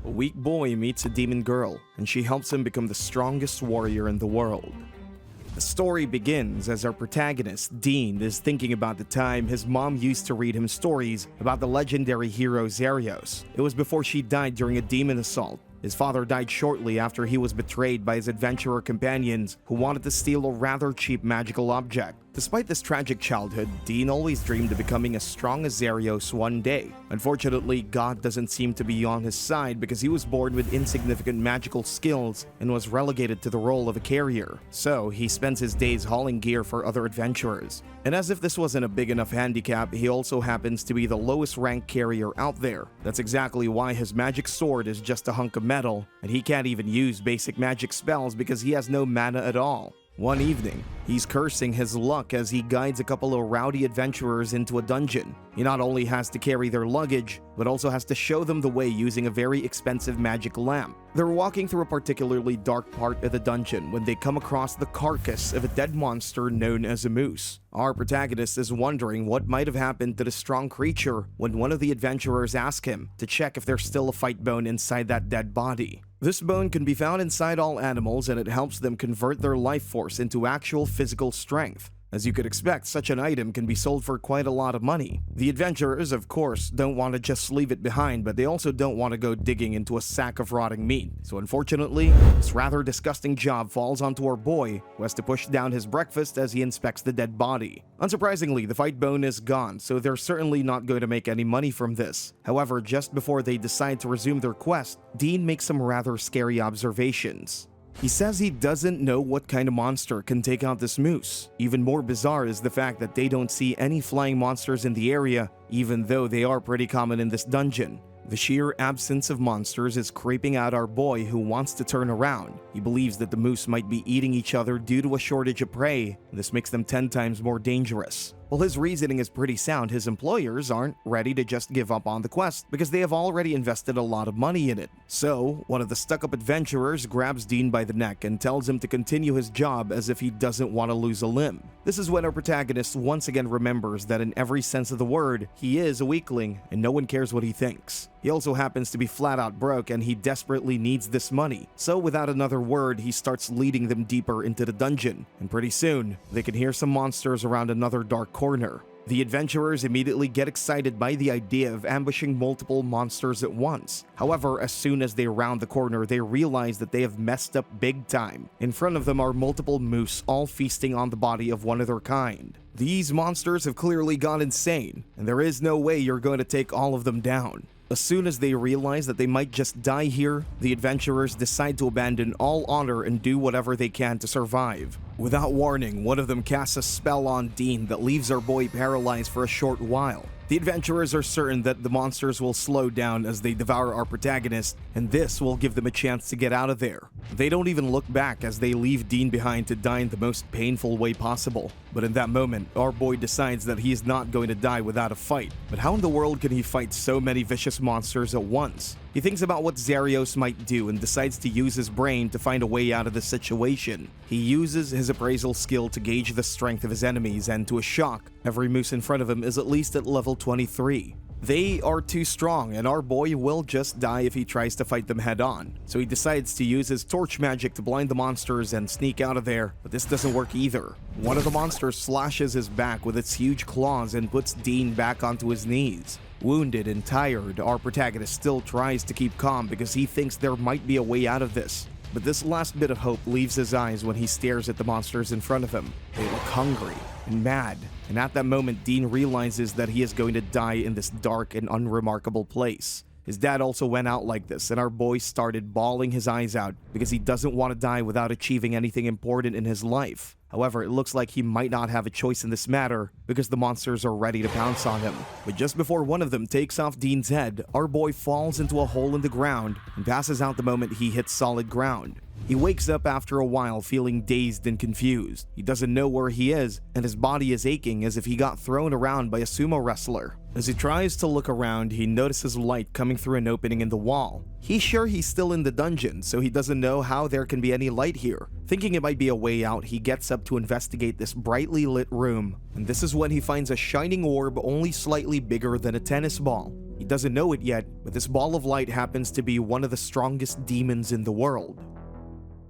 A weak boy meets a demon girl, and she helps him become the strongest warrior in the world. The story begins as our protagonist, Dean, is thinking about the time his mom used to read him stories about the legendary hero Zarios. It was before she died during a demon assault. His father died shortly after he was betrayed by his adventurer companions who wanted to steal a rather cheap magical object. Despite this tragic childhood, Dean always dreamed of becoming as strong as Zarios one day. Unfortunately, God doesn't seem to be on his side because he was born with insignificant magical skills and was relegated to the role of a carrier. So, he spends his days hauling gear for other adventurers. And as if this wasn't a big enough handicap, he also happens to be the lowest ranked carrier out there. That's exactly why his magic sword is just a hunk of metal, and he can't even use basic magic spells because he has no mana at all. One evening, he's cursing his luck as he guides a couple of rowdy adventurers into a dungeon. He not only has to carry their luggage, but also has to show them the way using a very expensive magic lamp. They're walking through a particularly dark part of the dungeon when they come across the carcass of a dead monster known as a moose. Our protagonist is wondering what might have happened to the strong creature when one of the adventurers asks him to check if there's still a fight bone inside that dead body. This bone can be found inside all animals, and it helps them convert their life force into actual physical strength. As you could expect, such an item can be sold for quite a lot of money. The adventurers, of course, don't want to just leave it behind, but they also don't want to go digging into a sack of rotting meat. So unfortunately, this rather disgusting job falls onto our boy, who has to push down his breakfast as he inspects the dead body. Unsurprisingly, the fight bone is gone, so they're certainly not going to make any money from this. However, just before they decide to resume their quest, Dean makes some rather scary observations. He says he doesn't know what kind of monster can take out this moose. Even more bizarre is the fact that they don't see any flying monsters in the area, even though they are pretty common in this dungeon. The sheer absence of monsters is creeping out our boy, who wants to turn around. He believes that the moose might be eating each other due to a shortage of prey, and this makes them 10 times more dangerous. While his reasoning is pretty sound, his employers aren't ready to just give up on the quest because they have already invested a lot of money in it. So, one of the stuck-up adventurers grabs Dean by the neck and tells him to continue his job as if he doesn't want to lose a limb. This is when our protagonist once again remembers that in every sense of the word, he is a weakling and no one cares what he thinks. He also happens to be flat out broke and he desperately needs this money. So without another word, he starts leading them deeper into the dungeon. And pretty soon, they can hear some monsters around another dark corner. The adventurers immediately get excited by the idea of ambushing multiple monsters at once. However, as soon as they round the corner, they realize that they have messed up big time. In front of them are multiple moose, all feasting on the body of one of their kind. These monsters have clearly gone insane, and there is no way you're going to take all of them down. As soon as they realize that they might just die here, the adventurers decide to abandon all honor and do whatever they can to survive. Without warning, one of them casts a spell on Dean that leaves our boy paralyzed for a short while. The adventurers are certain that the monsters will slow down as they devour our protagonist, and this will give them a chance to get out of there. They don't even look back as they leave Dean behind to die in the most painful way possible. But in that moment, our boy decides that he is not going to die without a fight. But how in the world can he fight so many vicious monsters at once? He thinks about what Zarios might do and decides to use his brain to find a way out of the situation. He uses his appraisal skill to gauge the strength of his enemies, and to his shock, every moose in front of him is at least at level 23. They are too strong, and our boy will just die if he tries to fight them head on. So he decides to use his torch magic to blind the monsters and sneak out of there, but this doesn't work either. One of the monsters slashes his back with its huge claws and puts Dean back onto his knees. Wounded and tired, our protagonist still tries to keep calm because he thinks there might be a way out of this. But this last bit of hope leaves his eyes when he stares at the monsters in front of him. They look hungry and mad, and at that moment Dean realizes that he is going to die in this dark and unremarkable place. His dad also went out like this, and our boy started bawling his eyes out because he doesn't want to die without achieving anything important in his life. However, it looks like he might not have a choice in this matter because the monsters are ready to pounce on him. But just before one of them takes off Dean's head, our boy falls into a hole in the ground and passes out the moment he hits solid ground. He wakes up after a while feeling dazed and confused. He doesn't know where he is, and his body is aching as if he got thrown around by a sumo wrestler. As he tries to look around, he notices light coming through an opening in the wall. He's sure he's still in the dungeon, so he doesn't know how there can be any light here. Thinking it might be a way out, he gets up to investigate this brightly lit room. And this is when he finds a shining orb only slightly bigger than a tennis ball. He doesn't know it yet, but this ball of light happens to be one of the strongest demons in the world.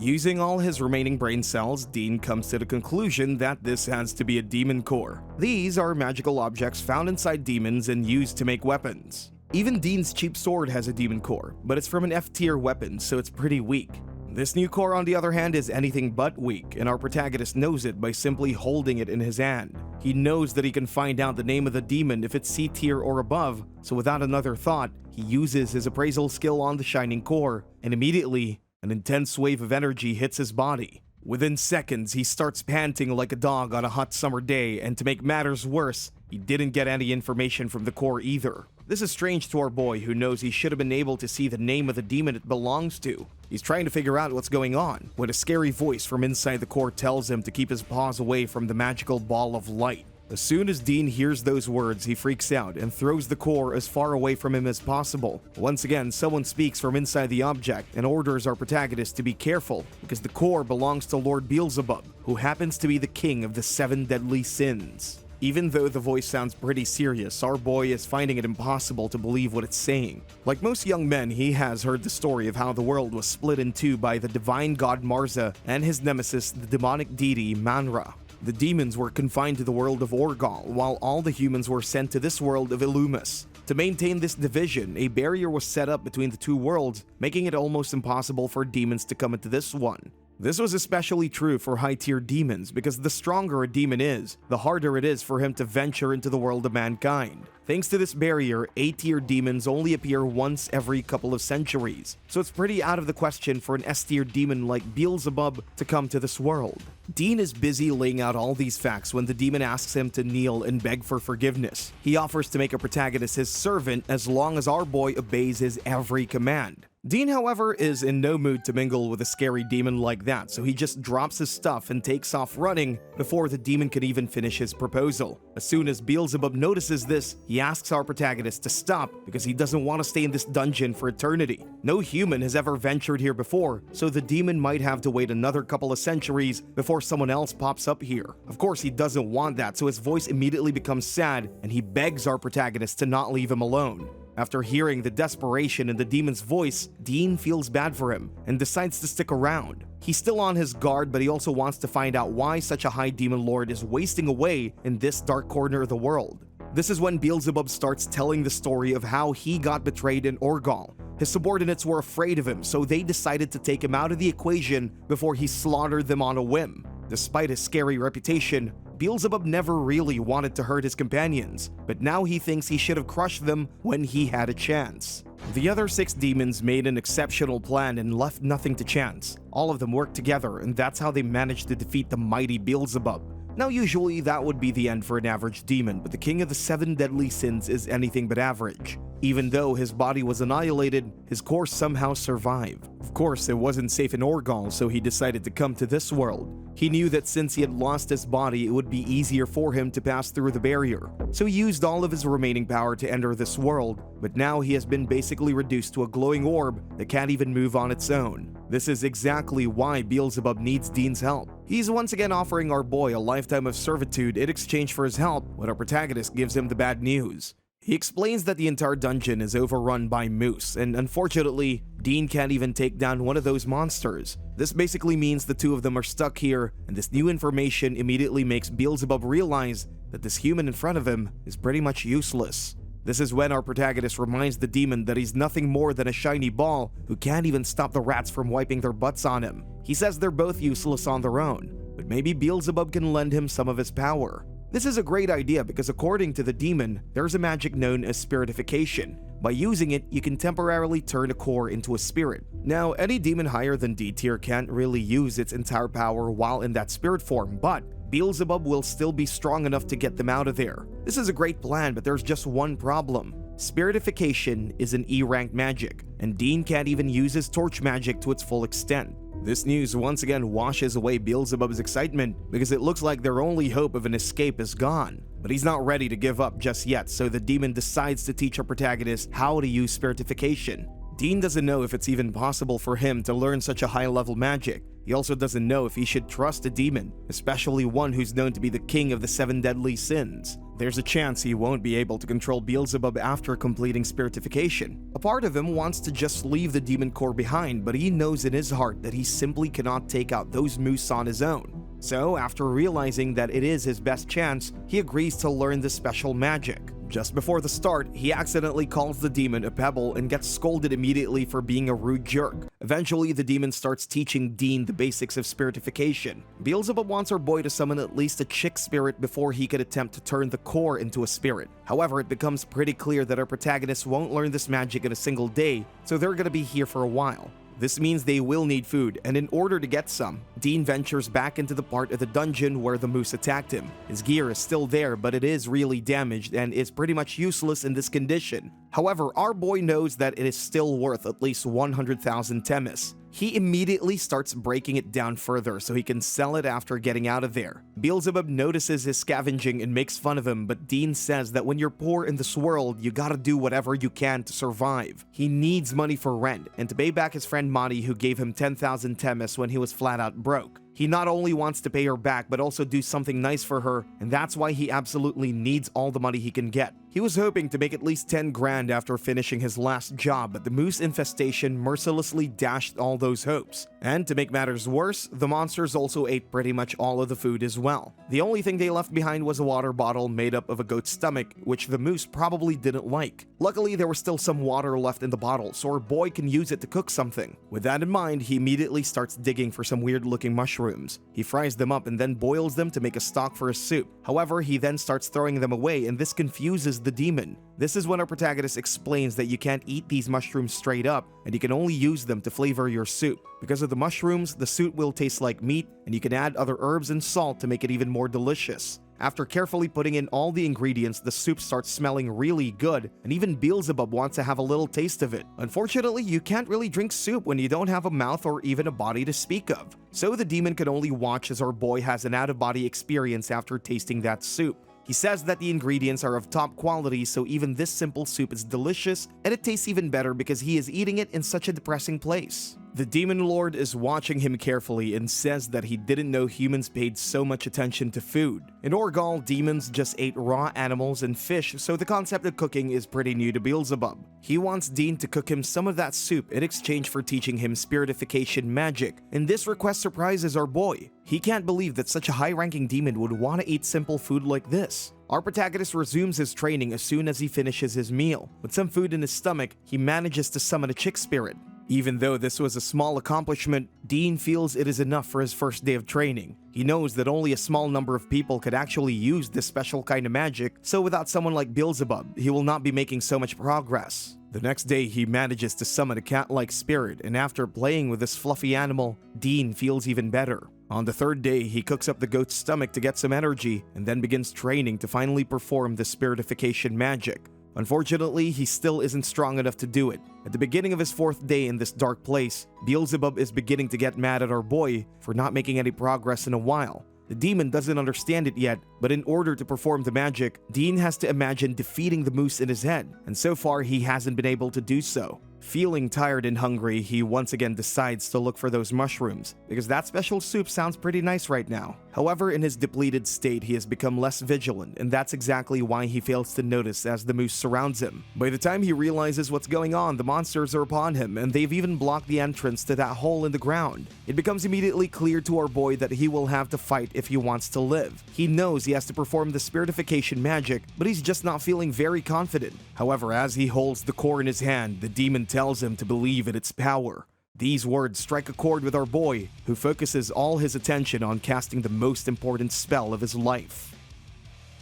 Using all his remaining brain cells, Dean comes to the conclusion that this has to be a demon core. These are magical objects found inside demons and used to make weapons. Even Dean's cheap sword has a demon core, but it's from an F-tier weapon, so it's pretty weak. This new core, on the other hand, is anything but weak, and our protagonist knows it by simply holding it in his hand. He knows that he can find out the name of the demon if it's C-tier or above, so without another thought, he uses his appraisal skill on the shining core, and immediately, an intense wave of energy hits his body. Within seconds, he starts panting like a dog on a hot summer day, and to make matters worse, he didn't get any information from the core either. This is strange to our boy, who knows he should have been able to see the name of the demon it belongs to. He's trying to figure out what's going on, when a scary voice from inside the core tells him to keep his paws away from the magical ball of light. As soon as Dean hears those words, he freaks out and throws the core as far away from him as possible. Once again, someone speaks from inside the object and orders our protagonist to be careful, because the core belongs to Lord Beelzebub, who happens to be the king of the 7 deadly sins. Even though the voice sounds pretty serious, our boy is finding it impossible to believe what it's saying. Like most young men, he has heard the story of how the world was split in two by the divine god Marza and his nemesis, the demonic deity Manra. The demons were confined to the world of Orgal, while all the humans were sent to this world of Illumis. To maintain this division, a barrier was set up between the two worlds, making it almost impossible for demons to come into this one. This was especially true for high-tier demons, because the stronger a demon is, the harder it is for him to venture into the world of mankind. Thanks to this barrier, A-tier demons only appear once every couple of centuries, so it's pretty out of the question for an S-tier demon like Beelzebub to come to this world. Dean is busy laying out all these facts when the demon asks him to kneel and beg for forgiveness. He offers to make a protagonist his servant as long as our boy obeys his every command. Dean, however, is in no mood to mingle with a scary demon like that, so he just drops his stuff and takes off running before the demon can even finish his proposal. As soon as Beelzebub notices this, he asks our protagonist to stop because he doesn't want to stay in this dungeon for eternity. No human has ever ventured here before, so the demon might have to wait another couple of centuries before someone else pops up here. Of course, he doesn't want that, so his voice immediately becomes sad and he begs our protagonist to not leave him alone. After hearing the desperation in the demon's voice, Dean feels bad for him and decides to stick around. He's still on his guard, but he also wants to find out why such a high demon lord is wasting away in this dark corner of the world. This is when Beelzebub starts telling the story of how he got betrayed in Orgal. His subordinates were afraid of him, so they decided to take him out of the equation before he slaughtered them on a whim. Despite his scary reputation, Beelzebub never really wanted to hurt his companions, but now he thinks he should have crushed them when he had a chance. The other 6 demons made an exceptional plan and left nothing to chance. All of them worked together, and that's how they managed to defeat the mighty Beelzebub. Now, usually that would be the end for an average demon, but the king of the 7 deadly sins is anything but average. Even though his body was annihilated, his core somehow survived. Of course, it wasn't safe in Orgal, so he decided to come to this world. He knew that since he had lost his body, it would be easier for him to pass through the barrier. So he used all of his remaining power to enter this world, but now he has been basically reduced to a glowing orb that can't even move on its own. This is exactly why Beelzebub needs Dean's help. He's once again offering our boy a lifetime of servitude in exchange for his help when our protagonist gives him the bad news. He explains that the entire dungeon is overrun by moose, and unfortunately, Dean can't even take down one of those monsters. This basically means the two of them are stuck here, and this new information immediately makes Beelzebub realize that this human in front of him is pretty much useless. This is when our protagonist reminds the demon that he's nothing more than a shiny ball who can't even stop the rats from wiping their butts on him. He says they're both useless on their own, but maybe Beelzebub can lend him some of his power. This is a great idea because according to the demon, there's a magic known as spiritification. By using it, you can temporarily turn a core into a spirit. Now, any demon higher than D tier can't really use its entire power while in that spirit form, but Beelzebub will still be strong enough to get them out of there. This is a great plan, but there's just one problem. Spiritification is an E-rank magic, and Dean can't even use his torch magic to its full extent. This news once again washes away Beelzebub's excitement because it looks like their only hope of an escape is gone. But he's not ready to give up just yet, so the demon decides to teach our protagonist how to use spiritification. Dean doesn't know if it's even possible for him to learn such a high-level magic. He also doesn't know if he should trust a demon, especially one who's known to be the king of the 7 deadly sins. There's a chance he won't be able to control Beelzebub after completing spiritification. A part of him wants to just leave the demon core behind, but he knows in his heart that he simply cannot take out those moose on his own. So, after realizing that it is his best chance, he agrees to learn the special magic. Just before the start, he accidentally calls the demon a pebble and gets scolded immediately for being a rude jerk. Eventually, the demon starts teaching Dean the basics of spiritification. Beelzebub wants our boy to summon at least a chick spirit before he could attempt to turn the core into a spirit. However, it becomes pretty clear that our protagonist won't learn this magic in a single day, so they're gonna be here for a while. This means they will need food, and in order to get some, Dean ventures back into the part of the dungeon where the moose attacked him. His gear is still there, but it is really damaged and is pretty much useless in this condition. However, our boy knows that it is still worth at least 100,000 temis. He immediately starts breaking it down further so he can sell it after getting out of there. Beelzebub notices his scavenging and makes fun of him, but Dean says that when you're poor in this world, you gotta do whatever you can to survive. He needs money for rent and to pay back his friend Monty, who gave him 10,000 temis when he was flat out broke. He not only wants to pay her back, but also do something nice for her, and that's why he absolutely needs all the money he can get. He was hoping to make at least 10 grand after finishing his last job, but the moose infestation mercilessly dashed all those hopes. And to make matters worse, the monsters also ate pretty much all of the food as well. The only thing they left behind was a water bottle made up of a goat's stomach, which the moose probably didn't like. Luckily, there was still some water left in the bottle, so our boy can use it to cook something. With that in mind, he immediately starts digging for some weird-looking mushrooms. He fries them up and then boils them to make a stock for his soup. However, he then starts throwing them away, and this confuses the demon. This is when our protagonist explains that you can't eat these mushrooms straight up, and you can only use them to flavor your soup. Because of the mushrooms, the soup will taste like meat, and you can add other herbs and salt to make it even more delicious. After carefully putting in all the ingredients, the soup starts smelling really good, and even Beelzebub wants to have a little taste of it. Unfortunately, you can't really drink soup when you don't have a mouth or even a body to speak of. So the demon can only watch as our boy has an out-of-body experience after tasting that soup. He says that the ingredients are of top quality, so even this simple soup is delicious, and it tastes even better because he is eating it in such a depressing place. The Demon Lord is watching him carefully and says that he didn't know humans paid so much attention to food. In Orgal, demons just ate raw animals and fish, so the concept of cooking is pretty new to Beelzebub. He wants Dean to cook him some of that soup in exchange for teaching him spiritification magic, and this request surprises our boy. He can't believe that such a high-ranking demon would want to eat simple food like this. Our protagonist resumes his training as soon as he finishes his meal. With some food in his stomach, he manages to summon a chick spirit. Even though this was a small accomplishment, Dean feels it is enough for his first day of training. He knows that only a small number of people could actually use this special kind of magic, so without someone like Beelzebub, he will not be making so much progress. The next day, he manages to summon a cat-like spirit, and after playing with this fluffy animal, Dean feels even better. On the third day, he cooks up the goat's stomach to get some energy, and then begins training to finally perform the spiritification magic. Unfortunately, he still isn't strong enough to do it. At the beginning of his fourth day in this dark place, Beelzebub is beginning to get mad at our boy for not making any progress in a while. The demon doesn't understand it yet, but in order to perform the magic, Dean has to imagine defeating the moose in his head, and so far he hasn't been able to do so. Feeling tired and hungry, he once again decides to look for those mushrooms, because that special soup sounds pretty nice right now. However, in his depleted state, he has become less vigilant, and that's exactly why he fails to notice as the moose surrounds him. By the time he realizes what's going on, the monsters are upon him, and they've even blocked the entrance to that hole in the ground. It becomes immediately clear to our boy that he will have to fight if he wants to live. He knows he has to perform the spiritification magic, but he's just not feeling very confident. However, as he holds the core in his hand, the demon tells him to believe in its power. These words strike a chord with our boy, who focuses all his attention on casting the most important spell of his life.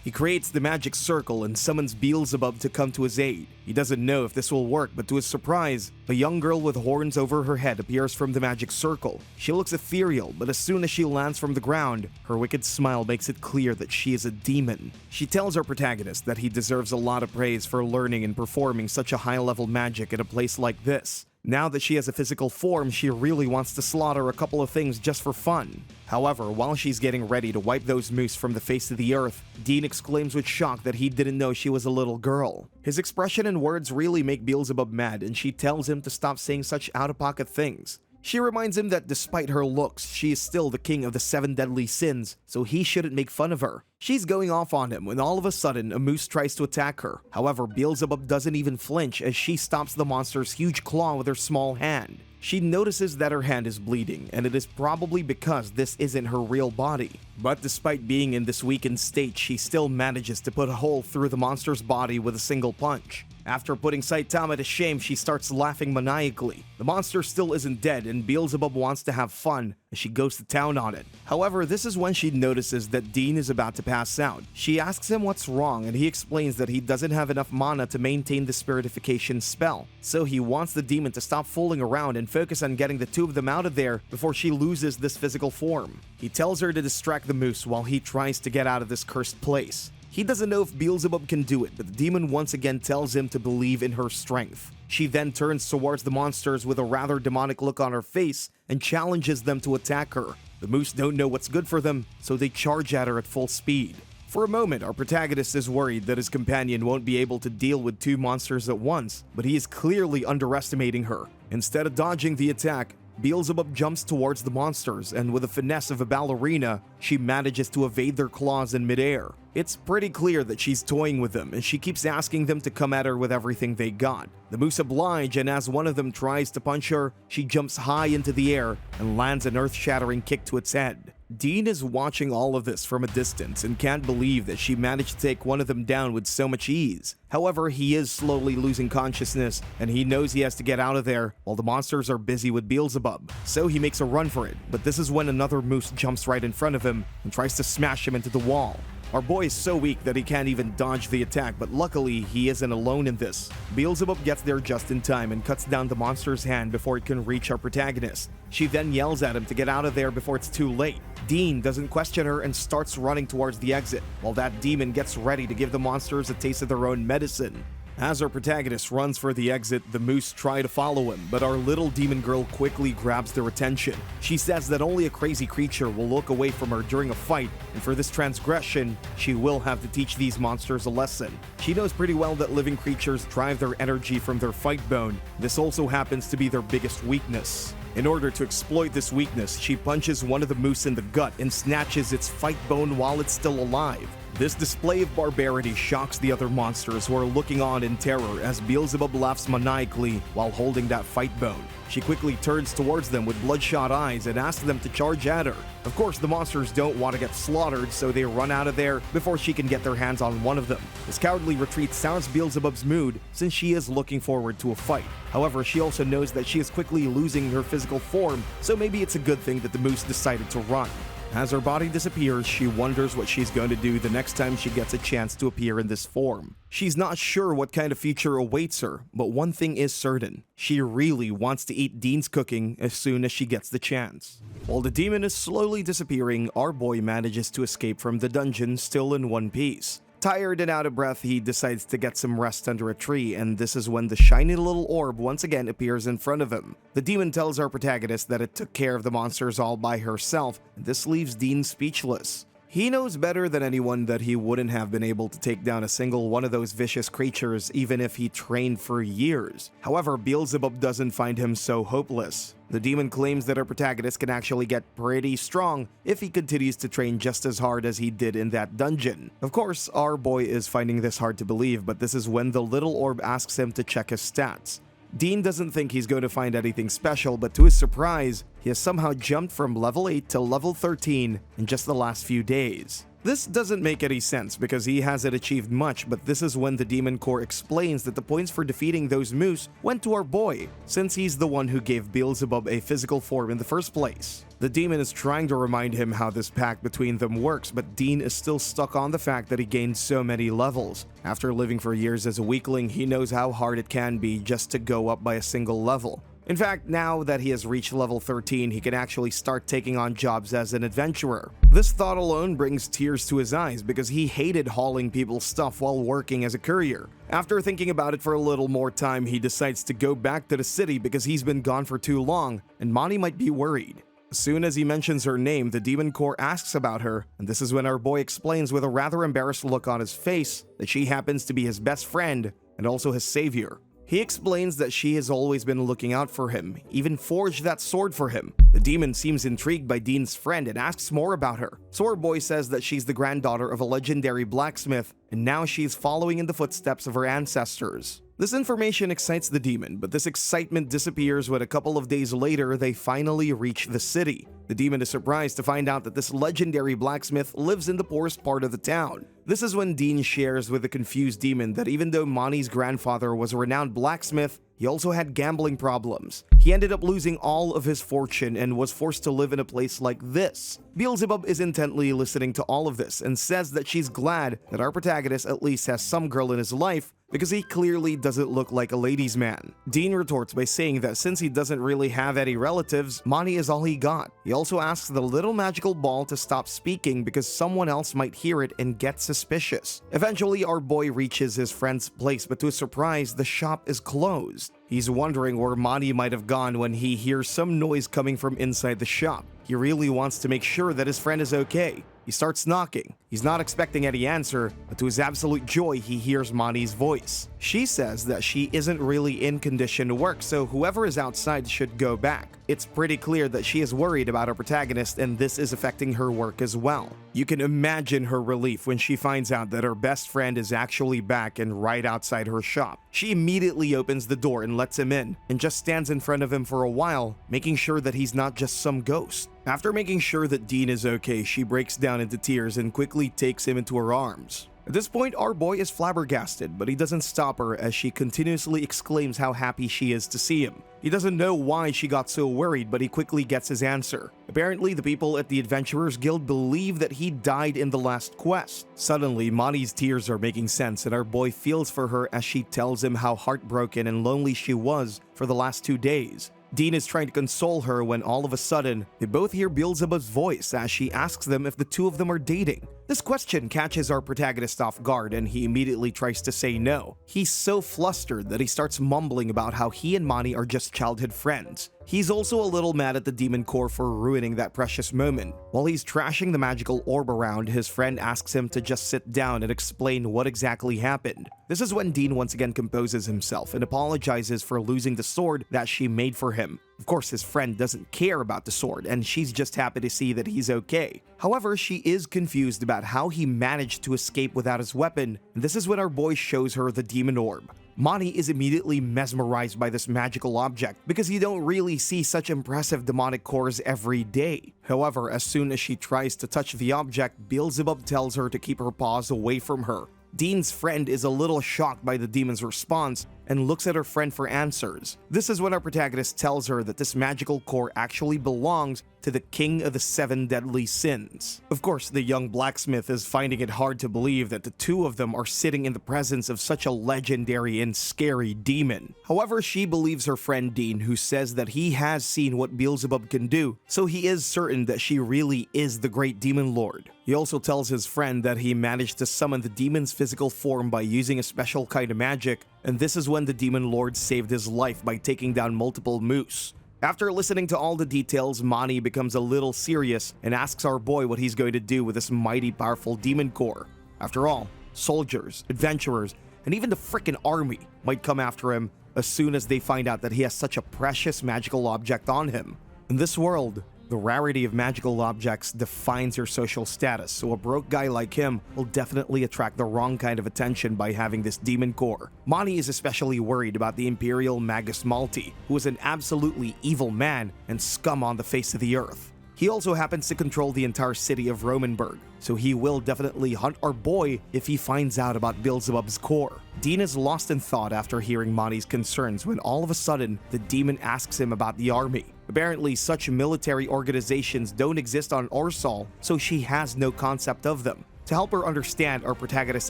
He creates the magic circle and summons Beelzebub to come to his aid. He doesn't know if this will work, but to his surprise, a young girl with horns over her head appears from the magic circle. She looks ethereal, but as soon as she lands from the ground, her wicked smile makes it clear that she is a demon. She tells our protagonist that he deserves a lot of praise for learning and performing such a high-level magic in a place like this. Now that she has a physical form, she really wants to slaughter a couple of things just for fun. However, while she's getting ready to wipe those moose from the face of the earth, Dean exclaims with shock that he didn't know she was a little girl. His expression and words really make Beelzebub mad, and she tells him to stop saying such out-of-pocket things. She reminds him that despite her looks, she is still the king of the 7 deadly sins, so he shouldn't make fun of her. She's going off on him when all of a sudden a moose tries to attack her. However, Beelzebub doesn't even flinch as she stops the monster's huge claw with her small hand. She notices that her hand is bleeding, and it is probably because this isn't her real body. But despite being in this weakened state, she still manages to put a hole through the monster's body with a single punch. After putting Saitama to shame, she starts laughing maniacally. The monster still isn't dead, and Beelzebub wants to have fun as she goes to town on it. However, this is when she notices that Dean is about to pass out. She asks him what's wrong, and he explains that he doesn't have enough mana to maintain the spiritification spell. So he wants the demon to stop fooling around and focus on getting the two of them out of there before she loses this physical form. He tells her to distract the moose while he tries to get out of this cursed place. He doesn't know if Beelzebub can do it, but the demon once again tells him to believe in her strength. She then turns towards the monsters with a rather demonic look on her face and challenges them to attack her. The moose don't know what's good for them, so they charge at her at full speed. For a moment, our protagonist is worried that his companion won't be able to deal with 2 monsters at once, but he is clearly underestimating her. Instead of dodging the attack, Beelzebub jumps towards the monsters, and with the finesse of a ballerina, she manages to evade their claws in midair. It's pretty clear that she's toying with them, and she keeps asking them to come at her with everything they got. The moose oblige, and as one of them tries to punch her, she jumps high into the air and lands an earth-shattering kick to its head. Dean is watching all of this from a distance and can't believe that she managed to take one of them down with so much ease. However, he is slowly losing consciousness, and he knows he has to get out of there while the monsters are busy with Beelzebub. So he makes a run for it, but this is when another moose jumps right in front of him and tries to smash him into the wall. Our boy is so weak that he can't even dodge the attack, but luckily he isn't alone in this. Beelzebub gets there just in time and cuts down the monster's hand before it can reach our protagonist. She then yells at him to get out of there before it's too late. Dean doesn't question her and starts running towards the exit, while that demon gets ready to give the monsters a taste of their own medicine. As our protagonist runs for the exit, the moose try to follow him, but our little demon girl quickly grabs their attention. She says that only a crazy creature will look away from her during a fight, and for this transgression, she will have to teach these monsters a lesson. She knows pretty well that living creatures drive their energy from their fight bone. This also happens to be their biggest weakness. In order to exploit this weakness, she punches one of the moose in the gut and snatches its fight bone while it's still alive. This display of barbarity shocks the other monsters who are looking on in terror as Beelzebub laughs maniacally while holding that fight bone. She quickly turns towards them with bloodshot eyes and asks them to charge at her. Of course, the monsters don't want to get slaughtered, so they run out of there before she can get their hands on one of them. This cowardly retreat sounds Beelzebub's mood since she is looking forward to a fight. However, she also knows that she is quickly losing her physical form, so maybe it's a good thing that the moose decided to run. As her body disappears, she wonders what she's going to do the next time she gets a chance to appear in this form. She's not sure what kind of future awaits her, but one thing is certain. She really wants to eat Dean's cooking as soon as she gets the chance. While the demon is slowly disappearing, our boy manages to escape from the dungeon still in one piece. Tired and out of breath, he decides to get some rest under a tree, and this is when the shiny little orb once again appears in front of him. The demon tells our protagonist that it took care of the monsters all by herself, and this leaves Dean speechless. He knows better than anyone that he wouldn't have been able to take down a single one of those vicious creatures even if he trained for years. However, Beelzebub doesn't find him so hopeless. The demon claims that our protagonist can actually get pretty strong if he continues to train just as hard as he did in that dungeon. Of course, our boy is finding this hard to believe, but this is when the little orb asks him to check his stats. Dean doesn't think he's going to find anything special, but to his surprise, he has somehow jumped from level 8 to level 13 in just the last few days. This doesn't make any sense because he hasn't achieved much, but this is when the Demon Core explains that the points for defeating those moose went to our boy, since he's the one who gave Beelzebub a physical form in the first place. The demon is trying to remind him how this pact between them works, but Dean is still stuck on the fact that he gained so many levels. After living for years as a weakling, he knows how hard it can be just to go up by a single level. In fact, now that he has reached level 13, he can actually start taking on jobs as an adventurer. This thought alone brings tears to his eyes because he hated hauling people's stuff while working as a courier. After thinking about it for a little more time, he decides to go back to the city because he's been gone for too long, and Monty might be worried. As soon as he mentions her name, the Demon Core asks about her, and this is when our boy explains with a rather embarrassed look on his face that she happens to be his best friend and also his savior. He explains that she has always been looking out for him, even forged that sword for him. The demon seems intrigued by Dean's friend and asks more about her. So our boy says that she's the granddaughter of a legendary blacksmith, and now she's following in the footsteps of her ancestors. This information excites the demon, but this excitement disappears when a couple of days later they finally reach the city. The demon is surprised to find out that this legendary blacksmith lives in the poorest part of the town. This is when Dean shares with the confused demon that even though Monty's grandfather was a renowned blacksmith, he also had gambling problems. He ended up losing all of his fortune and was forced to live in a place like this. Beelzebub is intently listening to all of this and says that she's glad that our protagonist at least has some girl in his life because he clearly doesn't look like a ladies' man. Dean retorts by saying that since he doesn't really have any relatives, Monty is all he got. He also asks the little magical ball to stop speaking because someone else might hear it and get suspicious. Eventually, our boy reaches his friend's place, but to his surprise, the shop is closed. He's wondering where Monty might have gone when he hears some noise coming from inside the shop. He really wants to make sure that his friend is okay. He starts knocking. He's not expecting any answer, but to his absolute joy, he hears Monty's voice. She says that she isn't really in condition to work, so whoever is outside should go back. It's pretty clear that she is worried about our protagonist, and this is affecting her work as well. You can imagine her relief when she finds out that her best friend is actually back and right outside her shop. She immediately opens the door and lets him in, and just stands in front of him for a while, making sure that he's not just some ghost. After making sure that Dean is okay, she breaks down into tears and quickly takes him into her arms. At this point, our boy is flabbergasted, but he doesn't stop her as she continuously exclaims how happy she is to see him. He doesn't know why she got so worried, but he quickly gets his answer. Apparently, the people at the Adventurers Guild believe that he died in the last quest. Suddenly, Monty's tears are making sense, and our boy feels for her as she tells him how heartbroken and lonely she was for the last 2 days. Dean is trying to console her when all of a sudden, they both hear Beelzebub's voice as she asks them if the two of them are dating. This question catches our protagonist off guard and he immediately tries to say no. He's so flustered that he starts mumbling about how he and Monty are just childhood friends. He's also a little mad at the Demon Core for ruining that precious moment. While he's trashing the magical orb around, his friend asks him to just sit down and explain what exactly happened. This is when Dean once again composes himself and apologizes for losing the sword that she made for him. Of course, his friend doesn't care about the sword, and she's just happy to see that he's okay. However, she is confused about how he managed to escape without his weapon, and this is when our boy shows her the demon orb. Monty is immediately mesmerized by this magical object because you don't really see such impressive demonic cores every day. However, as soon as she tries to touch the object, Beelzebub tells her to keep her paws away from her. Dean's friend is a little shocked by the demon's response and looks at her friend for answers. This is when our protagonist tells her that this magical core actually belongs to the king of the 7 deadly sins. Of course, the young blacksmith is finding it hard to believe that the two of them are sitting in the presence of such a legendary and scary demon. However, she believes her friend Dean, who says that he has seen what Beelzebub can do, so he is certain that she really is the great demon lord. He also tells his friend that he managed to summon the demon's physical form by using a special kind of magic, and this is when the demon lord saved his life by taking down multiple moose. After listening to all the details, Monty becomes a little serious and asks our boy what he's going to do with this mighty powerful demon core. After all, soldiers, adventurers, and even the frickin' army might come after him as soon as they find out that he has such a precious magical object on him. In this world, the rarity of magical objects defines your social status, so a broke guy like him will definitely attract the wrong kind of attention by having this demon core. Monty is especially worried about the Imperial Magus Malti, who is an absolutely evil man and scum on the face of the earth. He also happens to control the entire city of Romanburg, so he will definitely hunt our boy if he finds out about Beelzebub's core. Dean is lost in thought after hearing Mani's concerns when all of a sudden the demon asks him about the army. Apparently, such military organizations don't exist on Orsal, so she has no concept of them. To help her understand, our protagonist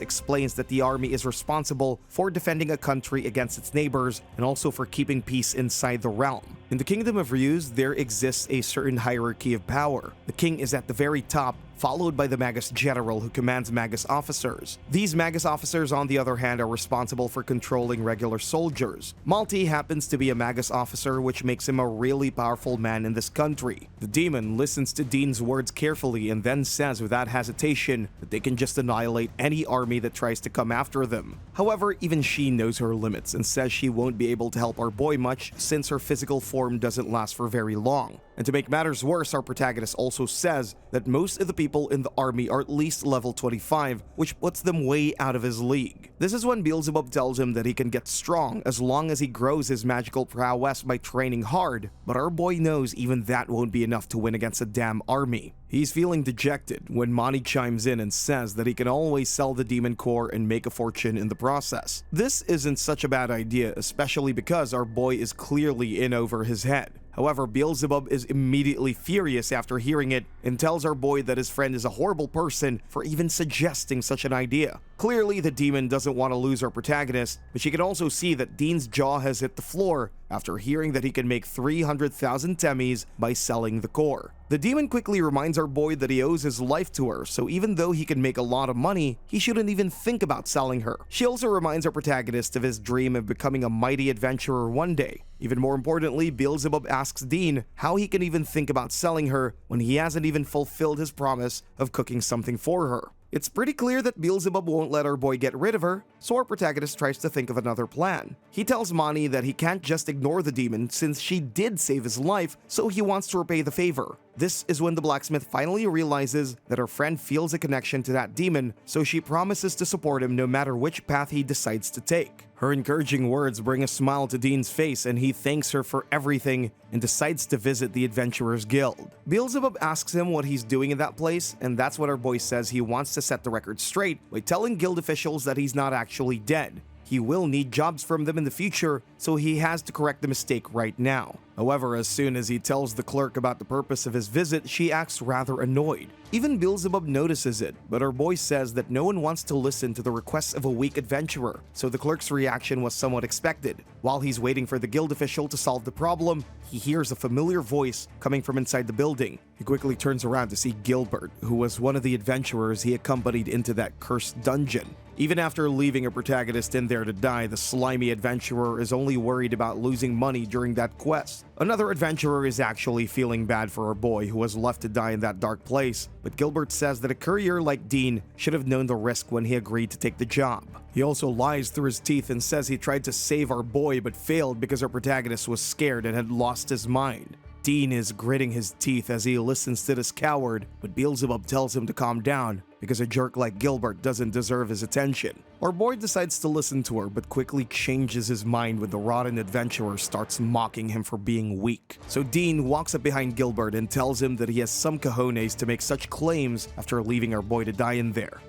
explains that the army is responsible for defending a country against its neighbors and also for keeping peace inside the realm. In the Kingdom of Ryuz, there exists a certain hierarchy of power. The king is at the very top, followed by the Magus General who commands Magus officers. These Magus officers, on the other hand, are responsible for controlling regular soldiers. Malti happens to be a Magus officer, which makes him a really powerful man in this country. The demon listens to Dean's words carefully and then says without hesitation that they can just annihilate any army that tries to come after them. However, even she knows her limits and says she won't be able to help our boy much since her physical form doesn't last for very long. And to make matters worse, our protagonist also says that most of the people in the army are at least level 25, which puts them way out of his league. This is when Beelzebub tells him that he can get strong as long as he grows his magical prowess by training hard, but our boy knows even that won't be enough to win against a damn army. He's feeling dejected when Mani chimes in and says that he can always sell the demon core and make a fortune in the process. This isn't such a bad idea, especially because our boy is clearly in over his head. However, Beelzebub is immediately furious after hearing it and tells our boy that his friend is a horrible person for even suggesting such an idea. Clearly, the demon doesn't want to lose our protagonist, but she can also see that Dean's jaw has hit the floor after hearing that he can make 300,000 temmies by selling the core. The demon quickly reminds our boy that he owes his life to her, so even though he can make a lot of money, he shouldn't even think about selling her. She also reminds our protagonist of his dream of becoming a mighty adventurer one day. Even more importantly, Beelzebub asks Dean how he can even think about selling her when he hasn't even fulfilled his promise of cooking something for her. It's pretty clear that Beelzebub won't let our boy get rid of her, so our protagonist tries to think of another plan. He tells Mani that he can't just ignore the demon since she did save his life, so he wants to repay the favor. This is when the blacksmith finally realizes that her friend feels a connection to that demon, so she promises to support him no matter which path he decides to take. Her encouraging words bring a smile to Dean's face and he thanks her for everything and decides to visit the Adventurers Guild. Beelzebub asks him what he's doing in that place, and that's what our boy says he wants to set the record straight by telling guild officials that he's not actually dead. He will need jobs from them in the future, so he has to correct the mistake right now. However, as soon as he tells the clerk about the purpose of his visit, she acts rather annoyed. Even Beelzebub notices it, but our boy says that no one wants to listen to the requests of a weak adventurer, so the clerk's reaction was somewhat expected. While he's waiting for the guild official to solve the problem, he hears a familiar voice coming from inside the building. He quickly turns around to see Gilbert, who was one of the adventurers he accompanied into that cursed dungeon. Even after leaving a protagonist in there to die, the slimy adventurer is only worried about losing money during that quest. Another adventurer is actually feeling bad for our boy who was left to die in that dark place, but Gilbert says that a courier like Dean should have known the risk when he agreed to take the job. He also lies through his teeth and says he tried to save our boy but failed because our protagonist was scared and had lost his mind. Dean is gritting his teeth as he listens to this coward, but Beelzebub tells him to calm down because a jerk like Gilbert doesn't deserve his attention. Our boy decides to listen to her, but quickly changes his mind when the rotten adventurer starts mocking him for being weak. So Dean walks up behind Gilbert and tells him that he has some cojones to make such claims after leaving our boy to die in there.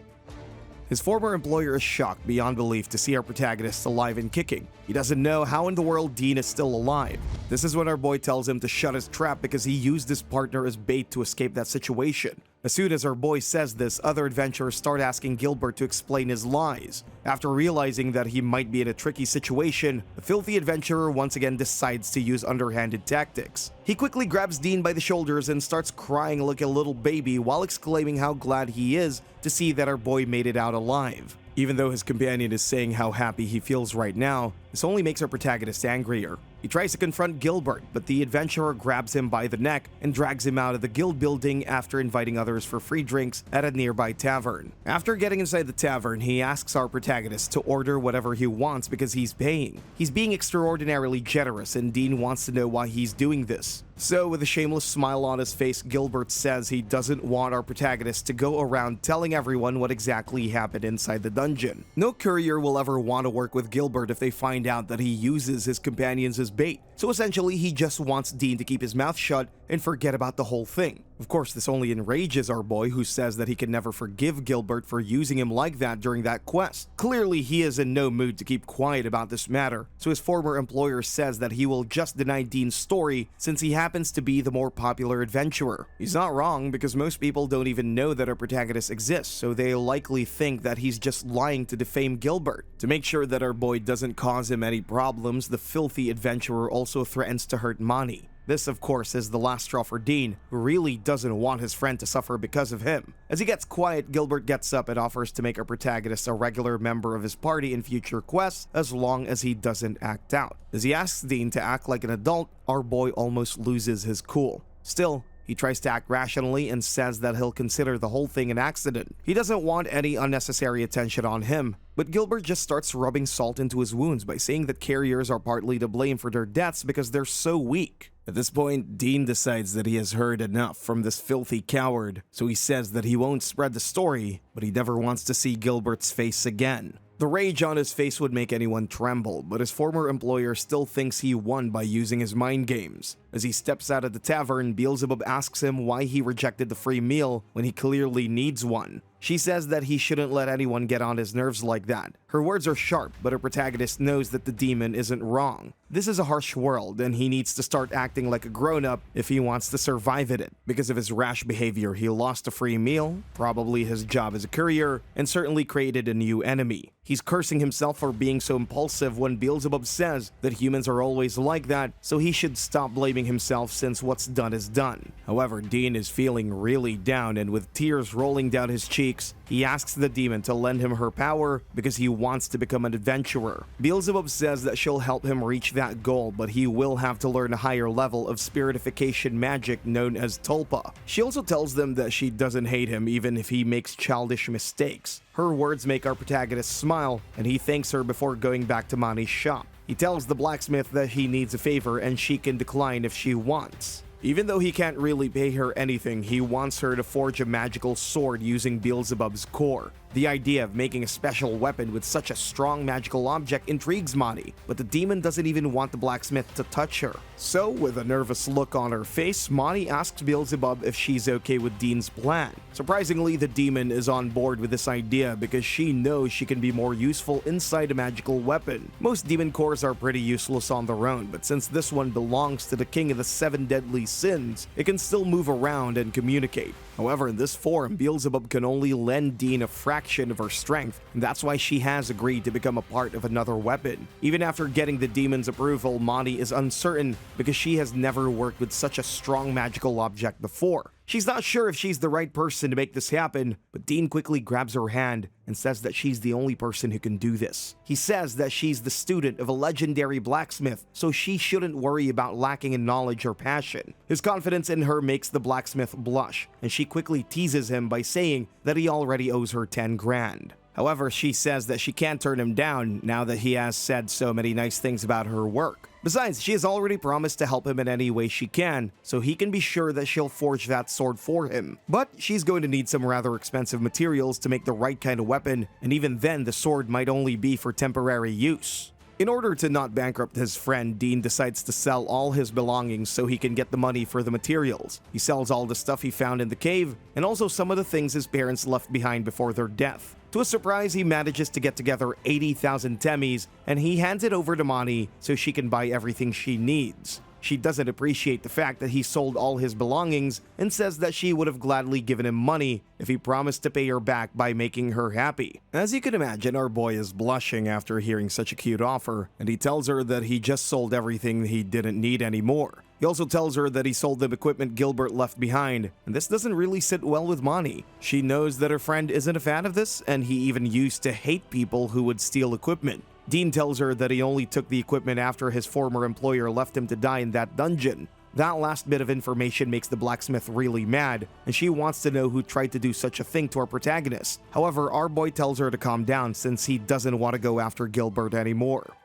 His former employer is shocked beyond belief to see our protagonist alive and kicking. He doesn't know how in the world Dean is still alive. This is when our boy tells him to shut his trap because he used his partner as bait to escape that situation. As soon as our boy says this, other adventurers start asking Gilbert to explain his lies. After realizing that he might be in a tricky situation, the filthy adventurer once again decides to use underhanded tactics. He quickly grabs Dean by the shoulders and starts crying like a little baby while exclaiming how glad he is to see that our boy made it out alive. Even though his companion is saying how happy he feels right now, this only makes our protagonist angrier. He tries to confront Gilbert, but the adventurer grabs him by the neck and drags him out of the guild building after inviting others for free drinks at a nearby tavern. After getting inside the tavern, he asks our protagonist to order whatever he wants because he's paying. He's being extraordinarily generous, and Dean wants to know why he's doing this. So, with a shameless smile on his face, Gilbert says he doesn't want our protagonist to go around telling everyone what exactly happened inside the dungeon. No courier will ever want to work with Gilbert if they find out that he uses his companions as bait. So essentially, he just wants Dean to keep his mouth shut and forget about the whole thing. Of course, this only enrages our boy, who says that he can never forgive Gilbert for using him like that during that quest. Clearly, he is in no mood to keep quiet about this matter, so his former employer says that he will just deny Dean's story since he happens to be the more popular adventurer. He's not wrong, because most people don't even know that our protagonist exists, so they likely think that he's just lying to defame Gilbert. To make sure that our boy doesn't cause him any problems, the filthy adventurer also threatens to hurt Monty. This, of course, is the last straw for Dean, who really doesn't want his friend to suffer because of him. As he gets quiet, Gilbert gets up and offers to make our protagonist a regular member of his party in future quests, as long as he doesn't act out. As he asks Dean to act like an adult, our boy almost loses his cool. Still, he tries to act rationally and says that he'll consider the whole thing an accident. He doesn't want any unnecessary attention on him, but Gilbert just starts rubbing salt into his wounds by saying that carriers are partly to blame for their deaths because they're so weak. At this point, Dean decides that he has heard enough from this filthy coward, so he says that he won't spread the story, but he never wants to see Gilbert's face again. The rage on his face would make anyone tremble, but his former employer still thinks he won by using his mind games. As he steps out of the tavern, Beelzebub asks him why he rejected the free meal when he clearly needs one. She says that he shouldn't let anyone get on his nerves like that. Her words are sharp, but our protagonist knows that the demon isn't wrong. This is a harsh world, and he needs to start acting like a grown-up if he wants to survive in it. Because of his rash behavior, he lost a free meal, probably his job as a courier, and certainly created a new enemy. He's cursing himself for being so impulsive when Beelzebub says that humans are always like that, so he should stop blaming himself since what's done is done. However, Dean is feeling really down, and with tears rolling down his cheeks, he asks the demon to lend him her power because he wants to become an adventurer. Beelzebub says that she'll help him reach that goal, but he will have to learn a higher level of spiritification magic known as Tulpa. She also tells them that she doesn't hate him even if he makes childish mistakes. Her words make our protagonist smile, and he thanks her before going back to Mani's shop. He tells the blacksmith that he needs a favor and she can decline if she wants. Even though he can't really pay her anything, he wants her to forge a magical sword using Beelzebub's core. The idea of making a special weapon with such a strong magical object intrigues Mani, but the demon doesn't even want the blacksmith to touch her. So, with a nervous look on her face, Mani asks Beelzebub if she's okay with Dean's plan. Surprisingly, the demon is on board with this idea because she knows she can be more useful inside a magical weapon. Most demon cores are pretty useless on their own, but since this one belongs to the king of the 7 deadly sins, it can still move around and communicate. However, in this form, Beelzebub can only lend Dean a fraction of her strength, and that's why she has agreed to become a part of another weapon. Even after getting the demon's approval, Monty is uncertain because she has never worked with such a strong magical object before. She's not sure if she's the right person to make this happen, but Dean quickly grabs her hand and says that she's the only person who can do this. He says that she's the student of a legendary blacksmith, so she shouldn't worry about lacking in knowledge or passion. His confidence in her makes the blacksmith blush, and she quickly teases him by saying that he already owes her 10 grand. However, she says that she can't turn him down now that he has said so many nice things about her work. Besides, she has already promised to help him in any way she can, so he can be sure that she'll forge that sword for him. But she's going to need some rather expensive materials to make the right kind of weapon, and even then the sword might only be for temporary use. In order to not bankrupt his friend, Dean decides to sell all his belongings so he can get the money for the materials. He sells all the stuff he found in the cave, and also some of the things his parents left behind before their death. To his surprise, he manages to get together 80,000 temmies, and he hands it over to Mani so she can buy everything she needs. She doesn't appreciate the fact that he sold all his belongings and says that she would have gladly given him money if he promised to pay her back by making her happy. As you can imagine, our boy is blushing after hearing such a cute offer, and he tells her that he just sold everything he didn't need anymore. He also tells her that he sold the equipment Gilbert left behind, and this doesn't really sit well with Mani. She knows that her friend isn't a fan of this, and he even used to hate people who would steal equipment. Dean tells her that he only took the equipment after his former employer left him to die in that dungeon. That last bit of information makes the blacksmith really mad, and she wants to know who tried to do such a thing to our protagonist. However, our boy tells her to calm down since he doesn't want to go after Gilbert anymore.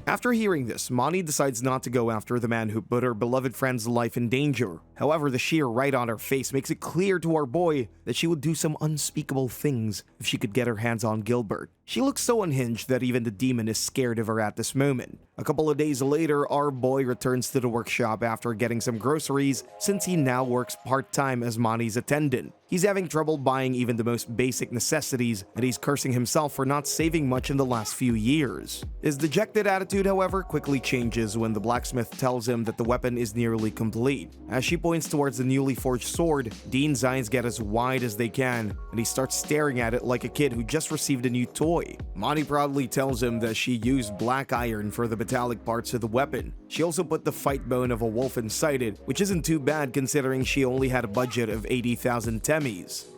After hearing this, Mani decides not to go after the man who put her beloved friend's life in danger. However, the sheer right on her face makes it clear to our boy that she would do some unspeakable things if she could get her hands on Gilbert. She looks so unhinged that even the demon is scared of her at this moment. A couple of days later, our boy returns to the workshop after getting some groceries since he now works part-time as Monty's attendant. He's having trouble buying even the most basic necessities, and he's cursing himself for not saving much in the last few years. His dejected attitude, however, quickly changes when the blacksmith tells him that the weapon is nearly complete. As she points towards the newly forged sword, Dean's eyes get as wide as they can, and he starts staring at it like a kid who just received a new toy. Monty proudly tells him that she used black iron for the metallic parts of the weapon. She also put the fight bone of a wolf inside it, which isn't too bad considering she only had a budget of 80,000 temmies.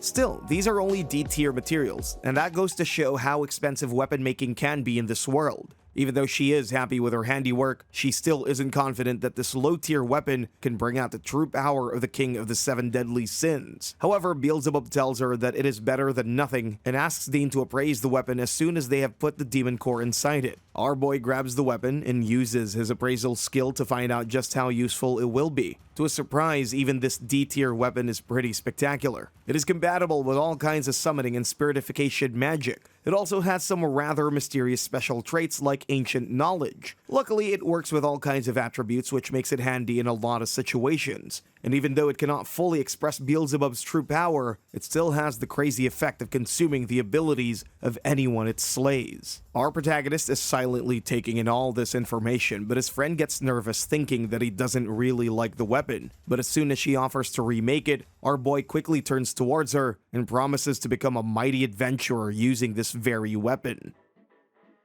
Still, these are only D-tier materials, and that goes to show how expensive weapon making can be in this world. Even though she is happy with her handiwork, she still isn't confident that this low-tier weapon can bring out the true power of the King of the Seven Deadly Sins. However, Beelzebub tells her that it is better than nothing and asks Dean to appraise the weapon as soon as they have put the demon core inside it. Our boy grabs the weapon and uses his appraisal skill to find out just how useful it will be. To his surprise, even this D-tier weapon is pretty spectacular. It is compatible with all kinds of summoning and spiritification magic. It also has some rather mysterious special traits like ancient knowledge. Luckily, it works with all kinds of attributes, which makes it handy in a lot of situations. And even though it cannot fully express Beelzebub's true power, it still has the crazy effect of consuming the abilities of anyone it slays. Our protagonist is silently taking in all this information, but his friend gets nervous thinking that he doesn't really like the weapon. But as soon as she offers to remake it, our boy quickly turns towards her and promises to become a mighty adventurer using this very weapon.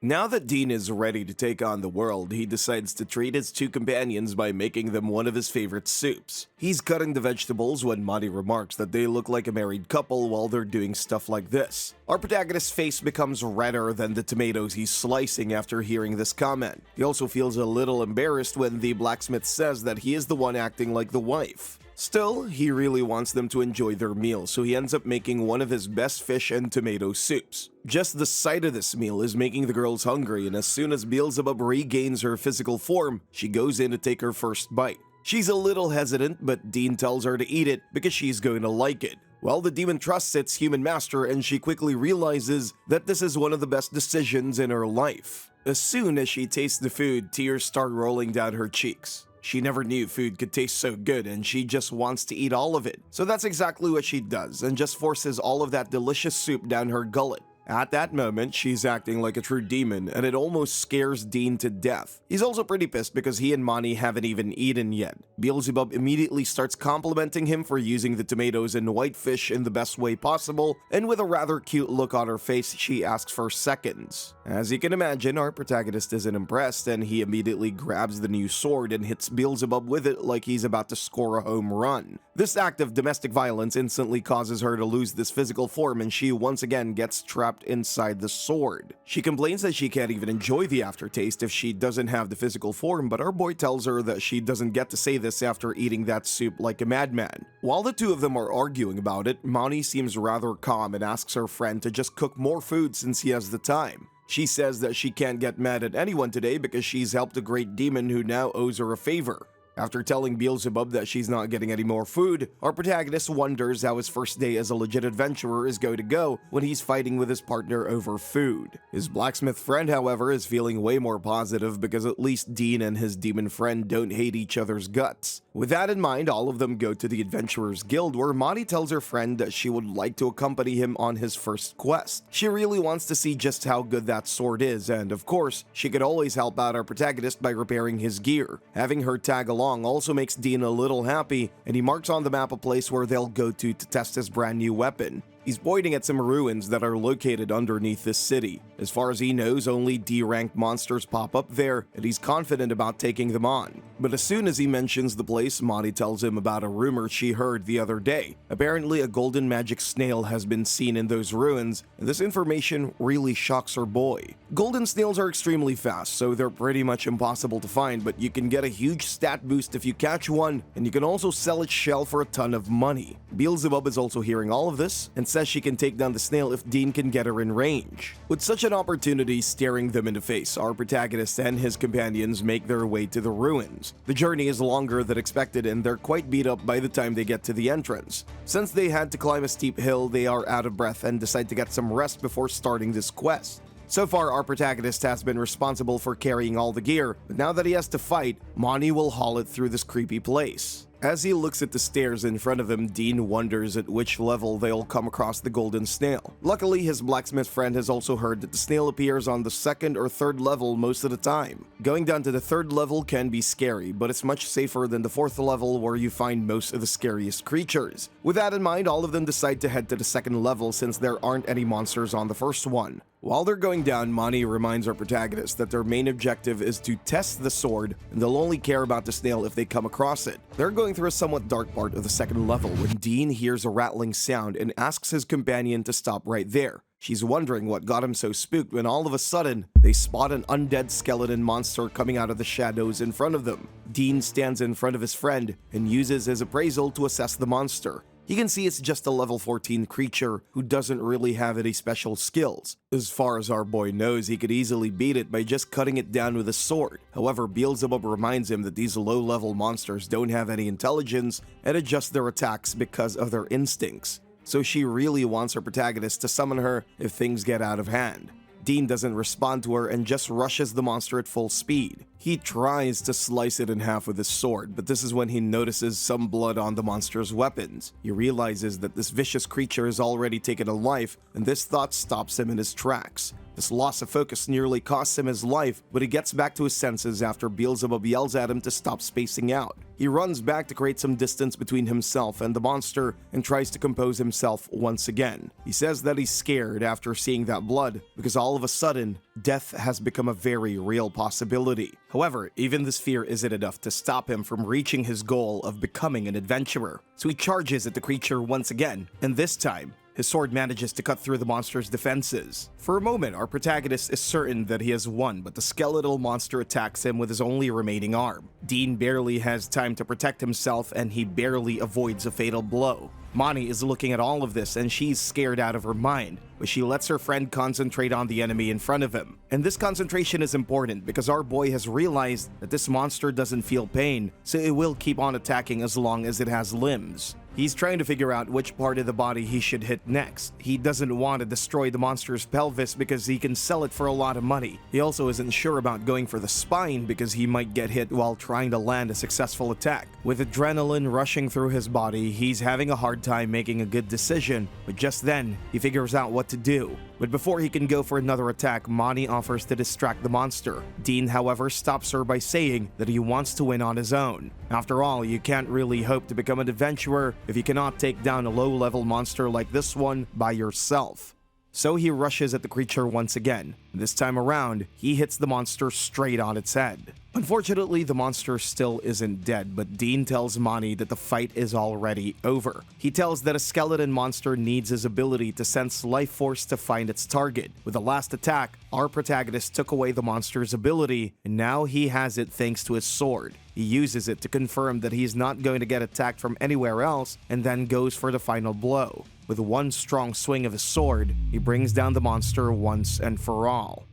Now that Dean is ready to take on the world, he decides to treat his two companions by making them one of his favorite soups. He's cutting the vegetables when Monty remarks that they look like a married couple while they're doing stuff like this. Our protagonist's face becomes redder than the tomatoes he's slicing after hearing this comment. He also feels a little embarrassed when the blacksmith says that he is the one acting like the wife. Still, he really wants them to enjoy their meal, so he ends up making one of his best fish and tomato soups. Just the sight of this meal is making the girls hungry, and as soon as Beelzebub regains her physical form, she goes in to take her first bite. She's a little hesitant, but Dean tells her to eat it because she's going to like it. Well, the demon trusts its human master, and she quickly realizes that this is one of the best decisions in her life. As soon as she tastes the food, tears start rolling down her cheeks. She never knew food could taste so good, and she just wants to eat all of it. So that's exactly what she does, and just forces all of that delicious soup down her gullet. At that moment, she's acting like a true demon, and it almost scares Dean to death. He's also pretty pissed because he and Monty haven't even eaten yet. Beelzebub immediately starts complimenting him for using the tomatoes and white fish in the best way possible, and with a rather cute look on her face, she asks for seconds. As you can imagine, our protagonist isn't impressed, and he immediately grabs the new sword and hits Beelzebub with it like he's about to score a home run. This act of domestic violence instantly causes her to lose this physical form, and she once again gets trapped inside the sword. She complains that she can't even enjoy the aftertaste if she doesn't have the physical form, but our boy tells her that she doesn't get to say this after eating that soup like a madman. While the two of them are arguing about it, Monty seems rather calm and asks her friend to just cook more food since he has the time. She says that she can't get mad at anyone today because she's helped a great demon who now owes her a favor. After telling Beelzebub that she's not getting any more food, our protagonist wonders how his first day as a legit adventurer is going to go when he's fighting with his partner over food. His blacksmith friend, however, is feeling way more positive because at least Dean and his demon friend don't hate each other's guts. With that in mind, all of them go to the Adventurers Guild, where Monty tells her friend that she would like to accompany him on his first quest. She really wants to see just how good that sword is, and of course, she could always help out our protagonist by repairing his gear. Having her tag along also makes Dean a little happy, and he marks on the map a place where they'll go to test his brand new weapon. He's pointing at some ruins that are located underneath this city. As far as he knows, only D-ranked monsters pop up there, and he's confident about taking them on. But as soon as he mentions the place, Monty tells him about a rumor she heard the other day. Apparently, a golden magic snail has been seen in those ruins, and this information really shocks her boy. Golden snails are extremely fast, so they're pretty much impossible to find, but you can get a huge stat boost if you catch one, and you can also sell its shell for a ton of money. Beelzebub is also hearing all of this, and says she can take down the snail if Dean can get her in range. With such an opportunity staring them in the face, our protagonist and his companions make their way to the ruins. The journey is longer than expected, and they're quite beat up by the time they get to the entrance. Since they had to climb a steep hill, they are out of breath and decide to get some rest before starting this quest. So far, our protagonist has been responsible for carrying all the gear, but now that he has to fight, Mani will haul it through this creepy place. As he looks at the stairs in front of him, Dean wonders at which level they'll come across the golden snail. Luckily, his blacksmith friend has also heard that the snail appears on the second or third level most of the time. Going down to the third level can be scary, but it's much safer than the fourth level where you find most of the scariest creatures. With that in mind, all of them decide to head to the second level since there aren't any monsters on the first one. While they're going down, Mani reminds our protagonist that their main objective is to test the sword, and they'll only care about the snail if they come across it. They're going through a somewhat dark part of the second level when Dean hears a rattling sound and asks his companion to stop right there. She's wondering what got him so spooked when all of a sudden, they spot an undead skeleton monster coming out of the shadows in front of them. Dean stands in front of his friend and uses his appraisal to assess the monster. He can see it's just a level 14 creature who doesn't really have any special skills. As far as our boy knows, he could easily beat it by just cutting it down with a sword. However, Beelzebub reminds him that these low-level monsters don't have any intelligence and adjust their attacks because of their instincts. So she really wants her protagonist to summon her if things get out of hand. Dean doesn't respond to her and just rushes the monster at full speed. He tries to slice it in half with his sword, but this is when he notices some blood on the monster's weapons. He realizes that this vicious creature has already taken a life, and this thought stops him in his tracks. This loss of focus nearly costs him his life, but he gets back to his senses after Beelzebub yells at him to stop spacing out. He runs back to create some distance between himself and the monster and tries to compose himself once again. He says that he's scared after seeing that blood because all of a sudden, death has become a very real possibility. However, even this fear isn't enough to stop him from reaching his goal of becoming an adventurer. So he charges at the creature once again, and this time, his sword manages to cut through the monster's defenses. For a moment, our protagonist is certain that he has won, but the skeletal monster attacks him with his only remaining arm. Dean barely has time to protect himself, and he barely avoids a fatal blow. Mani is looking at all of this, and she's scared out of her mind, but she lets her friend concentrate on the enemy in front of him. And this concentration is important because our boy has realized that this monster doesn't feel pain, so it will keep on attacking as long as it has limbs. He's trying to figure out which part of the body he should hit next. He doesn't want to destroy the monster's pelvis because he can sell it for a lot of money. He also isn't sure about going for the spine because he might get hit while trying to land a successful attack. With adrenaline rushing through his body, he's having a hard time making a good decision, but just then, he figures out what to do. But before he can go for another attack, Mani offers to distract the monster. Dean, however, stops her by saying that he wants to win on his own. After all, you can't really hope to become an adventurer if you cannot take down a low-level monster like this one by yourself. So he rushes at the creature once again. This time around, he hits the monster straight on its head. Unfortunately, the monster still isn't dead, but Dean tells Mani that the fight is already over. He tells that a skeleton monster needs his ability to sense life force to find its target. With the last attack, our protagonist took away the monster's ability, and now he has it thanks to his sword. He uses it to confirm that he's not going to get attacked from anywhere else, and then goes for the final blow. With one strong swing of his sword, he brings down the monster once and for all.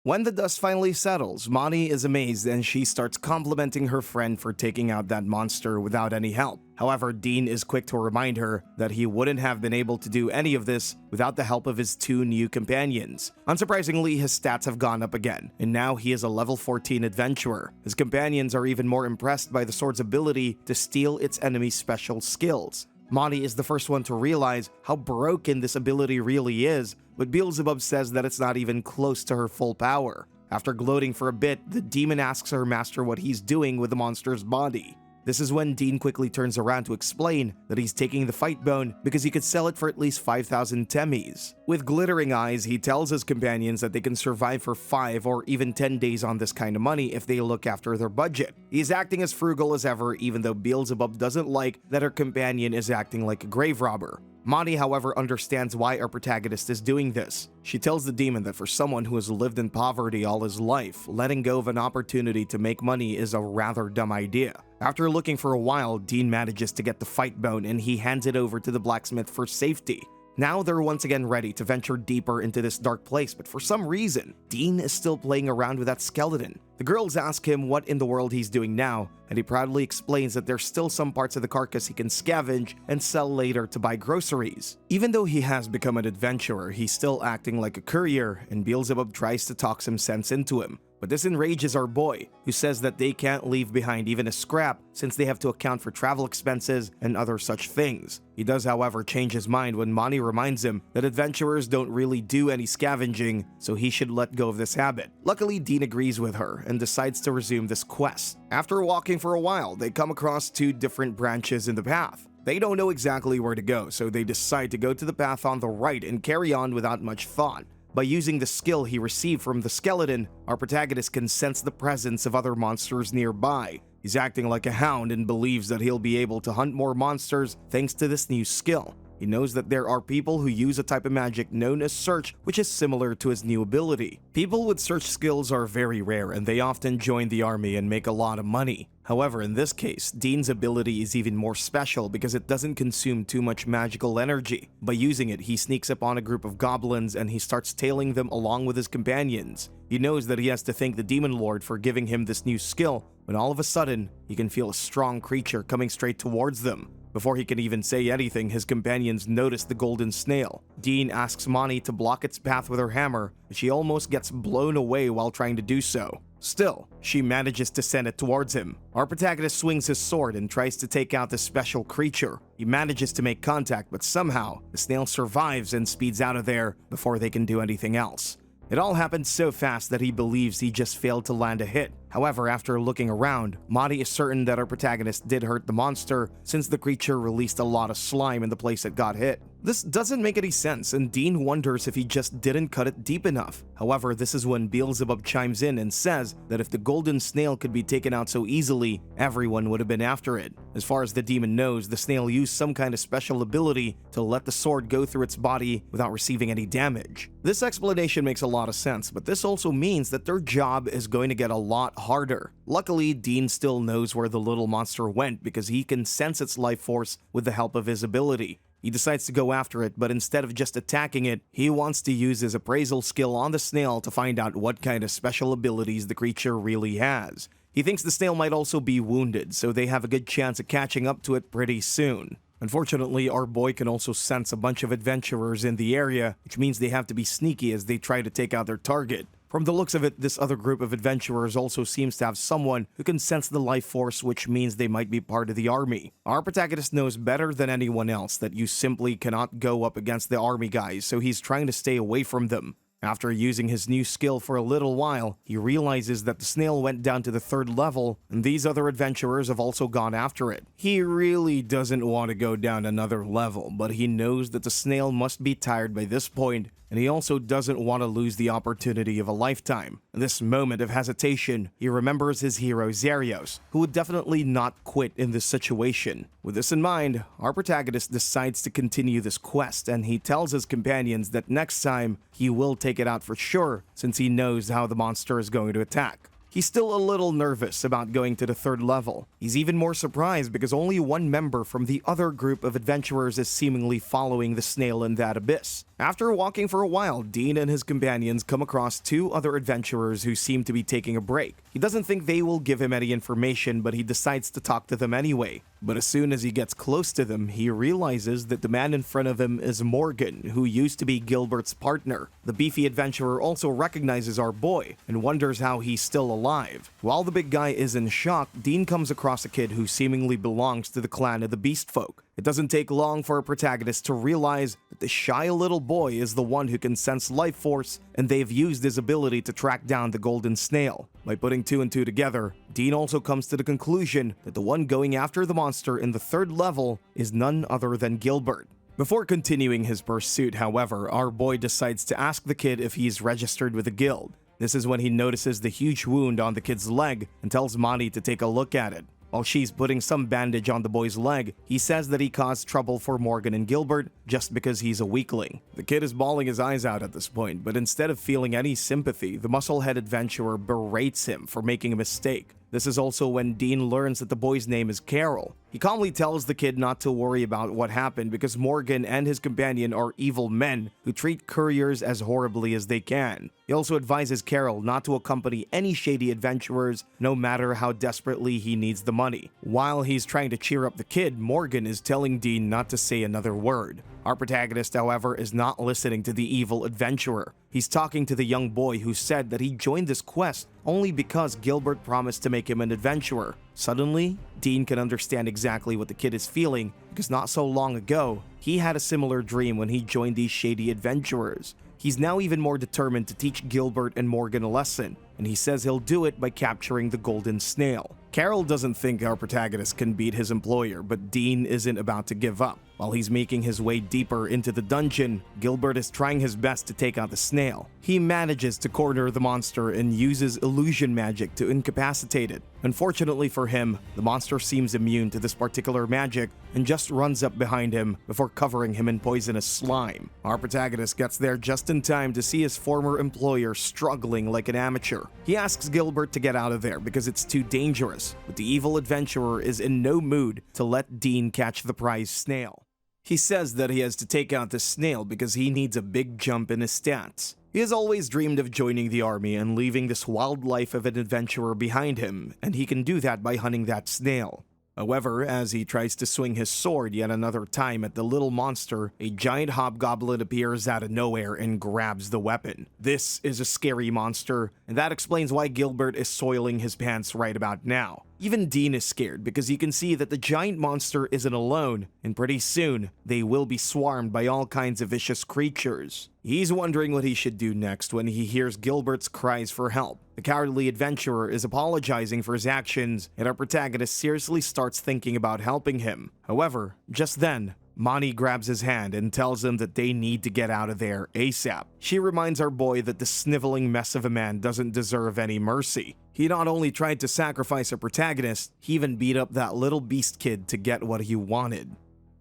When the dust finally settles, Mani is amazed and she starts complimenting her friend for taking out that monster without any help. However, Dean is quick to remind her that he wouldn't have been able to do any of this without the help of his two new companions. Unsurprisingly, his stats have gone up again, and now he is a level 14 adventurer. His companions are even more impressed by the sword's ability to steal its enemy's special skills. Mani is the first one to realize how broken this ability really is, but Beelzebub says that it's not even close to her full power. After gloating for a bit, the demon asks her master what he's doing with the monster's body. This is when Dean quickly turns around to explain that he's taking the fight bone because he could sell it for at least 5,000 temmies. With glittering eyes, he tells his companions that they can survive for 5 or even 10 days on this kind of money if they look after their budget. He's acting as frugal as ever, even though Beelzebub doesn't like that her companion is acting like a grave robber. Mani, however, understands why our protagonist is doing this. She tells the demon that for someone who has lived in poverty all his life, letting go of an opportunity to make money is a rather dumb idea. After looking for a while, Dean manages to get the fight bone and he hands it over to the blacksmith for safety. Now they're once again ready to venture deeper into this dark place, but for some reason, Dean is still playing around with that skeleton. The girls ask him what in the world he's doing now, and he proudly explains that there's still some parts of the carcass he can scavenge and sell later to buy groceries. Even though he has become an adventurer, he's still acting like a courier, and Beelzebub tries to talk some sense into him. But this enrages our boy, who says that they can't leave behind even a scrap since they have to account for travel expenses and other such things. He does, however, change his mind when Monty reminds him that adventurers don't really do any scavenging, so he should let go of this habit. Luckily, Dean agrees with her and decides to resume this quest. After walking for a while, they come across two different branches in the path. They don't know exactly where to go, so they decide to go to the path on the right and carry on without much thought. By using the skill he received from the skeleton, our protagonist can sense the presence of other monsters nearby. He's acting like a hound and believes that he'll be able to hunt more monsters thanks to this new skill. He knows that there are people who use a type of magic known as search, which is similar to his new ability. People with search skills are very rare, and they often join the army and make a lot of money. However, in this case, Dean's ability is even more special because it doesn't consume too much magical energy. By using it, he sneaks up on a group of goblins and he starts tailing them along with his companions. He knows that he has to thank the Demon Lord for giving him this new skill, when all of a sudden, he can feel a strong creature coming straight towards them. Before he can even say anything, his companions notice the golden snail. Dean asks Monty to block its path with her hammer, but she almost gets blown away while trying to do so. Still, she manages to send it towards him. Our protagonist swings his sword and tries to take out the special creature. He manages to make contact, but somehow, the snail survives and speeds out of there before they can do anything else. It all happened so fast that he believes he just failed to land a hit. However, after looking around, Monty is certain that our protagonist did hurt the monster since the creature released a lot of slime in the place it got hit. This doesn't make any sense, and Dean wonders if he just didn't cut it deep enough. However, this is when Beelzebub chimes in and says that if the golden snail could be taken out so easily, everyone would have been after it. As far as the demon knows, the snail used some kind of special ability to let the sword go through its body without receiving any damage. This explanation makes a lot of sense, but this also means that their job is going to get a lot harder. Luckily, Dean still knows where the little monster went because he can sense its life force with the help of his ability. He decides to go after it, but instead of just attacking it, he wants to use his appraisal skill on the snail to find out what kind of special abilities the creature really has. He thinks the snail might also be wounded, so they have a good chance of catching up to it pretty soon. Unfortunately, our boy can also sense a bunch of adventurers in the area, which means they have to be sneaky as they try to take out their target. From the looks of it, this other group of adventurers also seems to have someone who can sense the life force, which means they might be part of the army. Our protagonist knows better than anyone else that you simply cannot go up against the army guys, so he's trying to stay away from them. After using his new skill for a little while, he realizes that the snail went down to the 3rd level, and these other adventurers have also gone after it. He really doesn't want to go down another level, but he knows that the snail must be tired by this point, and he also doesn't want to lose the opportunity of a lifetime. In this moment of hesitation, he remembers his hero Zarios, who would definitely not quit in this situation. With this in mind, our protagonist decides to continue this quest, and he tells his companions that next time, he will take it out for sure, since he knows how the monster is going to attack. He's still a little nervous about going to the 3rd level. He's even more surprised because only one member from the other group of adventurers is seemingly following the snail in that abyss. After walking for a while, Dean and his companions come across 2 other adventurers who seem to be taking a break. He doesn't think they will give him any information, but he decides to talk to them anyway. But as soon as he gets close to them, he realizes that the man in front of him is Morgan, who used to be Gilbert's partner. The beefy adventurer also recognizes our boy and wonders how he's still alive. While the big guy is in shock, Dean comes across a kid who seemingly belongs to the clan of the Beast Folk. It doesn't take long for a protagonist to realize that the shy little boy is the one who can sense life force, and they've used his ability to track down the golden snail. By putting 2 and 2 together, Dean also comes to the conclusion that the one going after the monster in the 3rd level is none other than Gilbert. Before continuing his pursuit, however, our boy decides to ask the kid if he's registered with the guild. This is when he notices the huge wound on the kid's leg and tells Monty to take a look at it. While she's putting some bandage on the boy's leg, he says that he caused trouble for Morgan and Gilbert just because he's a weakling. The kid is bawling his eyes out at this point, but instead of feeling any sympathy, the muscle-head adventurer berates him for making a mistake. This is also when Dean learns that the boy's name is Carol. He calmly tells the kid not to worry about what happened because Morgan and his companion are evil men who treat couriers as horribly as they can. He also advises Carol not to accompany any shady adventurers, no matter how desperately he needs the money. While he's trying to cheer up the kid, Morgan is telling Dean not to say another word. Our protagonist, however, is not listening to the evil adventurer. He's talking to the young boy who said that he joined this quest only because Gilbert promised to make him an adventurer. Suddenly, Dean can understand exactly what the kid is feeling because not so long ago, he had a similar dream when he joined these shady adventurers. He's now even more determined to teach Gilbert and Morgan a lesson, and he says he'll do it by capturing the golden snail. Carol doesn't think our protagonist can beat his employer, but Dean isn't about to give up. While he's making his way deeper into the dungeon, Gilbert is trying his best to take out the snail. He manages to corner the monster and uses illusion magic to incapacitate it. Unfortunately for him, the monster seems immune to this particular magic and just runs up behind him before covering him in poisonous slime. Our protagonist gets there just in time to see his former employer struggling like an amateur. He asks Gilbert to get out of there because it's too dangerous, but the evil adventurer is in no mood to let Dean catch the prize snail. He says that he has to take out the snail because he needs a big jump in his stats. He has always dreamed of joining the army and leaving this wild life of an adventurer behind him, and he can do that by hunting that snail. However, as he tries to swing his sword yet another time at the little monster, a giant hobgoblin appears out of nowhere and grabs the weapon. This is a scary monster, and that explains why Gilbert is soiling his pants right about now. Even Dean is scared because he can see that the giant monster isn't alone, and pretty soon, they will be swarmed by all kinds of vicious creatures. He's wondering what he should do next when he hears Gilbert's cries for help. The cowardly adventurer is apologizing for his actions, and our protagonist seriously starts thinking about helping him. However, just then, Monty grabs his hand and tells him that they need to get out of there ASAP. She reminds our boy that the sniveling mess of a man doesn't deserve any mercy. He not only tried to sacrifice our protagonist, he even beat up that little beast kid to get what he wanted.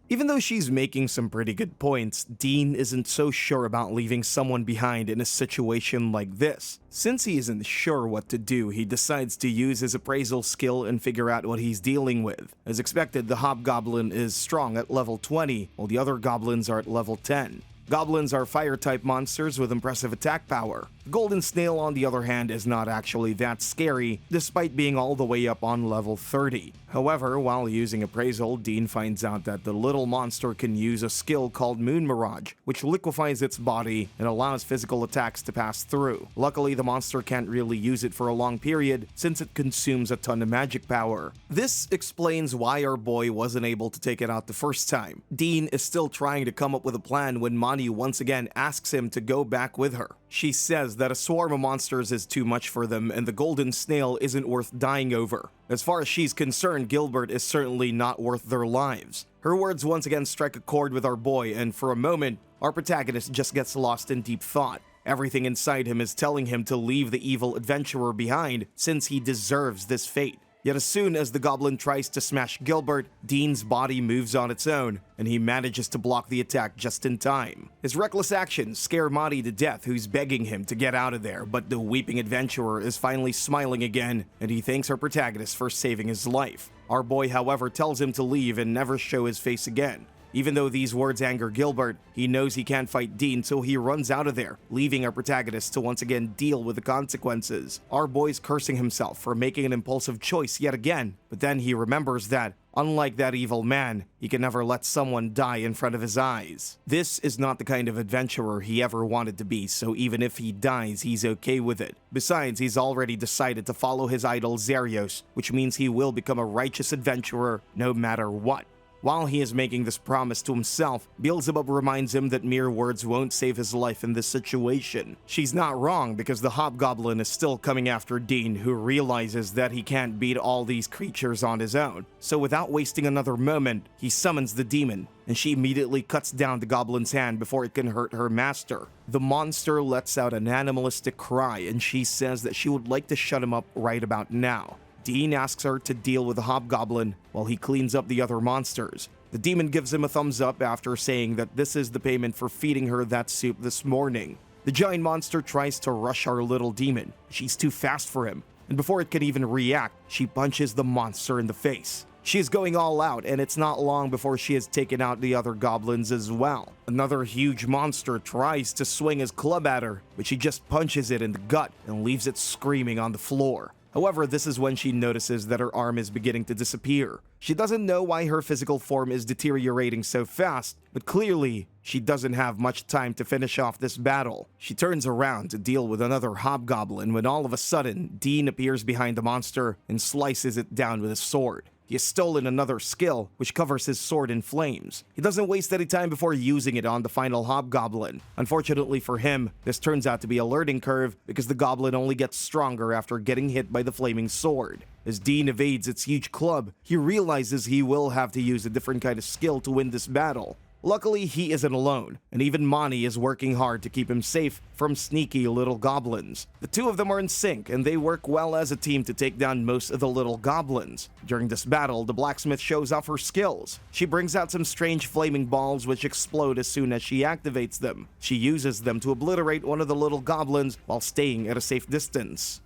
Even though she's making some pretty good points, Dean isn't so sure about leaving someone behind in a situation like this. Since he isn't sure what to do, he decides to use his appraisal skill and figure out what he's dealing with. As expected, the hobgoblin is strong at level 20, while the other goblins are at level 10. Goblins are fire-type monsters with impressive attack power. The golden snail, on the other hand, is not actually that scary, despite being all the way up on level 30. However, while using appraisal, Dean finds out that the little monster can use a skill called Moon Mirage, which liquefies its body and allows physical attacks to pass through. Luckily, the monster can't really use it for a long period, since it consumes a ton of magic power. This explains why our boy wasn't able to take it out the first time. Dean is still trying to come up with a plan when Monty once again asks him to go back with her. She says that a swarm of monsters is too much for them and the golden snail isn't worth dying over. As far as she's concerned, Gilbert is certainly not worth their lives. Her words once again strike a chord with our boy, and for a moment, our protagonist just gets lost in deep thought. Everything inside him is telling him to leave the evil adventurer behind since he deserves this fate. Yet as soon as the goblin tries to smash Gilbert, Dean's body moves on its own, and he manages to block the attack just in time. His reckless actions scare Monty to death, who's begging him to get out of there, but the weeping adventurer is finally smiling again, and he thanks our protagonist for saving his life. Our boy, however, tells him to leave and never show his face again. Even though these words anger Gilbert, he knows he can't fight Dean, so he runs out of there, leaving our protagonist to once again deal with the consequences. Our boy's cursing himself for making an impulsive choice yet again, but then he remembers that, unlike that evil man, he can never let someone die in front of his eyes. This is not the kind of adventurer he ever wanted to be, so even if he dies, he's okay with it. Besides, he's already decided to follow his idol Zarios, which means he will become a righteous adventurer no matter what. While he is making this promise to himself, Beelzebub reminds him that mere words won't save his life in this situation. She's not wrong because the hobgoblin is still coming after Dean, who realizes that he can't beat all these creatures on his own. So without wasting another moment, he summons the demon, and she immediately cuts down the goblin's hand before it can hurt her master. The monster lets out an animalistic cry, and she says that she would like to shut him up right about now. Dean asks her to deal with the hobgoblin while he cleans up the other monsters. The demon gives him a thumbs up after saying that this is the payment for feeding her that soup this morning. The giant monster tries to rush our little demon. She's too fast for him. and before it can even react, she punches the monster in the face. She is going all out, and it's not long before she has taken out the other goblins as well. Another huge monster tries to swing his club at her, but she just punches it in the gut and leaves it screaming on the floor. However, this is when she notices that her arm is beginning to disappear. She doesn't know why her physical form is deteriorating so fast, but clearly, she doesn't have much time to finish off this battle. She turns around to deal with another hobgoblin when all of a sudden, Dean appears behind the monster and slices it down with his sword. He has stolen another skill, which covers his sword in flames. He doesn't waste any time before using it on the final hobgoblin. Unfortunately for him, this turns out to be a learning curve because the goblin only gets stronger after getting hit by the flaming sword. As Dean evades its huge club, he realizes he will have to use a different kind of skill to win this battle. Luckily, he isn't alone, and even Mani is working hard to keep him safe from sneaky little goblins. The two of them are in sync, and they work well as a team to take down most of the little goblins. During this battle, the blacksmith shows off her skills. She brings out some strange flaming balls which explode as soon as she activates them. She uses them to obliterate one of the little goblins while staying at a safe distance.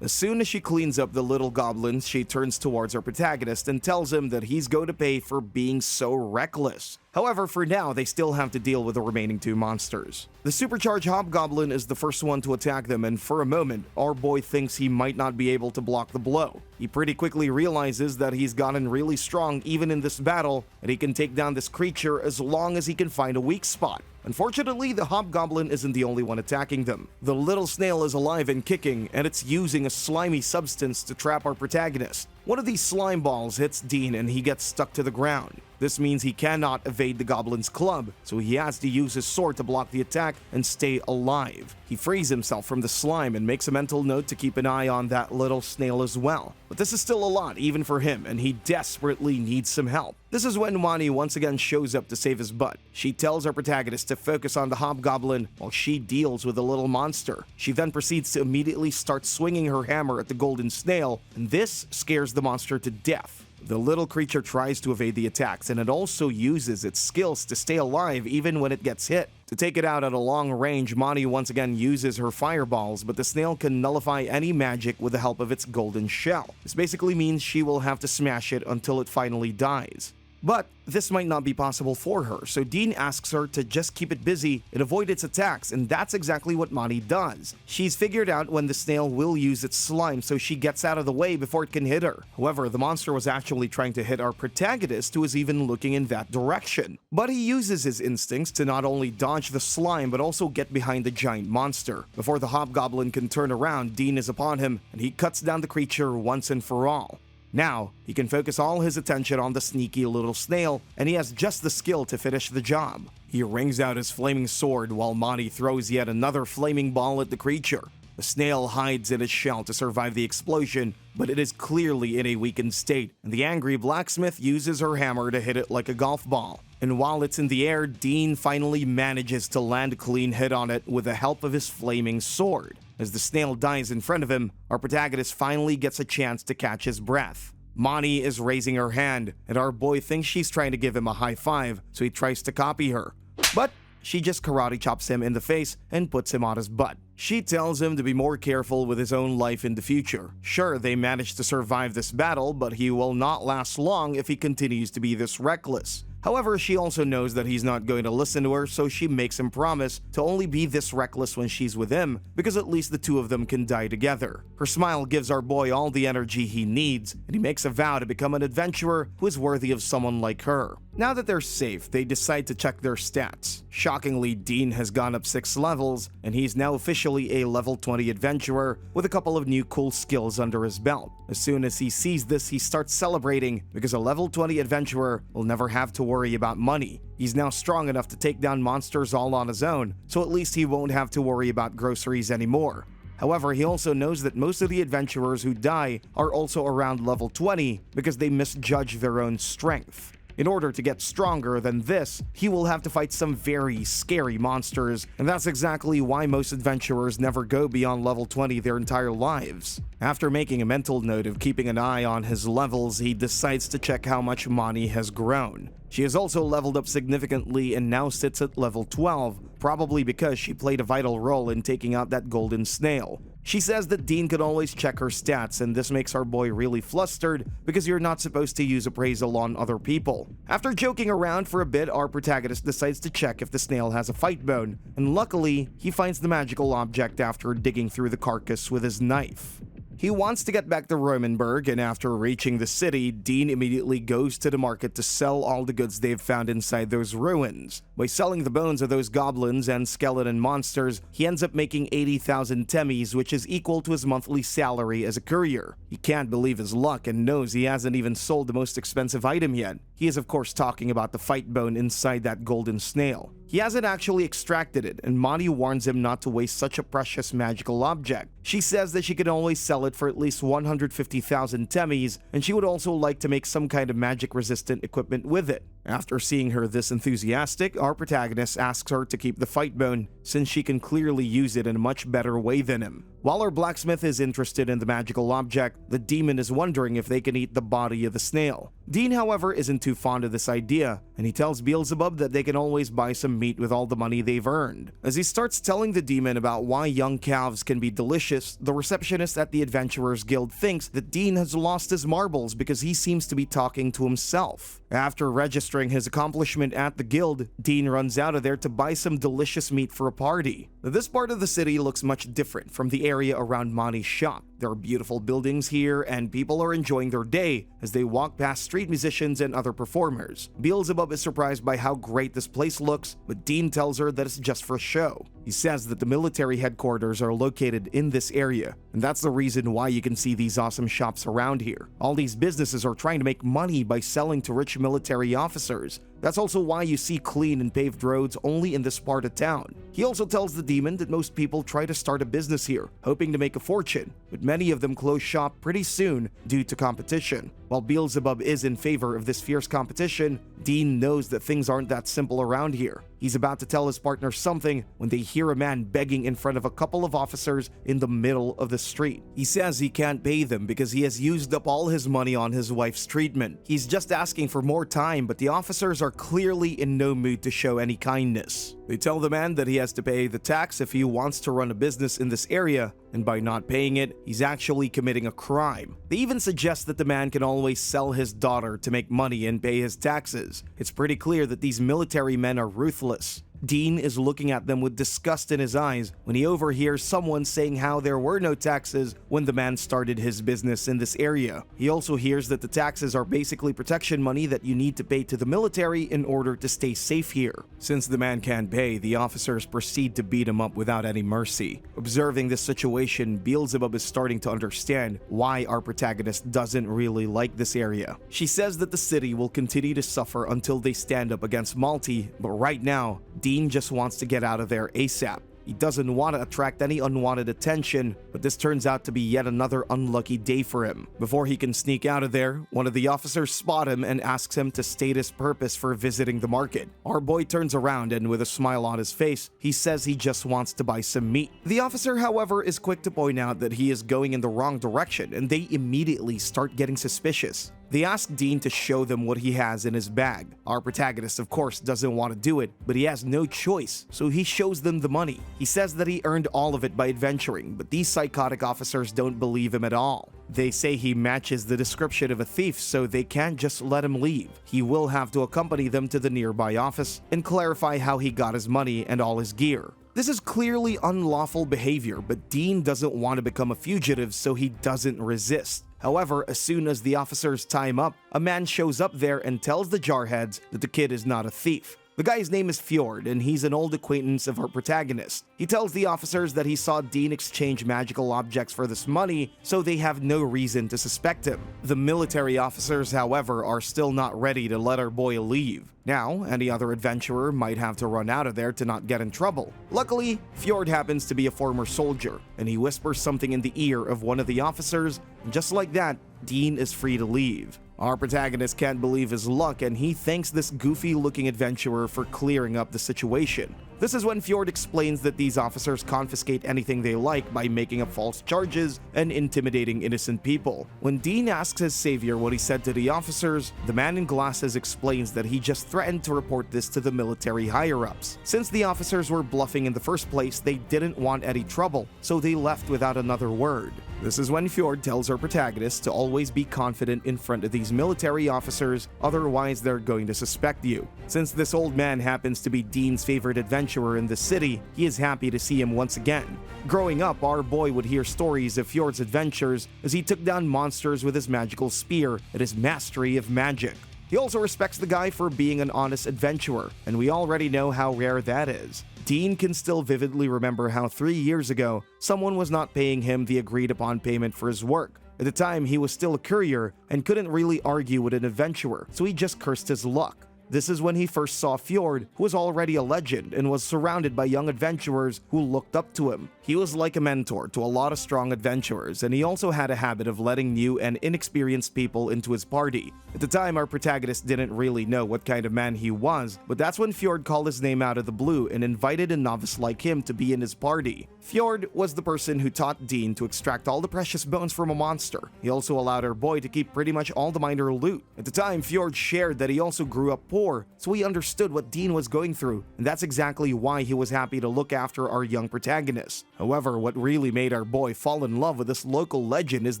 As soon as she cleans up the little goblins, she turns towards our protagonist and tells him that he's going to pay for being so reckless. However, for now, they still have to deal with the remaining two monsters. The supercharged hobgoblin is the first one to attack them, and for a moment, our boy thinks he might not be able to block the blow. He pretty quickly realizes that he's gotten really strong even in this battle, and he can take down this creature as long as he can find a weak spot. Unfortunately, the hobgoblin isn't the only one attacking them. The little snail is alive and kicking, and it's using a slimy substance to trap our protagonist. One of these slime balls hits Dean and he gets stuck to the ground. This means he cannot evade the goblin's club, so he has to use his sword to block the attack and stay alive. He frees himself from the slime and makes a mental note to keep an eye on that little snail as well. But this is still a lot even for him, and he desperately needs some help. This is when Wani once again shows up to save his butt. She tells our protagonist to focus on the hobgoblin while she deals with the little monster. She then proceeds to immediately start swinging her hammer at the golden snail, and this scares the monster to death. The little creature tries to evade the attacks, and it also uses its skills to stay alive even when it gets hit. To take it out at a long range, Mani once again uses her fireballs, but the snail can nullify any magic with the help of its golden shell. This basically means she will have to smash it until it finally dies. But this might not be possible for her, so Dean asks her to just keep it busy and avoid its attacks, and that's exactly what Mani does. She's figured out when the snail will use its slime, so she gets out of the way before it can hit her. However, the monster was actually trying to hit our protagonist, who is even looking in that direction. But he uses his instincts to not only dodge the slime, but also get behind the giant monster. Before the hobgoblin can turn around, Dean is upon him, and he cuts down the creature once and for all. Now, he can focus all his attention on the sneaky little snail, and he has just the skill to finish the job. He wrings out his flaming sword while Mani throws yet another flaming ball at the creature. The snail hides in its shell to survive the explosion, but it is clearly in a weakened state, and the angry blacksmith uses her hammer to hit it like a golf ball. And while it's in the air, Dean finally manages to land a clean hit on it with the help of his flaming sword. As the snail dies in front of him, our protagonist finally gets a chance to catch his breath. Mani is raising her hand, and our boy thinks she's trying to give him a high five, so he tries to copy her. But she just karate chops him in the face and puts him on his butt. She tells him to be more careful with his own life in the future. Sure, they managed to survive this battle, but he will not last long if he continues to be this reckless. However, she also knows that he's not going to listen to her, so she makes him promise to only be this reckless when she's with him, because at least the two of them can die together. Her smile gives our boy all the energy he needs, and he makes a vow to become an adventurer who is worthy of someone like her. Now that they're safe, they decide to check their stats. Shockingly, Dean has gone up 6 levels, and he's now officially a level 20 adventurer with a couple of new cool skills under his belt. As soon as he sees this, he starts celebrating because a level 20 adventurer will never have to worry about money. He's now strong enough to take down monsters all on his own, so at least he won't have to worry about groceries anymore. However, he also knows that most of the adventurers who die are also around level 20 because they misjudge their own strength. In order to get stronger than this, he will have to fight some very scary monsters, and that's exactly why most adventurers never go beyond level 20 their entire lives. After making a mental note of keeping an eye on his levels, he decides to check how much Mani has grown. She has also leveled up significantly and now sits at level 12, probably because she played a vital role in taking out that golden snail. She says that Dean can always check her stats, and this makes our boy really flustered because you're not supposed to use appraisal on other people. After joking around for a bit, our protagonist decides to check if the snail has a fight bone, and luckily, he finds the magical object after digging through the carcass with his knife. He wants to get back to Romanburg, and after reaching the city, Dean immediately goes to the market to sell all the goods they've found inside those ruins. By selling the bones of those goblins and skeleton monsters, he ends up making 80,000 temmies, which is equal to his monthly salary as a courier. He can't believe his luck and knows he hasn't even sold the most expensive item yet. He is of course talking about the fight bone inside that golden snail. He hasn't actually extracted it, and Monty warns him not to waste such a precious magical object. She says that she can always sell it for at least 150,000 temmies, and she would also like to make some kind of magic-resistant equipment with it. After seeing her this enthusiastic, our protagonist asks her to keep the fight bone, since she can clearly use it in a much better way than him. While our blacksmith is interested in the magical object, the demon is wondering if they can eat the body of the snail. Dean, however, isn't too fond of this idea, and he tells Beelzebub that they can always buy some meat with all the money they've earned. As he starts telling the demon about why young calves can be delicious, the receptionist at the Adventurers Guild thinks that Dean has lost his marbles because he seems to be talking to himself. After registering his accomplishment at the guild, Dean runs out of there to buy some delicious meat for a party. This part of the city looks much different from the area around Monty's shop. There are beautiful buildings here, and people are enjoying their day as they walk past street musicians and other performers. Beelzebub is surprised by how great this place looks, but Dean tells her that it's just for show. He says that the military headquarters are located in this area, and that's the reason why you can see these awesome shops around here. All these businesses are trying to make money by selling to rich military officers. That's also why you see clean and paved roads only in this part of town. He also tells the demon that most people try to start a business here, hoping to make a fortune, but many of them close shop pretty soon due to competition. While Beelzebub is in favor of this fierce competition, Dean knows that things aren't that simple around here. He's about to tell his partner something when they hear a man begging in front of a couple of officers in the middle of the street. He says he can't pay them because he has used up all his money on his wife's treatment. He's just asking for more time, but the officers are clearly in no mood to show any kindness. They tell the man that he has to pay the tax if he wants to run a business in this area, and by not paying it, he's actually committing a crime. They even suggest that the man can always sell his daughter to make money and pay his taxes. It's pretty clear that these military men are ruthless. Dean is looking at them with disgust in his eyes when he overhears someone saying how there were no taxes when the man started his business in this area. He also hears that the taxes are basically protection money that you need to pay to the military in order to stay safe here. Since the man can't pay, the officers proceed to beat him up without any mercy. Observing this situation, Beelzebub is starting to understand why our protagonist doesn't really like this area. She says that the city will continue to suffer until they stand up against Malty, but right now, Dean just wants to get out of there ASAP. He doesn't want to attract any unwanted attention, but this turns out to be yet another unlucky day for him. Before he can sneak out of there, one of the officers spot him and asks him to state his purpose for visiting the market. Our boy turns around and with a smile on his face, he says he just wants to buy some meat. The officer, however, is quick to point out that he is going in the wrong direction, and they immediately start getting suspicious. They ask Dean to show them what he has in his bag. Our protagonist, of course, doesn't want to do it, but he has no choice, so he shows them the money. He says that he earned all of it by adventuring, but these psychotic officers don't believe him at all. They say he matches the description of a thief, so they can't just let him leave. He will have to accompany them to the nearby office and clarify how he got his money and all his gear. This is clearly unlawful behavior, but Dean doesn't want to become a fugitive, so he doesn't resist. However, as soon as the officers tie him up, a man shows up there and tells the jarheads that the kid is not a thief. The guy's name is Fjord, and he's an old acquaintance of our protagonist. He tells the officers that he saw Dean exchange magical objects for this money, so they have no reason to suspect him. The military officers, however, are still not ready to let our boy leave. Now, any other adventurer might have to run out of there to not get in trouble. Luckily, Fjord happens to be a former soldier, and he whispers something in the ear of one of the officers, and just like that, Dean is free to leave. Our protagonist can't believe his luck and he thanks this goofy-looking adventurer for clearing up the situation. This is when Fjord explains that these officers confiscate anything they like by making up false charges and intimidating innocent people. When Dean asks his savior what he said to the officers, the man in glasses explains that he just threatened to report this to the military higher-ups. Since the officers were bluffing in the first place, they didn't want any trouble, so they left without another word. This is when Fjord tells our protagonist to always be confident in front of these military officers, otherwise they're going to suspect you. Since this old man happens to be Dean's favorite adventurer in the city, he is happy to see him once again. Growing up, our boy would hear stories of Fjord's adventures as he took down monsters with his magical spear and his mastery of magic. He also respects the guy for being an honest adventurer, and we already know how rare that is. Dean can still vividly remember how 3 years ago, someone was not paying him the agreed upon payment for his work. At the time, he was still a courier and couldn't really argue with an adventurer, so he just cursed his luck. This is when he first saw Fjord, who was already a legend and was surrounded by young adventurers who looked up to him. He was like a mentor to a lot of strong adventurers, and he also had a habit of letting new and inexperienced people into his party. At the time, our protagonist didn't really know what kind of man he was, but that's when Fjord called his name out of the blue and invited a novice like him to be in his party. Fjord was the person who taught Dean to extract all the precious bones from a monster. He also allowed our boy to keep pretty much all the minor loot. At the time, Fjord shared that he also grew up poor, so he understood what Dean was going through, and that's exactly why he was happy to look after our young protagonist. However, what really made our boy fall in love with this local legend is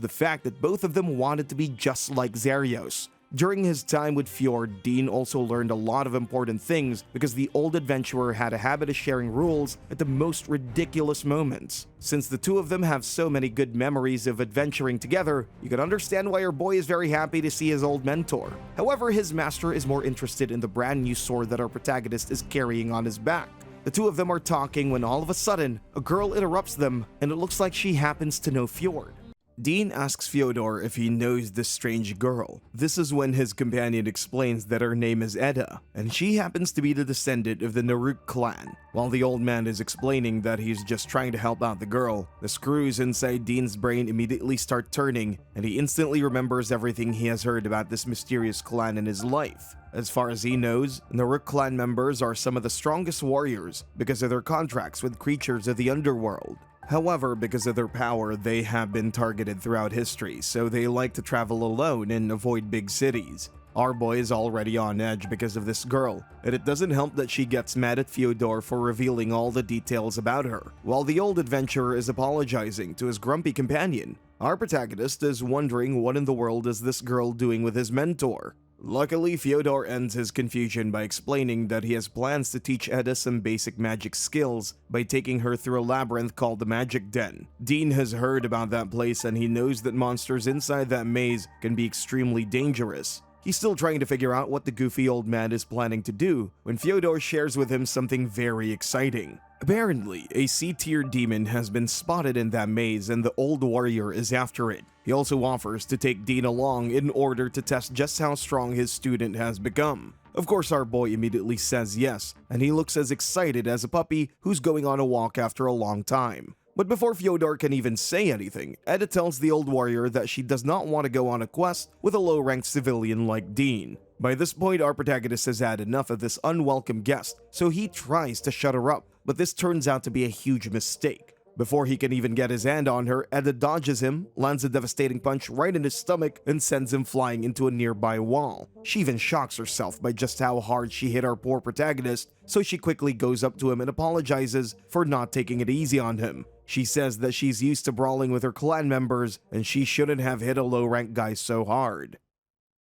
the fact that both of them wanted to be just like Xerios. During his time with Fjord, Dean also learned a lot of important things because the old adventurer had a habit of sharing rules at the most ridiculous moments. Since the two of them have so many good memories of adventuring together, you can understand why our boy is very happy to see his old mentor. However, his master is more interested in the brand new sword that our protagonist is carrying on his back. The two of them are talking when all of a sudden, a girl interrupts them, and it looks like she happens to know Fjord. Dean asks Fyodor if he knows this strange girl. This is when his companion explains that her name is Edda, and she happens to be the descendant of the Naruk clan. While the old man is explaining that he's just trying to help out the girl, the screws inside Dean's brain immediately start turning, and he instantly remembers everything he has heard about this mysterious clan in his life. As far as he knows, Naruk clan members are some of the strongest warriors because of their contracts with creatures of the underworld. However, because of their power, they have been targeted throughout history, so they like to travel alone and avoid big cities. Our boy is already on edge because of this girl, and it doesn't help that she gets mad at Fyodor for revealing all the details about her. While the old adventurer is apologizing to his grumpy companion, our protagonist is wondering what in the world is this girl doing with his mentor. Luckily, Fyodor ends his confusion by explaining that he has plans to teach Edda some basic magic skills by taking her through a labyrinth called the Magic Den. Dean has heard about that place and he knows that monsters inside that maze can be extremely dangerous. He's still trying to figure out what the goofy old man is planning to do when Fyodor shares with him something very exciting. Apparently, a C-tier demon has been spotted in that maze and the old warrior is after it. He also offers to take Dean along in order to test just how strong his student has become. Of course, our boy immediately says yes, and he looks as excited as a puppy who's going on a walk after a long time. But before Fyodor can even say anything, Edda tells the old warrior that she does not want to go on a quest with a low-ranked civilian like Dean. By this point, our protagonist has had enough of this unwelcome guest, so he tries to shut her up, but this turns out to be a huge mistake. Before he can even get his hand on her, Edda dodges him, lands a devastating punch right in his stomach, and sends him flying into a nearby wall. She even shocks herself by just how hard she hit our poor protagonist, so she quickly goes up to him and apologizes for not taking it easy on him. She says that she's used to brawling with her clan members, and she shouldn't have hit a low-ranked guy so hard.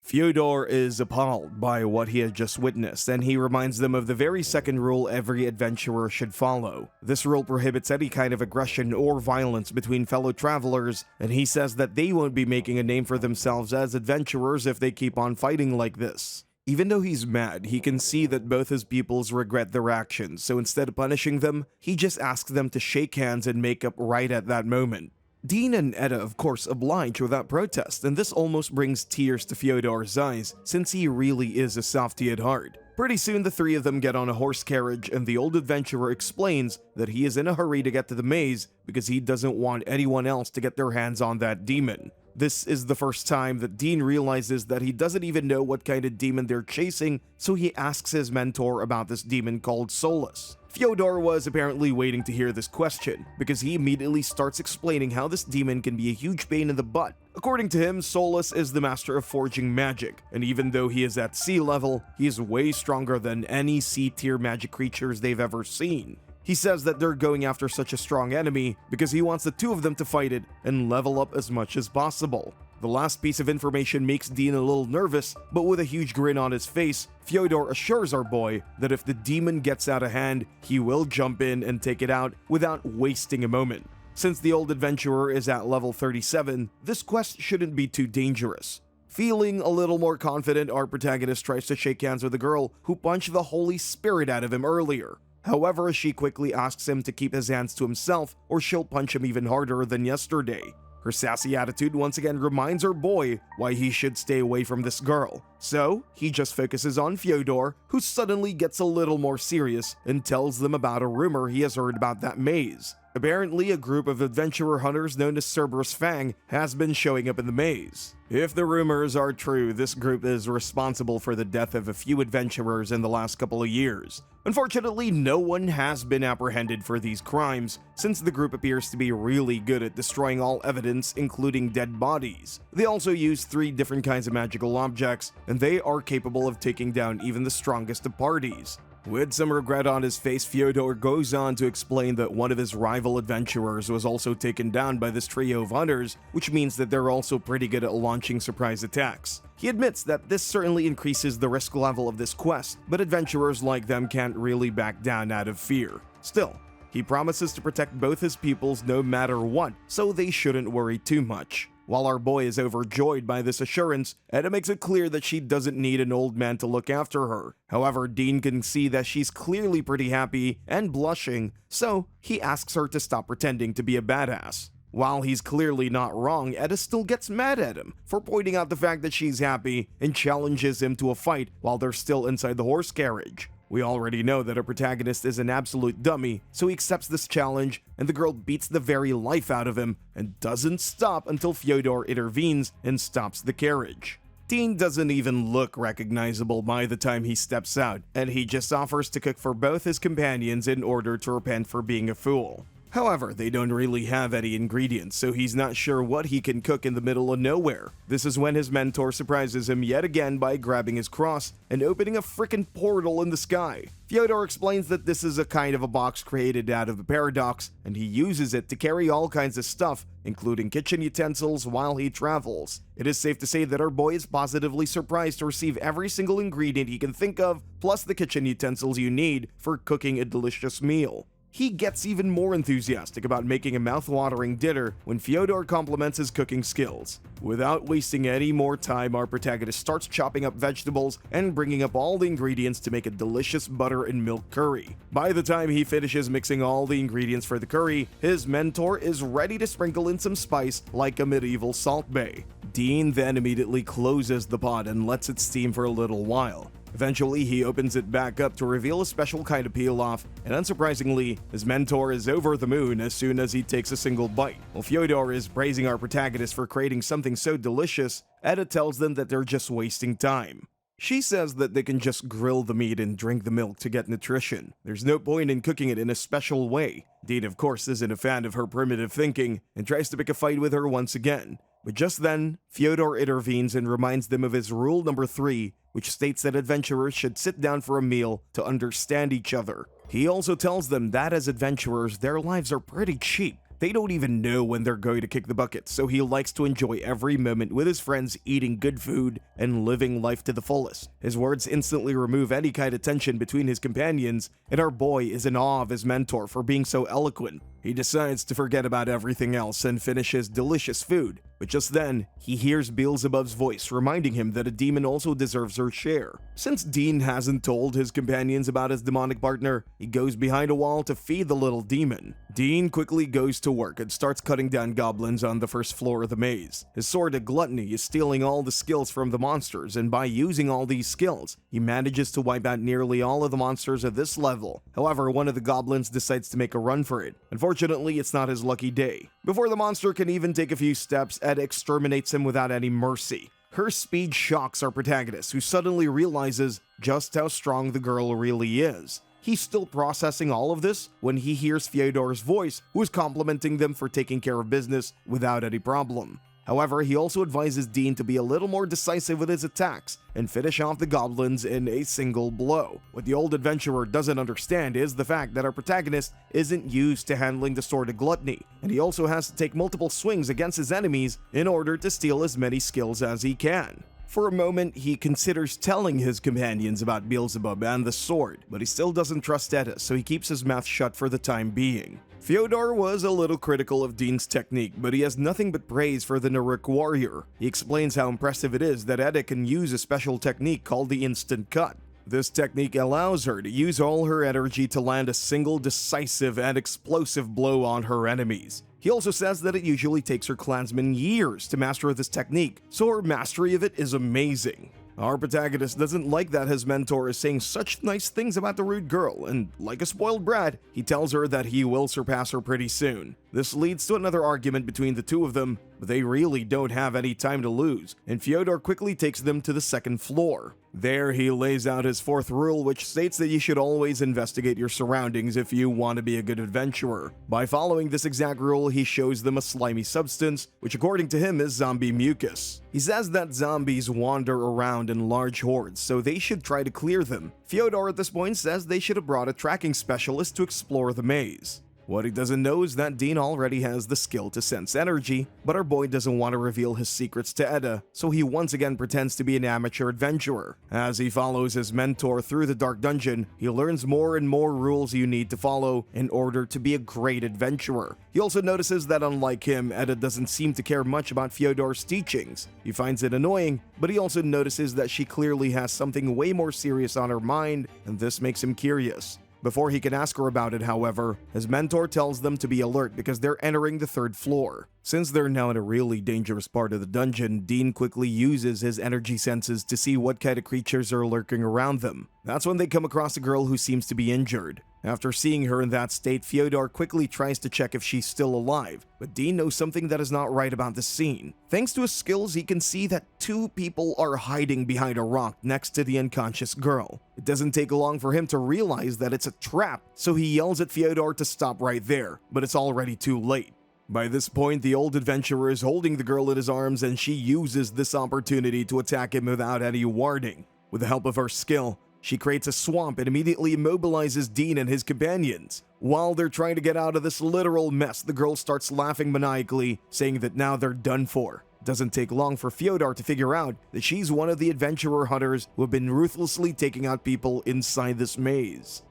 Fyodor is appalled by what he has just witnessed, and he reminds them of the very second rule every adventurer should follow. This rule prohibits any kind of aggression or violence between fellow travelers, and he says that they won't be making a name for themselves as adventurers if they keep on fighting like this. Even though he's mad, he can see that both his pupils regret their actions, so instead of punishing them, he just asks them to shake hands and make up right at that moment. Dean and Edda of course oblige without protest, and this almost brings tears to Fyodor's eyes, since he really is a softie at heart. Pretty soon the three of them get on a horse carriage, and the old adventurer explains that he is in a hurry to get to the maze because he doesn't want anyone else to get their hands on that demon. This is the first time that Dean realizes that he doesn't even know what kind of demon they're chasing, so he asks his mentor about this demon called Solus. Fyodor was apparently waiting to hear this question, because he immediately starts explaining how this demon can be a huge pain in the butt. According to him, Solus is the master of forging magic, and even though he is at sea level, he is way stronger than any C-tier magic creatures they've ever seen. He says that they're going after such a strong enemy because he wants the two of them to fight it and level up as much as possible. The last piece of information makes Dean a little nervous, but with a huge grin on his face, Fyodor assures our boy that if the demon gets out of hand, he will jump in and take it out without wasting a moment. Since the old adventurer is at level 37, this quest shouldn't be too dangerous. Feeling a little more confident, our protagonist tries to shake hands with the girl who punched the Holy Spirit out of him earlier. However, she quickly asks him to keep his hands to himself or she'll punch him even harder than yesterday. Her sassy attitude once again reminds our boy why he should stay away from this girl. So, he just focuses on Fyodor, who suddenly gets a little more serious and tells them about a rumor he has heard about that maze. Apparently, a group of adventurer hunters known as Cerberus Fang has been showing up in the maze. If the rumors are true, this group is responsible for the death of a few adventurers in the last couple of years. Unfortunately, no one has been apprehended for these crimes, since the group appears to be really good at destroying all evidence, including dead bodies. They also use 3 different kinds of magical objects, and they are capable of taking down even the strongest of parties. With some regret on his face, Fyodor goes on to explain that one of his rival adventurers was also taken down by this trio of hunters, which means that they're also pretty good at launching surprise attacks. He admits that this certainly increases the risk level of this quest, but adventurers like them can't really back down out of fear. Still, he promises to protect both his peoples no matter what, so they shouldn't worry too much. While our boy is overjoyed by this assurance, Edda makes it clear that she doesn't need an old man to look after her. However, Dean can see that she's clearly pretty happy and blushing, so he asks her to stop pretending to be a badass. While he's clearly not wrong, Edda still gets mad at him for pointing out the fact that she's happy and challenges him to a fight while they're still inside the horse carriage. We already know that our protagonist is an absolute dummy, so he accepts this challenge, and the girl beats the very life out of him and doesn't stop until Fyodor intervenes and stops the carriage. Dean doesn't even look recognizable by the time he steps out, and he just offers to cook for both his companions in order to repent for being a fool. However, they don't really have any ingredients, so he's not sure what he can cook in the middle of nowhere. This is when his mentor surprises him yet again by grabbing his cross and opening a frickin' portal in the sky. Fyodor explains that this is a kind of a box created out of a paradox, and he uses it to carry all kinds of stuff, including kitchen utensils, while he travels. It is safe to say that our boy is positively surprised to receive every single ingredient he can think of, plus the kitchen utensils you need for cooking a delicious meal. He gets even more enthusiastic about making a mouth-watering dinner when Fyodor compliments his cooking skills. Without wasting any more time, our protagonist starts chopping up vegetables and bringing up all the ingredients to make a delicious butter and milk curry. By the time he finishes mixing all the ingredients for the curry, his mentor is ready to sprinkle in some spice like a medieval salt bae. Dean then immediately closes the pot and lets it steam for a little while. Eventually, he opens it back up to reveal a special kind of peel-off, and unsurprisingly, his mentor is over the moon as soon as he takes a single bite. While Fyodor is praising our protagonist for creating something so delicious, Edda tells them that they're just wasting time. She says that they can just grill the meat and drink the milk to get nutrition. There's no point in cooking it in a special way. Dean, of course, isn't a fan of her primitive thinking and tries to pick a fight with her once again. But just then, Fyodor intervenes and reminds them of his rule number 3, which states that adventurers should sit down for a meal to understand each other. He also tells them that as adventurers, their lives are pretty cheap. They don't even know when they're going to kick the bucket, so he likes to enjoy every moment with his friends eating good food and living life to the fullest. His words instantly remove any kind of tension between his companions, and our boy is in awe of his mentor for being so eloquent. He decides to forget about everything else and finish his delicious food, but just then, he hears Beelzebub's voice reminding him that a demon also deserves her share. Since Dean hasn't told his companions about his demonic partner, he goes behind a wall to feed the little demon. Dean quickly goes to work and starts cutting down goblins on the first floor of the maze. His sword of gluttony is stealing all the skills from the monsters, and by using all these skills, he manages to wipe out nearly all of the monsters at this level. However, one of the goblins decides to make a run for it. Unfortunately, it's not his lucky day. Before the monster can even take a few steps, Ed exterminates him without any mercy. Her speed shocks our protagonist, who suddenly realizes just how strong the girl really is. He's still processing all of this when he hears Fyodor's voice, who is complimenting them for taking care of business without any problem. However, he also advises Dean to be a little more decisive with his attacks and finish off the goblins in a single blow. What the old adventurer doesn't understand is the fact that our protagonist isn't used to handling the sword of gluttony, and he also has to take multiple swings against his enemies in order to steal as many skills as he can. For a moment, he considers telling his companions about Beelzebub and the sword, but he still doesn't trust Etta, so he keeps his mouth shut for the time being. Fyodor was a little critical of Dean's technique, but he has nothing but praise for the Naruk warrior. He explains how impressive it is that Etta can use a special technique called the Instant Cut. This technique allows her to use all her energy to land a single decisive and explosive blow on her enemies. He also says that it usually takes her clansmen years to master this technique, so her mastery of it is amazing. Our protagonist doesn't like that his mentor is saying such nice things about the rude girl, and like a spoiled brat, he tells her that he will surpass her pretty soon. This leads to another argument between the two of them, but they really don't have any time to lose, and Fyodor quickly takes them to the second floor. There, he lays out his fourth rule, which states that you should always investigate your surroundings if you want to be a good adventurer. By following this exact rule, he shows them a slimy substance, which according to him is zombie mucus. He says that zombies wander around in large hordes, so they should try to clear them. Fyodor at this point says they should have brought a tracking specialist to explore the maze. What he doesn't know is that Dean already has the skill to sense energy, but our boy doesn't want to reveal his secrets to Etta, so he once again pretends to be an amateur adventurer. As he follows his mentor through the dark dungeon, he learns more and more rules you need to follow in order to be a great adventurer. He also notices that unlike him, Etta doesn't seem to care much about Fyodor's teachings. He finds it annoying, but he also notices that she clearly has something way more serious on her mind, and this makes him curious. Before he can ask her about it, however, his mentor tells them to be alert because they're entering the third floor. Since they're now in a really dangerous part of the dungeon, Dean quickly uses his energy senses to see what kind of creatures are lurking around them. That's when they come across a girl who seems to be injured. After seeing her in that state, Fyodor quickly tries to check if she's still alive, but Dean knows something that is not right about the scene. Thanks to his skills, he can see that two people are hiding behind a rock next to the unconscious girl. It doesn't take long for him to realize that it's a trap, so he yells at Fyodor to stop right there, but it's already too late. By this point, the old adventurer is holding the girl in his arms, and she uses this opportunity to attack him without any warning. With the help of her skill, she creates a swamp and immediately immobilizes Dean and his companions. While they're trying to get out of this literal mess, the girl starts laughing maniacally, saying that now they're done for. It doesn't take long for Fyodor to figure out that she's one of the adventurer hunters who have been ruthlessly taking out people inside this maze.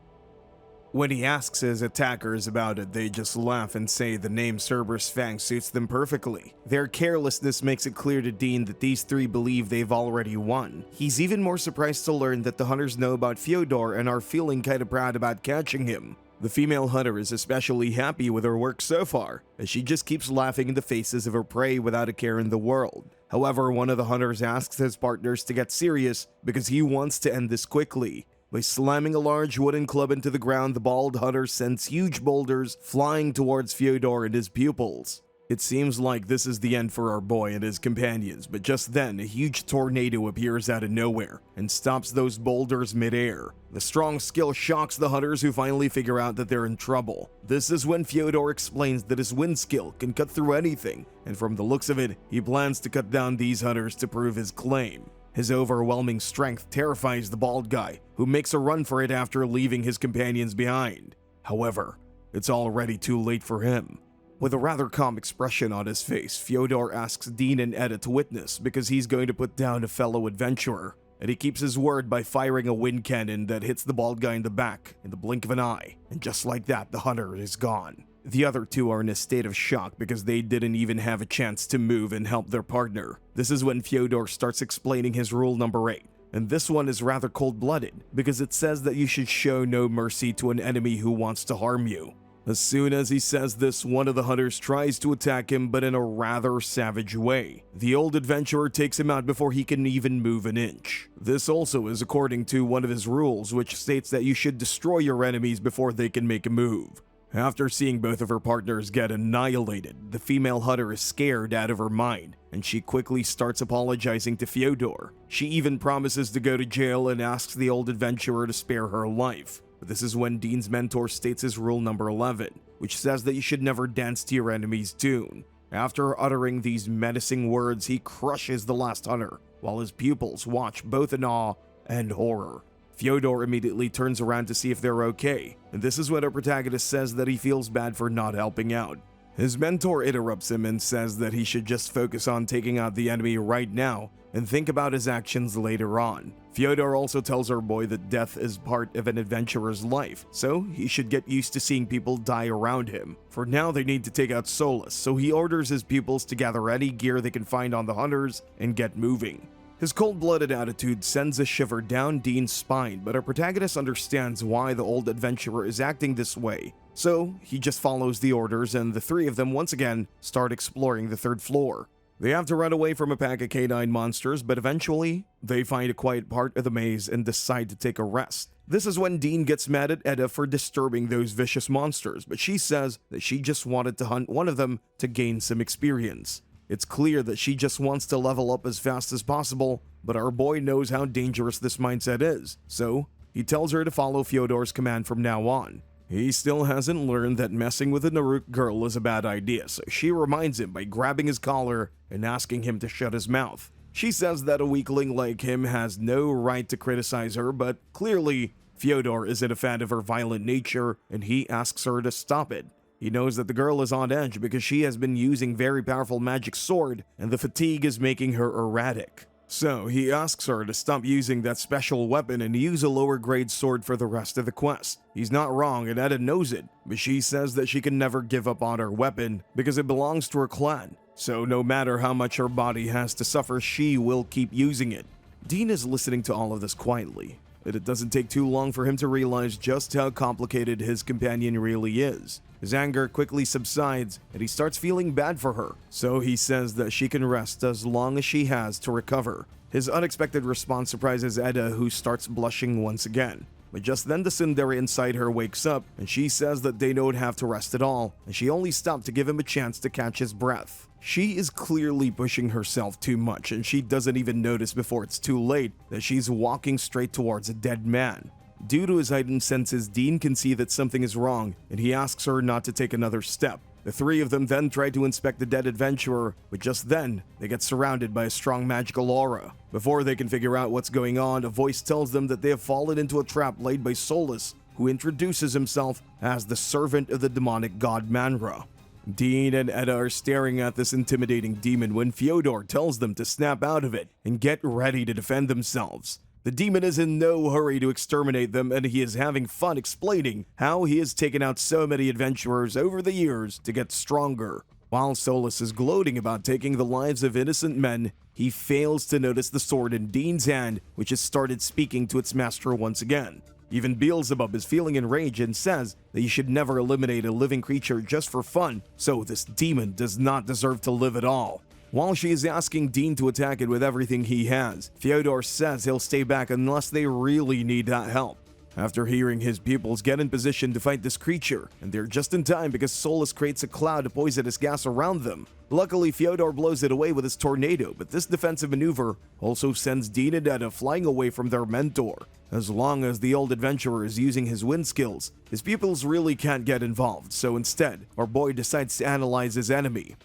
When he asks his attackers about it, they just laugh and say the name Cerberus Fang suits them perfectly. Their carelessness makes it clear to Dean that these three believe they've already won. He's even more surprised to learn that the hunters know about Fyodor and are feeling kinda proud about catching him. The female hunter is especially happy with her work so far, as she just keeps laughing in the faces of her prey without a care in the world. However, one of the hunters asks his partners to get serious because he wants to end this quickly. By slamming a large wooden club into the ground, the bald hunter sends huge boulders flying towards Fyodor and his pupils. It seems like this is the end for our boy and his companions, but just then, a huge tornado appears out of nowhere and stops those boulders midair. The strong skill shocks the hunters, who finally figure out that they're in trouble. This is when Fyodor explains that his wind skill can cut through anything, and from the looks of it, he plans to cut down these hunters to prove his claim. His overwhelming strength terrifies the bald guy, who makes a run for it after leaving his companions behind. However, it's already too late for him. With a rather calm expression on his face, Fyodor asks Dean and Etta to witness because he's going to put down a fellow adventurer, and he keeps his word by firing a wind cannon that hits the bald guy in the back in the blink of an eye, and just like that, the hunter is gone. The other two are in a state of shock because they didn't even have a chance to move and help their partner. This is when Fyodor starts explaining his rule number 8. And this one is rather cold-blooded because it says that you should show no mercy to an enemy who wants to harm you. As soon as he says this, one of the hunters tries to attack him, but in a rather savage way. The old adventurer takes him out before he can even move an inch. This also is according to one of his rules, which states that you should destroy your enemies before they can make a move. After seeing both of her partners get annihilated, the female hunter is scared out of her mind, and she quickly starts apologizing to Fyodor. She even promises to go to jail and asks the old adventurer to spare her life. But this is when Dean's mentor states his rule number 11, which says that you should never dance to your enemy's tune. After uttering these menacing words, he crushes the last hunter, while his pupils watch both in awe and horror. Fyodor immediately turns around to see if they're okay, and this is when our protagonist says that he feels bad for not helping out. His mentor interrupts him and says that he should just focus on taking out the enemy right now and think about his actions later on. Fyodor also tells our boy that death is part of an adventurer's life, so he should get used to seeing people die around him. For now, they need to take out Solus, so he orders his pupils to gather any gear they can find on the hunters and get moving. His cold-blooded attitude sends a shiver down Dean's spine, but our protagonist understands why the old adventurer is acting this way. So, he just follows the orders, and the three of them once again start exploring the third floor. They have to run away from a pack of canine monsters, but eventually, they find a quiet part of the maze and decide to take a rest. This is when Dean gets mad at Edda for disturbing those vicious monsters, but she says that she just wanted to hunt one of them to gain some experience. It's clear that she just wants to level up as fast as possible, but our boy knows how dangerous this mindset is, so he tells her to follow Fyodor's command from now on. He still hasn't learned that messing with a Naruk girl is a bad idea, so she reminds him by grabbing his collar and asking him to shut his mouth. She says that a weakling like him has no right to criticize her, but clearly, Fyodor isn't a fan of her violent nature, and he asks her to stop it. He knows that the girl is on edge because she has been using very powerful magic sword, and the fatigue is making her erratic. So he asks her to stop using that special weapon and use a lower grade sword for the rest of the quest. He's not wrong, and Edda knows it, but she says that she can never give up on her weapon because it belongs to her clan. So no matter how much her body has to suffer, she will keep using it. Dean is listening to all of this quietly, but it doesn't take too long for him to realize just how complicated his companion really is. His anger quickly subsides, and he starts feeling bad for her, so he says that she can rest as long as she has to recover. His unexpected response surprises Edda, who starts blushing once again. But just then the tsundere inside her wakes up, and she says that they don't have to rest at all, and she only stopped to give him a chance to catch his breath. She is clearly pushing herself too much, and she doesn't even notice before it's too late that she's walking straight towards a dead man. Due to his heightened senses, Dean can see that something is wrong, and he asks her not to take another step. The three of them then try to inspect the dead adventurer, but just then, they get surrounded by a strong magical aura. Before they can figure out what's going on, a voice tells them that they have fallen into a trap laid by Solus, who introduces himself as the servant of the demonic god Manra. Dean and Edda are staring at this intimidating demon when Fyodor tells them to snap out of it and get ready to defend themselves. The demon is in no hurry to exterminate them, and he is having fun explaining how he has taken out so many adventurers over the years to get stronger. While Solus is gloating about taking the lives of innocent men, he fails to notice the sword in Dean's hand, which has started speaking to its master once again. Even Beelzebub is feeling enraged and says that you should never eliminate a living creature just for fun, so this demon does not deserve to live at all. While she is asking Dean to attack it with everything he has, Fyodor says he'll stay back unless they really need that help. After hearing his pupils get in position to fight this creature, and they're just in time because Solus creates a cloud of poisonous gas around them. Luckily, Fyodor blows it away with his tornado, but this defensive maneuver also sends Dean and Edda flying away from their mentor. As long as the old adventurer is using his wind skills, his pupils really can't get involved, so instead, our boy decides to analyze his enemy.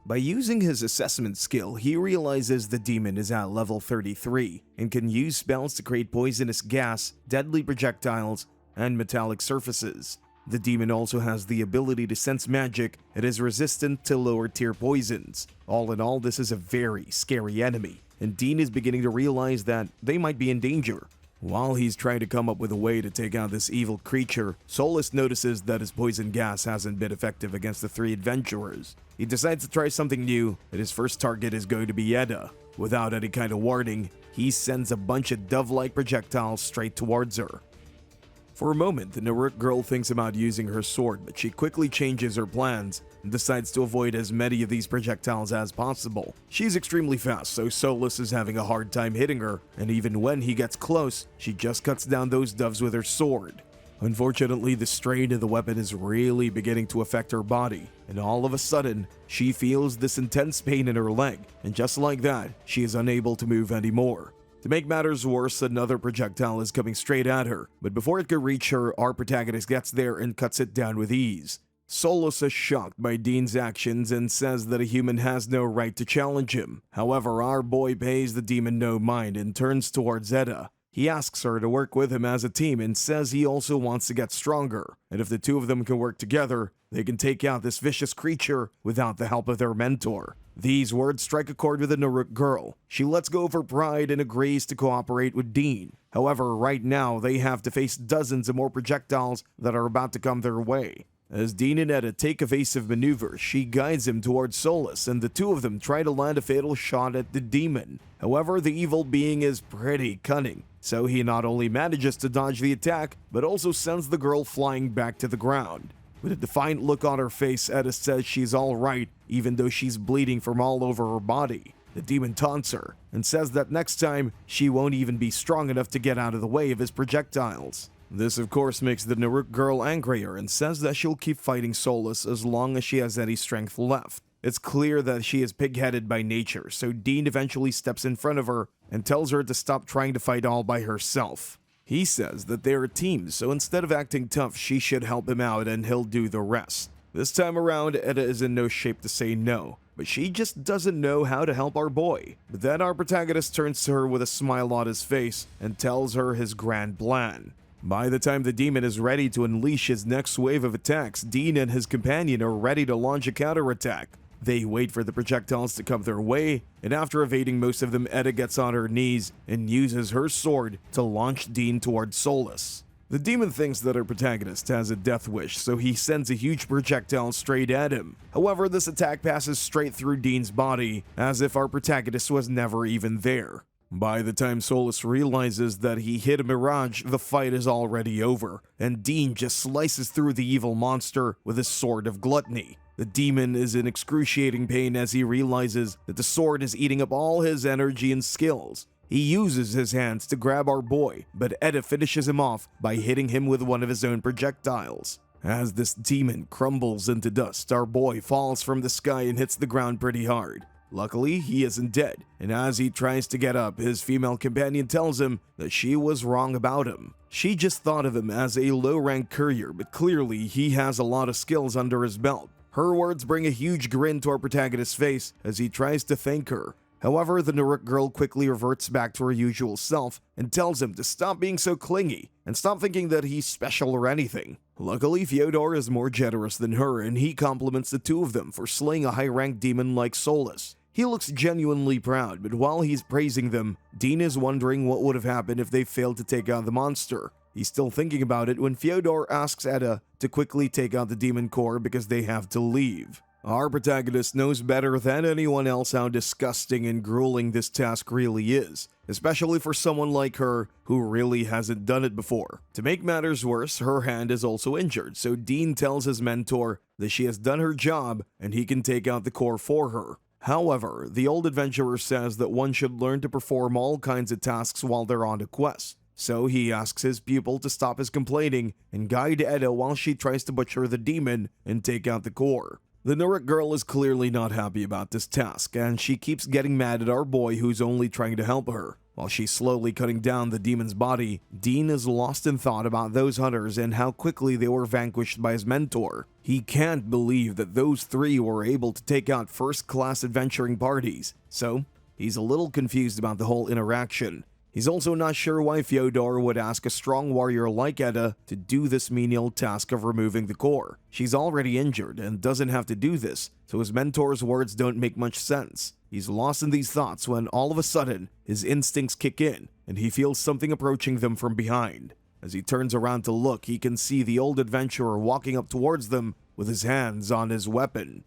By using his assessment skill, he realizes the demon is at level 33 and can use spells to create poisonous gas, deadly projectiles, and metallic surfaces. The demon also has the ability to sense magic and is resistant to lower tier poisons. All in all, this is a very scary enemy, and Dean is beginning to realize that they might be in danger. While he's trying to come up with a way to take out this evil creature, Solus notices that his poison gas hasn't been effective against the three adventurers. He decides to try something new, and his first target is going to be Edda. Without any kind of warning, he sends a bunch of dove-like projectiles straight towards her. For a moment, the Naruk girl thinks about using her sword, but she quickly changes her plans and decides to avoid as many of these projectiles as possible. She's extremely fast, so Solus is having a hard time hitting her, and even when he gets close, she just cuts down those doves with her sword. Unfortunately, the strain of the weapon is really beginning to affect her body, and all of a sudden, she feels this intense pain in her leg, and just like that, she is unable to move anymore. To make matters worse, another projectile is coming straight at her, but before it can reach her, our protagonist gets there and cuts it down with ease. Solus is shocked by Dean's actions and says that a human has no right to challenge him. However, our boy pays the demon no mind and turns towards Edda. He asks her to work with him as a team and says he also wants to get stronger, and if the two of them can work together, they can take out this vicious creature without the help of their mentor. These words strike a chord with the Naruk girl. She lets go of her pride and agrees to cooperate with Dean. However, right now, they have to face dozens of more projectiles that are about to come their way. As Dean and Edda take evasive maneuvers, she guides him towards Solus, and the two of them try to land a fatal shot at the demon. However, the evil being is pretty cunning, so he not only manages to dodge the attack, but also sends the girl flying back to the ground. With a defiant look on her face, Edda says she's alright, even though she's bleeding from all over her body. The demon taunts her, and says that next time, she won't even be strong enough to get out of the way of his projectiles. This of course makes the Naruk girl angrier and says that she'll keep fighting Solus as long as she has any strength left. It's clear that she is pig-headed by nature, so Dean eventually steps in front of her and tells her to stop trying to fight all by herself. He says that they're a team, so instead of acting tough, she should help him out and he'll do the rest. This time around, Edda is in no shape to say no, but she just doesn't know how to help our boy. But then our protagonist turns to her with a smile on his face and tells her his grand plan. By the time the demon is ready to unleash his next wave of attacks, Dean and his companion are ready to launch a counterattack. They wait for the projectiles to come their way, and after evading most of them, Edda gets on her knees and uses her sword to launch Dean towards Solus. The demon thinks that our protagonist has a death wish, so he sends a huge projectile straight at him. However, this attack passes straight through Dean's body, as if our protagonist was never even there. By the time Solus realizes that he hit a mirage, the fight is already over, and Dean just slices through the evil monster with his sword of gluttony. The demon is in excruciating pain as he realizes that the sword is eating up all his energy and skills. He uses his hands to grab our boy, but Edda finishes him off by hitting him with one of his own projectiles. As this demon crumbles into dust, our boy falls from the sky and hits the ground pretty hard. Luckily, he isn't dead, and as he tries to get up, his female companion tells him that she was wrong about him. She just thought of him as a low-rank courier, but clearly he has a lot of skills under his belt. Her words bring a huge grin to our protagonist's face as he tries to thank her. However, the Naruk girl quickly reverts back to her usual self and tells him to stop being so clingy and stop thinking that he's special or anything. Luckily, Fyodor is more generous than her, and he compliments the two of them for slaying a high-ranked demon like Solus. He looks genuinely proud, but while he's praising them, Dean is wondering what would have happened if they failed to take out the monster. He's still thinking about it when Fyodor asks Edda to quickly take out the demon core because they have to leave. Our protagonist knows better than anyone else how disgusting and grueling this task really is, especially for someone like her who really hasn't done it before. To make matters worse, her hand is also injured, so Dean tells his mentor that she has done her job and he can take out the core for her. However, the old adventurer says that one should learn to perform all kinds of tasks while they're on a quest. So he asks his pupil to stop his complaining and guide Edda while she tries to butcher the demon and take out the core. The Naruk girl is clearly not happy about this task, and she keeps getting mad at our boy who's only trying to help her. While she's slowly cutting down the demon's body, Dean is lost in thought about those hunters and how quickly they were vanquished by his mentor. He can't believe that those three were able to take out first-class adventuring parties, so he's a little confused about the whole interaction. He's also not sure why Fyodor would ask a strong warrior like Edda to do this menial task of removing the core. She's already injured and doesn't have to do this, so his mentor's words don't make much sense. He's lost in these thoughts when all of a sudden, his instincts kick in, and he feels something approaching them from behind. As he turns around to look, he can see the old adventurer walking up towards them with his hands on his weapon.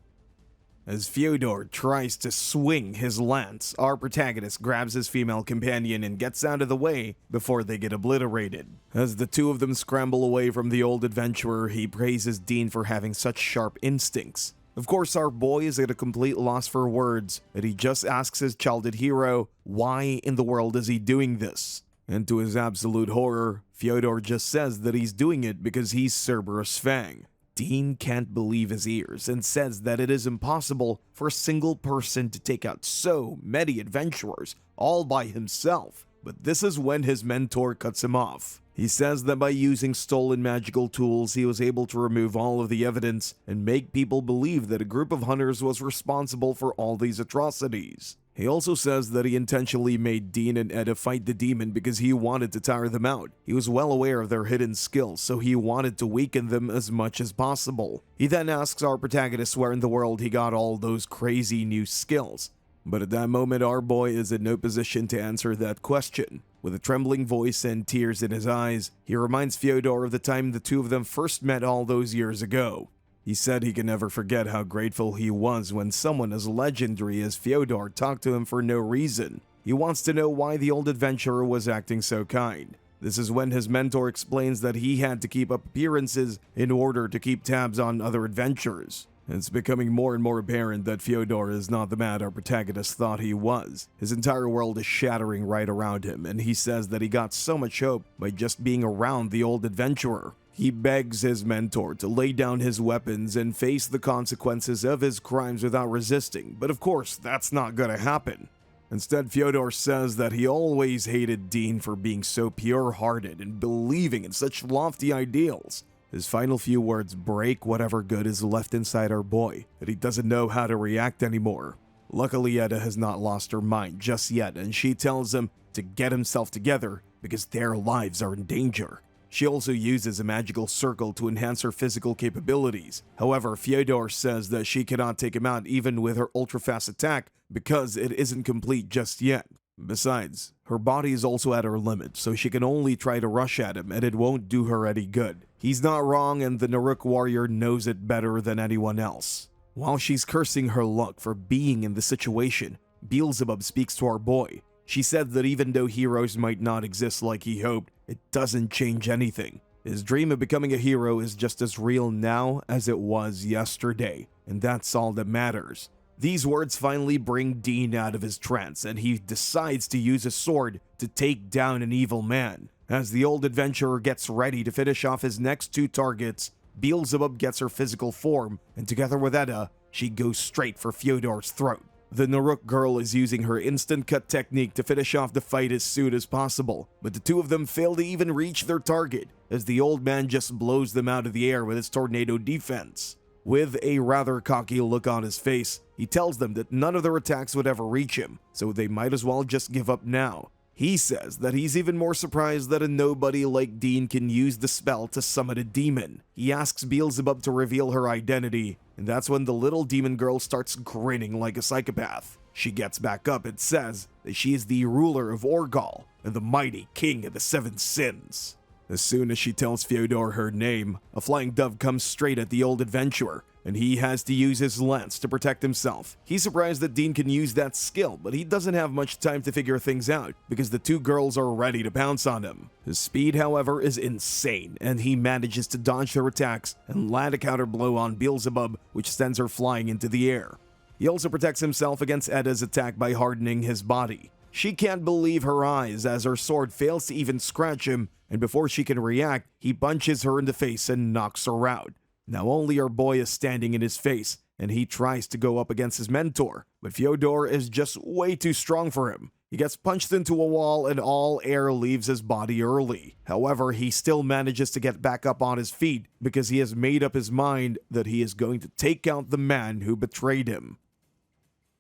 As Fyodor tries to swing his lance, our protagonist grabs his female companion and gets out of the way before they get obliterated. As the two of them scramble away from the old adventurer, he praises Dean for having such sharp instincts. Of course, our boy is at a complete loss for words, and he just asks his childhood hero, why in the world is he doing this? And to his absolute horror, Fyodor just says that he's doing it because he's Cerberus Fang. Dean can't believe his ears and says that it is impossible for a single person to take out so many adventurers all by himself. But this is when his mentor cuts him off. He says that by using stolen magical tools, he was able to remove all of the evidence and make people believe that a group of hunters was responsible for all these atrocities. He also says that he intentionally made Dean and Edda fight the demon because he wanted to tire them out. He was well aware of their hidden skills, so he wanted to weaken them as much as possible. He then asks our protagonist where in the world he got all those crazy new skills. But at that moment, our boy is in no position to answer that question. With a trembling voice and tears in his eyes, he reminds Fyodor of the time the two of them first met all those years ago. He said he can never forget how grateful he was when someone as legendary as Fyodor talked to him for no reason. He wants to know why the old adventurer was acting so kind. This is when his mentor explains that he had to keep up appearances in order to keep tabs on other adventurers. It's becoming more and more apparent that Fyodor is not the man our protagonist thought he was. His entire world is shattering right around him, and he says that he got so much hope by just being around the old adventurer. He begs his mentor to lay down his weapons and face the consequences of his crimes without resisting, but of course, that's not gonna happen. Instead, Fyodor says that he always hated Dean for being so pure-hearted and believing in such lofty ideals. His final few words break whatever good is left inside our boy, that he doesn't know how to react anymore. Luckily, Edda has not lost her mind just yet, and she tells him to get himself together because their lives are in danger. She also uses a magical circle to enhance her physical capabilities. However, Fyodor says that she cannot take him out even with her ultra-fast attack because it isn't complete just yet. Besides, her body is also at her limit, so she can only try to rush at him and it won't do her any good. He's not wrong, and the Naruk warrior knows it better than anyone else. While she's cursing her luck for being in the situation, Beelzebub speaks to our boy. She said that even though heroes might not exist like he hoped, it doesn't change anything. His dream of becoming a hero is just as real now as it was yesterday, and that's all that matters. These words finally bring Dean out of his trance, and he decides to use a sword to take down an evil man. As the old adventurer gets ready to finish off his next two targets, Beelzebub gets her physical form, and together with Edda, she goes straight for Fyodor's throat. The Naruk girl is using her instant cut technique to finish off the fight as soon as possible, but the two of them fail to even reach their target, as the old man just blows them out of the air with his tornado defense. With a rather cocky look on his face, he tells them that none of their attacks would ever reach him, so they might as well just give up now. He says that he's even more surprised that a nobody like Dean can use the spell to summon a demon. He asks Beelzebub to reveal her identity, and that's when the little demon girl starts grinning like a psychopath. She gets back up and says that she is the ruler of Orgal and the mighty king of the seven sins. As soon as she tells Fyodor her name, a flying dove comes straight at the old adventurer, and he has to use his lance to protect himself. He's surprised that Dean can use that skill, but he doesn't have much time to figure things out because the two girls are ready to pounce on him. His speed, however, is insane, and he manages to dodge their attacks and land a counter blow on Beelzebub, which sends her flying into the air. He also protects himself against Edda's attack by hardening his body. She can't believe her eyes as her sword fails to even scratch him, and before she can react, he punches her in the face and knocks her out. Now only our boy is standing in his face, and he tries to go up against his mentor, but Fyodor is just way too strong for him. He gets punched into a wall and all air leaves his body early. However, he still manages to get back up on his feet because he has made up his mind that he is going to take out the man who betrayed him.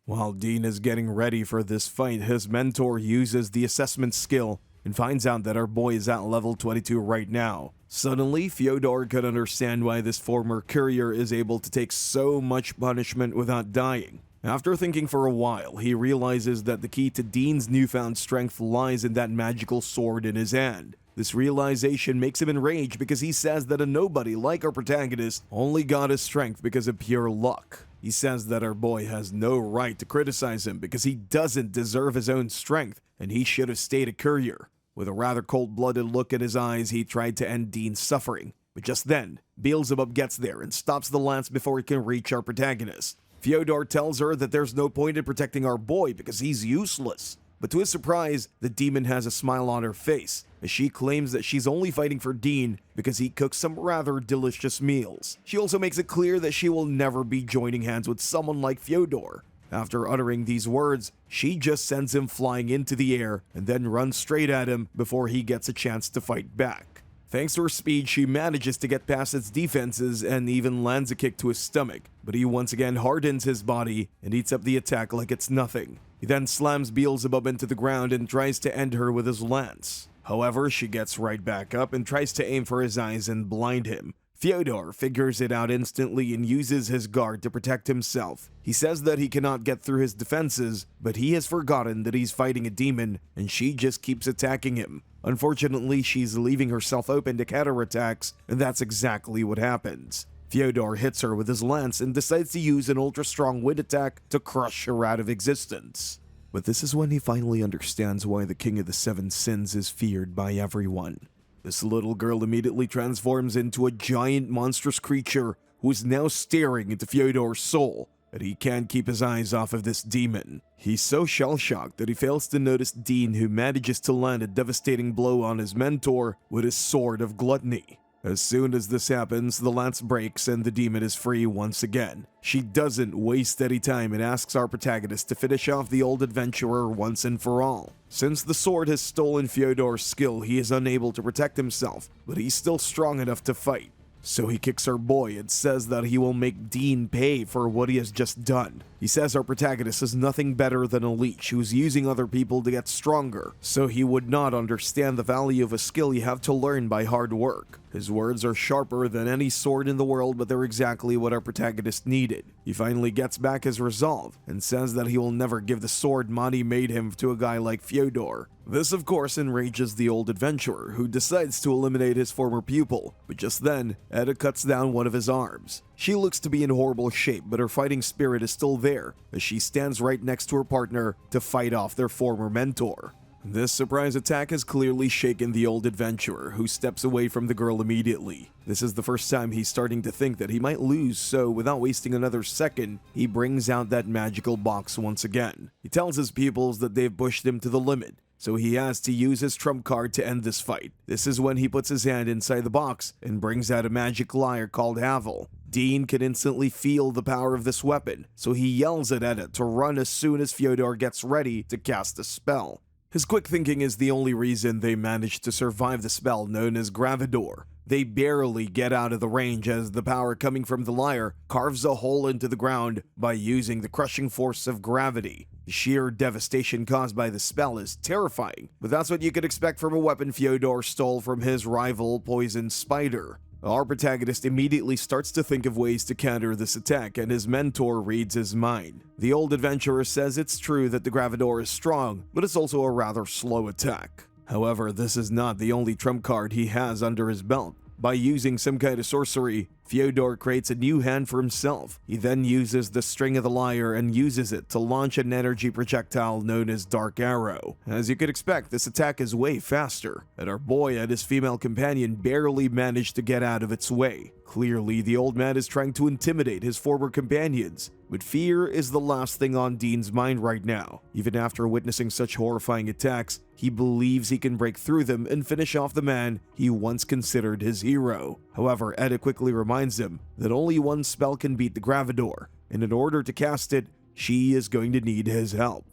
While Dean is getting ready for this fight, his mentor uses the assessment skill and finds out that our boy is at level 22 right now. Suddenly, Fyodor could understand why this former courier is able to take so much punishment without dying. After thinking for a while, he realizes that the key to Dean's newfound strength lies in that magical sword in his hand. This realization makes him enraged because he says that a nobody like our protagonist only got his strength because of pure luck. He says that our boy has no right to criticize him because he doesn't deserve his own strength and he should have stayed a courier. With a rather cold-blooded look in his eyes, he tried to end Dean's suffering. But just then, Beelzebub gets there and stops the lance before he can reach our protagonist. Fyodor tells her that there's no point in protecting our boy because he's useless. But to his surprise, the demon has a smile on her face, as she claims that she's only fighting for Dean because he cooks some rather delicious meals. She also makes it clear that she will never be joining hands with someone like Fyodor. After uttering these words, she just sends him flying into the air and then runs straight at him before he gets a chance to fight back. Thanks to her speed, she manages to get past its defenses and even lands a kick to his stomach, but he once again hardens his body and eats up the attack like it's nothing. He then slams Beelzebub into the ground and tries to end her with his lance. However, she gets right back up and tries to aim for his eyes and blind him. Fyodor figures it out instantly and uses his guard to protect himself. He says that he cannot get through his defenses, but he has forgotten that he's fighting a demon and she just keeps attacking him. Unfortunately, she's leaving herself open to counterattacks, and that's exactly what happens. Fyodor hits her with his lance and decides to use an ultra-strong wind attack to crush her out of existence. But this is when he finally understands why the King of the Seven Sins is feared by everyone. This little girl immediately transforms into a giant monstrous creature who is now staring into Fyodor's soul, and he can't keep his eyes off of this demon. He's so shell-shocked that he fails to notice Dean, who manages to land a devastating blow on his mentor with his sword of gluttony. As soon as this happens, the lance breaks and the demon is free once again. She doesn't waste any time and asks our protagonist to finish off the old adventurer once and for all. Since the sword has stolen Fyodor's skill, he is unable to protect himself, but he's still strong enough to fight. So he kicks our boy and says that he will make Dean pay for what he has just done. He says our protagonist is nothing better than a leech who's using other people to get stronger, so he would not understand the value of a skill you have to learn by hard work. His words are sharper than any sword in the world, but they're exactly what our protagonist needed. He finally gets back his resolve and says that he will never give the sword Mani made him to a guy like Fyodor. This, of course, enrages the old adventurer, who decides to eliminate his former pupil, but just then, Edda cuts down one of his arms. She looks to be in horrible shape, but her fighting spirit is still there, as she stands right next to her partner to fight off their former mentor. This surprise attack has clearly shaken the old adventurer, who steps away from the girl immediately. This is the first time he's starting to think that he might lose, so without wasting another second, he brings out that magical box once again. He tells his pupils that they've pushed him to the limit, so he has to use his trump card to end this fight. This is when he puts his hand inside the box and brings out a magic lyre called Havel. Dean can instantly feel the power of this weapon, so he yells at Edda to run as soon as Fyodor gets ready to cast the spell. His quick thinking is the only reason they managed to survive the spell known as Gravidor. They barely get out of the range as the power coming from the lyre carves a hole into the ground by using the crushing force of gravity. The sheer devastation caused by the spell is terrifying, but that's what you could expect from a weapon Fyodor stole from his rival Poison Spider. Our protagonist immediately starts to think of ways to counter this attack, and his mentor reads his mind. The old adventurer says it's true that the Gravidor is strong, but it's also a rather slow attack. However, this is not the only trump card he has under his belt. By using some kind of sorcery, Fyodor creates a new hand for himself. He then uses the string of the lyre and uses it to launch an energy projectile known as Dark Arrow. As you could expect, this attack is way faster, and our boy and his female companion barely manage to get out of its way. Clearly, the old man is trying to intimidate his former companions, but fear is the last thing on Dean's mind right now. Even after witnessing such horrifying attacks, he believes he can break through them and finish off the man he once considered his hero. However, Edda quickly reminds him that only one spell can beat the Gravidor, and in order to cast it, she is going to need his help.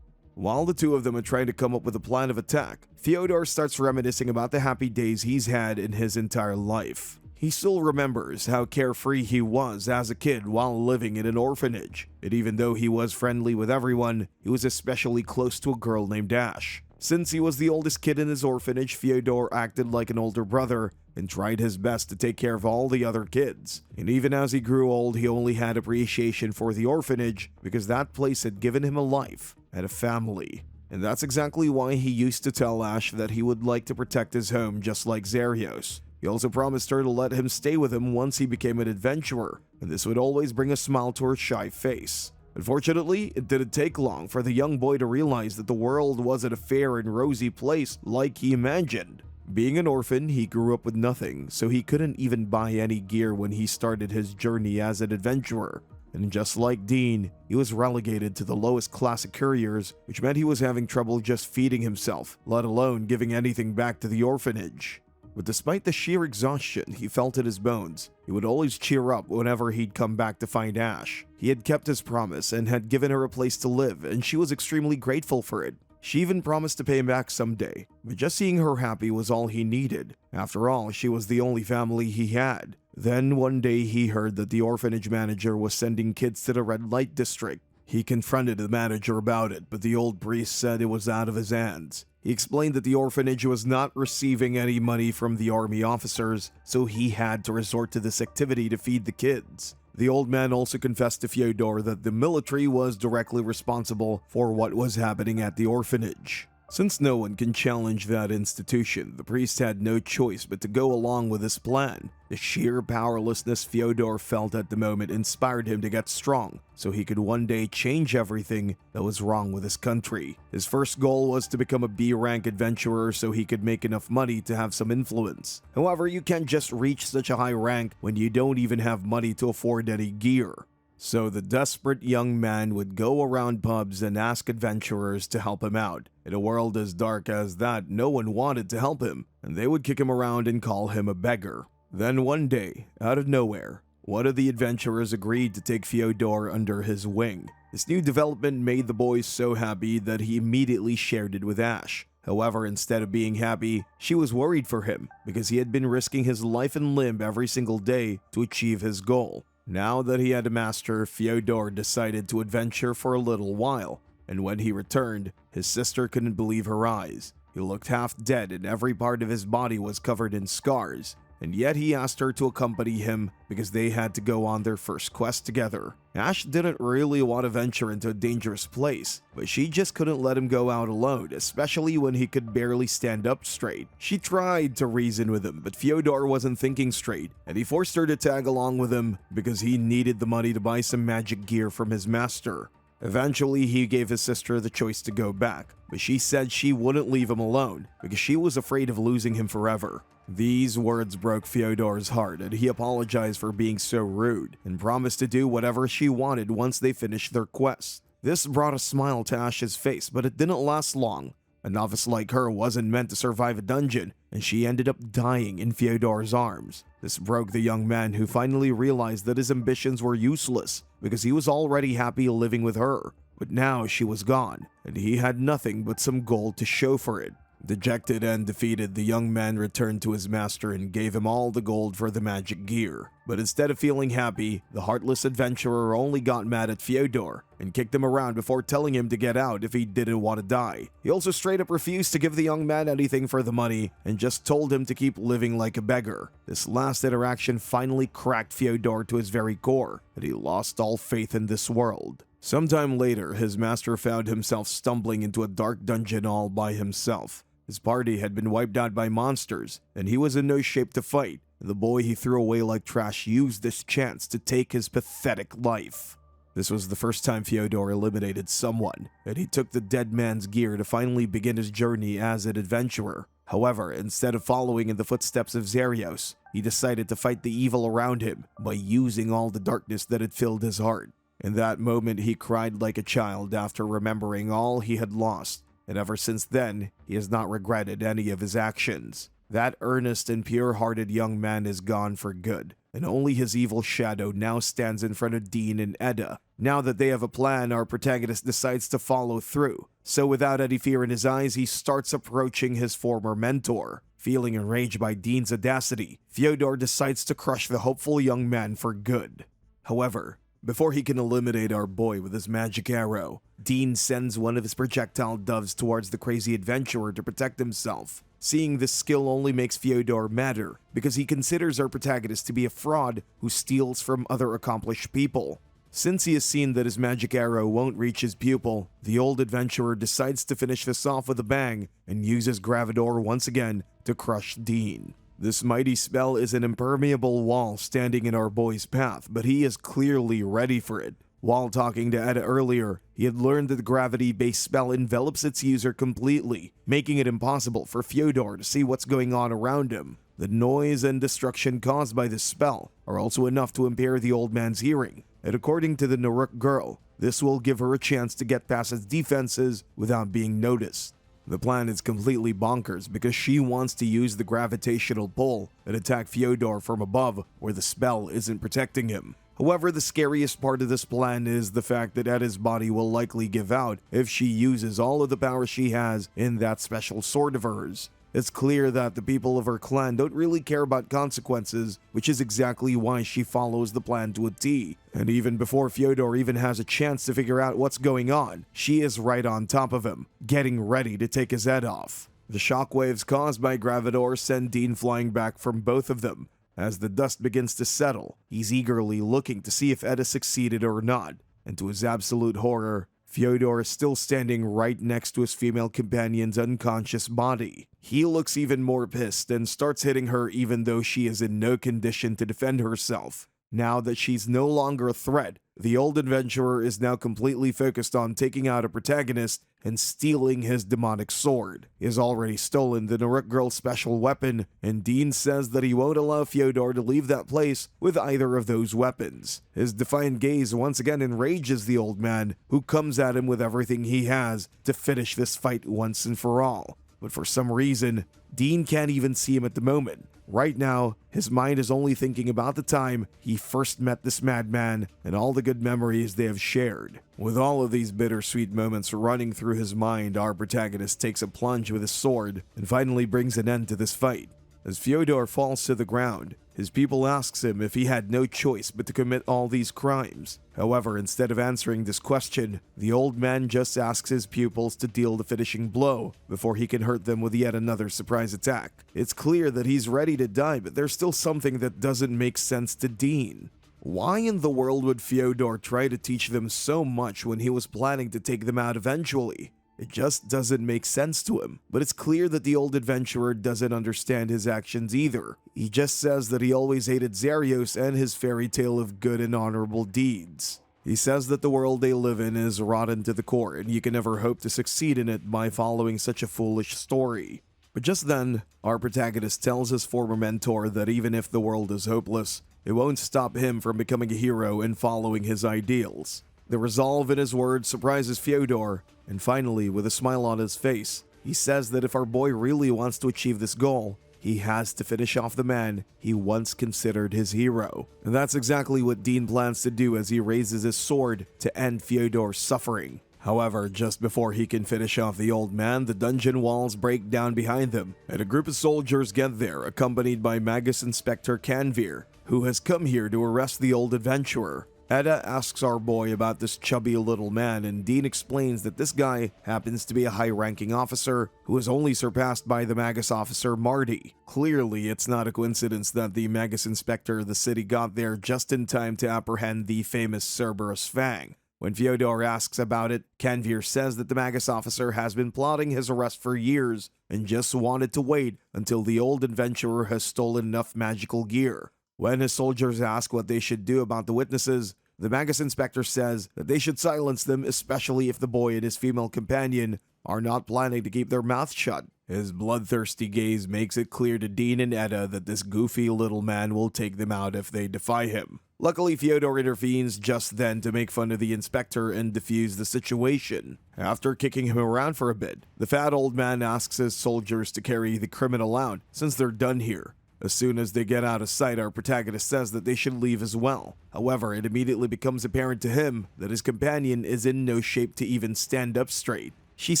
While the two of them are trying to come up with a plan of attack, Fyodor starts reminiscing about the happy days he's had in his entire life. He still remembers how carefree he was as a kid while living in an orphanage, and even though he was friendly with everyone, he was especially close to a girl named Ash. Since he was the oldest kid in his orphanage, Fyodor acted like an older brother and tried his best to take care of all the other kids. And even as he grew old, he only had appreciation for the orphanage because that place had given him a life and a family. And that's exactly why he used to tell Ash that he would like to protect his home just like Xerios. He also promised her to let him stay with him once he became an adventurer, and this would always bring a smile to her shy face. Unfortunately, it didn't take long for the young boy to realize that the world wasn't a fair and rosy place like he imagined. Being an orphan, he grew up with nothing, so he couldn't even buy any gear when he started his journey as an adventurer. And just like Dean, he was relegated to the lowest class of couriers, which meant he was having trouble just feeding himself, let alone giving anything back to the orphanage. But despite the sheer exhaustion he felt in his bones, he would always cheer up whenever he'd come back to find Ash. He had kept his promise and had given her a place to live, and she was extremely grateful for it. She even promised to pay him back someday, but just seeing her happy was all he needed. After all, she was the only family he had. Then one day he heard that the orphanage manager was sending kids to the red light district. He confronted the manager about it, but the old priest said it was out of his hands. He explained that the orphanage was not receiving any money from the army officers, so he had to resort to this activity to feed the kids. The old man also confessed to Fyodor that the military was directly responsible for what was happening at the orphanage. Since no one can challenge that institution, the priest had no choice but to go along with his plan. The sheer powerlessness Fyodor felt at the moment inspired him to get strong, so he could one day change everything that was wrong with his country. His first goal was to become a B-rank adventurer so he could make enough money to have some influence. However, you can't just reach such a high rank when you don't even have money to afford any gear. So the desperate young man would go around pubs and ask adventurers to help him out. In a world as dark as that, no one wanted to help him, and they would kick him around and call him a beggar. Then one day, out of nowhere, one of the adventurers agreed to take Fyodor under his wing. This new development made the boy so happy that he immediately shared it with Ash. However, instead of being happy, she was worried for him because he had been risking his life and limb every single day to achieve his goal. Now that he had a master, Fyodor decided to adventure for a little while, and when he returned, his sister couldn't believe her eyes. He looked half dead and every part of his body was covered in scars, and yet he asked her to accompany him because they had to go on their first quest together. Ash didn't really want to venture into a dangerous place, but she just couldn't let him go out alone, especially when he could barely stand up straight. She tried to reason with him, but Fyodor wasn't thinking straight, and he forced her to tag along with him because he needed the money to buy some magic gear from his master. Eventually, he gave his sister the choice to go back, but she said she wouldn't leave him alone because she was afraid of losing him forever. These words broke Fyodor's heart, and he apologized for being so rude and promised to do whatever she wanted once they finished their quest. This brought a smile to Ash's face, but it didn't last long. A novice like her wasn't meant to survive a dungeon, and she ended up dying in Fyodor's arms. This broke the young man, who finally realized that his ambitions were useless because he was already happy living with her. But now she was gone, and he had nothing but some gold to show for it. Dejected and defeated, the young man returned to his master and gave him all the gold for the magic gear. But instead of feeling happy, the heartless adventurer only got mad at Fyodor and kicked him around before telling him to get out if he didn't want to die. He also straight up refused to give the young man anything for the money and just told him to keep living like a beggar. This last interaction finally cracked Fyodor to his very core, and he lost all faith in this world. Sometime later, his master found himself stumbling into a dark dungeon all by himself. His party had been wiped out by monsters, and he was in no shape to fight. The boy he threw away like trash used this chance to take his pathetic life. This was the first time Fyodor eliminated someone, and he took the dead man's gear to finally begin his journey as an adventurer. However, instead of following in the footsteps of Zarios, he decided to fight the evil around him by using all the darkness that had filled his heart. In that moment, he cried like a child after remembering all he had lost. And ever since then, he has not regretted any of his actions. That earnest and pure-hearted young man is gone for good, and only his evil shadow now stands in front of Dean and Edda. Now that they have a plan, our protagonist decides to follow through. So without any fear in his eyes, he starts approaching his former mentor. Feeling enraged by Dean's audacity, Fyodor decides to crush the hopeful young man for good. However, before he can eliminate our boy with his magic arrow, Dean sends one of his projectile doves towards the crazy adventurer to protect himself. Seeing this skill only makes Fyodor madder, because he considers our protagonist to be a fraud who steals from other accomplished people. Since he has seen that his magic arrow won't reach his pupil, the old adventurer decides to finish this off with a bang and uses Gravidor once again to crush Dean. This mighty spell is an impermeable wall standing in our boy's path, but he is clearly ready for it. While talking to Eda earlier, he had learned that the gravity-based spell envelops its user completely, making it impossible for Fyodor to see what's going on around him. The noise and destruction caused by this spell are also enough to impair the old man's hearing, and according to the Naruk girl, this will give her a chance to get past his defenses without being noticed. The plan is completely bonkers because she wants to use the gravitational pull and attack Fyodor from above where the spell isn't protecting him. However, the scariest part of this plan is the fact that Eda's body will likely give out if she uses all of the power she has in that special sword of hers. It's clear that the people of her clan don't really care about consequences, which is exactly why she follows the plan to a T. And even before Fyodor even has a chance to figure out what's going on, she is right on top of him, getting ready to take his head off. The shockwaves caused by Gravidor send Dean flying back from both of them. As the dust begins to settle, he's eagerly looking to see if Eda succeeded or not, and to his absolute horror, Fyodor is still standing right next to his female companion's unconscious body. He looks even more pissed and starts hitting her even though she is in no condition to defend herself. Now that she's no longer a threat, the old adventurer is now completely focused on taking out a protagonist and stealing his demonic sword. He has already stolen the Naruk girl's special weapon, and Dean says that he won't allow Fyodor to leave that place with either of those weapons. His defiant gaze once again enrages the old man, who comes at him with everything he has to finish this fight once and for all. But for some reason, Dean can't even see him at the moment. Right now, his mind is only thinking about the time he first met this madman and all the good memories they have shared. With all of these bittersweet moments running through his mind, our protagonist takes a plunge with his sword and finally brings an end to this fight. As Fyodor falls to the ground, his people asks him if he had no choice but to commit all these crimes. However, instead of answering this question, the old man just asks his pupils to deal the finishing blow before he can hurt them with yet another surprise attack. It's clear that he's ready to die, but there's still something that doesn't make sense to Dean. Why in the world would Fyodor try to teach them so much when he was planning to take them out eventually? It just doesn't make sense to him. But it's clear that the old adventurer doesn't understand his actions either. He just says that he always hated Xerios and his fairy tale of good and honorable deeds. He says that the world they live in is rotten to the core, and you can never hope to succeed in it by following such a foolish story. But just then, our protagonist tells his former mentor that even if the world is hopeless, it won't stop him from becoming a hero and following his ideals. The resolve in his words surprises Fyodor, and finally, with a smile on his face, he says that if our boy really wants to achieve this goal, he has to finish off the man he once considered his hero. And that's exactly what Dean plans to do as he raises his sword to end Fyodor's suffering. However, just before he can finish off the old man, the dungeon walls break down behind them, and a group of soldiers get there, accompanied by Magus Inspector Canvir, who has come here to arrest the old adventurer. Eda asks our boy about this chubby little man, and Dean explains that this guy happens to be a high-ranking officer who is only surpassed by the Magus officer Marty. Clearly, it's not a coincidence that the Magus Inspector of the city got there just in time to apprehend the famous Cerberus Fang. When Fyodor asks about it, Canvir says that the Magus officer has been plotting his arrest for years and just wanted to wait until the old adventurer has stolen enough magical gear. When his soldiers ask what they should do about the witnesses, the Magus Inspector says that they should silence them, especially if the boy and his female companion are not planning to keep their mouths shut. His bloodthirsty gaze makes it clear to Dean and Eda that this goofy little man will take them out if they defy him. Luckily, Fyodor intervenes just then to make fun of the inspector and defuse the situation. After kicking him around for a bit, the fat old man asks his soldiers to carry the criminal out since they're done here. As soon as they get out of sight, our protagonist says that they should leave as well. However, it immediately becomes apparent to him that his companion is in no shape to even stand up straight. She's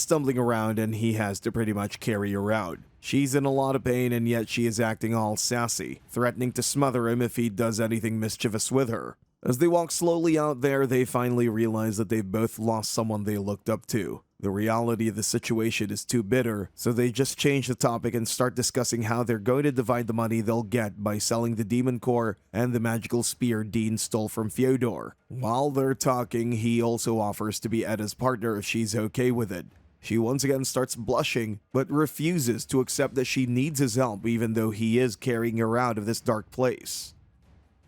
stumbling around and he has to pretty much carry her out. She's in a lot of pain and yet she is acting all sassy, threatening to smother him if he does anything mischievous with her. As they walk slowly out there, they finally realize that they've both lost someone they looked up to. The reality of the situation is too bitter, so they just change the topic and start discussing how they're going to divide the money they'll get by selling the demon core and the magical spear Dean stole from Fyodor. While they're talking, he also offers to be Eda's partner if she's okay with it. She once again starts blushing, but refuses to accept that she needs his help even though he is carrying her out of this dark place.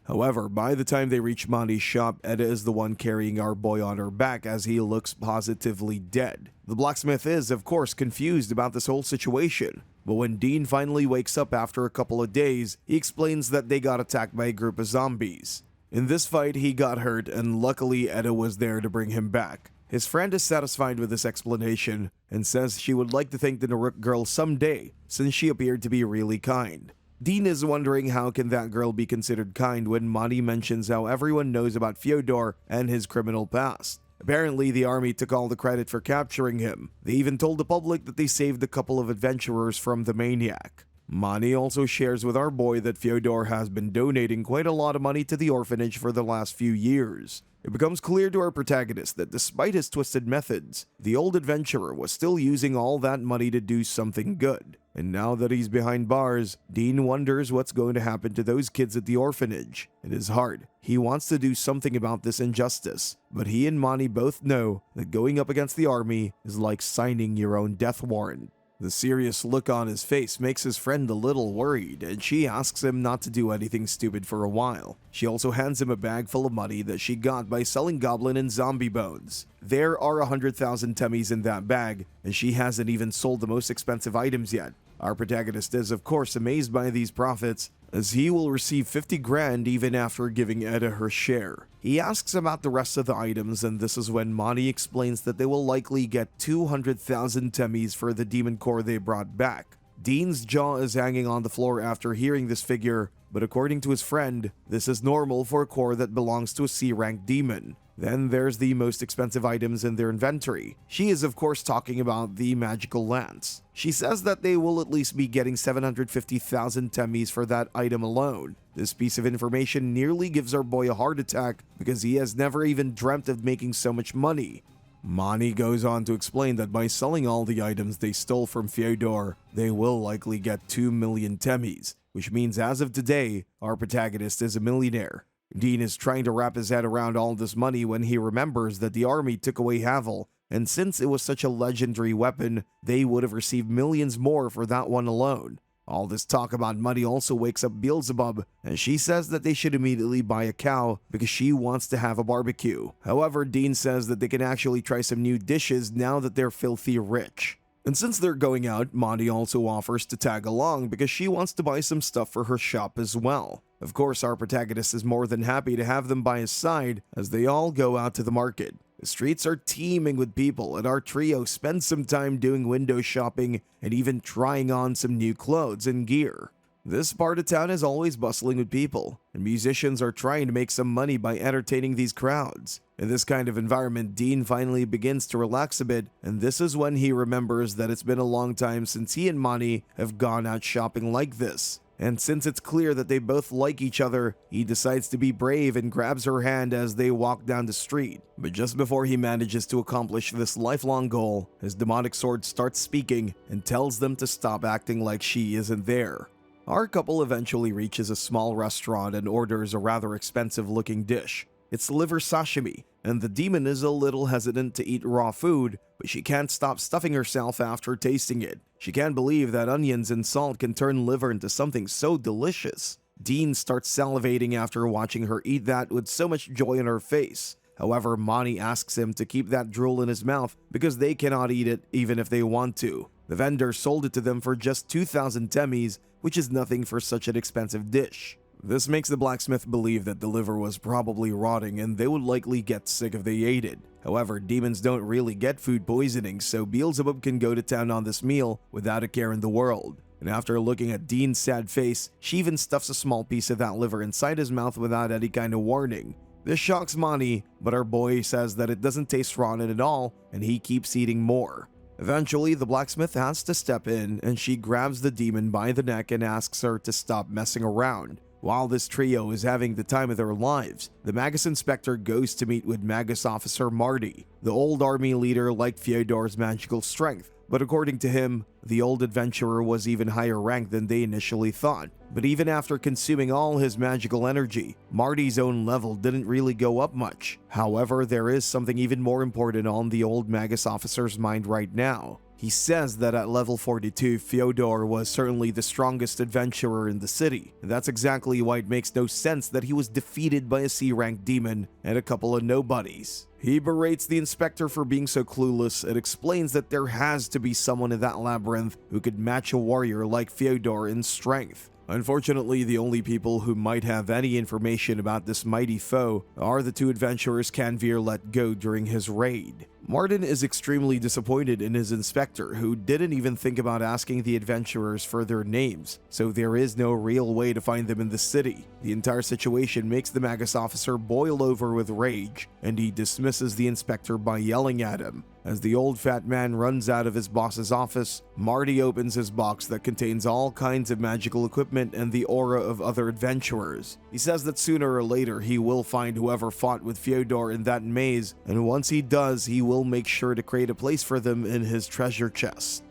However, by the time they reach Mani's shop, Eda is the one carrying our boy on her back as he looks positively dead. The blacksmith is, of course, confused about this whole situation, but when Dean finally wakes up after a couple of days, he explains that they got attacked by a group of zombies. In this fight, he got hurt, and luckily Eda was there to bring him back. His friend is satisfied with this explanation and says she would like to thank the Naruk girl someday since she appeared to be really kind. Dean is wondering how can that girl be considered kind when Mani mentions how everyone knows about Fyodor and his criminal past. Apparently, the army took all the credit for capturing him. They even told the public that they saved a couple of adventurers from the maniac. Mani also shares with our boy that Fyodor has been donating quite a lot of money to the orphanage for the last few years. It becomes clear to our protagonist that despite his twisted methods, the old adventurer was still using all that money to do something good. And now that he's behind bars, Dean wonders what's going to happen to those kids at the orphanage. It is hard. He wants to do something about this injustice, but he and Mani both know that going up against the army is like signing your own death warrant. The serious look on his face makes his friend a little worried, and she asks him not to do anything stupid for a while. She also hands him a bag full of money that she got by selling goblin and zombie bones. There are 100,000 temmies in that bag, and she hasn't even sold the most expensive items yet. Our protagonist is of course amazed by these profits, as he will receive 50 grand even after giving Eda her share. He asks about the rest of the items, and this is when Mani explains that they will likely get 200,000 temmies for the demon core they brought back. Dean's jaw is hanging on the floor after hearing this figure, but according to his friend, this is normal for a core that belongs to a C-rank demon. Then there's the most expensive items in their inventory. She is of course talking about the magical lance. She says that they will at least be getting 750,000 temmies for that item alone. This piece of information nearly gives our boy a heart attack because he has never even dreamt of making so much money. Mani goes on to explain that by selling all the items they stole from Fyodor, they will likely get 2 million temmies, which means as of today, our protagonist is a millionaire. Dean is trying to wrap his head around all this money when he remembers that the army took away Havel, and since it was such a legendary weapon, they would have received millions more for that one alone. All this talk about money also wakes up Beelzebub, and she says that they should immediately buy a cow because she wants to have a barbecue. However, Dean says that they can actually try some new dishes now that they're filthy rich. And since they're going out, Monty also offers to tag along because she wants to buy some stuff for her shop as well. Of course, our protagonist is more than happy to have them by his side as they all go out to the market. The streets are teeming with people, and our trio spends some time doing window shopping and even trying on some new clothes and gear. This part of town is always bustling with people, and musicians are trying to make some money by entertaining these crowds. In this kind of environment, Dean finally begins to relax a bit, and this is when he remembers that it's been a long time since he and Monty have gone out shopping like this. And since it's clear that they both like each other, he decides to be brave and grabs her hand as they walk down the street. But just before he manages to accomplish this lifelong goal, his demonic sword starts speaking and tells them to stop acting like she isn't there. Our couple eventually reaches a small restaurant and orders a rather expensive-looking dish. It's liver sashimi, and the demon is a little hesitant to eat raw food, but she can't stop stuffing herself after tasting it. She can't believe that onions and salt can turn liver into something so delicious. Dean starts salivating after watching her eat that with so much joy in her face. However, Monty asks him to keep that drool in his mouth because they cannot eat it even if they want to. The vendor sold it to them for just 2,000 temmies, which is nothing for such an expensive dish. This makes the blacksmith believe that the liver was probably rotting and they would likely get sick if they ate it. However, demons don't really get food poisoning, so Beelzebub can go to town on this meal without a care in the world. And after looking at Dean's sad face, she even stuffs a small piece of that liver inside his mouth without any kind of warning. This shocks Monty, but our boy says that it doesn't taste rotten at all, and he keeps eating more. Eventually, the blacksmith has to step in, and she grabs the demon by the neck and asks her to stop messing around. While this trio is having the time of their lives, the Magus Inspector goes to meet with Magus Officer Marty. The old army leader liked Fyodor's magical strength, But according to him, the old adventurer was even higher ranked than they initially thought. But even after consuming all his magical energy, Marty's own level didn't really go up much. However, there is something even more important on the old Magus officer's mind right now. He says that at level 42, Fyodor was certainly the strongest adventurer in the city. And that's exactly why it makes no sense that he was defeated by a C-rank demon and a couple of nobodies. He berates the inspector for being so clueless and explains that there has to be someone in that labyrinth who could match a warrior like Fyodor in strength. Unfortunately, the only people who might have any information about this mighty foe are the two adventurers Canveer let go during his raid. Martin is extremely disappointed in his inspector, who didn't even think about asking the adventurers for their names, so there is no real way to find them in the city. The entire situation makes the Magus officer boil over with rage, and he dismisses the inspector by yelling at him. As the old fat man runs out of his boss's office, Marty opens his box that contains all kinds of magical equipment and the aura of other adventurers. He says that sooner or later he will find whoever fought with Fyodor in that maze, and once he does, he will make sure to create a place for them in his treasure chest.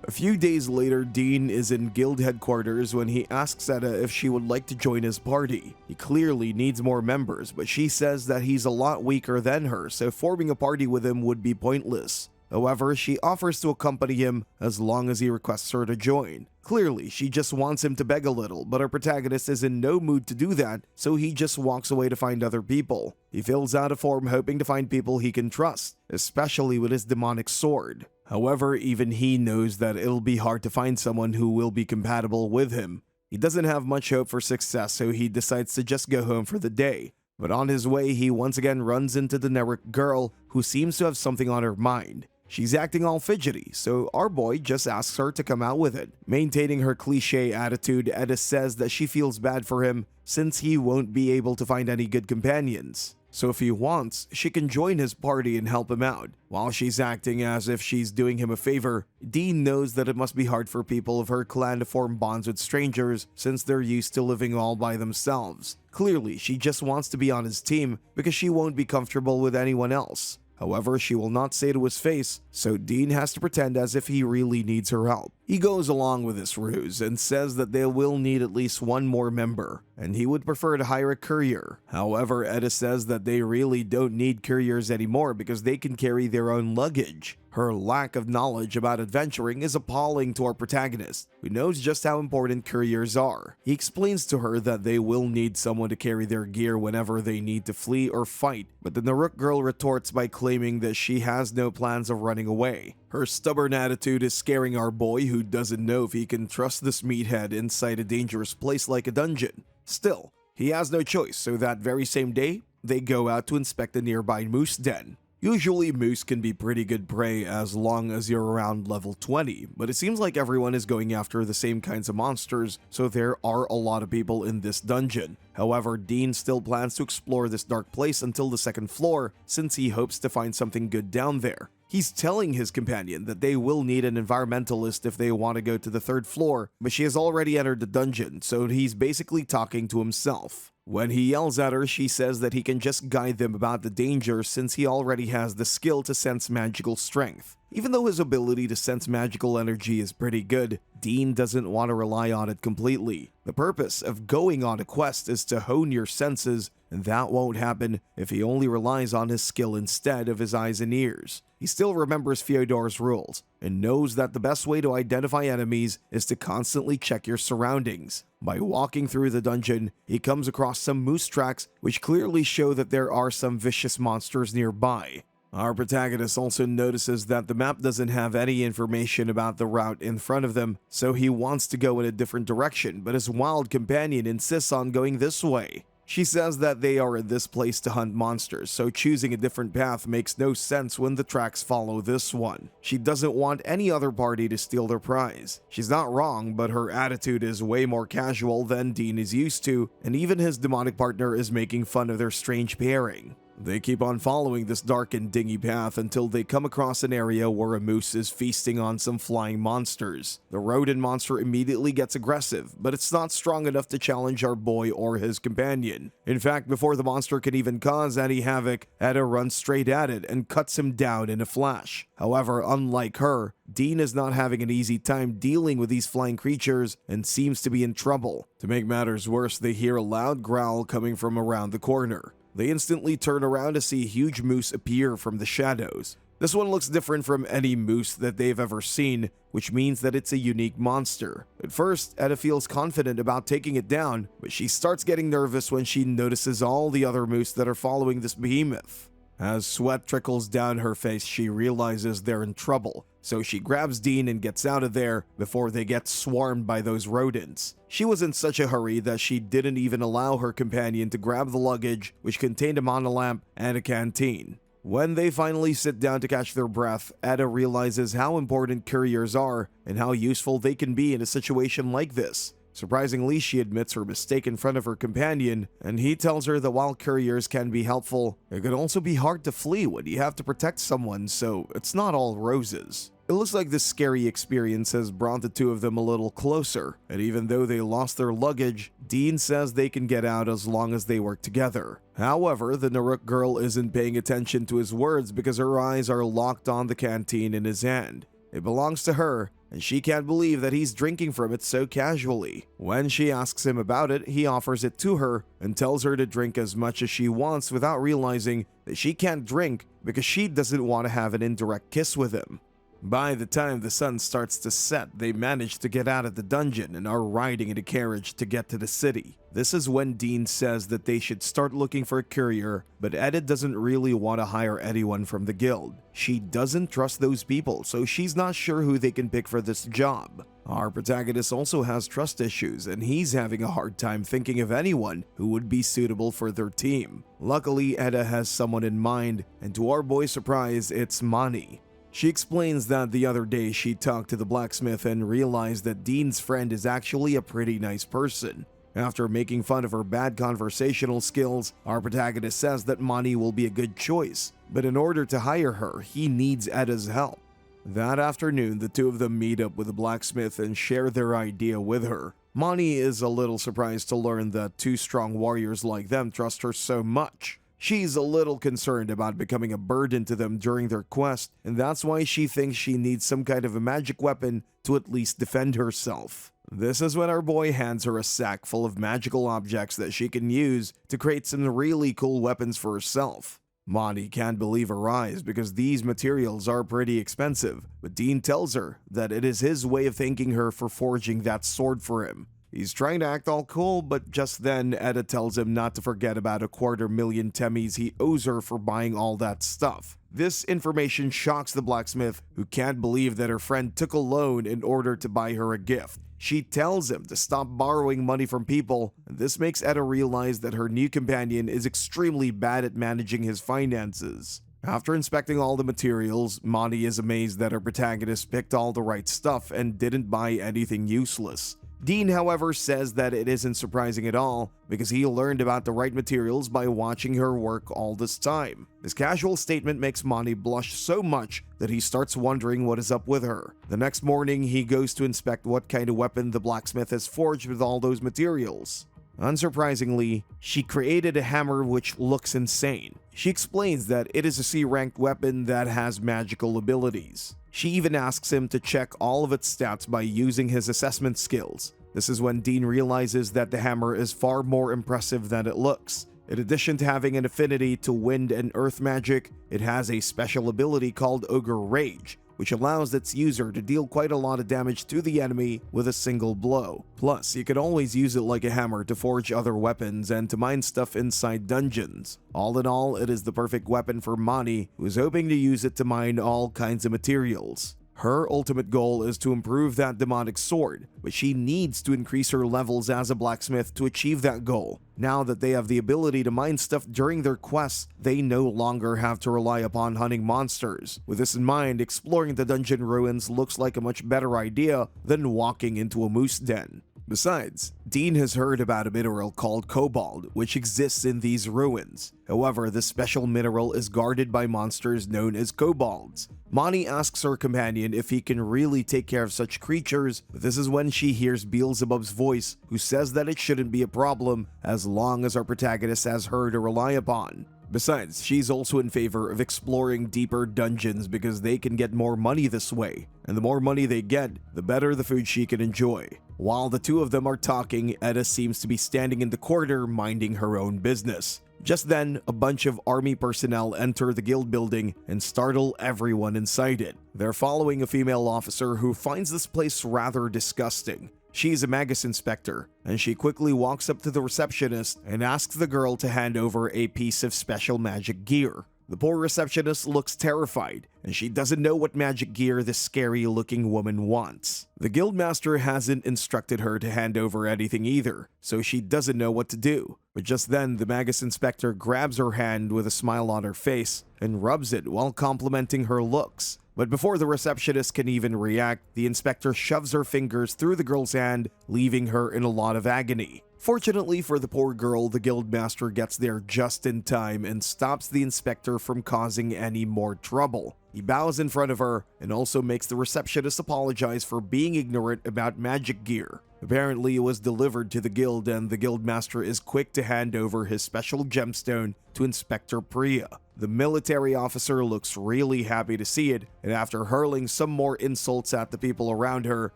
A few days later, Dean is in guild headquarters when he asks Etta if she would like to join his party. He clearly needs more members, but she says that he's a lot weaker than her, so forming a party with him would be pointless. However, she offers to accompany him as long as he requests her to join. Clearly, she just wants him to beg a little, but our protagonist is in no mood to do that, so he just walks away to find other people. He fills out a form hoping to find people he can trust, especially with his demonic sword. However, even he knows that it'll be hard to find someone who will be compatible with him. He doesn't have much hope for success, so he decides to just go home for the day. But on his way, he once again runs into the Nerrick girl, who seems to have something on her mind. She's acting all fidgety, so our boy just asks her to come out with it. Maintaining her cliche attitude, Edda says that she feels bad for him since he won't be able to find any good companions. So if he wants, she can join his party and help him out. While she's acting as if she's doing him a favor, Dean knows that it must be hard for people of her clan to form bonds with strangers since they're used to living all by themselves. Clearly, she just wants to be on his team because she won't be comfortable with anyone else. However, she will not say to his face, so Dean has to pretend as if he really needs her help. He goes along with this ruse and says that they will need at least one more member, and he would prefer to hire a courier. However, Edda says that they really don't need couriers anymore because they can carry their own luggage. Her lack of knowledge about adventuring is appalling to our protagonist, who knows just how important couriers are. He explains to her that they will need someone to carry their gear whenever they need to flee or fight, but the Naruk girl retorts by claiming that she has no plans of running away. Her stubborn attitude is scaring our boy, who doesn't know if he can trust this meathead inside a dangerous place like a dungeon. Still, he has no choice, so that very same day, they go out to inspect a nearby moose den. Usually, moose can be pretty good prey as long as you're around level 20, but it seems like everyone is going after the same kinds of monsters, so there are a lot of people in this dungeon. However, Dean still plans to explore this dark place until the second floor, since he hopes to find something good down there. He's telling his companion that they will need an environmentalist if they want to go to the third floor, but she has already entered the dungeon, so he's basically talking to himself. When he yells at her, she says that he can just guide them about the danger since he already has the skill to sense magical strength. Even though his ability to sense magical energy is pretty good, Dean doesn't want to rely on it completely. The purpose of going on a quest is to hone your senses, and that won't happen if he only relies on his skill instead of his eyes and ears. He still remembers Fyodor's rules, and knows that the best way to identify enemies is to constantly check your surroundings. By walking through the dungeon, he comes across some moose tracks which clearly show that there are some vicious monsters nearby. Our protagonist also notices that the map doesn't have any information about the route in front of them, so he wants to go in a different direction, but his wild companion insists on going this way. She says that they are in this place to hunt monsters, so choosing a different path makes no sense when the tracks follow this one. She doesn't want any other party to steal their prize. She's not wrong, but her attitude is way more casual than Dean is used to, and even his demonic partner is making fun of their strange pairing. They keep on following this dark and dingy path until they come across an area where a moose is feasting on some flying monsters. The rodent monster immediately gets aggressive, but it's not strong enough to challenge our boy or his companion. In fact, before the monster can even cause any havoc, Etta runs straight at it and cuts him down in a flash. However, unlike her, Dean is not having an easy time dealing with these flying creatures and seems to be in trouble. To make matters worse, they hear a loud growl coming from around the corner. They instantly turn around to see a huge moose appear from the shadows. This one looks different from any moose that they've ever seen, which means that it's a unique monster. At first, Etta feels confident about taking it down, but she starts getting nervous when she notices all the other moose that are following this behemoth. As sweat trickles down her face, she realizes they're in trouble, so she grabs Dean and gets out of there before they get swarmed by those rodents. She was in such a hurry that she didn't even allow her companion to grab the luggage, which contained a monolamp and a canteen. When they finally sit down to catch their breath, Etta realizes how important couriers are and how useful they can be in a situation like this. Surprisingly, she admits her mistake in front of her companion, and he tells her that while couriers can be helpful, it can also be hard to flee when you have to protect someone, so it's not all roses. It looks like this scary experience has brought the two of them a little closer, and even though they lost their luggage, Dean says they can get out as long as they work together. However, the Naruk girl isn't paying attention to his words because her eyes are locked on the canteen in his hand. It belongs to her, and she can't believe that he's drinking from it so casually. When she asks him about it, he offers it to her and tells her to drink as much as she wants without realizing that she can't drink because she doesn't want to have an indirect kiss with him. By the time the sun starts to set, they manage to get out of the dungeon and are riding in a carriage to get to the city. This is when Dean says that they should start looking for a courier, but Edith doesn't really want to hire anyone from the guild. She doesn't trust those people, so she's not sure who they can pick for this job. Our protagonist also has trust issues, and he's having a hard time thinking of anyone who would be suitable for their team. Luckily, Edda has someone in mind, and to our boy's surprise, it's Mani. She explains that the other day she talked to the blacksmith and realized that Dean's friend is actually a pretty nice person. After making fun of her bad conversational skills, our protagonist says that Mani will be a good choice, but in order to hire her, he needs Edda's help. That afternoon, the two of them meet up with the blacksmith and share their idea with her. Mani is a little surprised to learn that two strong warriors like them trust her so much. She's a little concerned about becoming a burden to them during their quest, and that's why she thinks she needs some kind of a magic weapon to at least defend herself. This is when our boy hands her a sack full of magical objects that she can use to create some really cool weapons for herself. Mani can't believe her eyes because these materials are pretty expensive, but Dean tells her that it is his way of thanking her for forging that sword for him. He's trying to act all cool, but just then Edda tells him not to forget about 250,000 temmies he owes her for buying all that stuff. This information shocks the blacksmith, who can't believe that her friend took a loan in order to buy her a gift. She tells him to stop borrowing money from people, and this makes Edda realize that her new companion is extremely bad at managing his finances. After inspecting all the materials, Mani is amazed that her protagonist picked all the right stuff and didn't buy anything useless. Dean, however, says that it isn't surprising at all because he learned about the right materials by watching her work all this time. This casual statement makes Mani blush so much that he starts wondering what is up with her. The next morning, he goes to inspect what kind of weapon the blacksmith has forged with all those materials. Unsurprisingly, she created a hammer which looks insane. She explains that it is a C-ranked weapon that has magical abilities. She even asks him to check all of its stats by using his assessment skills. This is when Dean realizes that the hammer is far more impressive than it looks. In addition to having an affinity to wind and earth magic, it has a special ability called Ogre Rage, which allows its user to deal quite a lot of damage to the enemy with a single blow. Plus, you can always use it like a hammer to forge other weapons and to mine stuff inside dungeons. All in all, it is the perfect weapon for Mani, who is hoping to use it to mine all kinds of materials. Her ultimate goal is to improve that demonic sword, but she needs to increase her levels as a blacksmith to achieve that goal. Now that they have the ability to mine stuff during their quests, they no longer have to rely upon hunting monsters. With this in mind, exploring the dungeon ruins looks like a much better idea than walking into a moose den. Besides, Dean has heard about a mineral called cobalt, which exists in these ruins. However, this special mineral is guarded by monsters known as kobolds. Monty asks her companion if he can really take care of such creatures, but this is when she hears Beelzebub's voice, who says that it shouldn't be a problem as long as our protagonist has her to rely upon. Besides, she's also in favor of exploring deeper dungeons because they can get more money this way, and the more money they get, the better the food she can enjoy. While the two of them are talking, Edda seems to be standing in the corridor minding her own business. Just then, a bunch of army personnel enter the guild building and startle everyone inside it. They're following a female officer who finds this place rather disgusting. She's a Magus inspector, and she quickly walks up to the receptionist and asks the girl to hand over a piece of special magic gear. The poor receptionist looks terrified, and she doesn't know what magic gear this scary-looking woman wants. The guildmaster hasn't instructed her to hand over anything either, so she doesn't know what to do. But just then, the Magus inspector grabs her hand with a smile on her face and rubs it while complimenting her looks. But before the receptionist can even react, the inspector shoves her fingers through the girl's hand, leaving her in a lot of agony. Fortunately for the poor girl, the guildmaster gets there just in time and stops the inspector from causing any more trouble. He bows in front of her and also makes the receptionist apologize for being ignorant about magic gear. Apparently, it was delivered to the guild, and the guildmaster is quick to hand over his special gemstone to Inspector Priya. The military officer looks really happy to see it, and after hurling some more insults at the people around her,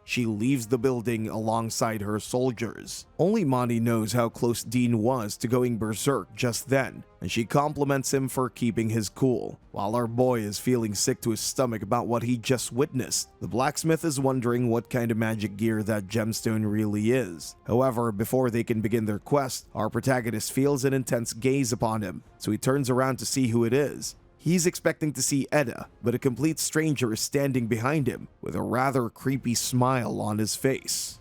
she leaves the building alongside her soldiers. Only Monty knows how close Dean was to going berserk just then, and she compliments him for keeping his cool. While our boy is feeling sick to his stomach about what he just witnessed, the blacksmith is wondering what kind of magic gear that gemstone really is. However, before they can begin their quest, our protagonist feels an intense gaze upon him, so he turns around to see who it is. He's expecting to see Edda, but a complete stranger is standing behind him with a rather creepy smile on his face.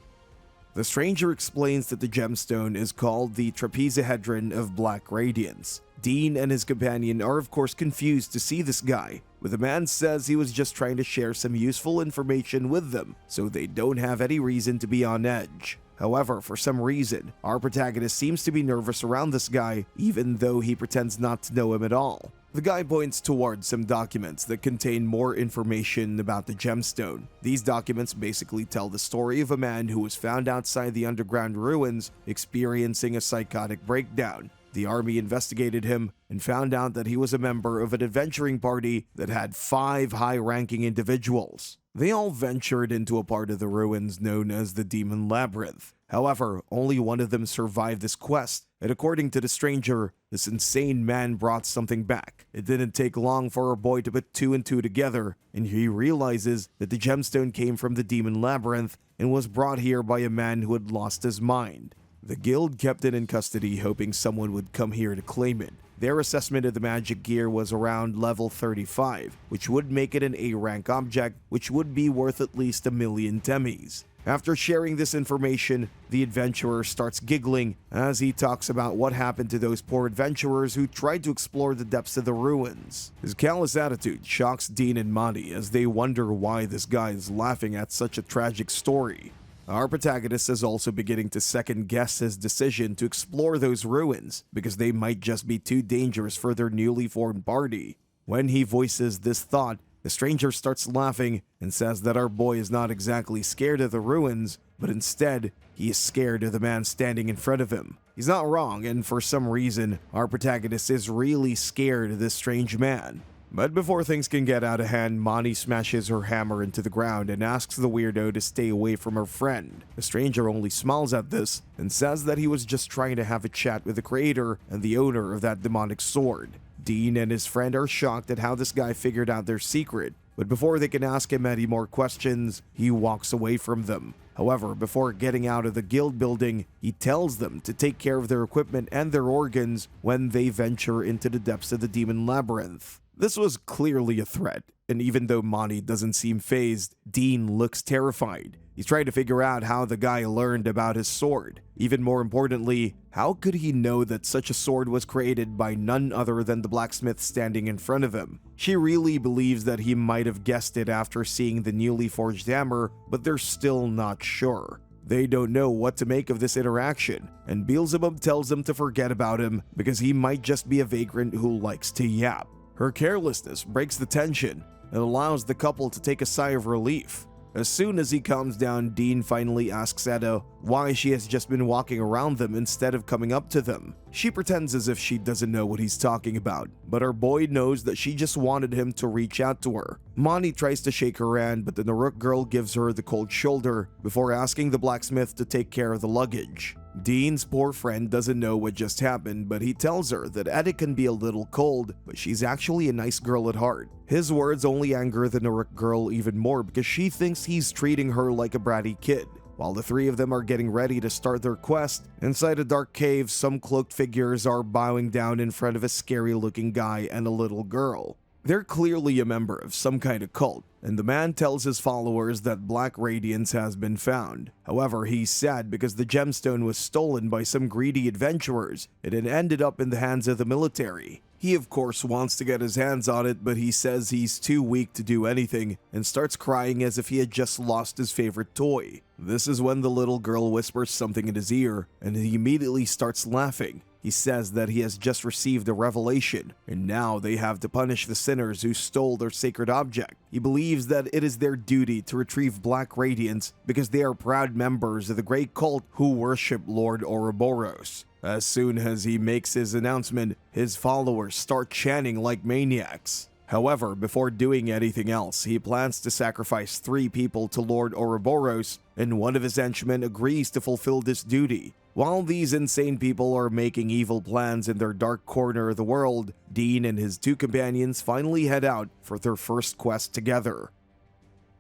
The stranger explains that the gemstone is called the trapezohedron of Black Radiance. Dean and his companion are of course confused to see this guy, but the man says he was just trying to share some useful information with them, so they don't have any reason to be on edge. However, for some reason, our protagonist seems to be nervous around this guy, even though he pretends not to know him at all. The guy points towards some documents that contain more information about the gemstone. These documents basically tell the story of a man who was found outside the underground ruins experiencing a psychotic breakdown. The army investigated him and found out that he was a member of an adventuring party that had 5 high-ranking individuals. They all ventured into a part of the ruins known as the Demon Labyrinth. However, only one of them survived this quest, and according to the stranger, this insane man brought something back. It didn't take long for our boy to put 2 and 2 together, and he realizes that the gemstone came from the Demon Labyrinth and was brought here by a man who had lost his mind. The guild kept it in custody, hoping someone would come here to claim it. Their assessment of the magic gear was around level 35, which would make it an A-rank object, which would be worth at least 1,000,000 temmies. After sharing this information, the adventurer starts giggling as he talks about what happened to those poor adventurers who tried to explore the depths of the ruins. His callous attitude shocks Dean and Monty as they wonder why this guy is laughing at such a tragic story. Our protagonist is also beginning to second-guess his decision to explore those ruins because they might just be too dangerous for their newly formed party. When he voices this thought, the stranger starts laughing and says that our boy is not exactly scared of the ruins, but instead, he is scared of the man standing in front of him. He's not wrong, and for some reason, our protagonist is really scared of this strange man. But before things can get out of hand, Monty smashes her hammer into the ground and asks the weirdo to stay away from her friend. The stranger only smiles at this and says that he was just trying to have a chat with the creator and the owner of that demonic sword. Dean and his friend are shocked at how this guy figured out their secret, but before they can ask him any more questions, he walks away from them. However, before getting out of the guild building, he tells them to take care of their equipment and their organs when they venture into the depths of the Demon Labyrinth. This was clearly a threat, and even though Monty doesn't seem fazed, Dean looks terrified. He's trying to figure out how the guy learned about his sword. Even more importantly, how could he know that such a sword was created by none other than the blacksmith standing in front of him? She really believes that he might have guessed it after seeing the newly forged hammer, but they're still not sure. They don't know what to make of this interaction, and Beelzebub tells them to forget about him because he might just be a vagrant who likes to yap. Her carelessness breaks the tension and allows the couple to take a sigh of relief. As soon as he calms down, Dean finally asks Eda why she has just been walking around them instead of coming up to them. She pretends as if she doesn't know what he's talking about, but our boy knows that she just wanted him to reach out to her. Moni tries to shake her hand, but the Naruk girl gives her the cold shoulder before asking the blacksmith to take care of the luggage. Dean's poor friend doesn't know what just happened, but he tells her that Eda can be a little cold, but she's actually a nice girl at heart. His words only anger the Naruk girl even more because she thinks he's treating her like a bratty kid. While the three of them are getting ready to start their quest, inside a dark cave, some cloaked figures are bowing down in front of a scary-looking guy and a little girl. They're clearly a member of some kind of cult, and the man tells his followers that Black Radiance has been found. However, he's sad because the gemstone was stolen by some greedy adventurers and it ended up in the hands of the military. He of course wants to get his hands on it, but he says he's too weak to do anything and starts crying as if he had just lost his favorite toy. This is when the little girl whispers something in his ear and he immediately starts laughing. He says that he has just received a revelation, and now they have to punish the sinners who stole their sacred object. He believes that it is their duty to retrieve Black Radiance because they are proud members of the great cult who worship Lord Ouroboros. As soon as he makes his announcement, his followers start chanting like maniacs. However, before doing anything else, he plans to sacrifice 3 people to Lord Ouroboros, and one of his henchmen agrees to fulfill this duty. While these insane people are making evil plans in their dark corner of the world, Dean and his 2 companions finally head out for their first quest together.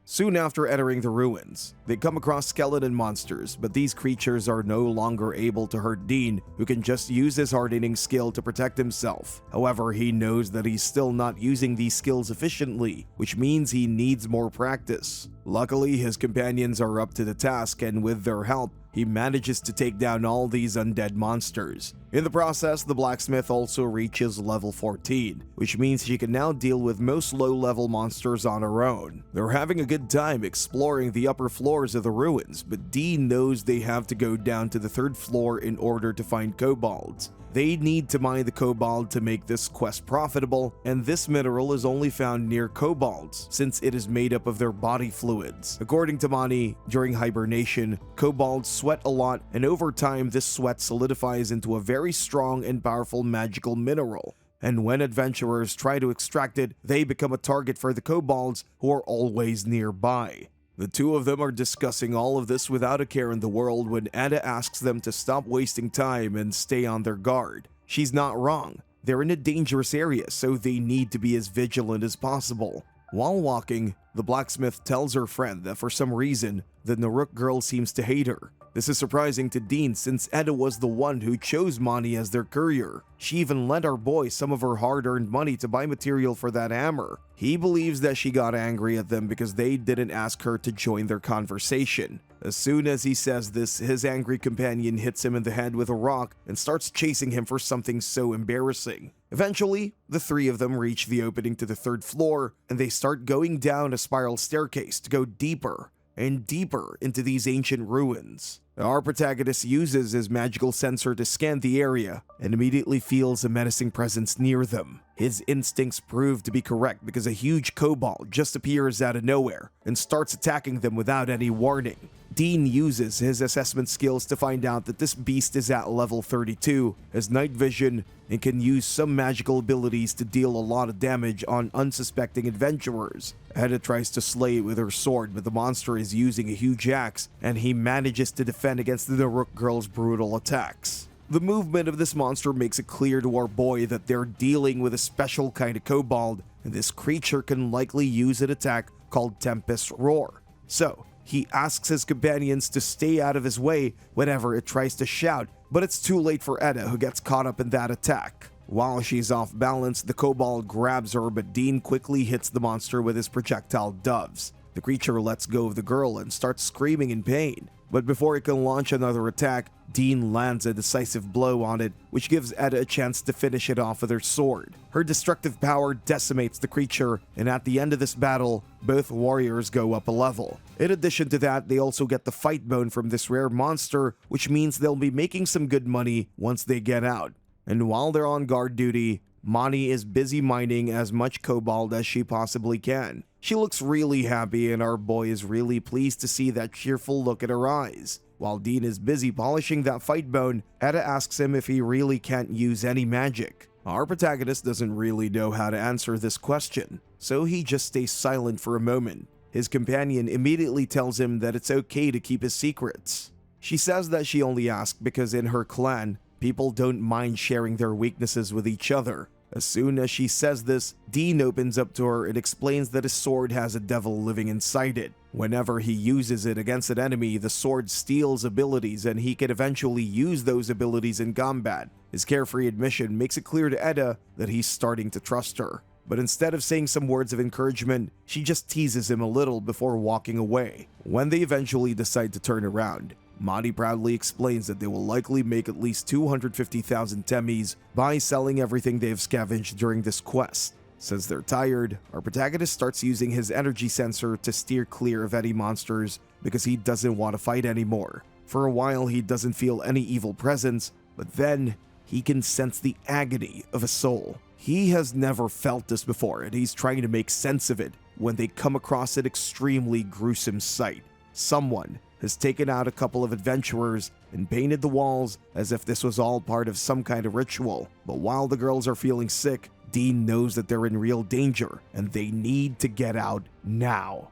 Soon after entering the ruins, they come across skeleton monsters, but these creatures are no longer able to hurt Dean, who can just use his hardening skill to protect himself. However, he knows that he's still not using these skills efficiently, which means he needs more practice. Luckily, his companions are up to the task, and with their help, he manages to take down all these undead monsters. In the process, the blacksmith also reaches level 14, which means she can now deal with most low-level monsters on her own. They're having a good time exploring the upper floors of the ruins, but Dean knows they have to go down to the 3rd floor in order to find kobolds. They need to mine the cobalt to make this quest profitable, and this mineral is only found near kobolds since it is made up of their body fluids. According to Mani, during hibernation, kobolds sweat a lot, and over time this sweat solidifies into a very strong and powerful magical mineral. And when adventurers try to extract it, they become a target for the kobolds who are always nearby. The 2 of them are discussing all of this without a care in the world when Eda asks them to stop wasting time and stay on their guard. She's not wrong. They're in a dangerous area, so they need to be as vigilant as possible. While walking, the blacksmith tells her friend that for some reason, the Naruk girl seems to hate her. This is surprising to Dean since Eda was the one who chose Moni as their courier. She even lent our boy some of her hard-earned money to buy material for that hammer. He believes that she got angry at them because they didn't ask her to join their conversation. As soon as he says this, his angry companion hits him in the head with a rock and starts chasing him for something so embarrassing. Eventually, the 3 of them reach the opening to the 3rd floor, and they start going down a spiral staircase to go deeper and deeper into these ancient ruins. Our protagonist uses his magical sensor to scan the area and immediately feels a menacing presence near them. His instincts prove to be correct because a huge kobold just appears out of nowhere and starts attacking them without any warning. Dean uses his assessment skills to find out that this beast is at level 32, has night vision, and can use some magical abilities to deal a lot of damage on unsuspecting adventurers. Eda tries to slay it with her sword, but the monster is using a huge axe, and he manages to defend against the Naruk girl's brutal attacks. The movement of this monster makes it clear to our boy that they're dealing with a special kind of kobold, and this creature can likely use an attack called Tempest Roar. So, he asks his companions to stay out of his way whenever it tries to shout, but it's too late for Eda, who gets caught up in that attack. While she's off balance, the kobold grabs her, but Dean quickly hits the monster with his projectile doves. The creature lets go of the girl and starts screaming in pain. But before it can launch another attack, Dean lands a decisive blow on it, which gives Edda a chance to finish it off with her sword. Her destructive power decimates the creature, and at the end of this battle, both warriors go up a level. In addition to that, they also get the fight bone from this rare monster, which means they'll be making some good money once they get out. And while they're on guard duty, Mani is busy mining as much cobalt as she possibly can. She looks really happy, and our boy is really pleased to see that cheerful look in her eyes. While Dean is busy polishing that fight bone, Edda asks him if he really can't use any magic. Our protagonist doesn't really know how to answer this question, so he just stays silent for a moment. His companion immediately tells him that it's okay to keep his secrets. She says that she only asked because in her clan, people don't mind sharing their weaknesses with each other. As soon as she says this, Dean opens up to her and explains that his sword has a devil living inside it. Whenever he uses it against an enemy, the sword steals abilities and he can eventually use those abilities in combat. His carefree admission makes it clear to Edda that he's starting to trust her. But instead of saying some words of encouragement, she just teases him a little before walking away. When they eventually decide to turn around, Mani proudly explains that they will likely make at least 250,000 temmies by selling everything they have scavenged during this quest. Since they're tired, our protagonist starts using his energy sensor to steer clear of any monsters because he doesn't want to fight anymore. For a while, he doesn't feel any evil presence, but then he can sense the agony of a soul. He has never felt this before, and he's trying to make sense of it when they come across an extremely gruesome sight. Someone has taken out a couple of adventurers and painted the walls as if this was all part of some kind of ritual. But while the girls are feeling sick, Dean knows that they're in real danger and they need to get out now.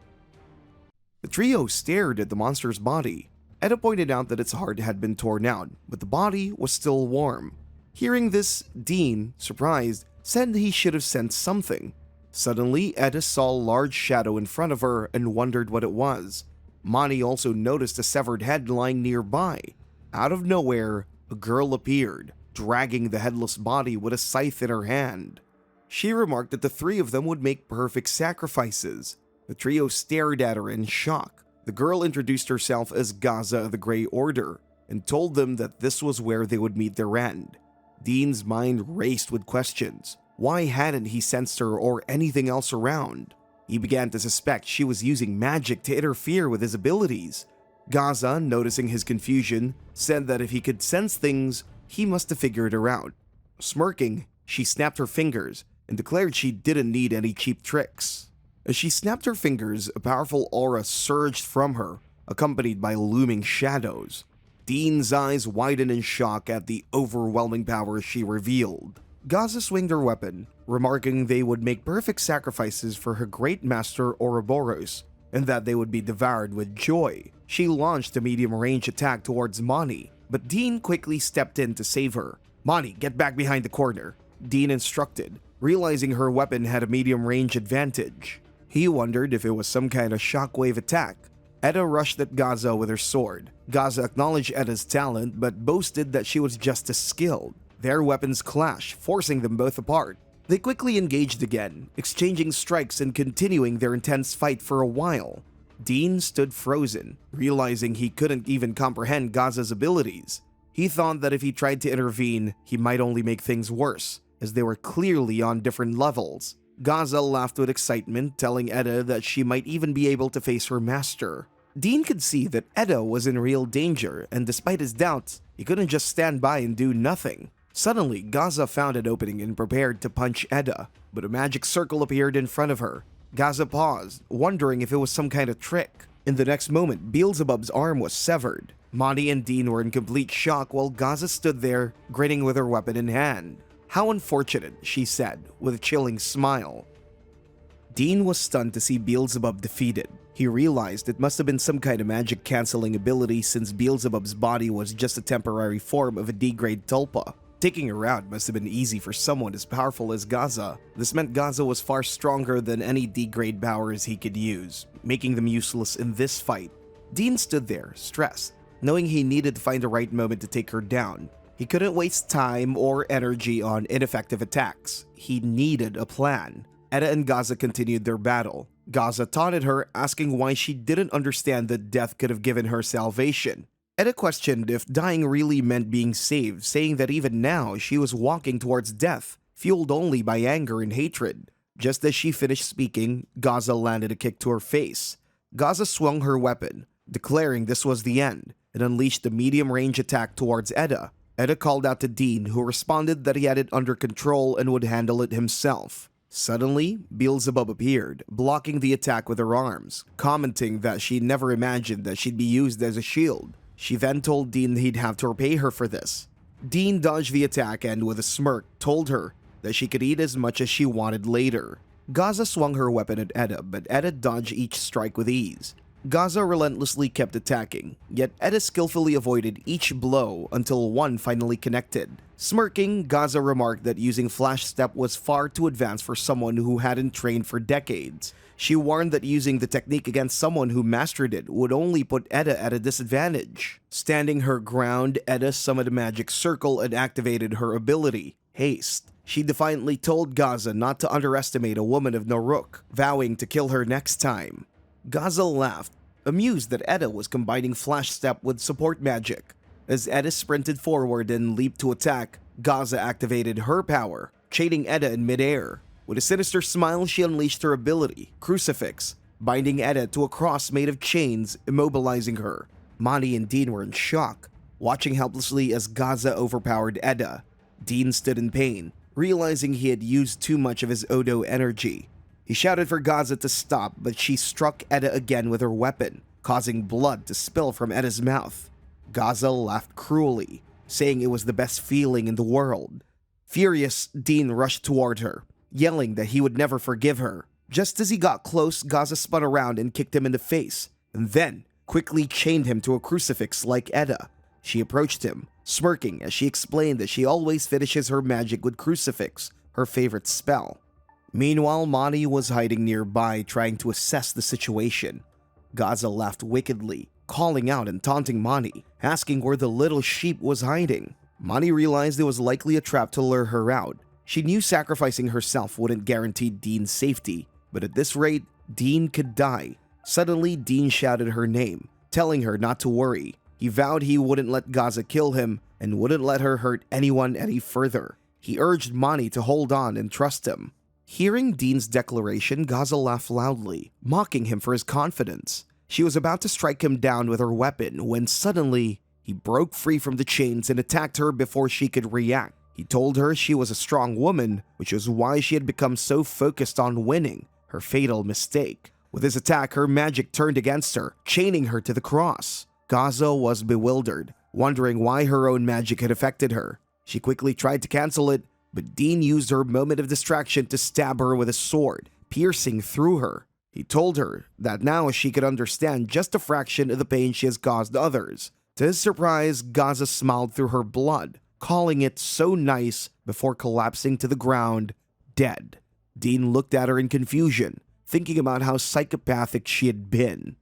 The trio stared at the monster's body. Edda pointed out that its heart had been torn out, but the body was still warm. Hearing this, Dean, surprised, said he should have sensed something. Suddenly, Edda saw a large shadow in front of her and wondered what it was. Mani also noticed a severed head lying nearby. Out of nowhere, a girl appeared, dragging the headless body with a scythe in her hand. She remarked that the three of them would make perfect sacrifices. The trio stared at her in shock. The girl introduced herself as Gaza of the Grey Order and told them that this was where they would meet their end. Dean's mind raced with questions. Why hadn't he sensed her or anything else around? He began to suspect she was using magic to interfere with his abilities. Gaza, noticing his confusion, said that if he could sense things, he must have figured her out. Smirking, she snapped her fingers and declared she didn't need any cheap tricks. As she snapped her fingers, a powerful aura surged from her, accompanied by looming shadows. Dean's eyes widened in shock at the overwhelming power she revealed. Gaza swinged her weapon, remarking they would make perfect sacrifices for her great master Ouroboros, and that they would be devoured with joy. She launched a medium-range attack towards Mani, but Dean quickly stepped in to save her. "Mani, get back behind the corner," Dean instructed, realizing her weapon had a medium-range advantage. He wondered if it was some kind of shockwave attack. Edda rushed at Gaza with her sword. Gaza acknowledged Edda's talent, but boasted that she was just as skilled. Their weapons clashed, forcing them both apart. They quickly engaged again, exchanging strikes and continuing their intense fight for a while. Dean stood frozen, realizing he couldn't even comprehend Gaza's abilities. He thought that if he tried to intervene, he might only make things worse, as they were clearly on different levels. Gaza laughed with excitement, telling Edda that she might even be able to face her master. Dean could see that Edda was in real danger, and despite his doubts, he couldn't just stand by and do nothing. Suddenly, Gaza found an opening and prepared to punch Edda, but a magic circle appeared in front of her. Gaza paused, wondering if it was some kind of trick. In the next moment, Beelzebub's arm was severed. Mani and Dean were in complete shock while Gaza stood there, grinning with her weapon in hand. "How unfortunate," she said, with a chilling smile. Dean was stunned to see Beelzebub defeated. He realized it must have been some kind of magic-canceling ability since Beelzebub's body was just a temporary form of a D-grade tulpa. Taking her out must have been easy for someone as powerful as Gaza. This meant Gaza was far stronger than any D-grade powers he could use, making them useless in this fight. Dean stood there, stressed, knowing he needed to find the right moment to take her down. He couldn't waste time or energy on ineffective attacks. He needed a plan. Edda and Gaza continued their battle. Gaza taunted her, asking why she didn't understand that death could have given her salvation. Eda questioned if dying really meant being saved, saying that even now she was walking towards death, fueled only by anger and hatred. Just as she finished speaking, Gaza landed a kick to her face. Gaza swung her weapon, declaring this was the end, and unleashed a medium-range attack towards Eda. Eda called out to Dean, who responded that he had it under control and would handle it himself. Suddenly, Beelzebub appeared, blocking the attack with her arms, commenting that she never imagined that she'd be used as a shield. She then told Dean he'd have to repay her for this. Dean dodged the attack and, with a smirk, told her that she could eat as much as she wanted later. Gaza swung her weapon at Eda, but Eda dodged each strike with ease. Gaza relentlessly kept attacking, yet Eda skillfully avoided each blow until one finally connected. Smirking, Gaza remarked that using Flash Step was far too advanced for someone who hadn't trained for decades. She warned that using the technique against someone who mastered it would only put Eda at a disadvantage. Standing her ground, Eda summoned a magic circle and activated her ability, Haste. She defiantly told Gaza not to underestimate a woman of Noruk, vowing to kill her next time. Gaza laughed, amused that Eda was combining Flash Step with support magic. As Eda sprinted forward and leaped to attack, Gaza activated her power, chaining Eda in midair. With a sinister smile, she unleashed her ability, Crucifix, binding Eda to a cross made of chains, immobilizing her. Mani and Dean were in shock, watching helplessly as Gaza overpowered Eda. Dean stood in pain, realizing he had used too much of his Odo energy. He shouted for Gaza to stop, but she struck Eda again with her weapon, causing blood to spill from Eda's mouth. Gaza laughed cruelly, saying it was the best feeling in the world. Furious, Dean rushed toward her, yelling that he would never forgive her. Just as he got close, Gaza spun around and kicked him in the face, and then quickly chained him to a crucifix like Eda. She approached him, smirking as she explained that she always finishes her magic with Crucifix, her favorite spell. Meanwhile, Mani was hiding nearby, trying to assess the situation. Gaza laughed wickedly, calling out and taunting Mani, asking where the little sheep was hiding. Mani realized it was likely a trap to lure her out. She knew sacrificing herself wouldn't guarantee Dean's safety, but at this rate, Dean could die. Suddenly, Dean shouted her name, telling her not to worry. He vowed he wouldn't let Gaza kill him and wouldn't let her hurt anyone any further. He urged Mani to hold on and trust him. Hearing Dean's declaration, Gaza laughed loudly, mocking him for his confidence. She was about to strike him down with her weapon when suddenly, he broke free from the chains and attacked her before she could react. He told her she was a strong woman, which was why she had become so focused on winning, her fatal mistake. With his attack, her magic turned against her, chaining her to the cross. Gaza was bewildered, wondering why her own magic had affected her. She quickly tried to cancel it, but Dean used her moment of distraction to stab her with a sword, piercing through her. He told her that now she could understand just a fraction of the pain she has caused others. To his surprise, Gaza smiled through her blood, calling it so nice before collapsing to the ground, dead. Dean looked at her in confusion, thinking about how psychopathic she had been.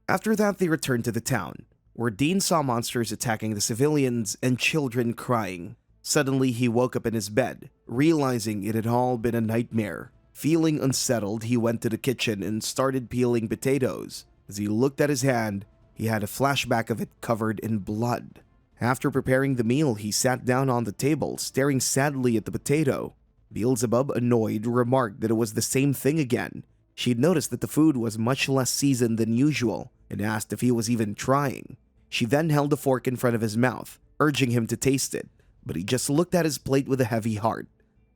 After that, they returned to the town, where Dean saw monsters attacking the civilians and children crying. Suddenly, he woke up in his bed, realizing it had all been a nightmare. Feeling unsettled, he went to the kitchen and started peeling potatoes. As he looked at his hand, he had a flashback of it covered in blood. After preparing the meal, he sat down on the table, staring sadly at the potato. Beelzebub, annoyed, remarked that it was the same thing again. She'd noticed that the food was much less seasoned than usual, and asked if he was even trying. She then held a fork in front of his mouth, urging him to taste it, but he just looked at his plate with a heavy heart.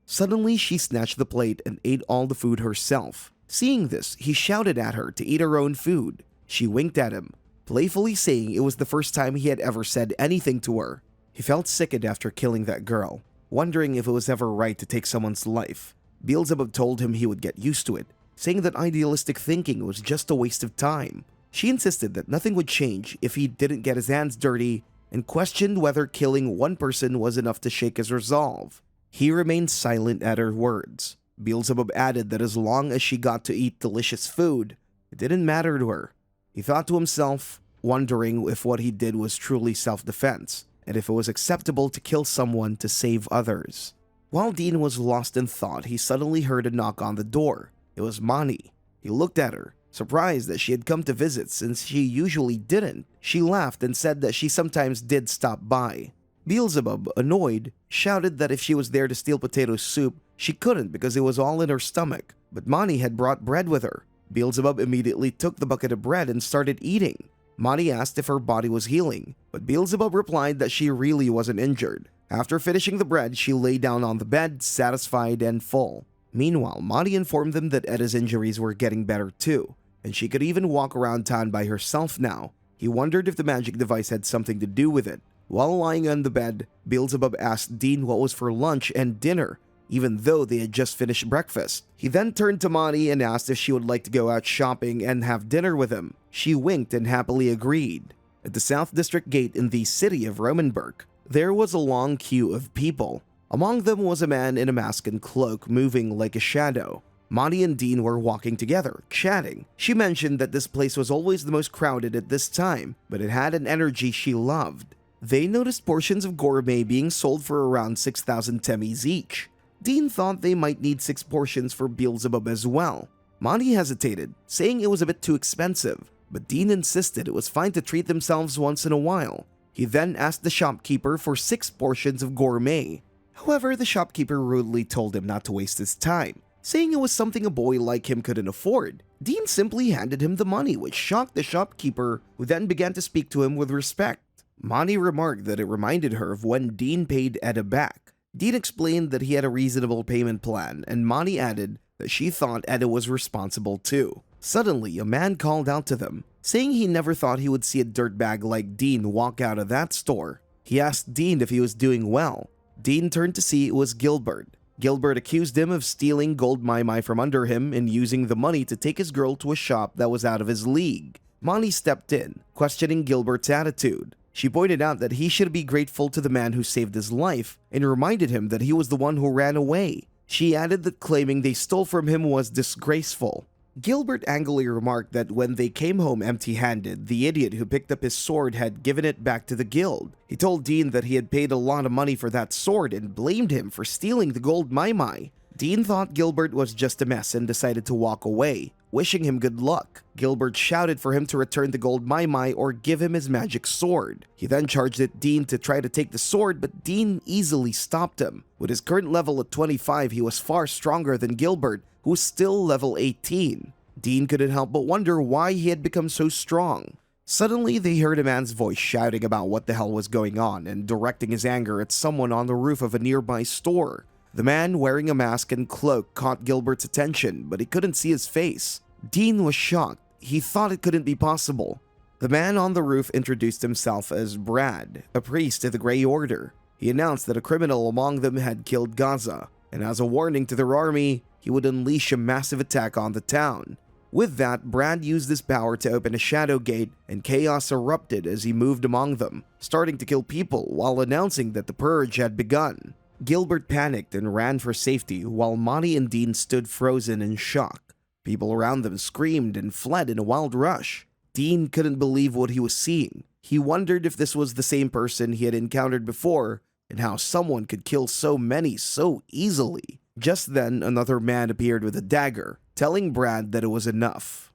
Suddenly, she snatched the plate and ate all the food herself. Seeing this, he shouted at her to eat her own food. She winked at him, playfully saying it was the first time he had ever said anything to her. He felt sickened after killing that girl, wondering if it was ever right to take someone's life. Beelzebub told him he would get used to it, saying that idealistic thinking was just a waste of time. She insisted that nothing would change if he didn't get his hands dirty, and questioned whether killing one person was enough to shake his resolve. He remained silent at her words. Beelzebub added that as long as she got to eat delicious food, it didn't matter to her. He thought to himself, wondering if what he did was truly self-defense, and if it was acceptable to kill someone to save others. While Dean was lost in thought, he suddenly heard a knock on the door. It was Mani. He looked at her, Surprised that she had come to visit since she usually didn't, she laughed and said that she sometimes did stop by. Beelzebub, annoyed, shouted that if she was there to steal potato soup, she couldn't because it was all in her stomach. But Monty had brought bread with her. Beelzebub immediately took the bucket of bread and started eating. Monty asked if her body was healing, but Beelzebub replied that she really wasn't injured. After finishing the bread, she lay down on the bed, satisfied and full. Meanwhile, Monty informed them that Edda's injuries were getting better too, and she could even walk around town by herself now. He wondered if the magic device had something to do with it. While lying on the bed, Beelzebub asked Dean what was for lunch and dinner, even though they had just finished breakfast. He then turned to Monty and asked if she would like to go out shopping and have dinner with him. She winked and happily agreed. At the South District Gate in the city of Romanburg, there was a long queue of people. Among them was a man in a mask and cloak moving like a shadow. Monty and Dean were walking together, chatting. She mentioned that this place was always the most crowded at this time, but it had an energy she loved. They noticed portions of gourmet being sold for around 6,000 temmies each. Dean thought they might need 6 portions for Beelzebub as well. Monty hesitated, saying it was a bit too expensive, but Dean insisted it was fine to treat themselves once in a while. He then asked the shopkeeper for 6 portions of gourmet. However, the shopkeeper rudely told him not to waste his time, saying it was something a boy like him couldn't afford. Dean simply handed him the money, which shocked the shopkeeper, who then began to speak to him with respect. Monty remarked that it reminded her of when Dean paid Edda back. Dean explained that he had a reasonable payment plan, and Monty added that she thought Edda was responsible too. Suddenly, a man called out to them, saying he never thought he would see a dirtbag like Dean walk out of that store. He asked Dean if he was doing well. Dean turned to see it was Gilbert. Gilbert accused him of stealing gold mai from under him and using the money to take his girl to a shop that was out of his league. Monty stepped in, questioning Gilbert's attitude. She pointed out that he should be grateful to the man who saved his life and reminded him that he was the one who ran away. She added that claiming they stole from him was disgraceful. Gilbert angrily remarked that when they came home empty-handed, the idiot who picked up his sword had given it back to the guild. He told Dean that he had paid a lot of money for that sword and blamed him for stealing the gold mai. Dean thought Gilbert was just a mess and decided to walk away, wishing him good luck. Gilbert shouted for him to return the gold mai or give him his magic sword. He then charged at Dean to try to take the sword, but Dean easily stopped him. With his current level at 25, he was far stronger than Gilbert, who was still level 18. Dean couldn't help but wonder why he had become so strong. Suddenly, they heard a man's voice shouting about what the hell was going on and directing his anger at someone on the roof of a nearby store. The man wearing a mask and cloak caught Gilbert's attention, but he couldn't see his face. Dean was shocked. He thought it couldn't be possible. The man on the roof introduced himself as Brad, a priest of the Grey Order. He announced that a criminal among them had killed Gaza, and as a warning to their army, he would unleash a massive attack on the town. With that, Brad used his power to open a shadow gate, and chaos erupted as he moved among them, starting to kill people while announcing that the purge had begun. Gilbert panicked and ran for safety, while Monty and Dean stood frozen in shock. People around them screamed and fled in a wild rush. Dean couldn't believe what he was seeing. He wondered if this was the same person he had encountered before, and how someone could kill so many so easily. Just then, another man appeared with a dagger, telling Brad that it was enough.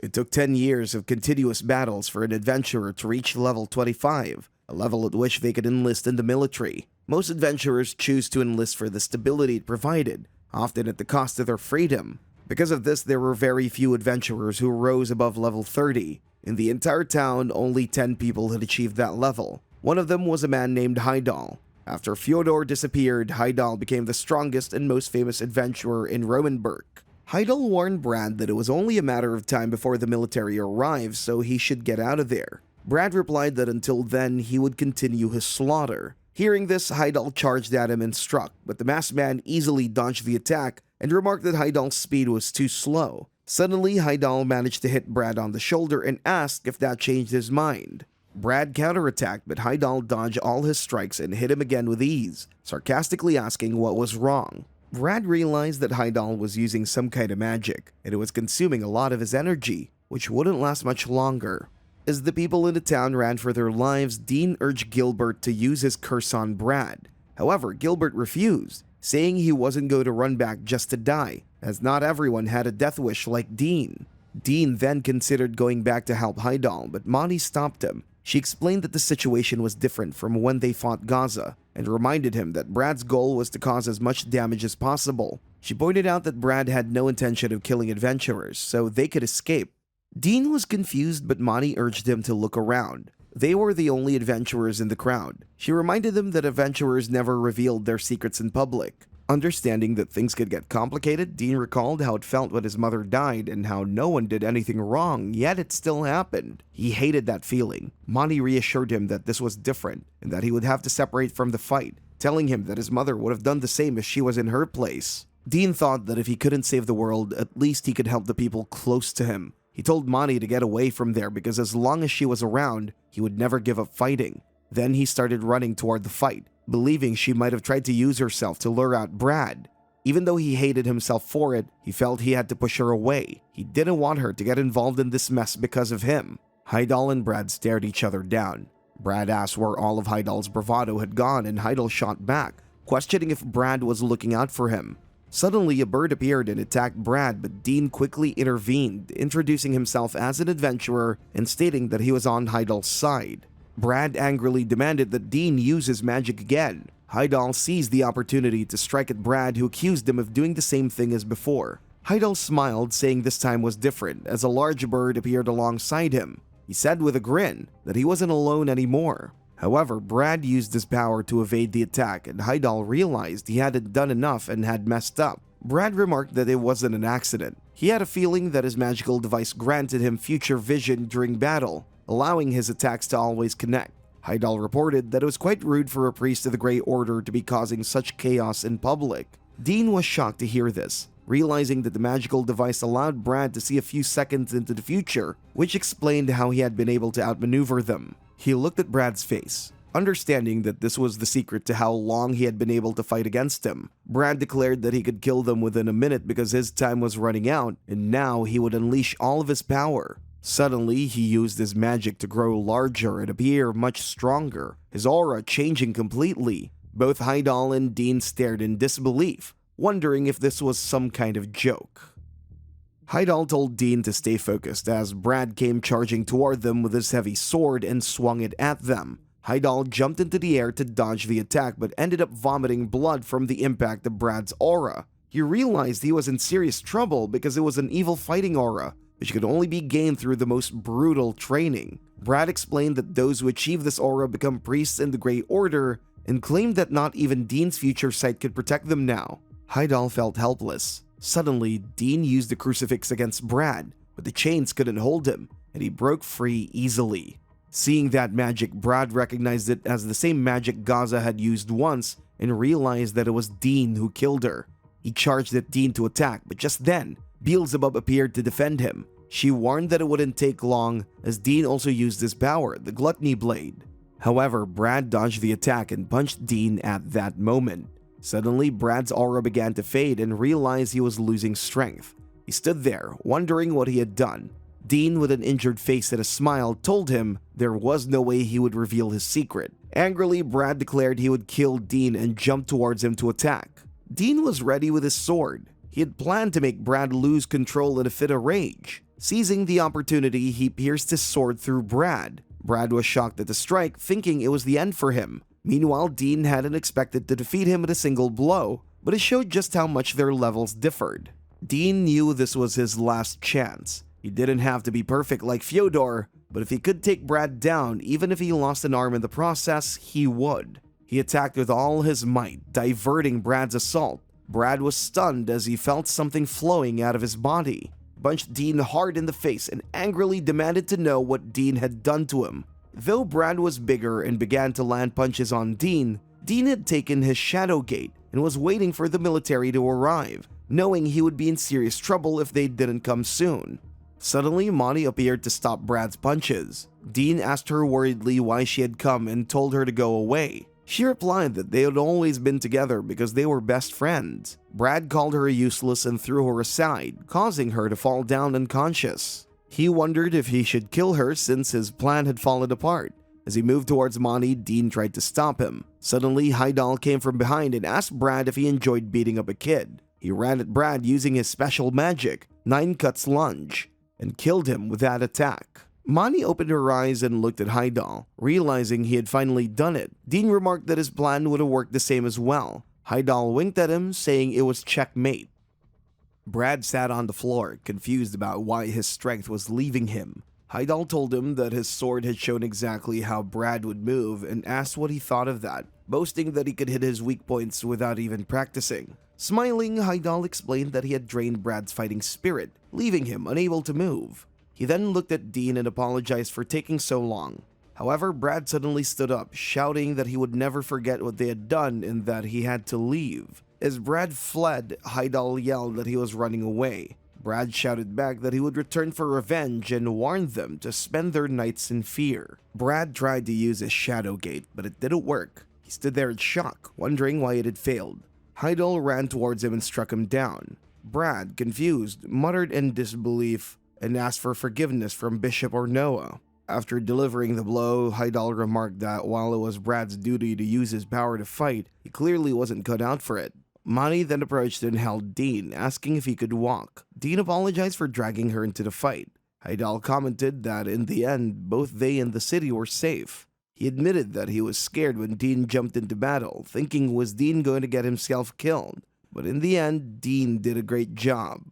It took 10 years of continuous battles for an adventurer to reach level 25, a level at which they could enlist in the military. Most adventurers choose to enlist for the stability it provided, often at the cost of their freedom. Because of this, there were very few adventurers who rose above level 30. In the entire town, only 10 people had achieved that level. One of them was a man named Heidal. After Fyodor disappeared, Heidal became the strongest and most famous adventurer in Romanburg. Heidal warned Brad that it was only a matter of time before the military arrived, so he should get out of there. Brad replied that until then, he would continue his slaughter. Hearing this, Heidal charged at him and struck, but the masked man easily dodged the attack and remarked that Heidal's speed was too slow. Suddenly, Heidal managed to hit Brad on the shoulder and asked if that changed his mind. Brad counterattacked, but Heidal dodged all his strikes and hit him again with ease, sarcastically asking what was wrong. Brad realized that Heidal was using some kind of magic, and it was consuming a lot of his energy, which wouldn't last much longer. As the people in the town ran for their lives, Dean urged Gilbert to use his curse on Brad. However, Gilbert refused, saying he wasn't going to run back just to die, as not everyone had a death wish like Dean. Dean then considered going back to help Heidal, but Monty stopped him. She explained that the situation was different from when they fought Gaza, and reminded him that Brad's goal was to cause as much damage as possible. She pointed out that Brad had no intention of killing adventurers, so they could escape. Dean was confused, but Monty urged him to look around. They were the only adventurers in the crowd. She reminded them that adventurers never revealed their secrets in public. Understanding that things could get complicated, Dean recalled how it felt when his mother died and how no one did anything wrong, yet it still happened. He hated that feeling. Monty reassured him that this was different and that he would have to separate from the fight, telling him that his mother would have done the same if she was in her place. Dean thought that if he couldn't save the world, at least he could help the people close to him. He told Monty to get away from there because as long as she was around, he would never give up fighting. Then he started running toward the fight, believing she might have tried to use herself to lure out Brad. Even though he hated himself for it, he felt he had to push her away. He didn't want her to get involved in this mess because of him. Heidal and Brad stared each other down. Brad asked where all of Heidal's bravado had gone, and Heidal shot back, questioning if Brad was looking out for him. Suddenly, a bird appeared and attacked Brad, but Dean quickly intervened, introducing himself as an adventurer and stating that he was on Heidal's side. Brad angrily demanded that Dean use his magic again. Heidal seized the opportunity to strike at Brad, who accused him of doing the same thing as before. Heidal smiled, saying this time was different, as a large bird appeared alongside him. He said with a grin that he wasn't alone anymore. However, Brad used his power to evade the attack, and Heidal realized he hadn't done enough and had messed up. Brad remarked that it wasn't an accident. He had a feeling that his magical device granted him future vision during battle, allowing his attacks to always connect. Heidal reported that it was quite rude for a priest of the Grey Order to be causing such chaos in public. Dean was shocked to hear this, realizing that the magical device allowed Brad to see a few seconds into the future, which explained how he had been able to outmaneuver them. He looked at Brad's face, understanding that this was the secret to how long he had been able to fight against him. Brad declared that he could kill them within a minute because his time was running out, and now he would unleash all of his power. Suddenly, he used his magic to grow larger and appear much stronger, his aura changing completely. Both Heidal and Dean stared in disbelief, wondering if this was some kind of joke. Heidal told Dean to stay focused as Brad came charging toward them with his heavy sword and swung it at them. Heidal jumped into the air to dodge the attack but ended up vomiting blood from the impact of Brad's aura. He realized he was in serious trouble because it was an evil fighting aura, which could only be gained through the most brutal training. Brad explained that those who achieve this aura become priests in the Grey Order and claimed that not even Dean's future sight could protect them now. Heidal felt helpless. Suddenly, Dean used the crucifix against Brad, but the chains couldn't hold him, and he broke free easily. Seeing that magic, Brad recognized it as the same magic Gaza had used once and realized that it was Dean who killed her. He charged at Dean to attack, but just then, Beelzebub appeared to defend him. She warned that it wouldn't take long, as Dean also used his power, the Gluttony Blade. However, Brad dodged the attack and punched Dean at that moment. Suddenly, Brad's aura began to fade and realized he was losing strength. He stood there, wondering what he had done. Dean, with an injured face and a smile, told him there was no way he would reveal his secret. Angrily, Brad declared he would kill Dean and jumped towards him to attack. Dean was ready with his sword. He had planned to make Brad lose control in a fit of rage. Seizing the opportunity, he pierced his sword through Brad. Brad was shocked at the strike, thinking it was the end for him. Meanwhile, Dean hadn't expected to defeat him in a single blow, but it showed just how much their levels differed. Dean knew this was his last chance. He didn't have to be perfect like Fyodor, but if he could take Brad down, even if he lost an arm in the process, he would. He attacked with all his might, diverting Brad's assault. Brad was stunned as he felt something flowing out of his body. He punched Dean hard in the face and angrily demanded to know what Dean had done to him. Though Brad was bigger and began to land punches on Dean, Dean had taken his Shadow Gate and was waiting for the military to arrive, knowing he would be in serious trouble if they didn't come soon. Suddenly, Monty appeared to stop Brad's punches. Dean asked her worriedly why she had come and told her to go away. She replied that they had always been together because they were best friends. Brad called her useless and threw her aside, causing her to fall down unconscious. He wondered if he should kill her since his plan had fallen apart. As he moved towards Monty, Dean tried to stop him. Suddenly, Heidal came from behind and asked Brad if he enjoyed beating up a kid. He ran at Brad using his special magic, 9 Cuts Lunge. and killed him with that attack. Mani opened her eyes and looked at Heidal, realizing he had finally done it. Dean remarked that his plan would have worked the same as well. Heidal winked at him, saying it was checkmate. Brad sat on the floor, confused about why his strength was leaving him. Heidal told him that his sword had shown exactly how Brad would move and asked what he thought of that, boasting that he could hit his weak points without even practicing. Smiling, Heidal explained that he had drained Brad's fighting spirit, leaving him unable to move. He then looked at Dean and apologized for taking so long. However, Brad suddenly stood up, shouting that he would never forget what they had done and that he had to leave. As Brad fled, Heidal yelled that he was running away. Brad shouted back that he would return for revenge and warned them to spend their nights in fear. Brad tried to use his shadow gate, but it didn't work. He stood there in shock, wondering why it had failed. Heidal ran towards him and struck him down. Brad, confused, muttered in disbelief and asked for forgiveness from Bishop or Noah. After delivering the blow, Heidal remarked that while it was Brad's duty to use his power to fight, he clearly wasn't cut out for it. Mani then approached and held Dean, asking if he could walk. Dean apologized for dragging her into the fight. Heidal commented that in the end, both they and the city were safe. He admitted that he was scared when Dean jumped into battle, thinking was Dean going to get himself killed. But in the end, Dean did a great job.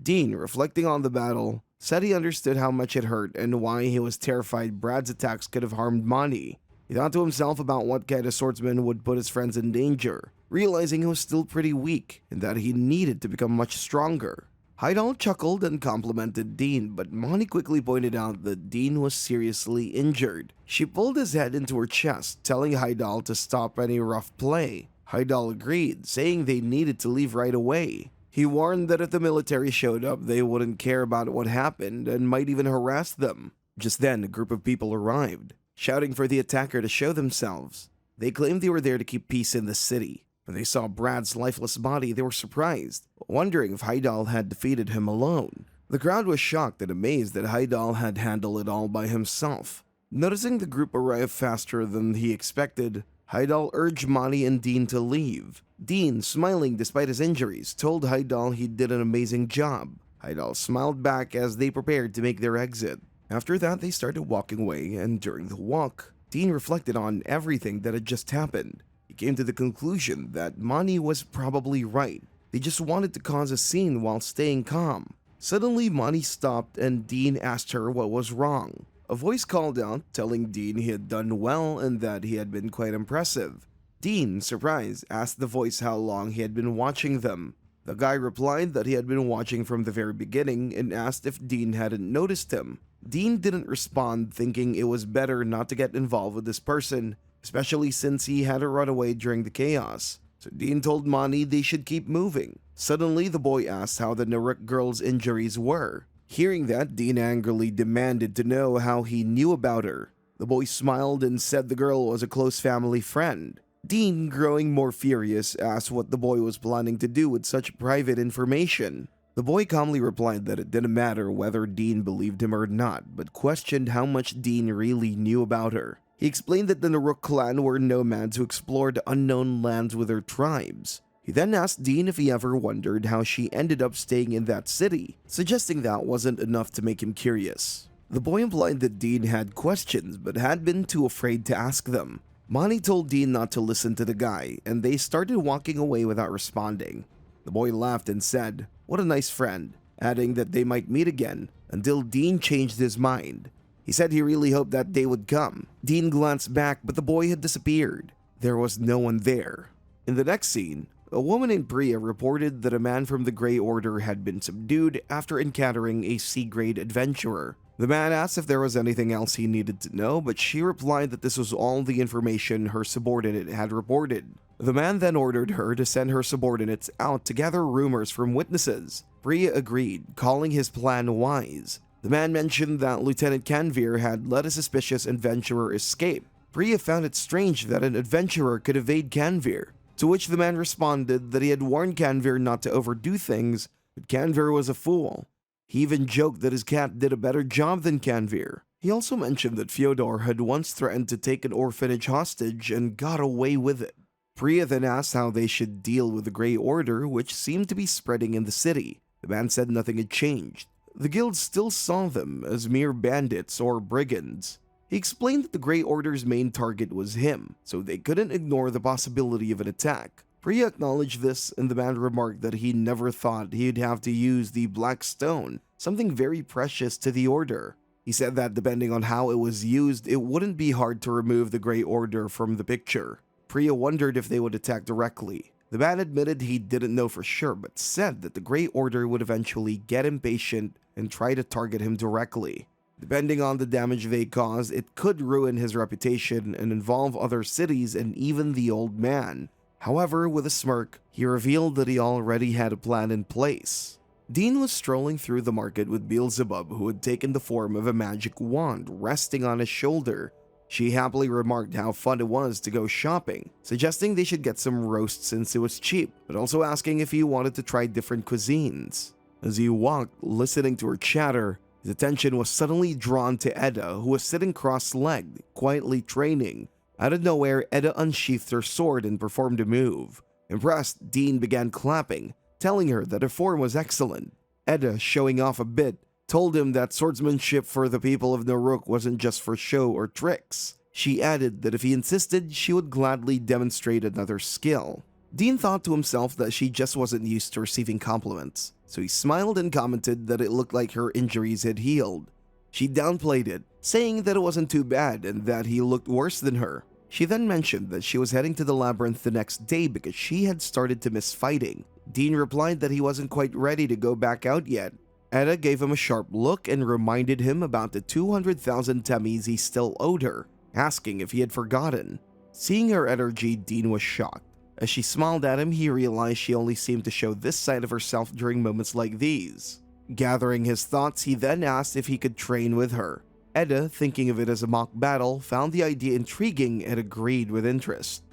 Dean, reflecting on the battle, said he understood how much it hurt and why he was terrified Brad's attacks could have harmed Mani. He thought to himself about what kind of swordsman would put his friends in danger, realizing he was still pretty weak and that he needed to become much stronger. Heidal chuckled and complimented Dean, but Mani quickly pointed out that Dean was seriously injured. She pulled his head into her chest, telling Heidal to stop any rough play. Heidal agreed, saying they needed to leave right away. He warned that if the military showed up, they wouldn't care about what happened and might even harass them. Just then, a group of people arrived, shouting for the attacker to show themselves. They claimed they were there to keep peace in the city. When they saw Brad's lifeless body, they were surprised, wondering if Heidal had defeated him alone. The crowd was shocked and amazed that Heidal had handled it all by himself. Noticing the group arrive faster than he expected, Heidal urged Mani and Dean to leave. Dean, smiling despite his injuries, told Heidal he did an amazing job. Heidal smiled back as they prepared to make their exit. After that, they started walking away, and during the walk, Dean reflected on everything that had just happened. He came to the conclusion that Mani was probably right. They just wanted to cause a scene while staying calm. Suddenly, Mani stopped and Dean asked her what was wrong. A voice called out, telling Dean he had done well and that he had been quite impressive. Dean, surprised, asked the voice how long he had been watching them. The guy replied that he had been watching from the very beginning and asked if Dean hadn't noticed him. Dean didn't respond, thinking it was better not to get involved with this person, especially since he had to run away during the chaos. So Dean told Mani they should keep moving. Suddenly, the boy asked how the Naruk girl's injuries were. Hearing that, Dean angrily demanded to know how he knew about her. The boy smiled and said the girl was a close family friend. Dean, growing more furious, asked what the boy was planning to do with such private information. The boy calmly replied that it didn't matter whether Dean believed him or not, but questioned how much Dean really knew about her. He explained that the Naruk clan were nomads who explored unknown lands with their tribes. He then asked Dean if he ever wondered how she ended up staying in that city, suggesting that wasn't enough to make him curious. The boy implied that Dean had questions but had been too afraid to ask them. Mani told Dean not to listen to the guy, and they started walking away without responding. The boy laughed and said, "What a nice friend," adding that they might meet again, until Dean changed his mind. He said he really hoped that day would come. Dean glanced back, but the boy had disappeared. There was no one there. In the next scene, a woman named Priya reported that a man from the Grey Order had been subdued after encountering a C-grade adventurer. The man asked if there was anything else he needed to know, but she replied that this was all the information her subordinate had reported. The man then ordered her to send her subordinates out to gather rumors from witnesses. Priya agreed, calling his plan wise. The man mentioned that Lieutenant Kanveer had let a suspicious adventurer escape. Priya found it strange that an adventurer could evade Kanveer, to which the man responded that he had warned Kanveer not to overdo things, but Kanveer was a fool. He even joked that his cat did a better job than Kanveer. He also mentioned that Fyodor had once threatened to take an orphanage hostage and got away with it. Priya then asked how they should deal with the Grey Order, which seemed to be spreading in the city. The man said nothing had changed. the guild still saw them as mere bandits or brigands. He explained that the Grey Order's main target was him, so they couldn't ignore the possibility of an attack. Priya acknowledged this, and the man remarked that he never thought he'd have to use the Black Stone, something very precious to the Order. He said that depending on how it was used, it wouldn't be hard to remove the Grey Order from the picture. Priya wondered if they would attack directly. The man admitted he didn't know for sure, but said that the Grey Order would eventually get impatient and try to target him directly. Depending on the damage they cause, it could ruin his reputation and involve other cities and even the old man. However, with a smirk, he revealed that he already had a plan in place. Dean was strolling through the market with Beelzebub, who had taken the form of a magic wand resting on his shoulder. She happily remarked how fun it was to go shopping, suggesting they should get some roast since it was cheap, but also asking if he wanted to try different cuisines. As he walked, listening to her chatter, his attention was suddenly drawn to Edda, who was sitting cross-legged, quietly training. Out of nowhere, Edda unsheathed her sword and performed a move. Impressed, Dean began clapping, telling her that her form was excellent. Edda, showing off a bit, told him that swordsmanship for the people of Naruk wasn't just for show or tricks. She added that if he insisted, she would gladly demonstrate another skill. Dean thought to himself that she just wasn't used to receiving compliments, so he smiled and commented that it looked like her injuries had healed. She downplayed it, saying that it wasn't too bad and that he looked worse than her. She then mentioned that she was heading to the labyrinth the next day because she had started to miss fighting. Dean replied that he wasn't quite ready to go back out yet. Edda gave him a sharp look and reminded him about the 200,000 temmies he still owed her, asking if he had forgotten. Seeing her energy, Dean was shocked. As she smiled at him, he realized she only seemed to show this side of herself during moments like these. Gathering his thoughts, he then asked if he could train with her. Edda, thinking of it as a mock battle, found the idea intriguing and agreed with interest.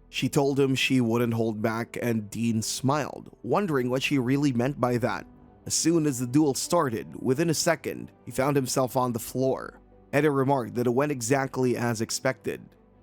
She told him she wouldn't hold back, and Dean smiled, wondering what she really meant by that. As soon as the duel started, within a second, he found himself on the floor. Edda remarked that it went exactly as expected.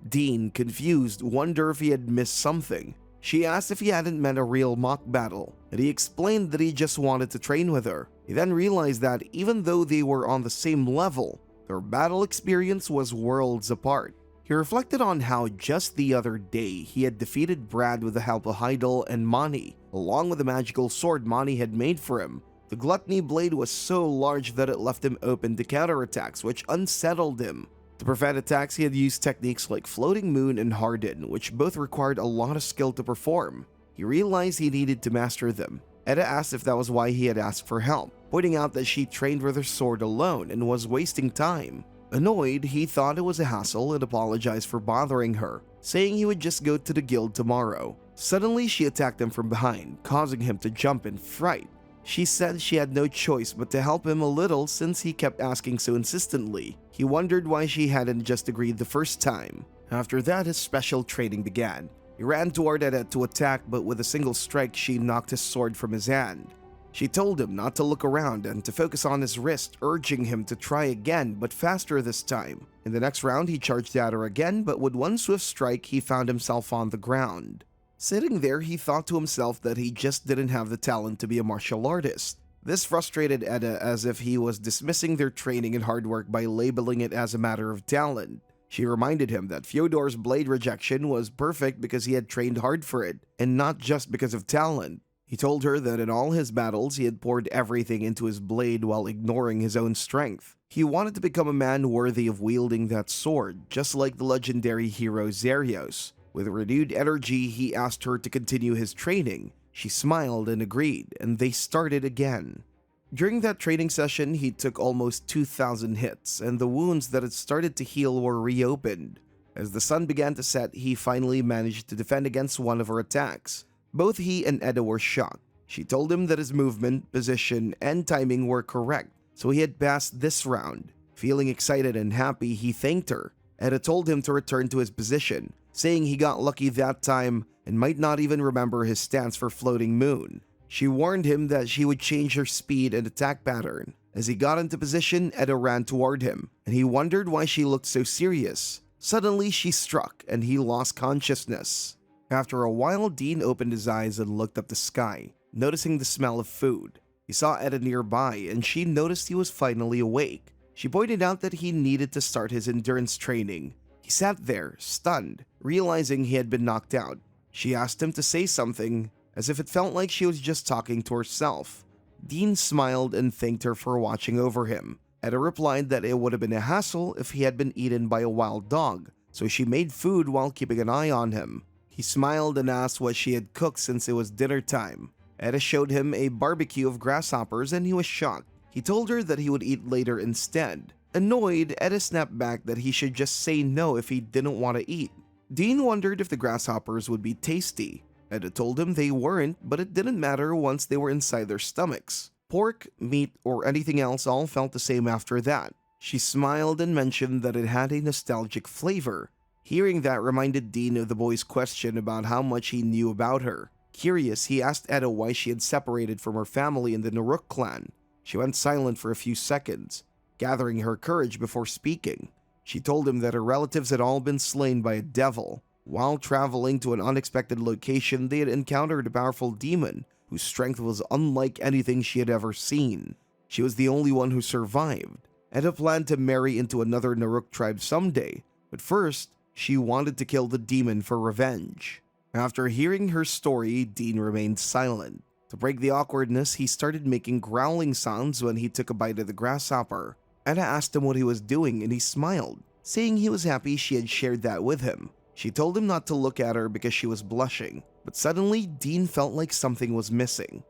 Dean, confused, wondered if he had missed something. She asked if he hadn't met a real mock battle, and he explained that he just wanted to train with her. He then realized that even though they were on the same level, their battle experience was worlds apart. He reflected on how just the other day he had defeated Brad with the help of Heidel and Mani, along with the magical sword Mani had made for him. The Gluttony blade was so large that it left him open to counterattacks, which unsettled him. To prevent attacks, he had used techniques like Floating Moon and Harden, which both required a lot of skill to perform. He realized he needed to master them. Edda asked if that was why he had asked for help, pointing out that she trained with her sword alone and was wasting time. Annoyed, he thought it was a hassle and apologized for bothering her, saying he would just go to the guild tomorrow. Suddenly, she attacked him from behind, causing him to jump in fright. She said she had no choice but to help him a little since he kept asking so insistently. He wondered why she hadn't just agreed the first time. After that, his special training began. He ran toward Edda to attack, but with a single strike, she knocked his sword from his hand. She told him not to look around and to focus on his wrist, urging him to try again, but faster this time. In the next round, he charged at her again, but with one swift strike, he found himself on the ground. Sitting there, he thought to himself that he just didn't have the talent to be a martial artist. This frustrated Edda, as if he was dismissing their training and hard work by labeling it as a matter of talent. She reminded him that Fyodor's blade rejection was perfect because he had trained hard for it, and not just because of talent. He told her that in all his battles, he had poured everything into his blade while ignoring his own strength. He wanted to become a man worthy of wielding that sword, just like the legendary hero Zerios. With renewed energy, he asked her to continue his training. She smiled and agreed, and they started again. During that training session, he took almost 2,000 hits, and the wounds that had started to heal were reopened. As the sun began to set, he finally managed to defend against one of her attacks. Both he and Edda were shocked. She told him that his movement, position, and timing were correct, so he had passed this round. Feeling excited and happy, he thanked her. Edda told him to return to his position, saying he got lucky that time and might not even remember his stance for Floating Moon. She warned him that she would change her speed and attack pattern. As he got into position, Edda ran toward him, and he wondered why she looked so serious. Suddenly, she struck, and he lost consciousness. After a while, Dean opened his eyes and looked up the sky, noticing the smell of food. He saw Etta nearby and she noticed he was finally awake. She pointed out that he needed to start his endurance training. He sat there, stunned, realizing he had been knocked out. She asked him to say something, as if it felt like she was just talking to herself. Dean smiled and thanked her for watching over him. Etta replied that it would have been a hassle if he had been eaten by a wild dog, so she made food while keeping an eye on him. He smiled and asked what she had cooked since it was dinner time. Etta showed him a barbecue of grasshoppers and he was shocked. He told her that he would eat later instead. Annoyed, Etta snapped back that he should just say no if he didn't want to eat. Dean wondered if the grasshoppers would be tasty. Etta told him they weren't, but it didn't matter once they were inside their stomachs. Pork, meat, or anything else all felt the same after that. She smiled and mentioned that it had a nostalgic flavor. Hearing that reminded Dean of the boy's question about how much he knew about her. Curious, he asked Etta why she had separated from her family in the Naruk clan. She went silent for a few seconds, gathering her courage before speaking. She told him that her relatives had all been slain by a devil. While traveling to an unexpected location, they had encountered a powerful demon whose strength was unlike anything she had ever seen. She was the only one who survived. Etta planned to marry into another Naruk tribe someday, but first, she wanted to kill the demon for revenge. After hearing her story, Dean remained silent. To break the awkwardness, he started making growling sounds when he took a bite of the grasshopper. Etta asked him what he was doing and he smiled, saying he was happy she had shared that with him. She told him not to look at her because she was blushing, but suddenly Dean felt like something was missing.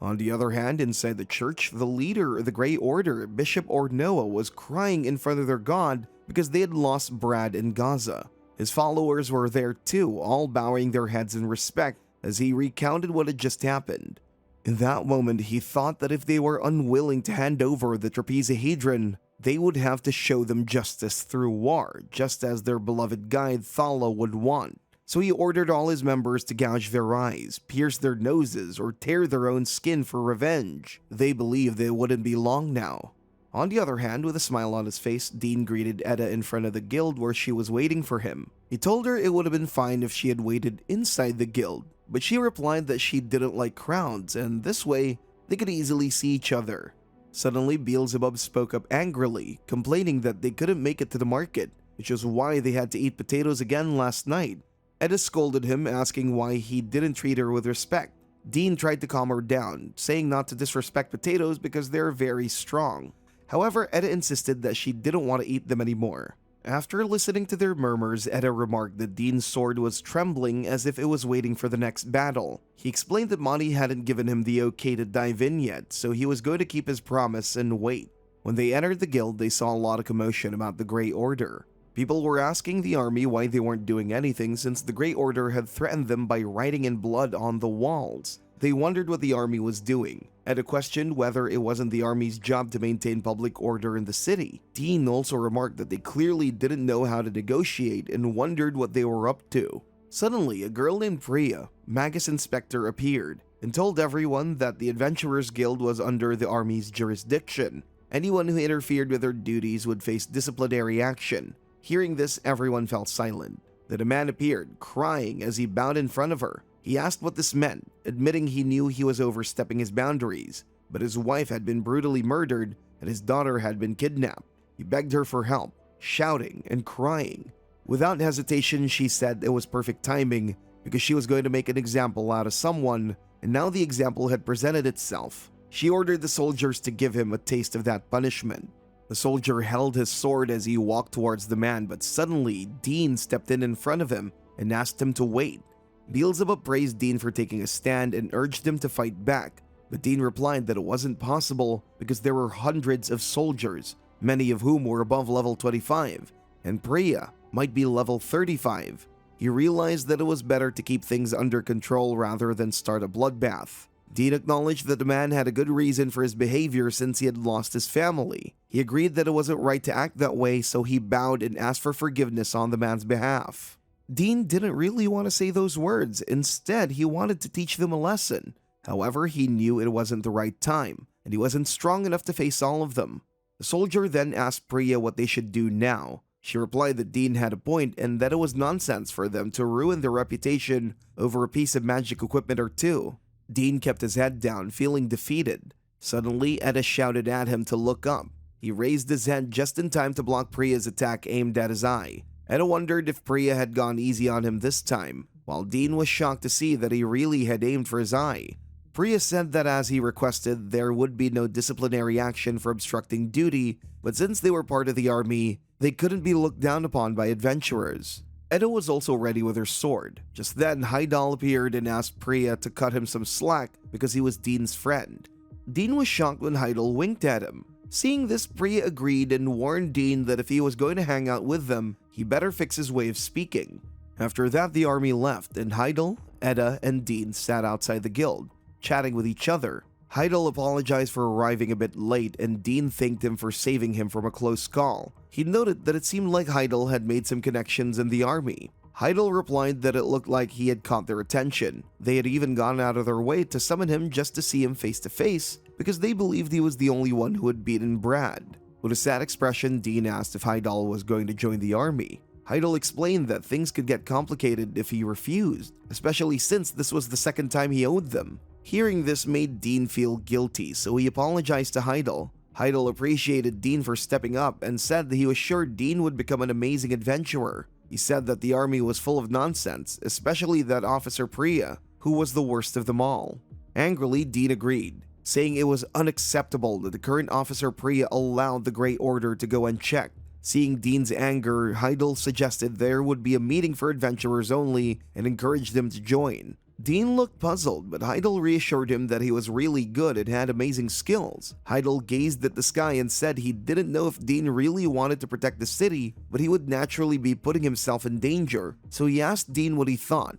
On the other hand, inside the church, the leader of the Grey Order, Bishop Ornoa, was crying in front of their god because they had lost Brad in Gaza. His followers were there too, all bowing their heads in respect as he recounted what had just happened. In that moment, he thought that if they were unwilling to hand over the trapezohedron, they would have to show them justice through war, just as their beloved guide Thala would want. So he ordered all his members to gouge their eyes, pierce their noses, or tear their own skin for revenge. They believed it wouldn't be long now. On the other hand, with a smile on his face, Dean greeted Etta in front of the guild where she was waiting for him. He told her it would have been fine if she had waited inside the guild, but she replied that she didn't like crowds, and this way, they could easily see each other. Suddenly, Beelzebub spoke up angrily, complaining that they couldn't make it to the market, which is why they had to eat potatoes again last night. Etta scolded him, asking why he didn't treat her with respect. Dean tried to calm her down, saying not to disrespect potatoes because they're very strong. However, Etta insisted that she didn't want to eat them anymore. After listening to their murmurs, Etta remarked that Dean's sword was trembling as if it was waiting for the next battle. He explained that Monty hadn't given him the okay to dive in yet, so he was going to keep his promise and wait. When they entered the guild, they saw a lot of commotion about the Grey Order. People were asking the army why they weren't doing anything since the Grey Order had threatened them by writing in blood on the walls. They wondered what the army was doing. Etta questioned whether it wasn't the army's job to maintain public order in the city. Dean also remarked that they clearly didn't know how to negotiate and wondered what they were up to. Suddenly, a girl named Priya, Magus Inspector, appeared and told everyone that the Adventurers Guild was under the army's jurisdiction. Anyone who interfered with their duties would face disciplinary action. Hearing this, everyone fell silent. Then a man appeared, crying as he bowed in front of her. He asked what this meant, admitting he knew he was overstepping his boundaries, but his wife had been brutally murdered and his daughter had been kidnapped. He begged her for help, shouting and crying. Without hesitation, she said it was perfect timing because she was going to make an example out of someone, and now the example had presented itself. She ordered the soldiers to give him a taste of that punishment. The soldier held his sword as he walked towards the man, but suddenly Dean stepped in front of him and asked him to wait. Beelzebub praised Dean for taking a stand and urged him to fight back, but Dean replied that it wasn't possible because there were hundreds of soldiers, many of whom were above level 25, and Priya might be level 35. He realized that it was better to keep things under control rather than start a bloodbath. Dean acknowledged that the man had a good reason for his behavior since he had lost his family. He agreed that it wasn't right to act that way, so he bowed and asked for forgiveness on the man's behalf. Dean didn't really want to say those words. Instead, he wanted to teach them a lesson. However, he knew it wasn't the right time, and he wasn't strong enough to face all of them. The soldier then asked Priya what they should do now. She replied that Dean had a point and that it was nonsense for them to ruin their reputation over a piece of magic equipment or two. Dean kept his head down, feeling defeated. Suddenly, Eda shouted at him to look up. He raised his head just in time to block Priya's attack aimed at his eye. Eda wondered if Priya had gone easy on him this time, while Dean was shocked to see that he really had aimed for his eye. Priya said that as he requested, there would be no disciplinary action for obstructing duty, but since they were part of the army, they couldn't be looked down upon by adventurers. Eda was also ready with her sword. Just then, Heidal appeared and asked Priya to cut him some slack because he was Dean's friend. Dean was shocked when Heidal winked at him. Seeing this, Priya agreed and warned Dean that if he was going to hang out with them, he better fix his way of speaking. After that, the army left, and Heidal, Eda, and Dean sat outside the guild, chatting with each other. Heidal apologized for arriving a bit late, and Dean thanked him for saving him from a close call. He noted that it seemed like Heidal had made some connections in the army. Heidal replied that it looked like he had caught their attention. They had even gone out of their way to summon him just to see him face to face, because they believed he was the only one who had beaten Brad. With a sad expression, Dean asked if Heidal was going to join the army. Heidal explained that things could get complicated if he refused, especially since this was the second time he owed them. Hearing this made Dean feel guilty, so he apologized to Heidal. Heidal appreciated Dean for stepping up and said that he was sure Dean would become an amazing adventurer. He said that the army was full of nonsense, especially that Officer Priya, who was the worst of them all. Angrily, Dean agreed, saying it was unacceptable that the current Officer Priya allowed the Great Order to go unchecked. Seeing Dean's anger, Heidal suggested there would be a meeting for adventurers only and encouraged them to join. Dean looked puzzled, but Heidal reassured him that he was really good and had amazing skills. Heidal gazed at the sky and said he didn't know if Dean really wanted to protect the city, but he would naturally be putting himself in danger, so he asked Dean what he thought.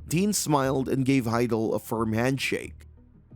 Dean smiled and gave Heidal a firm handshake.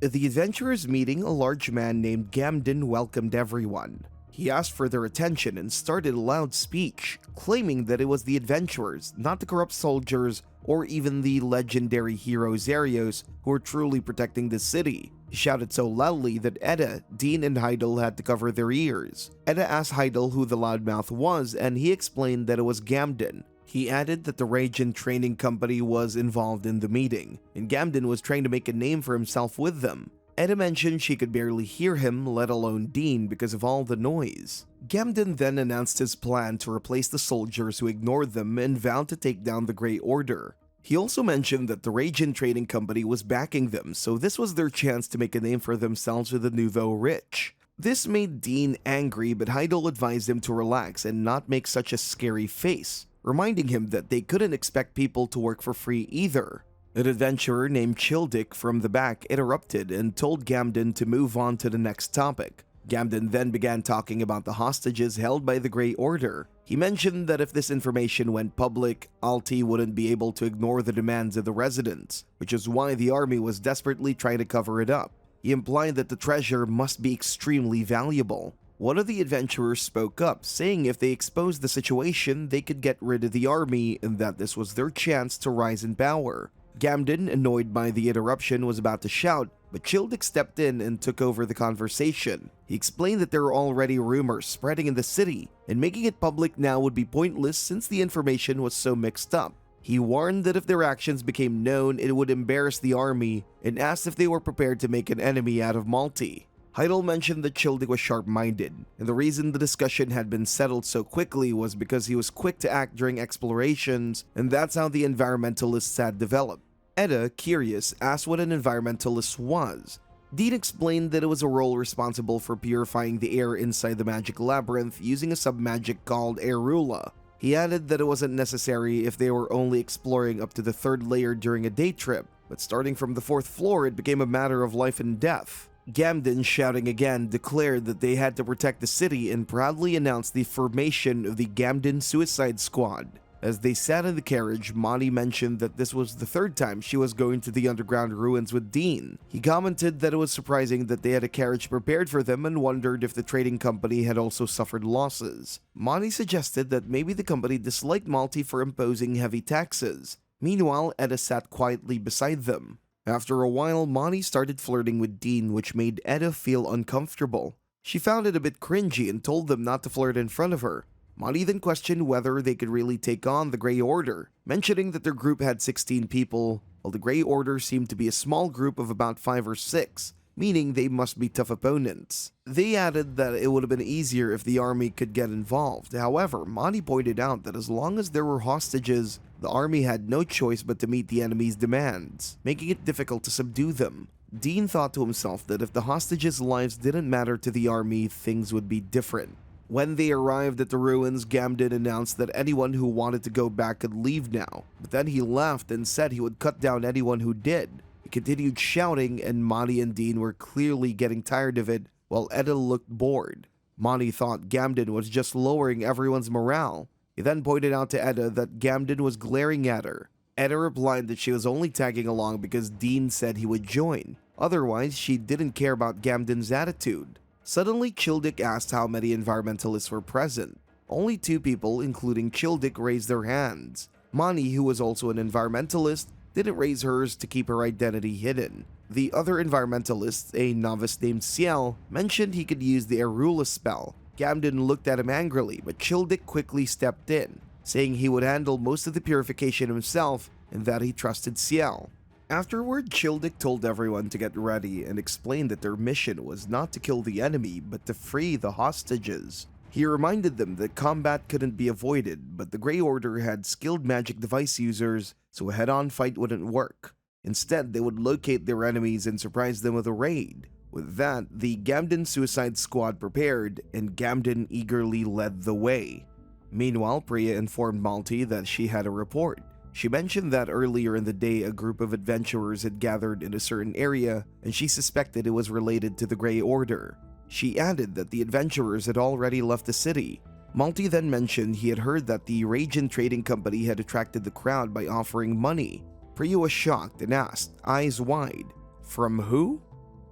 At the adventurers' meeting, a large man named Gamden welcomed everyone. He asked for their attention and started a loud speech, claiming that it was the adventurers, not the corrupt soldiers or even the legendary hero Zarios, who were truly protecting the city. He shouted so loudly that Eda, Dean, and Heidal had to cover their ears. Eda asked Heidal who the loudmouth was, and he explained that it was Gamden. He added that the Radiant Training Company was involved in the meeting, and Gamden was trying to make a name for himself with them. Eda mentioned she could barely hear him, let alone Dean, because of all the noise. Gamden then announced his plan to replace the soldiers who ignored them and vowed to take down the Great Order. He also mentioned that the Radiant Trading Company was backing them, so this was their chance to make a name for themselves with the nouveau rich. This made Dean angry, but Heidal advised him to relax and not make such a scary face, reminding him that they couldn't expect people to work for free either. An adventurer named Childick from the back interrupted and told Gamden to move on to the next topic. Gamden then began talking about the hostages held by the Grey Order. He mentioned that if this information went public, Alti wouldn't be able to ignore the demands of the residents, which is why the army was desperately trying to cover it up. He implied that the treasure must be extremely valuable. One of the adventurers spoke up, saying if they exposed the situation, they could get rid of the army and that this was their chance to rise in power. Gamden, annoyed by the interruption, was about to shout, but Childick stepped in and took over the conversation. He explained that there were already rumors spreading in the city, and making it public now would be pointless since the information was so mixed up. He warned that if their actions became known, it would embarrass the army, and asked if they were prepared to make an enemy out of Malti. Heidal mentioned that Childick was sharp-minded, and the reason the discussion had been settled so quickly was because he was quick to act during explorations, and that's how the environmentalists had developed. Eda, curious, asked what an environmentalist was. Dean explained that it was a role responsible for purifying the air inside the magic labyrinth using a sub-magic called Airula. He added that it wasn't necessary if they were only exploring up to the 3rd layer during a day trip, but starting from the 4th floor it became a matter of life and death. Gamden, shouting again, declared that they had to protect the city and proudly announced the formation of the Gamden Suicide Squad. As they sat in the carriage, Monty mentioned that this was the 3rd time she was going to the underground ruins with Dean. He commented that it was surprising that they had a carriage prepared for them and wondered if the trading company had also suffered losses. Monty suggested that maybe the company disliked Malti for imposing heavy taxes. Meanwhile, Eda sat quietly beside them. After a while, Monty started flirting with Dean, which made Eda feel uncomfortable. She found it a bit cringy and told them not to flirt in front of her. Monty then questioned whether they could really take on the Grey Order, mentioning that their group had 16 people, while the Grey Order seemed to be a small group of about 5 or 6. meaning they must be tough opponents. They added that it would have been easier if the army could get involved. However, Monty pointed out that as long as there were hostages, the army had no choice but to meet the enemy's demands, making it difficult to subdue them. Dean thought to himself that if the hostages' lives didn't matter to the army, things would be different. When they arrived at the ruins, Gamden announced that anyone who wanted to go back could leave now, but then he left and said he would cut down anyone who did. He continued shouting, and Monty and Dean were clearly getting tired of it, while Etta looked bored. Monty thought Gamden was just lowering everyone's morale. He then pointed out to Etta that Gamden was glaring at her. Etta replied that she was only tagging along because Dean said he would join. Otherwise, she didn't care about Gamden's attitude. Suddenly, Childick asked how many environmentalists were present. Only 2 people, including Childick, raised their hands. Monty, who was also an environmentalist, didn't raise hers to keep her identity hidden. The other environmentalist, a novice named Ciel, mentioned he could use the Arula spell. Gamden looked at him angrily, but Childick quickly stepped in, saying he would handle most of the purification himself and that he trusted Ciel. Afterward, Childick told everyone to get ready and explained that their mission was not to kill the enemy, but to free the hostages. He reminded them that combat couldn't be avoided, but the Grey Order had skilled magic device users, so a head-on fight wouldn't work. Instead, they would locate their enemies and surprise them with a raid. With that, the Gamden Suicide Squad prepared, and Gamden eagerly led the way. Meanwhile, Priya informed Malty that she had a report. She mentioned that earlier in the day a group of adventurers had gathered in a certain area, and she suspected it was related to the Grey Order. She added that the adventurers had already left the city. Malty then mentioned he had heard that the Radian Trading Company had attracted the crowd by offering money. Priya was shocked and asked, eyes wide, "From who?"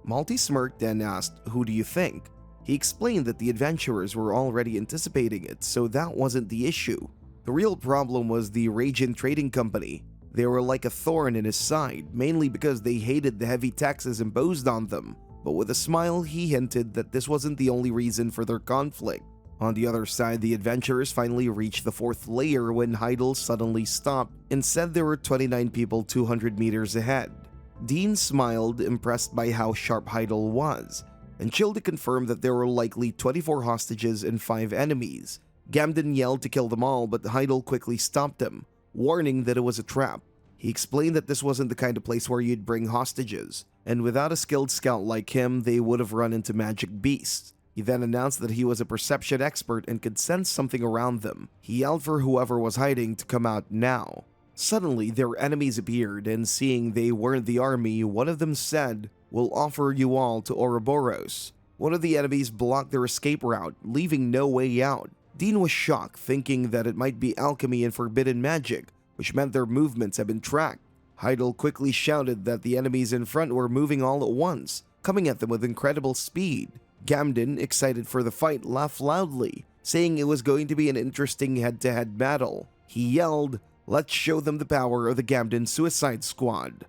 Malty smirked and asked, "Who do you think?" He explained that the adventurers were already anticipating it, so that wasn't the issue. The real problem was the Radian Trading Company. They were like a thorn in his side, mainly because they hated the heavy taxes imposed on them. But with a smile, he hinted that this wasn't the only reason for their conflict. On the other side, the adventurers finally reached the 4th layer when Heidel suddenly stopped and said there were 29 people 200 meters ahead. Dean smiled, impressed by how sharp Heidel was, and Childe confirmed that there were likely 24 hostages and 5 enemies. Gamden yelled to kill them all, but Heidel quickly stopped him, warning that it was a trap. He explained that this wasn't the kind of place where you'd bring hostages, and without a skilled scout like him, they would have run into magic beasts. He then announced that he was a perception expert and could sense something around them. He yelled for whoever was hiding to come out now. Suddenly, their enemies appeared, and seeing they weren't the army, one of them said, "We'll offer you all to Ouroboros." One of the enemies blocked their escape route, leaving no way out. Dean was shocked, thinking that it might be alchemy and forbidden magic, which meant their movements had been tracked. Heidel quickly shouted that the enemies in front were moving all at once, coming at them with incredible speed. Gamden, excited for the fight, laughed loudly, saying it was going to be an interesting head-to-head battle. He yelled, "Let's show them the power of the Gamden Suicide Squad."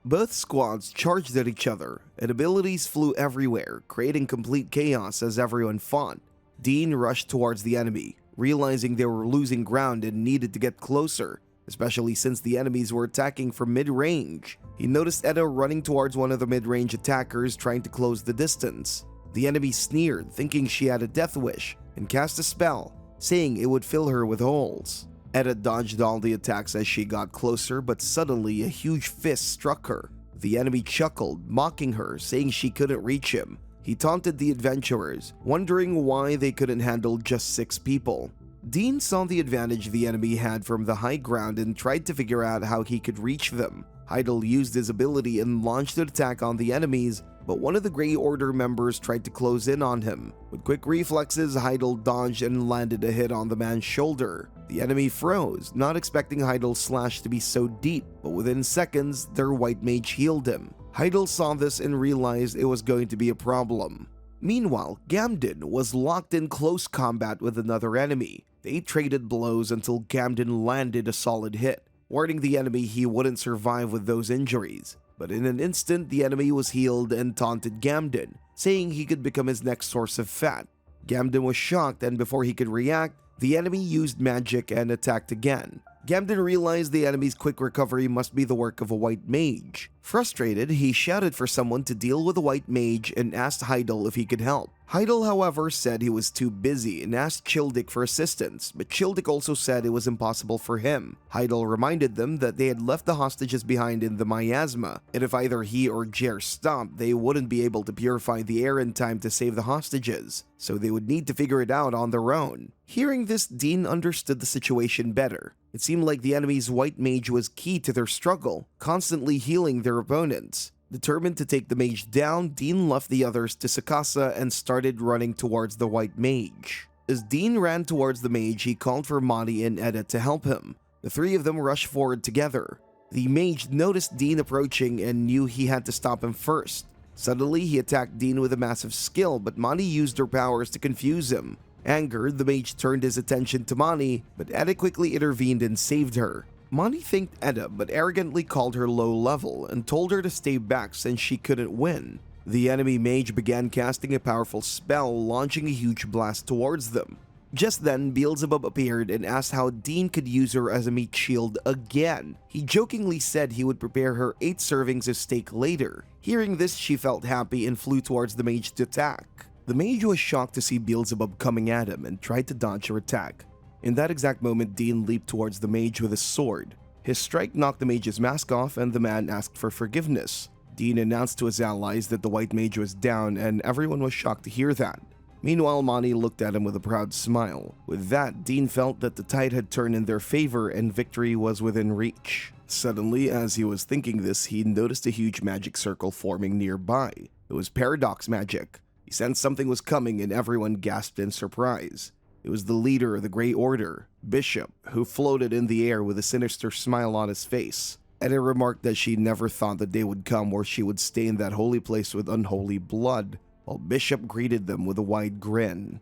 Both squads charged at each other, and abilities flew everywhere, creating complete chaos as everyone fought. Dean rushed towards the enemy, realizing they were losing ground and needed to get closer, especially since the enemies were attacking from mid-range. He noticed Etta running towards one of the mid-range attackers, trying to close the distance. The enemy sneered, thinking she had a death wish, and cast a spell, saying it would fill her with holes. Etta dodged all the attacks as she got closer, but suddenly a huge fist struck her. The enemy chuckled, mocking her, saying she couldn't reach him. He taunted the adventurers, wondering why they couldn't handle just 6 people. Dean saw the advantage the enemy had from the high ground and tried to figure out how he could reach them. Heidel used his ability and launched an attack on the enemies, but one of the Grey Order members tried to close in on him. With quick reflexes, Heidel dodged and landed a hit on the man's shoulder. The enemy froze, not expecting Heidel's slash to be so deep, but within seconds, their white mage healed him. Heidel saw this and realized it was going to be a problem. Meanwhile, Gamden was locked in close combat with another enemy. They traded blows until Gamden landed a solid hit, warning the enemy he wouldn't survive with those injuries. But in an instant, the enemy was healed and taunted Gamden, saying he could become his next source of fat. Gamden was shocked, and before he could react, the enemy used magic and attacked again. Gamden realized the enemy's quick recovery must be the work of a white mage. Frustrated, he shouted for someone to deal with the white mage and asked Heidel if he could help. Heidel, however, said he was too busy and asked Childick for assistance, but Childick also said it was impossible for him. Heidel reminded them that they had left the hostages behind in the miasma, and if either he or Jer stopped, they wouldn't be able to purify the air in time to save the hostages, so they would need to figure it out on their own. Hearing this, Dean understood the situation better. It seemed like the enemy's white mage was key to their struggle, constantly healing their opponents. Determined to take the mage down, Dean left the others to Sakasa and started running towards the white mage. As Dean ran towards the mage, he called for Madi and Edda to help him. The three of them rushed forward together. The mage noticed Dean approaching and knew he had to stop him first. Suddenly, he attacked Dean with a massive skill, but Madi used her powers to confuse him. Angered, the mage turned his attention to Mani, but Edda quickly intervened and saved her. Mani thanked Edda, but arrogantly called her low level and told her to stay back since she couldn't win. The enemy mage began casting a powerful spell, launching a huge blast towards them. Just then, Beelzebub appeared and asked how Dean could use her as a meat shield again. He jokingly said he would prepare her 8 servings of steak later. Hearing this, she felt happy and flew towards the mage to attack. The mage was shocked to see Beelzebub coming at him and tried to dodge her attack. In that exact moment, Dean leaped towards the mage with his sword. His strike knocked the mage's mask off and the man asked for forgiveness. Dean announced to his allies that the white mage was down and everyone was shocked to hear that. Meanwhile, Mani looked at him with a proud smile. With that, Dean felt that the tide had turned in their favor and victory was within reach. Suddenly, as he was thinking this, he noticed a huge magic circle forming nearby. It was paradox magic. He sensed something was coming and everyone gasped in surprise. It was the leader of the Grey Order, Bishop, who floated in the air with a sinister smile on his face. Edda remarked that she never thought the day would come where she would stain that holy place with unholy blood, while Bishop greeted them with a wide grin.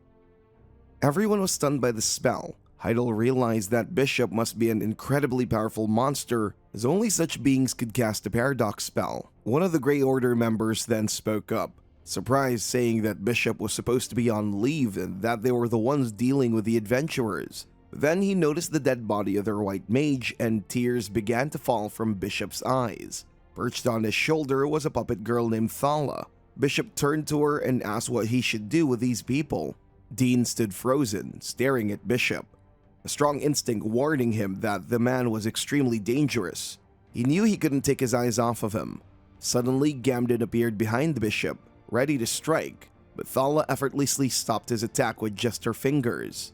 Everyone was stunned by the spell. Heidel realized that Bishop must be an incredibly powerful monster, as only such beings could cast a paradox spell. One of the Grey Order members then spoke up, surprised, saying that Bishop was supposed to be on leave and that they were the ones dealing with the adventurers. Then he noticed the dead body of their white mage and tears began to fall from Bishop's eyes. Perched on his shoulder was a puppet girl named Thala. Bishop turned to her and asked what he should do with these people. Dean stood frozen, staring at Bishop, a strong instinct warning him that the man was extremely dangerous. He knew he couldn't take his eyes off of him. Suddenly, Gamden appeared behind the Bishop, ready to strike, but Thala effortlessly stopped his attack with just her fingers.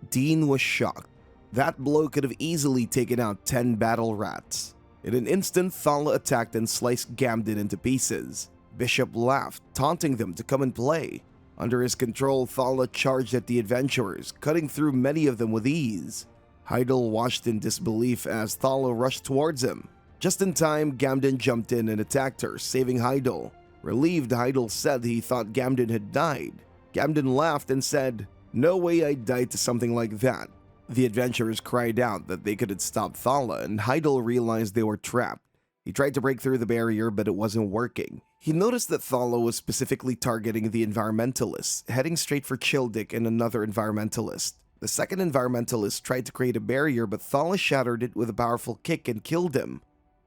Dean was shocked. That blow could have easily taken out 10 battle rats. In an instant, Thala attacked and sliced Gamden into pieces. Bishop laughed, taunting them to come and play. Under his control, Thala charged at the adventurers, cutting through many of them with ease. Heidel watched in disbelief as Thala rushed towards him. Just in time, Gamden jumped in and attacked her, saving Heidel. Relieved, Heidel said he thought Gamden had died. Gamden laughed and said, "No way I'd die to something like that." The adventurers cried out that they couldn't stop Thala, and Heidel realized they were trapped. He tried to break through the barrier, but it wasn't working. He noticed that Thala was specifically targeting the environmentalists, heading straight for Childick and another environmentalist. The second environmentalist tried to create a barrier, but Thala shattered it with a powerful kick and killed him.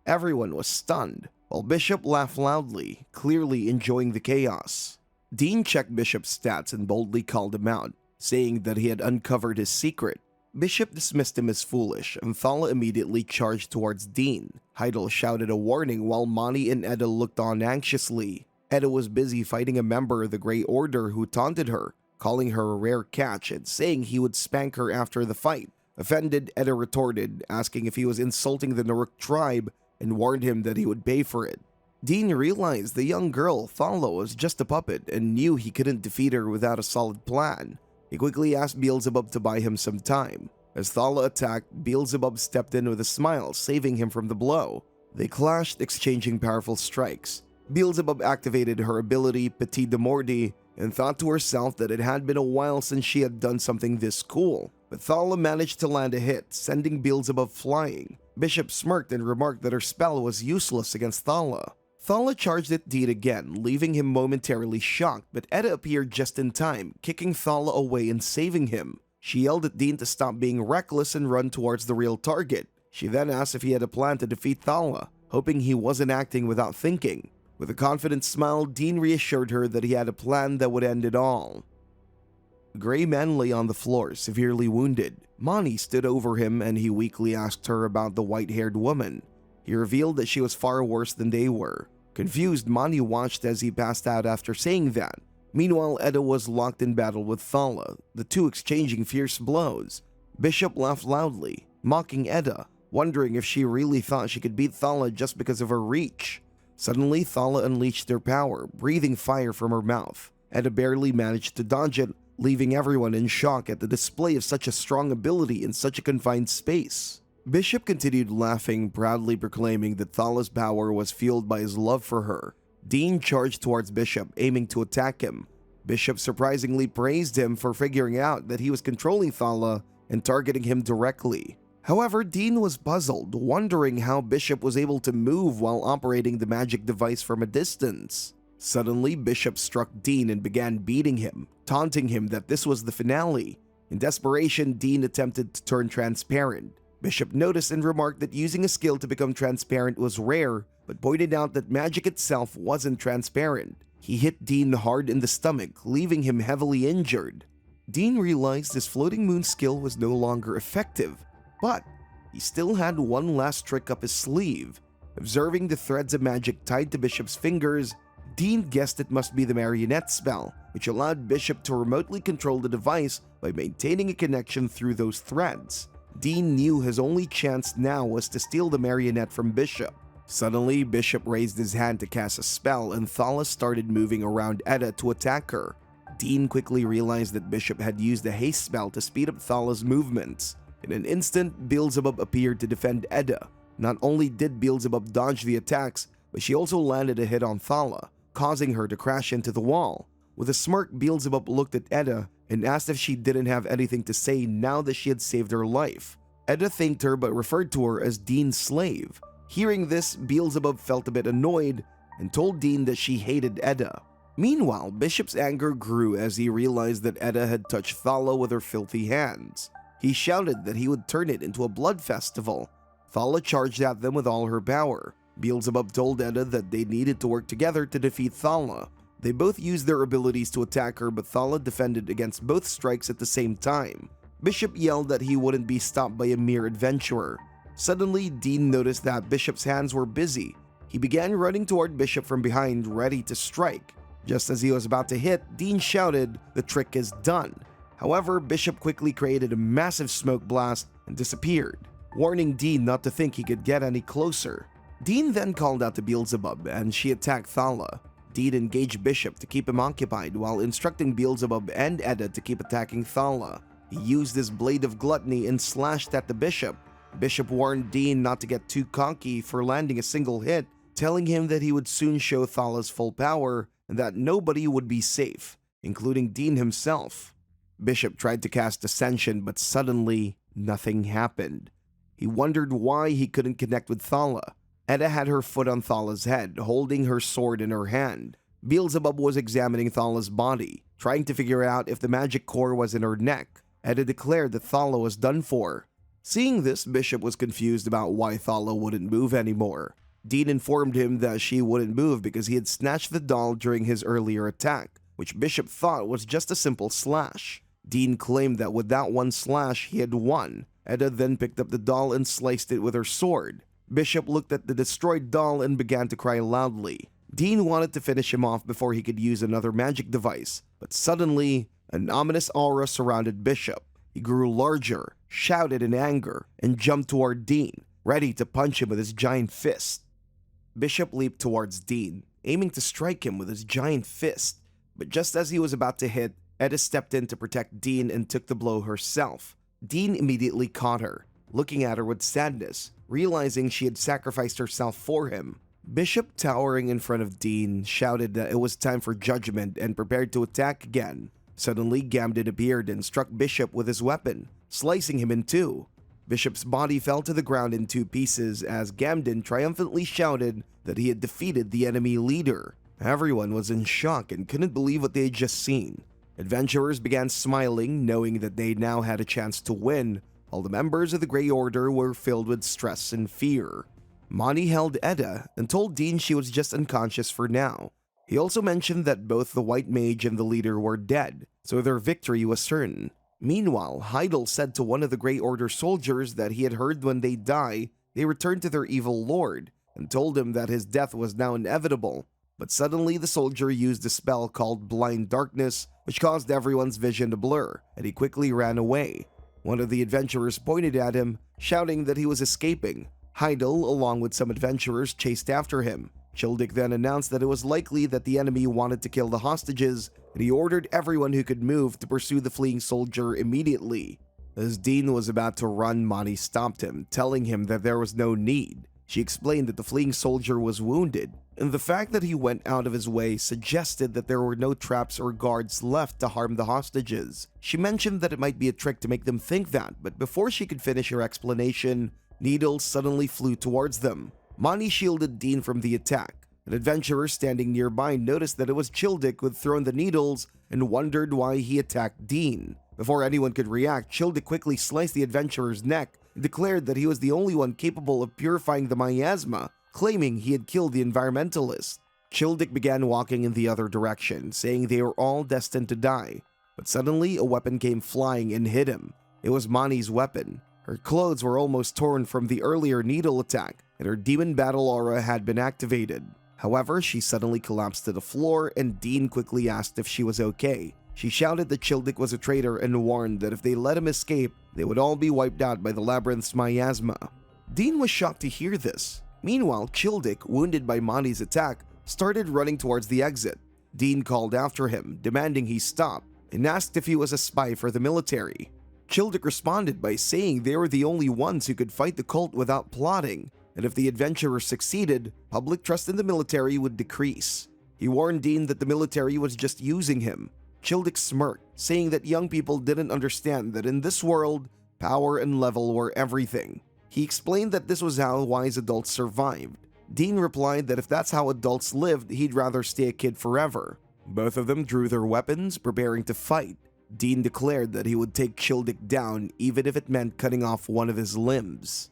Everyone was stunned, while Bishop laughed loudly, clearly enjoying the chaos. Dean checked Bishop's stats and boldly called him out, saying that he had uncovered his secret. Bishop dismissed him as foolish, and Thala immediately charged towards Dean. Heidel shouted a warning while Mani and Edda looked on anxiously. Edda was busy fighting a member of the Grey Order who taunted her, calling her a rare catch and saying he would spank her after the fight. Offended, Edda retorted, asking if he was insulting the Naruk tribe and warned him that he would pay for it. Dean realized the young girl, Thala, was just a puppet and knew he couldn't defeat her without a solid plan. He quickly asked Beelzebub to buy him some time. As Thala attacked, Beelzebub stepped in with a smile, saving him from the blow. They clashed, exchanging powerful strikes. Beelzebub activated her ability, Petit de Mordi, and thought to herself that it had been a while since she had done something this cool. But Thala managed to land a hit, sending Beelzebub flying. Bishop smirked and remarked that her spell was useless against Thala. Thala charged at Dean again, leaving him momentarily shocked, but Edda appeared just in time, kicking Thala away and saving him. She yelled at Dean to stop being reckless and run towards the real target. She then asked if he had a plan to defeat Thala, hoping he wasn't acting without thinking. With a confident smile, Dean reassured her that he had a plan that would end it all. The gray man lay on the floor, severely wounded. Mani stood over him and he weakly asked her about the white-haired woman. He revealed that she was far worse than they were. Confused, Mani watched as he passed out after saying that. Meanwhile, Edda was locked in battle with Thala, the two exchanging fierce blows. Bishop laughed loudly, mocking Edda, wondering if she really thought she could beat Thala just because of her reach. Suddenly, Thala unleashed her power, breathing fire from her mouth. Edda barely managed to dodge it, leaving everyone in shock at the display of such a strong ability in such a confined space. Bishop continued laughing, proudly proclaiming that Thala's power was fueled by his love for her. Dean charged towards Bishop, aiming to attack him. Bishop surprisingly praised him for figuring out that he was controlling Thala and targeting him directly. However, Dean was puzzled, wondering how Bishop was able to move while operating the magic device from a distance. Suddenly, Bishop struck Dean and began beating him, taunting him that this was the finale. In desperation, Dean attempted to turn transparent. Bishop noticed and remarked that using a skill to become transparent was rare, but pointed out that magic itself wasn't transparent. He hit Dean hard in the stomach, leaving him heavily injured. Dean realized his floating moon skill was no longer effective, but he still had one last trick up his sleeve. Observing the threads of magic tied to Bishop's fingers, Dean guessed it must be the marionette spell, which allowed Bishop to remotely control the device by maintaining a connection through those threads. Dean knew his only chance now was to steal the marionette from Bishop. Suddenly, Bishop raised his hand to cast a spell and Thala started moving around Edda to attack her. Dean quickly realized that Bishop had used a haste spell to speed up Thala's movements. In an instant, Beelzebub appeared to defend Edda. Not only did Beelzebub dodge the attacks, but she also landed a hit on Thala, causing her to crash into the wall. With a smirk, Beelzebub looked at Edda and asked if she didn't have anything to say now that she had saved her life. Edda thanked her but referred to her as Dean's slave. Hearing this, Beelzebub felt a bit annoyed and told Dean that she hated Edda. Meanwhile, Bishop's anger grew as he realized that Edda had touched Thala with her filthy hands. He shouted that he would turn it into a blood festival. Thala charged at them with all her power. Beelzebub told Edda that they needed to work together to defeat Thala. They both used their abilities to attack her, but Thala defended against both strikes at the same time. Bishop yelled that he wouldn't be stopped by a mere adventurer. Suddenly, Dean noticed that Bishop's hands were busy. He began running toward Bishop from behind, ready to strike. Just as he was about to hit, Dean shouted, "The trick is done." However, Bishop quickly created a massive smoke blast and disappeared, warning Dean not to think he could get any closer. Dean then called out to Beelzebub and she attacked Thala. Dean engaged Bishop to keep him occupied while instructing Beelzebub and Edda to keep attacking Thala. He used his blade of gluttony and slashed at the Bishop. Bishop warned Dean not to get too cocky for landing a single hit, telling him that he would soon show Thala's full power and that nobody would be safe, including Dean himself. Bishop tried to cast Ascension, but suddenly, nothing happened. He wondered why he couldn't connect with Thala. Edda had her foot on Thala's head, holding her sword in her hand. Beelzebub was examining Thala's body, trying to figure out if the magic core was in her neck. Edda declared that Thala was done for. Seeing this, Bishop was confused about why Thala wouldn't move anymore. Dean informed him that she wouldn't move because he had snatched the doll during his earlier attack, which Bishop thought was just a simple slash. Dean claimed that with that one slash, he had won. Edda then picked up the doll and sliced it with her sword. Bishop looked at the destroyed doll and began to cry loudly. Dean wanted to finish him off before he could use another magic device, but suddenly, an ominous aura surrounded Bishop. He grew larger, shouted in anger, and jumped toward Dean, ready to punch him with his giant fist. Bishop leaped towards Dean, aiming to strike him with his giant fist, but just as he was about to hit, Edda stepped in to protect Dean and took the blow herself. Dean immediately caught her, looking at her with sadness, realizing she had sacrificed herself for him. Bishop, towering in front of Dean, shouted that it was time for judgment and prepared to attack again. Suddenly, Gamden appeared and struck Bishop with his weapon, slicing him in two. Bishop's body fell to the ground in two pieces as Gamden triumphantly shouted that he had defeated the enemy leader. Everyone was in shock and couldn't believe what they had just seen. Adventurers began smiling, knowing that they now had a chance to win, while the members of the Grey Order were filled with stress and fear. Monty held Edda and told Dean she was just unconscious for now. He also mentioned that both the White Mage and the leader were dead, so their victory was certain. Meanwhile, Heidel said to one of the Grey Order soldiers that he had heard when they die, they return to their evil lord, and told him that his death was now inevitable. But suddenly the soldier used a spell called Blind Darkness, which caused everyone's vision to blur, and he quickly ran away. One of the adventurers pointed at him, shouting that he was escaping. Heidel, along with some adventurers, chased after him. Childick then announced that it was likely that the enemy wanted to kill the hostages, and he ordered everyone who could move to pursue the fleeing soldier immediately. As Dean was about to run, Monty stopped him, telling him that there was no need. She explained that the fleeing soldier was wounded, and the fact that he went out of his way suggested that there were no traps or guards left to harm the hostages. She mentioned that it might be a trick to make them think that, but before she could finish her explanation, needles suddenly flew towards them. Monty shielded Dean from the attack. An adventurer standing nearby noticed that it was Childick who had thrown the needles and wondered why he attacked Dean. Before anyone could react, Childick quickly sliced the adventurer's neck and declared that he was the only one capable of purifying the miasma, claiming he had killed the environmentalist. Childick began walking in the other direction, saying they were all destined to die. But suddenly, a weapon came flying and hit him. It was Mani's weapon. Her clothes were almost torn from the earlier needle attack, and her demon battle aura had been activated. However, she suddenly collapsed to the floor, and Dean quickly asked if she was okay. She shouted that Childick was a traitor and warned that if they let him escape, they would all be wiped out by the labyrinth's miasma. Dean was shocked to hear this. Meanwhile, Childick, wounded by Monty's attack, started running towards the exit. Dean called after him, demanding he stop, and asked if he was a spy for the military. Childick responded by saying they were the only ones who could fight the cult without plotting, and if the adventurers succeeded, public trust in the military would decrease. He warned Dean that the military was just using him. Childick smirked, saying that young people didn't understand that in this world, power and level were everything. He explained that this was how wise adults survived. Dean replied that if that's how adults lived, he'd rather stay a kid forever. Both of them drew their weapons, preparing to fight. Dean declared that he would take Childick down even if it meant cutting off one of his limbs.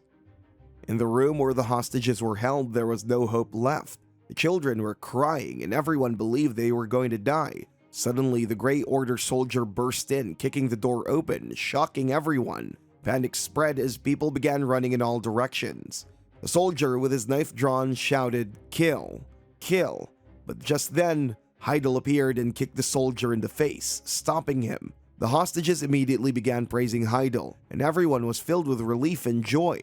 In the room where the hostages were held, there was no hope left. The children were crying and everyone believed they were going to die. Suddenly, the Grey Order soldier burst in, kicking the door open, shocking everyone. Panic spread as people began running in all directions. The soldier, with his knife drawn, shouted, "Kill! Kill!" But just then, Heidel appeared and kicked the soldier in the face, stopping him. The hostages immediately began praising Heidel, and everyone was filled with relief and joy.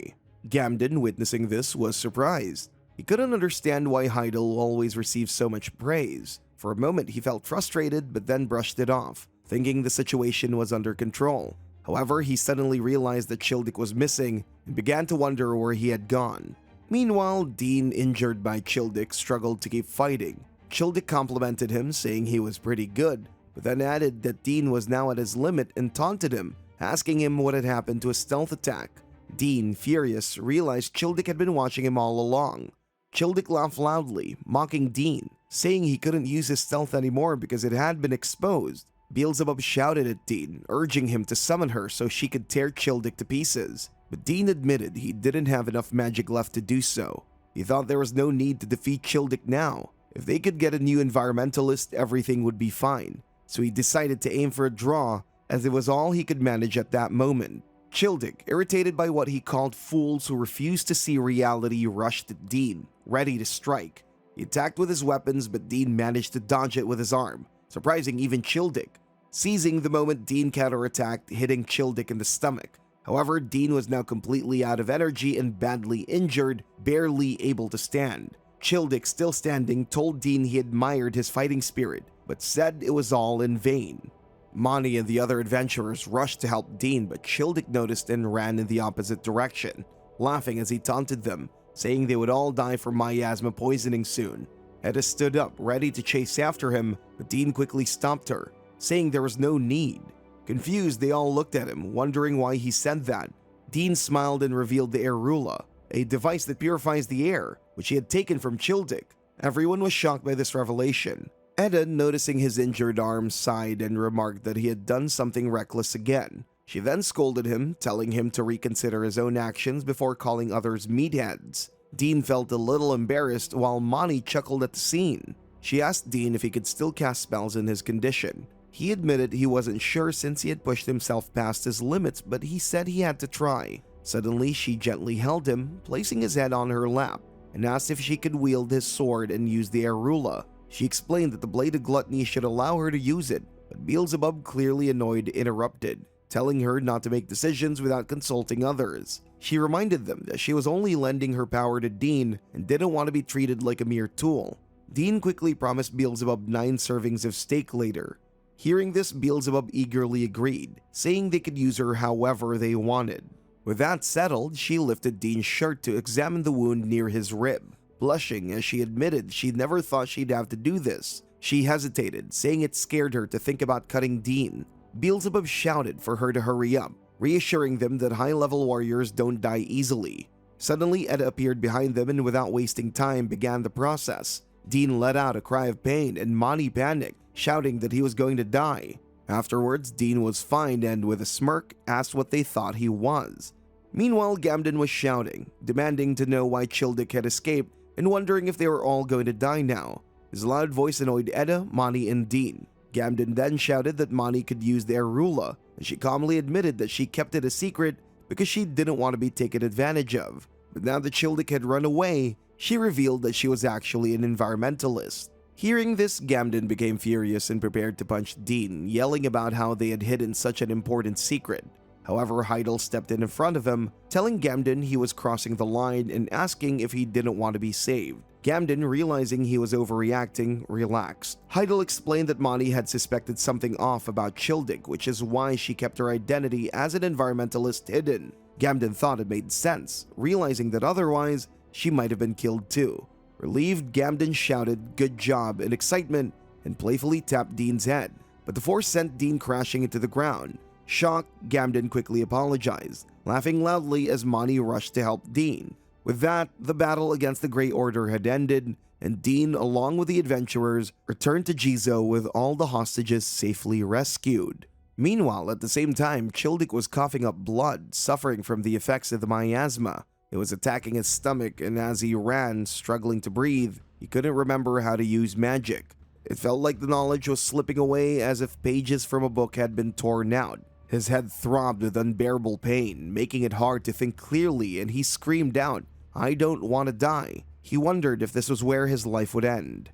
Gamden, witnessing this, was surprised. He couldn't understand why Heidel always received so much praise. For a moment, he felt frustrated, but then brushed it off, thinking the situation was under control. However, he suddenly realized that Childick was missing and began to wonder where he had gone. Meanwhile, Dean, injured by Childick, struggled to keep fighting. Childick complimented him, saying he was pretty good, but then added that Dean was now at his limit and taunted him, asking him what had happened to a stealth attack. Dean, furious, realized Childick had been watching him all along. Childick laughed loudly, mocking Dean, saying he couldn't use his stealth anymore because it had been exposed. Beelzebub shouted at Dean, urging him to summon her so she could tear Childick to pieces. But Dean admitted he didn't have enough magic left to do so. He thought there was no need to defeat Childick now. If they could get a new environmentalist, everything would be fine. So he decided to aim for a draw, as it was all he could manage at that moment. Childick, irritated by what he called fools who refused to see reality, rushed at Dean, ready to strike. He attacked with his weapons, but Dean managed to dodge it with his arm, surprising even Childick. Seizing the moment, Dean counterattacked, hitting Childick in the stomach. However, Dean was now completely out of energy and badly injured, barely able to stand. Childick, still standing, told Dean he admired his fighting spirit, but said it was all in vain. Monty and the other adventurers rushed to help Dean, but Childick noticed and ran in the opposite direction, laughing as he taunted them, saying they would all die from miasma poisoning soon. Edda stood up, ready to chase after him, but Dean quickly stopped her, saying there was no need. Confused, they all looked at him, wondering why he said that. Dean smiled and revealed the Airula, a device that purifies the air, which he had taken from Childick. Everyone was shocked by this revelation. Edda, noticing his injured arm, sighed and remarked that he had done something reckless again. She then scolded him, telling him to reconsider his own actions before calling others meatheads. Dean felt a little embarrassed while Mani chuckled at the scene. She asked Dean if he could still cast spells in his condition. He admitted he wasn't sure since he had pushed himself past his limits, but he said he had to try. Suddenly, she gently held him, placing his head on her lap, and asked if she could wield his sword and use the Arula. She explained that the Blade of Gluttony should allow her to use it, but Beelzebub, clearly annoyed, interrupted, telling her not to make decisions without consulting others. She reminded them that she was only lending her power to Dean and didn't want to be treated like a mere tool. Dean quickly promised Beelzebub 9 servings of steak later. Hearing this, Beelzebub eagerly agreed, saying they could use her however they wanted. With that settled, she lifted Dean's shirt to examine the wound near his rib, blushing as she admitted she never thought she'd have to do this. She hesitated, saying it scared her to think about cutting Dean. Beelzebub shouted for her to hurry up, reassuring them that high-level warriors don't die easily. Suddenly, Edda appeared behind them and without wasting time began the process. Dean let out a cry of pain and Mani panicked, shouting that he was going to die. Afterwards, Dean was fine and, with a smirk, asked what they thought he was. Meanwhile, Gamden was shouting, demanding to know why Childick had escaped and wondering if they were all going to die now. His loud voice annoyed Edda, Mani, and Dean. Gamden then shouted that Mani could use the Arula, and she calmly admitted that she kept it a secret because she didn't want to be taken advantage of. But now that Childick had run away, she revealed that she was actually an environmentalist. Hearing this, Gamden became furious and prepared to punch Dean, yelling about how they had hidden such an important secret. However, Heidel stepped in front of him, telling Gamden he was crossing the line and asking if he didn't want to be saved. Gamden, realizing he was overreacting, relaxed. Heidel explained that Mani had suspected something off about Childick, which is why she kept her identity as an environmentalist hidden. Gamden thought it made sense, realizing that otherwise, she might have been killed too. Relieved, Gamden shouted, "Good job," in excitement and playfully tapped Dean's head, but the force sent Dean crashing into the ground. Shocked, Gamden quickly apologized, laughing loudly as Mani rushed to help Dean. With that, the battle against the Grey Order had ended, and Dean, along with the adventurers, returned to Jizo with all the hostages safely rescued. Meanwhile, at the same time, Childick was coughing up blood, suffering from the effects of the miasma. It was attacking his stomach, and as he ran, struggling to breathe, he couldn't remember how to use magic. It felt like the knowledge was slipping away as if pages from a book had been torn out. His head throbbed with unbearable pain, making it hard to think clearly, and he screamed out, "I don't want to die." He wondered if this was where his life would end.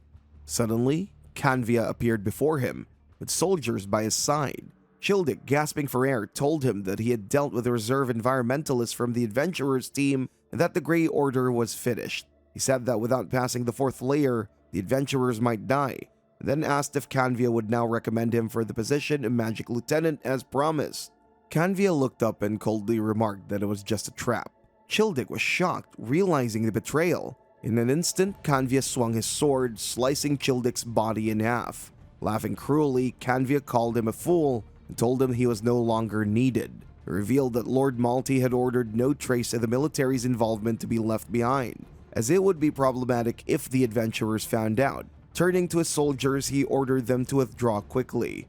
Suddenly, Canvia appeared before him, with soldiers by his side. Childick, gasping for air, told him that he had dealt with a reserve environmentalist from the adventurers team and that the Grey Order was finished. He said that without passing the 4th layer, the adventurers might die, and then asked if Canvia would now recommend him for the position of Magic Lieutenant as promised. Canvia looked up and coldly remarked that it was just a trap. Childick was shocked, realizing the betrayal. In an instant, Canvia swung his sword, slicing Childick's body in half. Laughing cruelly, Canvia called him a fool and told him he was no longer needed. It revealed that Lord Malty had ordered no trace of the military's involvement to be left behind, as it would be problematic if the adventurers found out. Turning to his soldiers, he ordered them to withdraw quickly.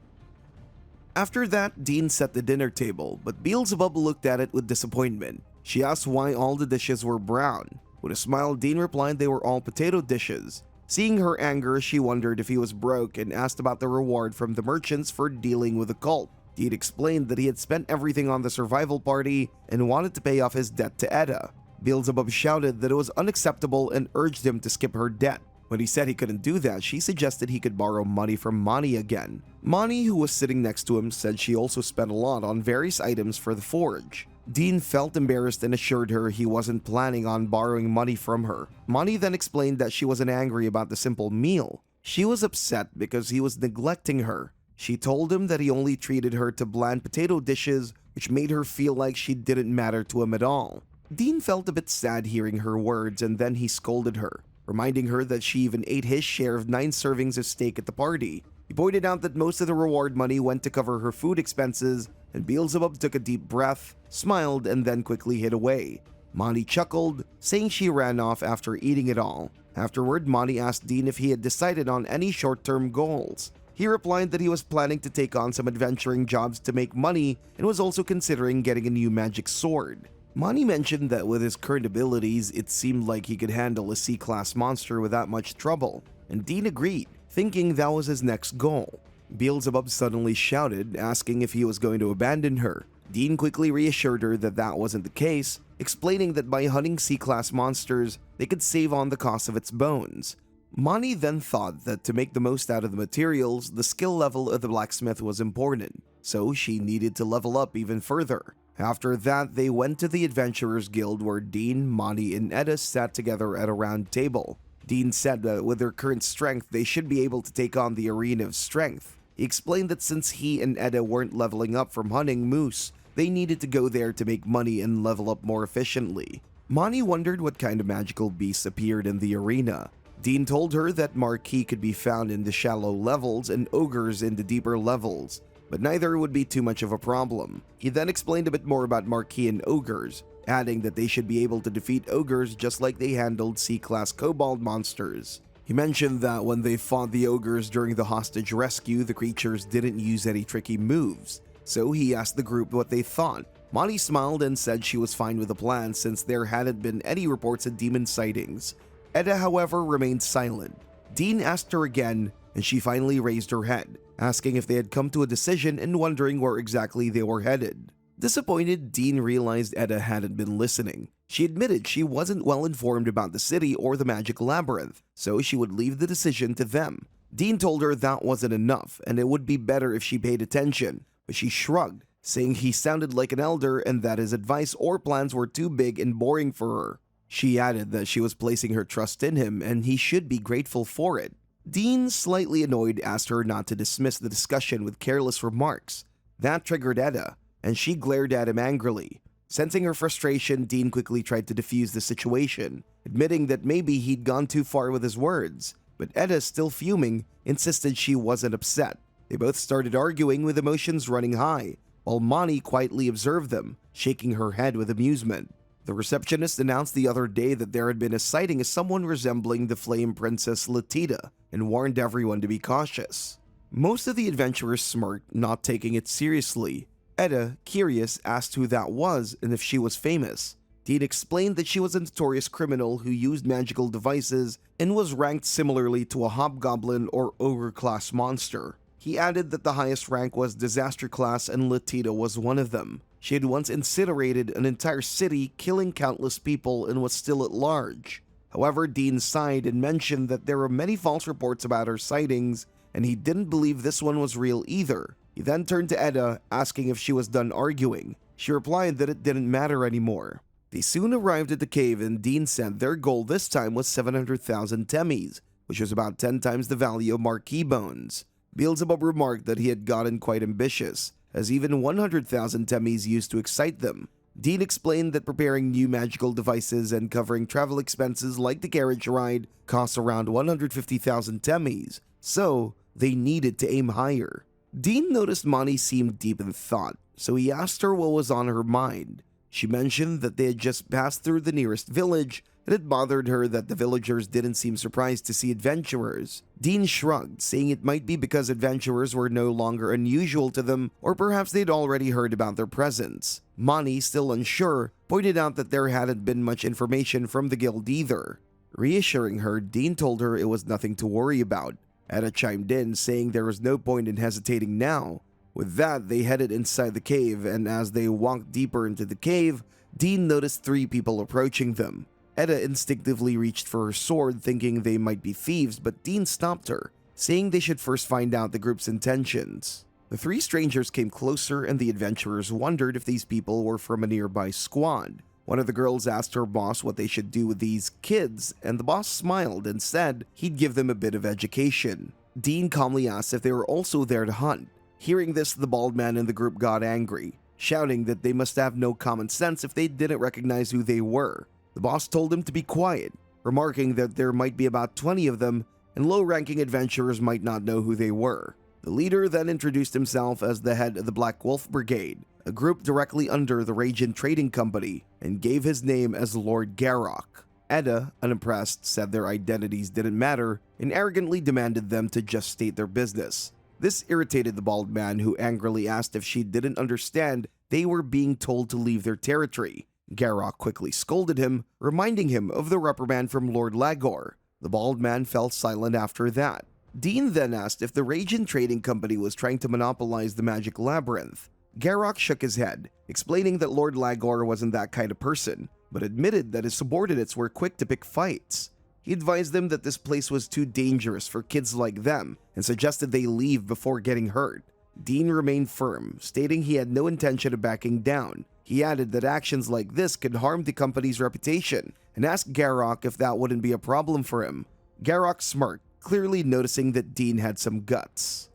After that, Dean set the dinner table, but Beelzebub looked at it with disappointment. She asked why all the dishes were brown. With a smile, Dean replied they were all potato dishes. Seeing her anger, she wondered if he was broke and asked about the reward from the merchants for dealing with the cult. Dean explained that he had spent everything on the survival party and wanted to pay off his debt to Edda. Beelzebub shouted that it was unacceptable and urged him to skip her debt. When he said he couldn't do that, she suggested he could borrow money from Mani again. Mani, who was sitting next to him, said she also spent a lot on various items for the forge. Dean felt embarrassed and assured her he wasn't planning on borrowing money from her. Mani then explained that she wasn't angry about the simple meal. She was upset because he was neglecting her. She told him that he only treated her to bland potato dishes, which made her feel like she didn't matter to him at all. Dean felt a bit sad hearing her words, and then he scolded her, reminding her that she even ate his share of 9 servings of steak at the party. He pointed out that most of the reward money went to cover her food expenses, and Beelzebub took a deep breath, smiled, and then quickly hid away. Mani chuckled, saying she ran off after eating it all. Afterward, Monty asked Dean if he had decided on any short-term goals. He replied that he was planning to take on some adventuring jobs to make money and was also considering getting a new magic sword. Monty mentioned that with his current abilities, it seemed like he could handle a C-class monster without much trouble, and Dean agreed, thinking that was his next goal. Beelzebub suddenly shouted, asking if he was going to abandon her. Dean quickly reassured her that that wasn't the case, explaining that by hunting C-class monsters, they could save on the cost of its bones. Monty then thought that to make the most out of the materials, the skill level of the blacksmith was important, so she needed to level up even further. After that, they went to the Adventurers Guild where Dean, Monty, and Etta sat together at a round table. Dean said that with their current strength, they should be able to take on the Arena of Strength. He explained that since he and Etta weren't leveling up from hunting moose, they needed to go there to make money and level up more efficiently. Monty wondered what kind of magical beasts appeared in the arena. Dean told her that Marquis could be found in the shallow levels and ogres in the deeper levels, but neither would be too much of a problem. He then explained a bit more about Marquis and ogres, adding that they should be able to defeat ogres just like they handled C-class kobold monsters. He mentioned that when they fought the ogres during the hostage rescue, the creatures didn't use any tricky moves, so he asked the group what they thought. Monty smiled and said she was fine with the plan since there hadn't been any reports of demon sightings. Etta, however, remained silent. Dean asked her again, and she finally raised her head, asking if they had come to a decision and wondering where exactly they were headed. Disappointed, Dean realized Etta hadn't been listening. She admitted she wasn't well informed about the city or the magic labyrinth, so she would leave the decision to them. Dean told her that wasn't enough, and it would be better if she paid attention, but she shrugged, saying he sounded like an elder and that his advice or plans were too big and boring for her. She added that she was placing her trust in him and he should be grateful for it. Dean, slightly annoyed, asked her not to dismiss the discussion with careless remarks. That triggered Etta, and she glared at him angrily. Sensing her frustration, Dean quickly tried to defuse the situation, admitting that maybe he'd gone too far with his words. But Etta, still fuming, insisted she wasn't upset. They both started arguing with emotions running high, while Monty quietly observed them, shaking her head with amusement. The receptionist announced the other day that there had been a sighting of someone resembling the Flame Princess Latita and warned everyone to be cautious. Most of the adventurers smirked, not taking it seriously. Etta, curious, asked who that was and if she was famous. Dean explained that she was a notorious criminal who used magical devices and was ranked similarly to a hobgoblin or ogre-class monster. He added that the highest rank was disaster class and Latita was one of them. She had once incinerated an entire city, killing countless people, and was still at large. However, Dean sighed and mentioned that there were many false reports about her sightings, and he didn't believe this one was real either. He then turned to Etta, asking if she was done arguing. She replied that it didn't matter anymore. They soon arrived at the cave, and Dean said their goal this time was 700,000 temmies, which was about 10 times the value of Marquis bones. Beelzebub remarked that he had gotten quite ambitious, as even 100,000 temmies used to excite them. Dean explained that preparing new magical devices and covering travel expenses like the carriage ride costs around 150,000 temmies, so they needed to aim higher. Dean noticed Monty seemed deep in thought, so he asked her what was on her mind. She mentioned that they had just passed through the nearest village, and it bothered her that the villagers didn't seem surprised to see adventurers. Dean shrugged, saying it might be because adventurers were no longer unusual to them, or perhaps they'd already heard about their presence. Monty, still unsure, pointed out that there hadn't been much information from the guild either. Reassuring her, Dean told her it was nothing to worry about. Etta chimed in, saying there was no point in hesitating now. With that, they headed inside the cave, and as they walked deeper into the cave, Dean noticed 3 people approaching them. Etta instinctively reached for her sword, thinking they might be thieves, but Dean stopped her, saying they should first find out the group's intentions. The 3 strangers came closer, and the adventurers wondered if these people were from a nearby squad. One of the girls asked her boss what they should do with these kids, and the boss smiled and said he'd give them a bit of education. Dean calmly asked if they were also there to hunt. Hearing this, the bald man in the group got angry, shouting that they must have no common sense if they didn't recognize who they were. The boss told him to be quiet, remarking that there might be about 20 of them and low-ranking adventurers might not know who they were. The leader then introduced himself as the head of the Black Wolf Brigade, a group directly under the Ragin Trading Company, and gave his name as Lord Garrock. Edda, unimpressed, said their identities didn't matter and arrogantly demanded them to just state their business. This irritated the bald man, who angrily asked if she didn't understand they were being told to leave their territory. Garrock quickly scolded him, reminding him of the reprimand from Lord Lagor. The bald man fell silent after that. Dean then asked if the Radiant Trading Company was trying to monopolize the magic labyrinth. Garrock shook his head, explaining that Lord Lagor wasn't that kind of person, but admitted that his subordinates were quick to pick fights. He advised them that this place was too dangerous for kids like them and suggested they leave before getting hurt. Dean remained firm, stating he had no intention of backing down. He added that actions like this could harm the company's reputation and asked Garrock if that wouldn't be a problem for him. Garrock smirked, clearly noticing that Dean had some guts.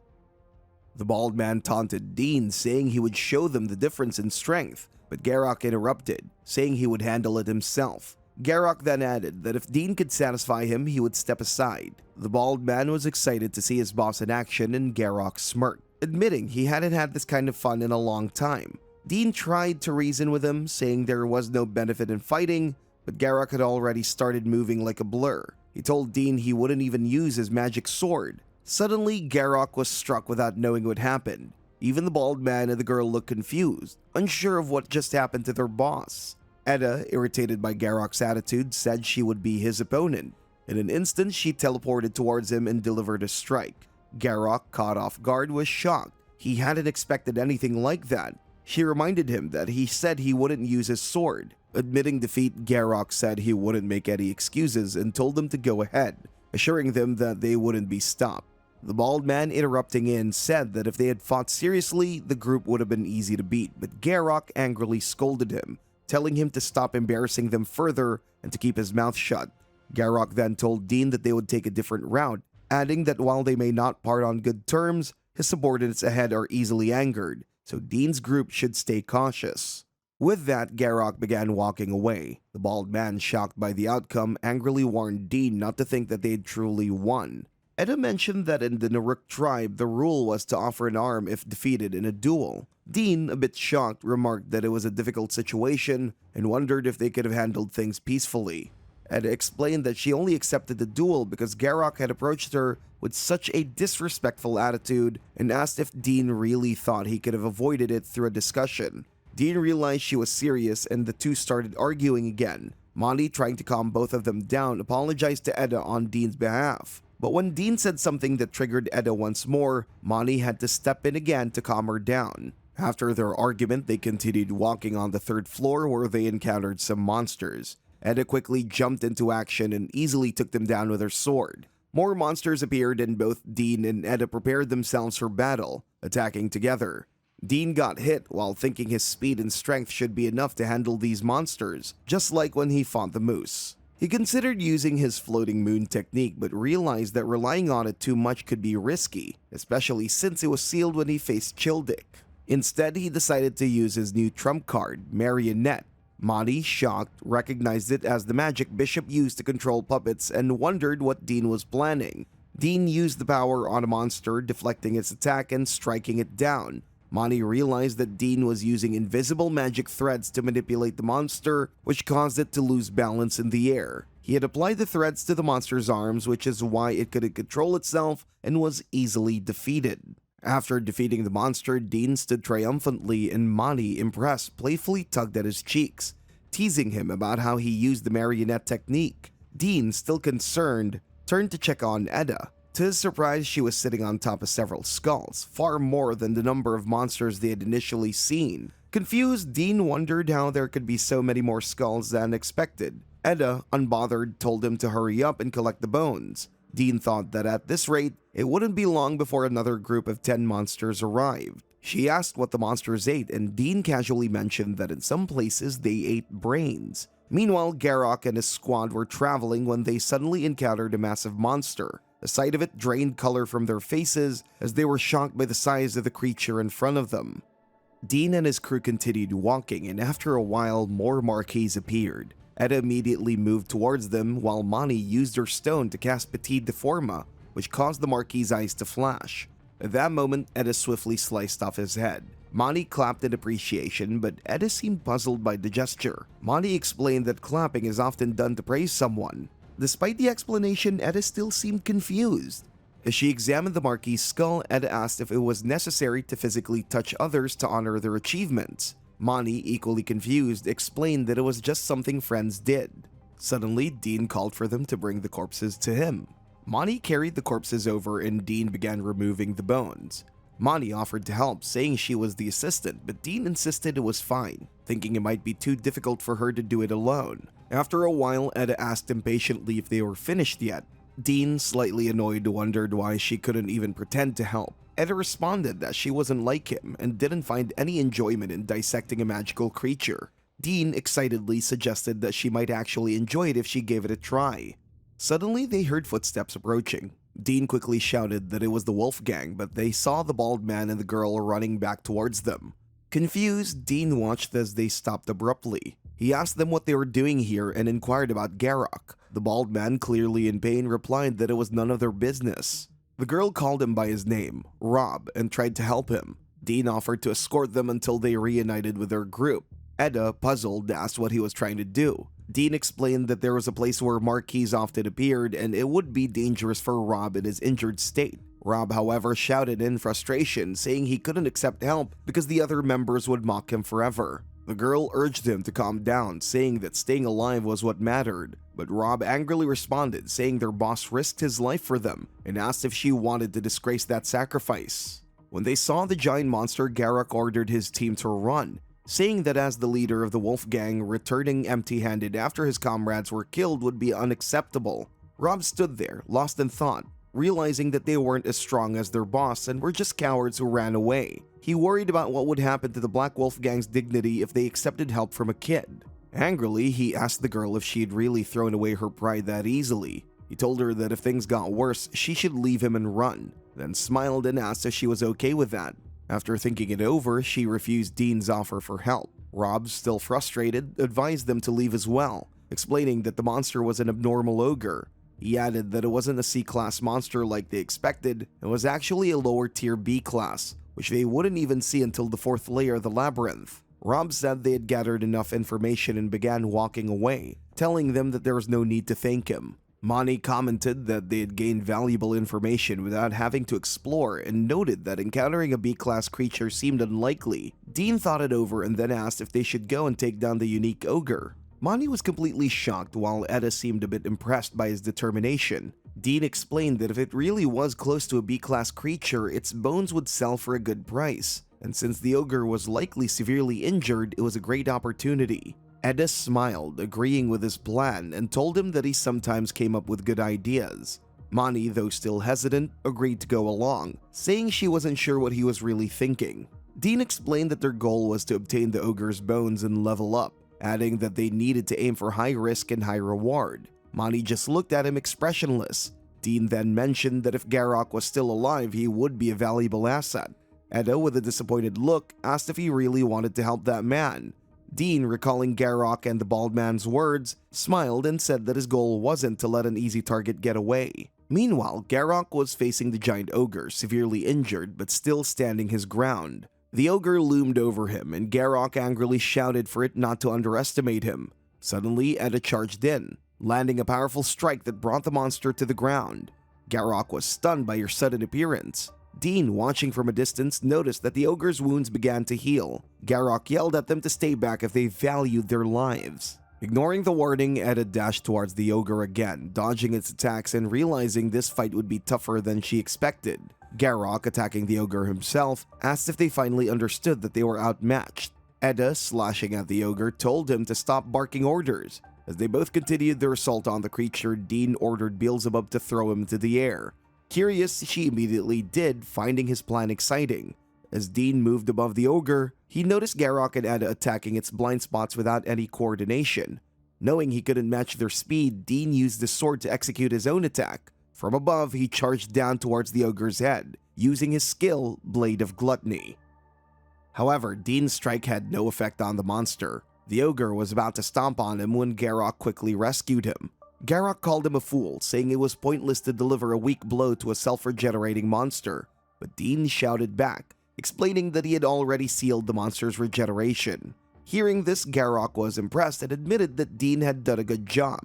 The bald man taunted Dean, saying he would show them the difference in strength, but Garrock interrupted, saying he would handle it himself. Garrock then added that if Dean could satisfy him, he would step aside. The bald man was excited to see his boss in action, and Garrock smirked, admitting he hadn't had this kind of fun in a long time. Dean tried to reason with him, saying there was no benefit in fighting, but Garrock had already started moving like a blur. He told Dean he wouldn't even use his magic sword. Suddenly, Garrock was struck without knowing what happened. Even the bald man and the girl looked confused, unsure of what just happened to their boss. Edda, irritated by Garrock's attitude, said she would be his opponent. In an instant, she teleported towards him and delivered a strike. Garrock, caught off guard, was shocked. He hadn't expected anything like that. She reminded him that he said he wouldn't use his sword. Admitting defeat, Garrock said he wouldn't make any excuses and told them to go ahead, assuring them that they wouldn't be stopped. The bald man, interrupting in, said that if they had fought seriously, the group would have been easy to beat, but Garrock angrily scolded him, telling him to stop embarrassing them further and to keep his mouth shut. Garrock then told Dean that they would take a different route, adding that while they may not part on good terms, his subordinates ahead are easily angered, so Dean's group should stay cautious. With that, Garrock began walking away. The bald man, shocked by the outcome, angrily warned Dean not to think that they had truly won. Edda mentioned that in the Naruk tribe, the rule was to offer an arm if defeated in a duel. Dean, a bit shocked, remarked that it was a difficult situation and wondered if they could have handled things peacefully. Edda explained that she only accepted the duel because Garrock had approached her with such a disrespectful attitude and asked if Dean really thought he could have avoided it through a discussion. Dean realized she was serious and the two started arguing again. Monty, trying to calm both of them down, apologized to Edda on Dean's behalf. But when Dean said something that triggered Edda once more, Monty had to step in again to calm her down. After their argument, they continued walking on the third floor where they encountered some monsters. Edda quickly jumped into action and easily took them down with her sword. More monsters appeared and both Dean and Edda prepared themselves for battle, attacking together. Dean got hit while thinking his speed and strength should be enough to handle these monsters, just like when he fought the moose. He considered using his floating moon technique but realized that relying on it too much could be risky, especially since it was sealed when he faced Childick. Instead, he decided to use his new trump card, Marionette. Monty, shocked, recognized it as the magic Bishop used to control puppets and wondered what Dean was planning. Dean used the power on a monster, deflecting its attack and striking it down. Monty realized that Dean was using invisible magic threads to manipulate the monster, which caused it to lose balance in the air. He had applied the threads to the monster's arms, which is why it couldn't control itself and was easily defeated. After defeating the monster, Dean stood triumphantly and Monty, impressed, playfully tugged at his cheeks, teasing him about how he used the marionette technique. Dean, still concerned, turned to check on Edda. To his surprise, she was sitting on top of several skulls, far more than the number of monsters they had initially seen. Confused, Dean wondered how there could be so many more skulls than expected. Edda, unbothered, told him to hurry up and collect the bones. Dean thought that at this rate, it wouldn't be long before another group of 10 monsters arrived. She asked what the monsters ate, and Dean casually mentioned that in some places they ate brains. Meanwhile, Garrock and his squad were traveling when they suddenly encountered a massive monster. The sight of it drained color from their faces as they were shocked by the size of the creature in front of them. Dean and his crew continued walking, and after a while, more marquees appeared. Edda immediately moved towards them, while Monty used her stone to cast Petit Deforma, which caused the marquee's eyes to flash. At that moment, Edda swiftly sliced off his head. Monty clapped in appreciation, but Edda seemed puzzled by the gesture. Monty explained that clapping is often done to praise someone. Despite the explanation, Edda still seemed confused. As she examined the Marquis's skull, Edda asked if it was necessary to physically touch others to honor their achievements. Monty, equally confused, explained that it was just something friends did. Suddenly, Dean called for them to bring the corpses to him. Monty carried the corpses over and Dean began removing the bones. Monty offered to help, saying she was the assistant, but Dean insisted it was fine, thinking it might be too difficult for her to do it alone. After a while, Edda asked impatiently if they were finished yet. Dean, slightly annoyed, wondered why she couldn't even pretend to help. Edda responded that she wasn't like him and didn't find any enjoyment in dissecting a magical creature. Dean excitedly suggested that she might actually enjoy it if she gave it a try. Suddenly, they heard footsteps approaching. Dean quickly shouted that it was the Wolf Gang, but they saw the bald man and the girl running back towards them. Confused, Dean watched as they stopped abruptly. He asked them what they were doing here and inquired about Garak. The bald man, clearly in pain, replied that it was none of their business. The girl called him by his name, Rob, and tried to help him. Dean offered to escort them until they reunited with their group. Edda, puzzled, asked what he was trying to do. Dean explained that there was a place where Marquis often appeared and it would be dangerous for Rob in his injured state. Rob, however, shouted in frustration, saying he couldn't accept help because the other members would mock him forever. The girl urged him to calm down, saying that staying alive was what mattered, but Rob angrily responded, saying their boss risked his life for them and asked if she wanted to disgrace that sacrifice. When they saw the giant monster, Garak ordered his team to run, saying that as the leader of the Wolf Gang, returning empty-handed after his comrades were killed would be unacceptable. Rob stood there, lost in thought, realizing that they weren't as strong as their boss and were just cowards who ran away. He worried about what would happen to the Black Wolf Gang's dignity if they accepted help from a kid. Angrily, he asked the girl if she had really thrown away her pride that easily. He told her that if things got worse, she should leave him and run, then smiled and asked if she was okay with that. After thinking it over, she refused Dean's offer for help. Rob, still frustrated, advised them to leave as well, explaining that the monster was an abnormal ogre. He added that it wasn't a C-class monster like they expected, and was actually a lower-tier B-class, which they wouldn't even see until the fourth layer of the labyrinth. Rob said they had gathered enough information and began walking away, telling them that there was no need to thank him. Monty commented that they had gained valuable information without having to explore and noted that encountering a B-class creature seemed unlikely. Dean thought it over and then asked if they should go and take down the unique ogre. Monty was completely shocked while Edda seemed a bit impressed by his determination. Dean explained that if it really was close to a B-class creature, its bones would sell for a good price, and since the ogre was likely severely injured, it was a great opportunity. Edda smiled, agreeing with his plan, and told him that he sometimes came up with good ideas. Monty, though still hesitant, agreed to go along, saying she wasn't sure what he was really thinking. Dean explained that their goal was to obtain the ogre's bones and level up, adding that they needed to aim for high risk and high reward. Monty just looked at him expressionless. Dean then mentioned that if Garak was still alive, he would be a valuable asset. Edda, with a disappointed look, asked if he really wanted to help that man. Dean, recalling Garak and the bald man's words, smiled and said that his goal wasn't to let an easy target get away. Meanwhile, Garak was facing the giant ogre, severely injured but still standing his ground. The ogre loomed over him, and Garak angrily shouted for it not to underestimate him. Suddenly, Edda charged in, landing a powerful strike that brought the monster to the ground. Garak was stunned by her sudden appearance. Dean, watching from a distance, noticed that the ogre's wounds began to heal. Garak yelled at them to stay back if they valued their lives. Ignoring the warning, Edda dashed towards the ogre again, dodging its attacks and realizing this fight would be tougher than she expected. Garak, attacking the ogre himself, asked if they finally understood that they were outmatched. Edda, slashing at the ogre, told him to stop barking orders. As they both continued their assault on the creature, Dean ordered Beelzebub to throw him into the air. Curious, she immediately did, finding his plan exciting. As Dean moved above the ogre, he noticed Garak and Edda attacking its blind spots without any coordination. Knowing he couldn't match their speed, Dean used the sword to execute his own attack. From above, he charged down towards the ogre's head, using his skill, Blade of Gluttony. However, Dean's strike had no effect on the monster. The ogre was about to stomp on him when Garak quickly rescued him. Garak called him a fool, saying it was pointless to deliver a weak blow to a self-regenerating monster, but Dean shouted back, explaining that he had already sealed the monster's regeneration. Hearing this, Garrock was impressed and admitted that Dean had done a good job.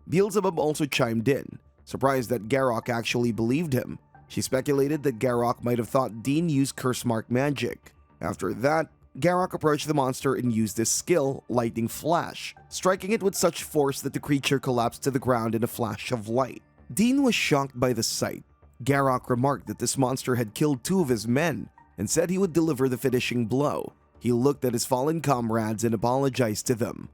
Beelzebub also chimed in, surprised that Garrock actually believed him. She speculated that Garrock might have thought Dean used curse mark magic. After that, Garrock approached the monster and used his skill, Lightning Flash, striking it with such force that the creature collapsed to the ground in a flash of light. Dean was shocked by the sight. Garrock remarked that this monster had killed 2 of his men and said he would deliver the finishing blow. He looked at his fallen comrades and apologized to them.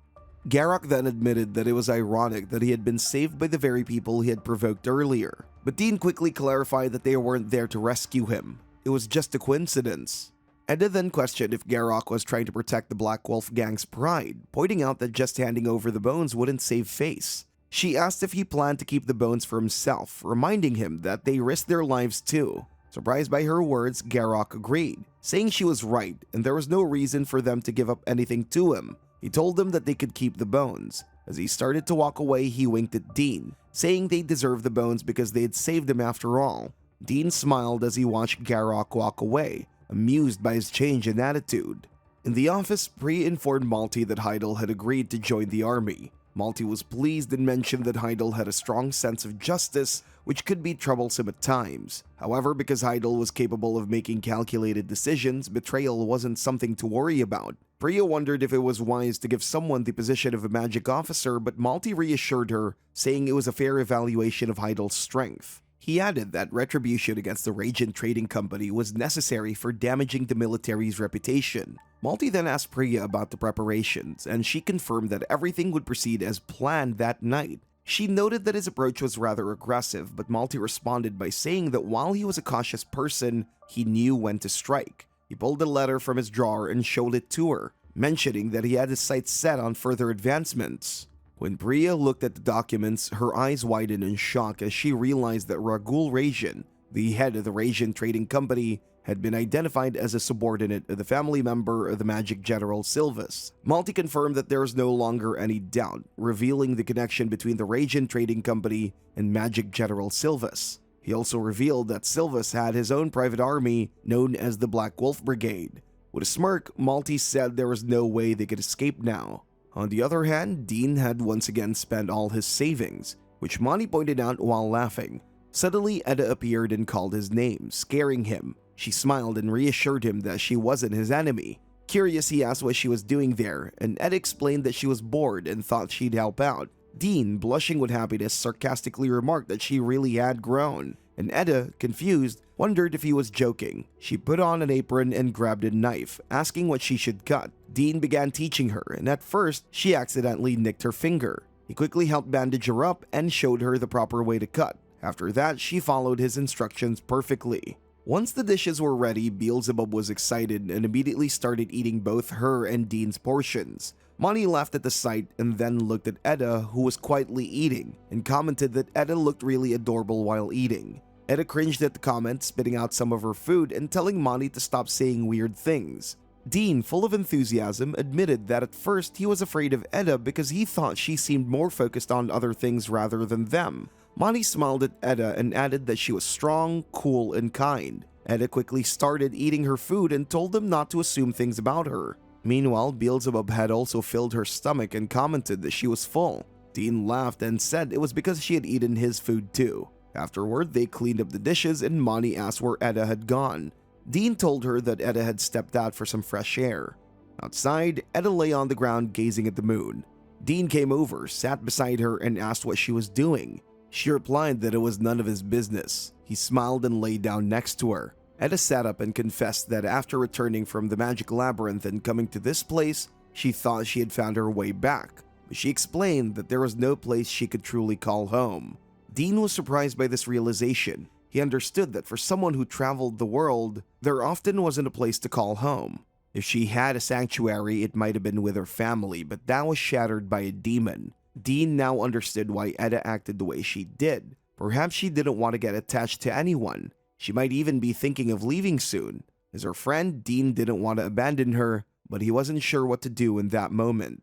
Garrock then admitted that it was ironic that he had been saved by the very people he had provoked earlier, but Dean quickly clarified that they weren't there to rescue him. It was just a coincidence. Edda then questioned if Garrock was trying to protect the Black Wolf gang's pride, pointing out that just handing over the bones wouldn't save face. She asked if he planned to keep the bones for himself, reminding him that they risked their lives too. Surprised by her words, Garrock agreed, saying she was right and there was no reason for them to give up anything to him. He told them that they could keep the bones. As he started to walk away, he winked at Dean, saying they deserved the bones because they had saved him after all. Dean smiled as he watched Garrock walk away, amused by his change in attitude. In the office, Priya informed Malti that Heidel had agreed to join the army. Malti was pleased and mentioned that Heidel had a strong sense of justice, which could be troublesome at times. However, because Heidel was capable of making calculated decisions, betrayal wasn't something to worry about. Priya wondered if it was wise to give someone the position of a magic officer, but Malti reassured her, saying it was a fair evaluation of Heidel's strength. He added that retribution against the Radiant Trading Company was necessary for damaging the military's reputation. Malti then asked Priya about the preparations, and she confirmed that everything would proceed as planned that night. She noted that his approach was rather aggressive, but Malti responded by saying that while he was a cautious person, he knew when to strike. He pulled a letter from his drawer and showed it to her, mentioning that he had his sights set on further advancements. When Priya looked at the documents, her eyes widened in shock as she realized that Ragul Rajan, the head of the Radiant Trading Company, had been identified as a subordinate of the family member of the Magic General Silvus. Malti confirmed that there was no longer any doubt, revealing the connection between the Radiant Trading Company and Magic General Silvus. He also revealed that Silvus had his own private army known as the Black Wolf Brigade. With a smirk, Malti said there was no way they could escape now. On the other hand, Dean had once again spent all his savings, which Monty pointed out while laughing. Suddenly, Edda appeared and called his name, scaring him. She smiled and reassured him that she wasn't his enemy. Curious, he asked what she was doing there, and Edda explained that she was bored and thought she'd help out. Dean, blushing with happiness, sarcastically remarked that she really had grown, and Edda, confused, wondered if he was joking. She put on an apron and grabbed a knife, asking what she should cut. Dean began teaching her, and at first, she accidentally nicked her finger. He quickly helped bandage her up and showed her the proper way to cut. After that, she followed his instructions perfectly. Once the dishes were ready, Beelzebub was excited and immediately started eating both her and Dean's portions. Monty laughed at the sight and then looked at Edda, who was quietly eating, and commented that Edda looked really adorable while eating. Edda cringed at the comment, spitting out some of her food and telling Monty to stop saying weird things. Dean, full of enthusiasm, admitted that at first he was afraid of Edda because he thought she seemed more focused on other things rather than them. Monty smiled at Edda and added that she was strong, cool, and kind. Edda quickly started eating her food and told them not to assume things about her. Meanwhile, Beelzebub had also filled her stomach and commented that she was full. Dean laughed and said it was because she had eaten his food too. Afterward, they cleaned up the dishes and Monty asked where Edda had gone. Dean told her that Edda had stepped out for some fresh air. Outside, Edda lay on the ground gazing at the moon. Dean came over, sat beside her, and asked what she was doing. She replied that it was none of his business. He smiled and lay down next to her. Edda sat up and confessed that after returning from the magic labyrinth and coming to this place, she thought she had found her way back. But she explained that there was no place she could truly call home. Dean was surprised by this realization. He understood that for someone who traveled the world, there often wasn't a place to call home. If she had a sanctuary, it might have been with her family, but that was shattered by a demon. Dean now understood why Edda acted the way she did. Perhaps she didn't want to get attached to anyone. She might even be thinking of leaving soon. As her friend, Dean didn't want to abandon her, but he wasn't sure what to do in that moment.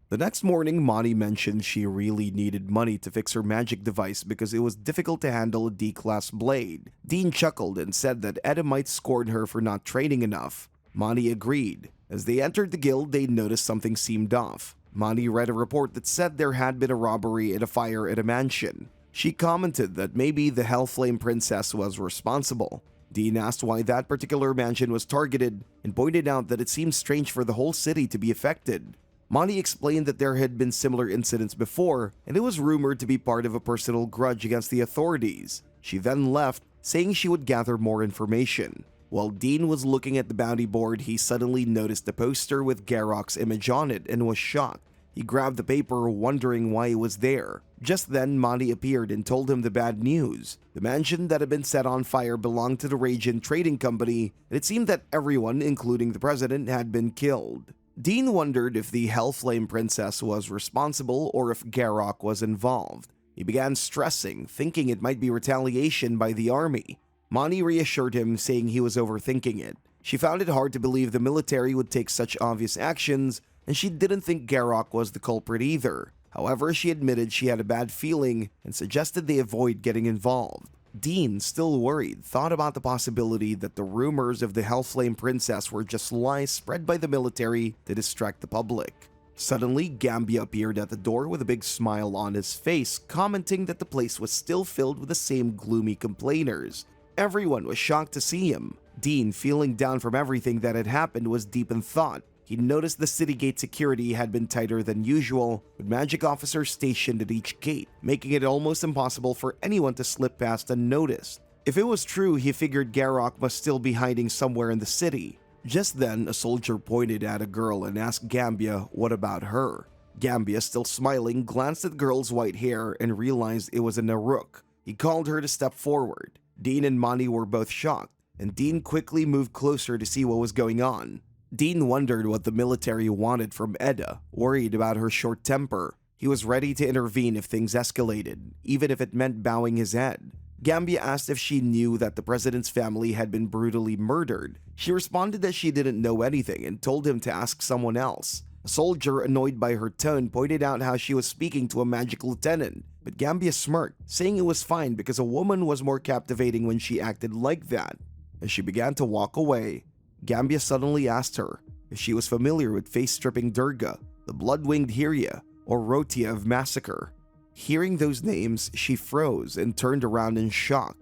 The next morning, Monty mentioned she really needed money to fix her magic device because it was difficult to handle a D-class blade. Dean chuckled and said that Eda might scorn her for not training enough. Monty agreed. As they entered the guild, they noticed something seemed off. Monty read a report that said there had been a robbery and a fire at a mansion. She commented that maybe the Hellflame Princess was responsible. Dean asked why that particular mansion was targeted and pointed out that it seemed strange for the whole city to be affected. Monty explained that there had been similar incidents before, and it was rumored to be part of a personal grudge against the authorities. She then left, saying she would gather more information. While Dean was looking at the bounty board, he suddenly noticed a poster with Garrock's image on it and was shocked. He grabbed the paper, wondering why it was there. Just then, Monty appeared and told him the bad news. The mansion that had been set on fire belonged to the Radiant Trading Company, and it seemed that everyone, including the president, had been killed. Dean wondered if the Hellflame Princess was responsible or if Garrock was involved. He began stressing, thinking it might be retaliation by the army. Monty reassured him, saying he was overthinking it. She found it hard to believe the military would take such obvious actions, and she didn't think Garrock was the culprit either. However, she admitted she had a bad feeling and suggested they avoid getting involved. Dean, still worried, thought about the possibility that the rumors of the Hellflame Princess were just lies spread by the military to distract the public. Suddenly, Gambia appeared at the door with a big smile on his face, commenting that the place was still filled with the same gloomy complainers. Everyone was shocked to see him. Dean, feeling down from everything that had happened, was deep in thought. He noticed the city gate security had been tighter than usual, with magic officers stationed at each gate, making it almost impossible for anyone to slip past unnoticed. If it was true, he figured Garrock must still be hiding somewhere in the city. Just then, a soldier pointed at a girl and asked Gambia what about her. Gambia, still smiling, glanced at the girl's white hair and realized it was a Naruk. He called her to step forward. Dean and Monty were both shocked, and Dean quickly moved closer to see what was going on. Dean wondered what the military wanted from Eda, worried about her short temper. He was ready to intervene if things escalated, even if it meant bowing his head. Gambia asked if she knew that the president's family had been brutally murdered. She responded that she didn't know anything and told him to ask someone else. A soldier, annoyed by her tone, pointed out how she was speaking to a magic lieutenant, but Gambia smirked, saying it was fine because a woman was more captivating when she acted like that. As she began to walk away, Gambia suddenly asked her if she was familiar with face-stripping Durga, the blood-winged Hirya, or Rotia of Massacre. Hearing those names, she froze and turned around in shock.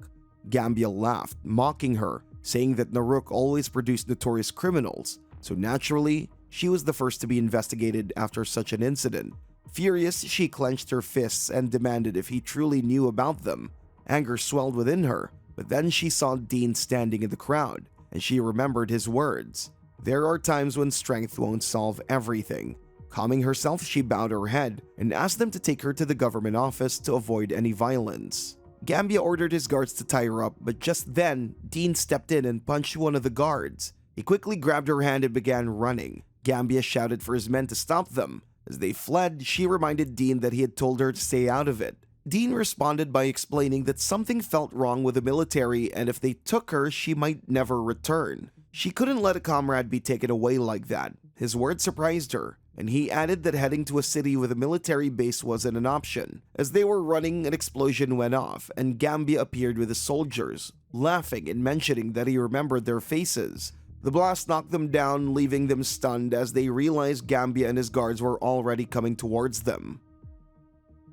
Gambia laughed, mocking her, saying that Naruk always produced notorious criminals, so naturally, she was the first to be investigated after such an incident. Furious, she clenched her fists and demanded if he truly knew about them. Anger swelled within her, but then she saw Dean standing in the crowd, and she remembered his words. There are times when strength won't solve everything. Calming herself, she bowed her head and asked them to take her to the government office to avoid any violence. Gambia ordered his guards to tie her up, but just then, Dean stepped in and punched one of the guards. He quickly grabbed her hand and began running. Gambia shouted for his men to stop them. As they fled, she reminded Dean that he had told her to stay out of it. Dean responded by explaining that something felt wrong with the military and if they took her, she might never return. She couldn't let a comrade be taken away like that. His words surprised her, and he added that heading to a city with a military base wasn't an option. As they were running, an explosion went off, and Gambia appeared with the soldiers, laughing and mentioning that he remembered their faces. The blast knocked them down, leaving them stunned as they realized Gambia and his guards were already coming towards them.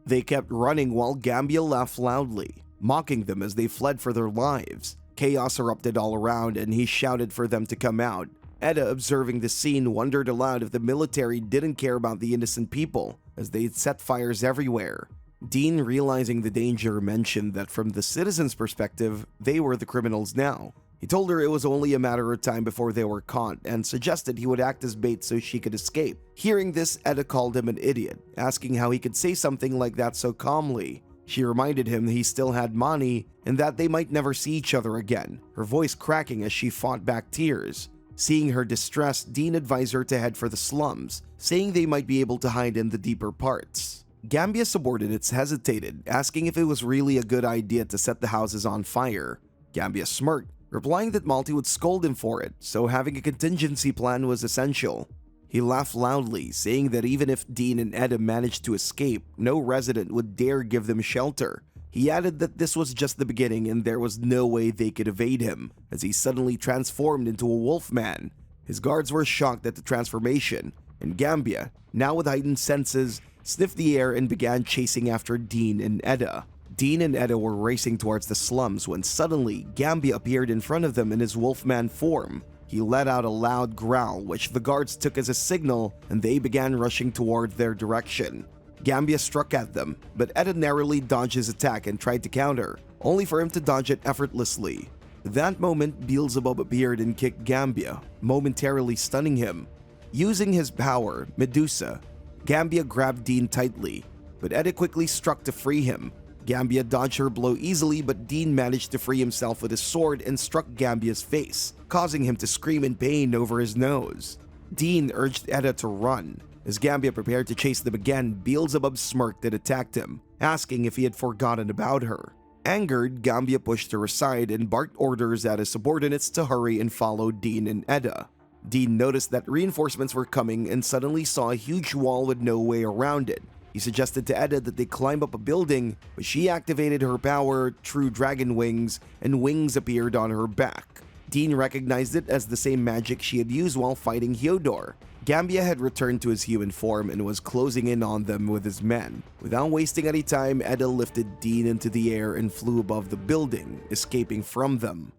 They kept running while Gambia laughed loudly, mocking them as they fled for their lives. Chaos erupted all around and he shouted for them to come out. Eda, observing the scene, wondered aloud if the military didn't care about the innocent people, as they'd set fires everywhere. Dean, realizing the danger, mentioned that from the citizens' perspective, they were the criminals now. He told her it was only a matter of time before they were caught and suggested he would act as bait so she could escape. Hearing this, Eda called him an idiot, asking how he could say something like that so calmly. She reminded him he still had Mani and that they might never see each other again, her voice cracking as she fought back tears. Seeing her distress, Dean advised her to head for the slums, saying they might be able to hide in the deeper parts. Gambia's subordinates hesitated, asking if it was really a good idea to set the houses on fire. Gambia smirked, replying that Malty would scold him for it, so having a contingency plan was essential. He laughed loudly, saying that even if Dean and Eda managed to escape, no resident would dare give them shelter. He added that this was just the beginning and there was no way they could evade him, as he suddenly transformed into a wolfman. His guards were shocked at the transformation, and Gambia, now with heightened senses, sniffed the air and began chasing after Dean and Eda. Dean and Eda were racing towards the slums when suddenly Gambia appeared in front of them in his wolfman form. He let out a loud growl, which the guards took as a signal, and they began rushing toward their direction. Gambia struck at them, but Eda narrowly dodged his attack and tried to counter, only for him to dodge it effortlessly. At that moment, Beelzebub appeared and kicked Gambia, momentarily stunning him. Using his power, Medusa, Gambia grabbed Dean tightly, but Eda quickly struck to free him. Gambia dodged her blow easily, but Dean managed to free himself with his sword and struck Gambia's face, causing him to scream in pain over his nose. Dean urged Eda to run. As Gambia prepared to chase them again, Beelzebub smirked and attacked him, asking if he had forgotten about her. Angered, Gambia pushed her aside and barked orders at his subordinates to hurry and follow Dean and Eda. Dean noticed that reinforcements were coming and suddenly saw a huge wall with no way around it. He suggested to Eda that they climb up a building, but she activated her power, True Dragon Wings, and wings appeared on her back. Dean recognized it as the same magic she had used while fighting Hyodor. Gambia had returned to his human form and was closing in on them with his men. Without wasting any time, Eda lifted Dean into the air and flew above the building, escaping from them.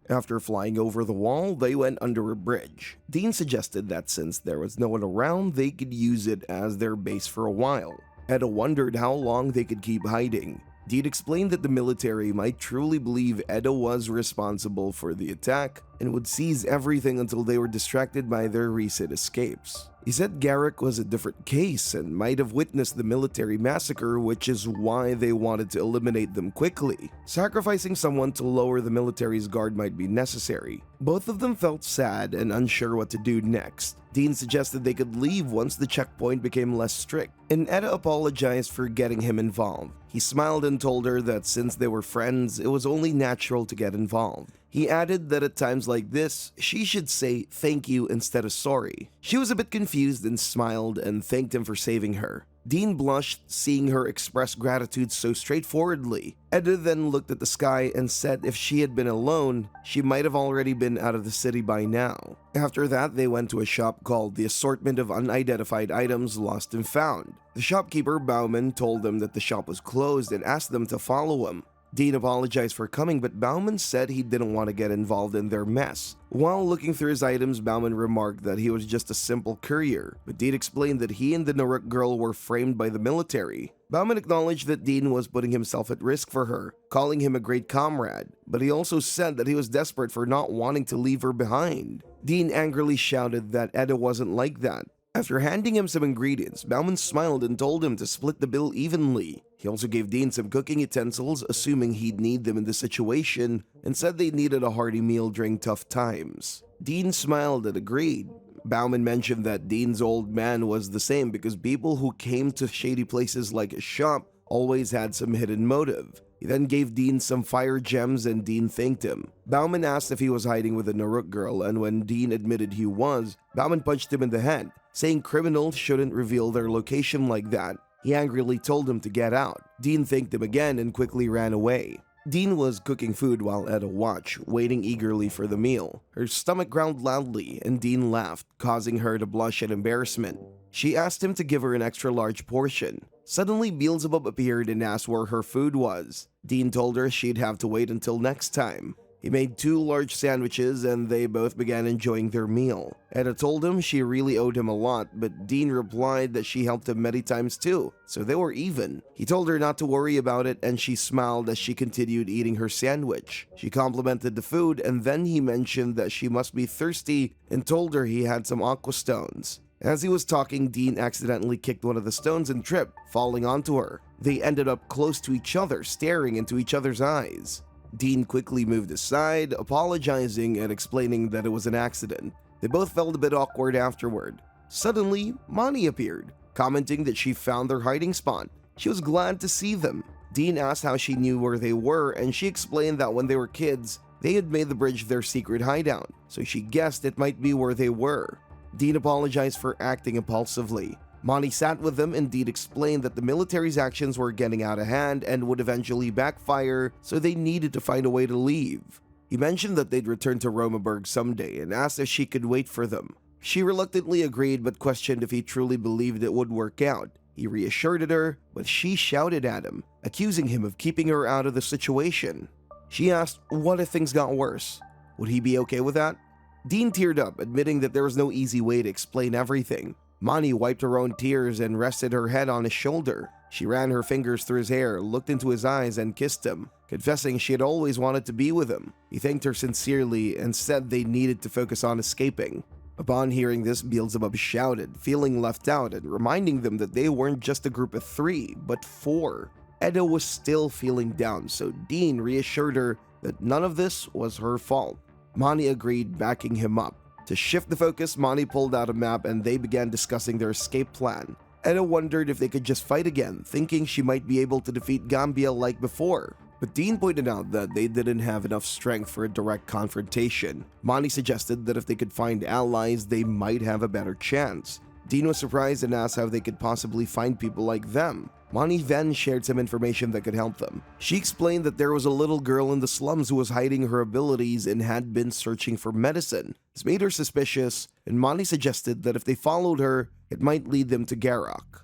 After flying over the wall, they went under a bridge. Dean suggested that since there was no one around, they could use it as their base for a while. Eda wondered how long they could keep hiding. Dean explained that the military might truly believe Eda was responsible for the attack and would seize everything until they were distracted by their recent escapes. He said Garrick was a different case and might have witnessed the military massacre, which is why they wanted to eliminate them quickly. Sacrificing someone to lower the military's guard might be necessary. Both of them felt sad and unsure what to do next. Dean suggested they could leave once the checkpoint became less strict, and Eda apologized for getting him involved. He smiled and told her that since they were friends, it was only natural to get involved. He added that at times like this, she should say thank you instead of sorry. She was a bit confused and smiled and thanked him for saving her. Dean blushed, seeing her express gratitude so straightforwardly. Eda then looked at the sky and said if she had been alone, she might have already been out of the city by now. After that, they went to a shop called the Assortment of Unidentified Items Lost and Found. The shopkeeper, Bauman, told them that the shop was closed and asked them to follow him. Dean apologized for coming, but Bauman said he didn't want to get involved in their mess. While looking through his items, Bauman remarked that he was just a simple courier, but Dean explained that he and the Naruk girl were framed by the military. Bauman acknowledged that Dean was putting himself at risk for her, calling him a great comrade, but he also said that he was desperate for not wanting to leave her behind. Dean angrily shouted that Eda wasn't like that. After handing him some ingredients, Bauman smiled and told him to split the bill evenly. He also gave Dean some cooking utensils, assuming he'd need them in the situation, and said they needed a hearty meal during tough times. Dean smiled and agreed. Bauman mentioned that Dean's old man was the same because people who came to shady places like a shop always had some hidden motive. He then gave Dean some fire gems and Dean thanked him. Bauman asked if he was hiding with a Naruk girl, and when Dean admitted he was, Bauman punched him in the head, saying criminals shouldn't reveal their location like that. He angrily told him to get out. Dean thanked him again and quickly ran away. Dean was cooking food while Eda watched, waiting eagerly for the meal. Her stomach growled loudly, and Dean laughed, causing her to blush in embarrassment. She asked him to give her an extra large portion. Suddenly, Beelzebub appeared and asked where her food was. Dean told her she'd have to wait until next time. He made 2 large sandwiches and they both began enjoying their meal. Eda told him she really owed him a lot, but Dean replied that she helped him many times too, so they were even. He told her not to worry about it and she smiled as she continued eating her sandwich. She complimented the food and then he mentioned that she must be thirsty and told her he had some aqua stones. As he was talking, Dean accidentally kicked one of the stones and tripped, falling onto her. They ended up close to each other, staring into each other's eyes. Dean quickly moved aside, apologizing and explaining that it was an accident. They both felt a bit awkward afterward. Suddenly, Mani appeared, commenting that she found their hiding spot. She was glad to see them. Dean asked how she knew where they were, and she explained that when they were kids, they had made the bridge their secret hideout, so she guessed it might be where they were. Dean apologized for acting impulsively. Monty sat with them and Dean explained that the military's actions were getting out of hand and would eventually backfire, so they needed to find a way to leave. He mentioned that they'd return to Romaburg someday and asked if she could wait for them. She reluctantly agreed but questioned if he truly believed it would work out. He reassured her, but she shouted at him, accusing him of keeping her out of the situation. She asked, what if things got worse? Would he be okay with that? Dean teared up, admitting that there was no easy way to explain everything. Mani wiped her own tears and rested her head on his shoulder. She ran her fingers through his hair, looked into his eyes, and kissed him, confessing she had always wanted to be with him. He thanked her sincerely and said they needed to focus on escaping. Upon hearing this, Beelzebub shouted, feeling left out and reminding them that they weren't just a group of 3, but 4. Edda was still feeling down, so Dean reassured her that none of this was her fault. Mani agreed, backing him up. To shift the focus, Mani pulled out a map and they began discussing their escape plan. Edda wondered if they could just fight again, thinking she might be able to defeat Gambia like before. But Dean pointed out that they didn't have enough strength for a direct confrontation. Mani suggested that if they could find allies, they might have a better chance. Dean was surprised and asked how they could possibly find people like them. Mani then shared some information that could help them. She explained that there was a little girl in the slums who was hiding her abilities and had been searching for medicine. This made her suspicious, and Mani suggested that if they followed her, it might lead them to Garak.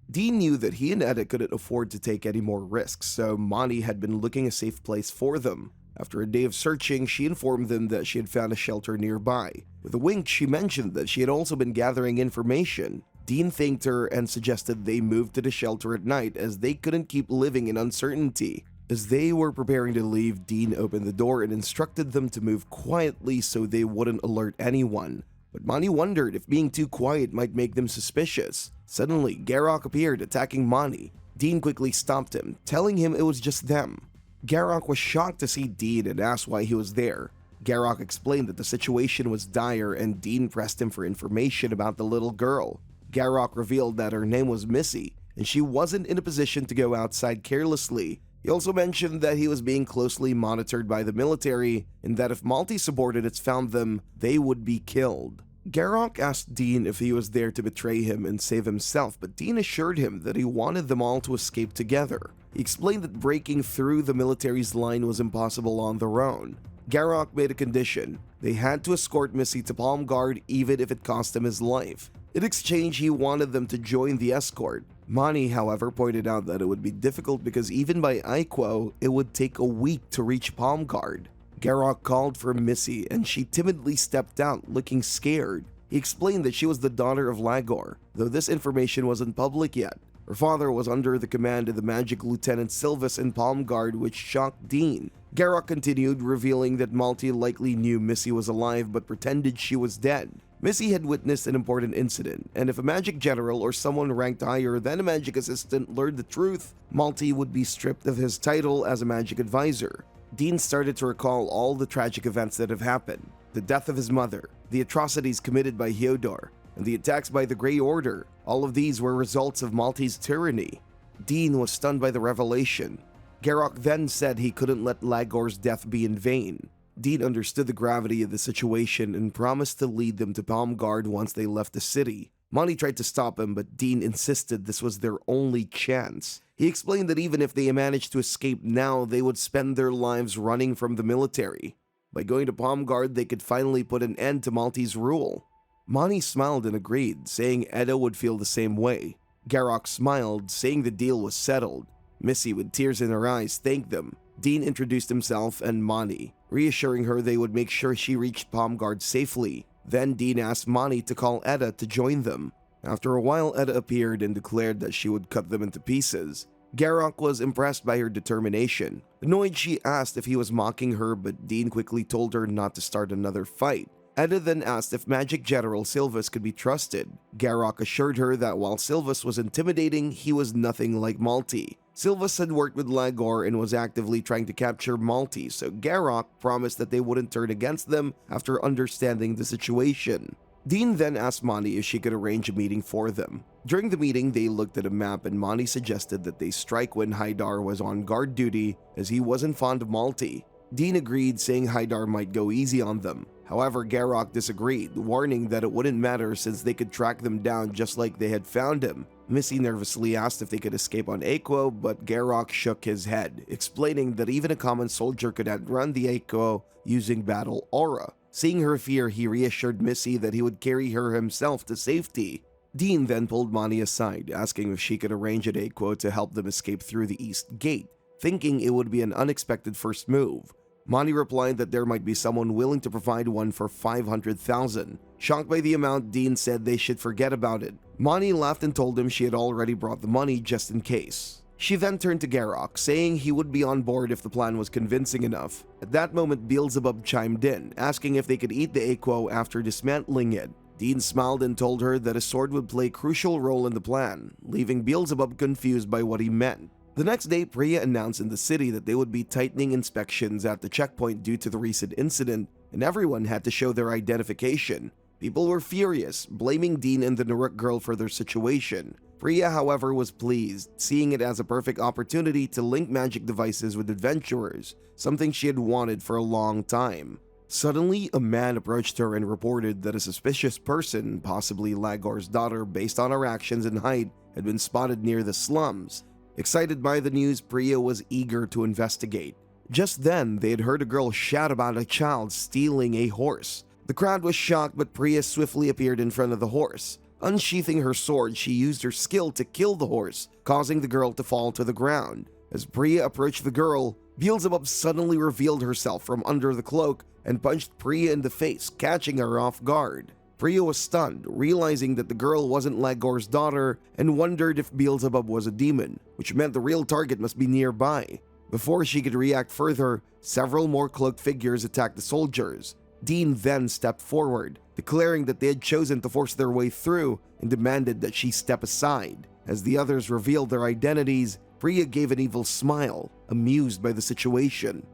Dean knew that he and Edda couldn't afford to take any more risks, so Mani had been looking a safe place for them. After a day of searching, she informed them that she had found a shelter nearby. With a wink, she mentioned that she had also been gathering information. Dean thanked her and suggested they move to the shelter at night as they couldn't keep living in uncertainty. As they were preparing to leave, Dean opened the door and instructed them to move quietly so they wouldn't alert anyone. But Mani wondered if being too quiet might make them suspicious. Suddenly, Garak appeared, attacking Mani. Dean quickly stopped him, telling him it was just them. Garak was shocked to see Dean and asked why he was there. Garak explained that the situation was dire and Dean pressed him for information about the little girl. Garak revealed that her name was Missy, and she wasn't in a position to go outside carelessly. He also mentioned that he was being closely monitored by the military, and that if Maltese subordinates found them, they would be killed. Garak asked Dean if he was there to betray him and save himself, but Dean assured him that he wanted them all to escape together. He explained that breaking through the military's line was impossible on their own. Garak made a condition. They had to escort Missy to Palm Guard even if it cost him his life. In exchange, he wanted them to join the escort. Mani, however, pointed out that it would be difficult because even by Iquo, it would take a week to reach Palm Guard. Garak called for Missy and she timidly stepped out, looking scared. He explained that she was the daughter of Lagor, though this information wasn't public yet. Her father was under the command of the magic Lieutenant Silvus in Palm Guard, which shocked Dean. Garak continued, revealing that Malti likely knew Missy was alive but pretended she was dead. Missy had witnessed an important incident, and if a magic general or someone ranked higher than a magic assistant learned the truth, Malti would be stripped of his title as a magic advisor. Dean started to recall all the tragic events that have happened: the death of his mother, the atrocities committed by Hyodor, and the attacks by the Grey Order. All of these were results of Malti's tyranny. Dean was stunned by the revelation. Garak then said he couldn't let Lagor's death be in vain. Dean understood the gravity of the situation and promised to lead them to Palm Guard once they left the city. Monty tried to stop him, but Dean insisted this was their only chance. He explained that even if they managed to escape now, they would spend their lives running from the military. By going to Palm Guard, they could finally put an end to Malti's rule. Monty smiled and agreed, saying Edda would feel the same way. Garak smiled, saying the deal was settled. Missy, with tears in her eyes, thanked them. Dean introduced himself and Monty, reassuring her they would make sure she reached Palm Guard safely. Then Dean asked Monty to call Edda to join them. After a while, Edda appeared and declared that she would cut them into pieces. Garak was impressed by her determination. Annoyed, she asked if he was mocking her, but Dean quickly told her not to start another fight. Edda then asked if Magic General Silvus could be trusted. Garak assured her that while Silvus was intimidating, he was nothing like Malti. Silvus had worked with Lagor and was actively trying to capture Malti, so Garak promised that they wouldn't turn against them after understanding the situation. Dean then asked Monty if she could arrange a meeting for them. During the meeting, they looked at a map and Monty suggested that they strike when Haidar was on guard duty, as he wasn't fond of Malti. Dean agreed, saying Haidar might go easy on them. However, Garrock disagreed, warning that it wouldn't matter since they could track them down just like they had found him. Missy nervously asked if they could escape on Aquo, but Garrock shook his head, explaining that even a common soldier could outrun the Aquo using battle aura. Seeing her fear, he reassured Missy that he would carry her himself to safety. Dean then pulled Monty aside, asking if she could arrange an Aquo to help them escape through the east gate, thinking it would be an unexpected first move. Monty replied that there might be someone willing to provide one for 500,000. Shocked by the amount, Dean said they should forget about it. Monty laughed and told him she had already brought the money just in case. She then turned to Garrock, saying he would be on board if the plan was convincing enough. At that moment, Beelzebub chimed in, asking if they could eat the Aquo after dismantling it. Dean smiled and told her that a sword would play a crucial role in the plan, leaving Beelzebub confused by what he meant. The next day, Priya announced in the city that they would be tightening inspections at the checkpoint due to the recent incident, and everyone had to show their identification. People were furious, blaming Dean and the Naruk girl for their situation. Priya, however, was pleased, seeing it as a perfect opportunity to link magic devices with adventurers, something she had wanted for a long time. Suddenly, a man approached her and reported that a suspicious person, possibly Lagor's daughter based on her actions and height, had been spotted near the slums. Excited by the news, Priya was eager to investigate. Just then, they had heard a girl shout about a child stealing a horse. The crowd was shocked, but Priya swiftly appeared in front of the horse. Unsheathing her sword, she used her skill to kill the horse, causing the girl to fall to the ground. As Priya approached the girl, Beelzebub suddenly revealed herself from under the cloak and punched Priya in the face, catching her off guard. Priya was stunned, realizing that the girl wasn't Lagor's daughter, and wondered if Beelzebub was a demon, which meant the real target must be nearby. Before she could react further, several more cloaked figures attacked the soldiers. Dean then stepped forward, declaring that they had chosen to force their way through and demanded that she step aside. As the others revealed their identities, Priya gave an evil smile, amused by the situation.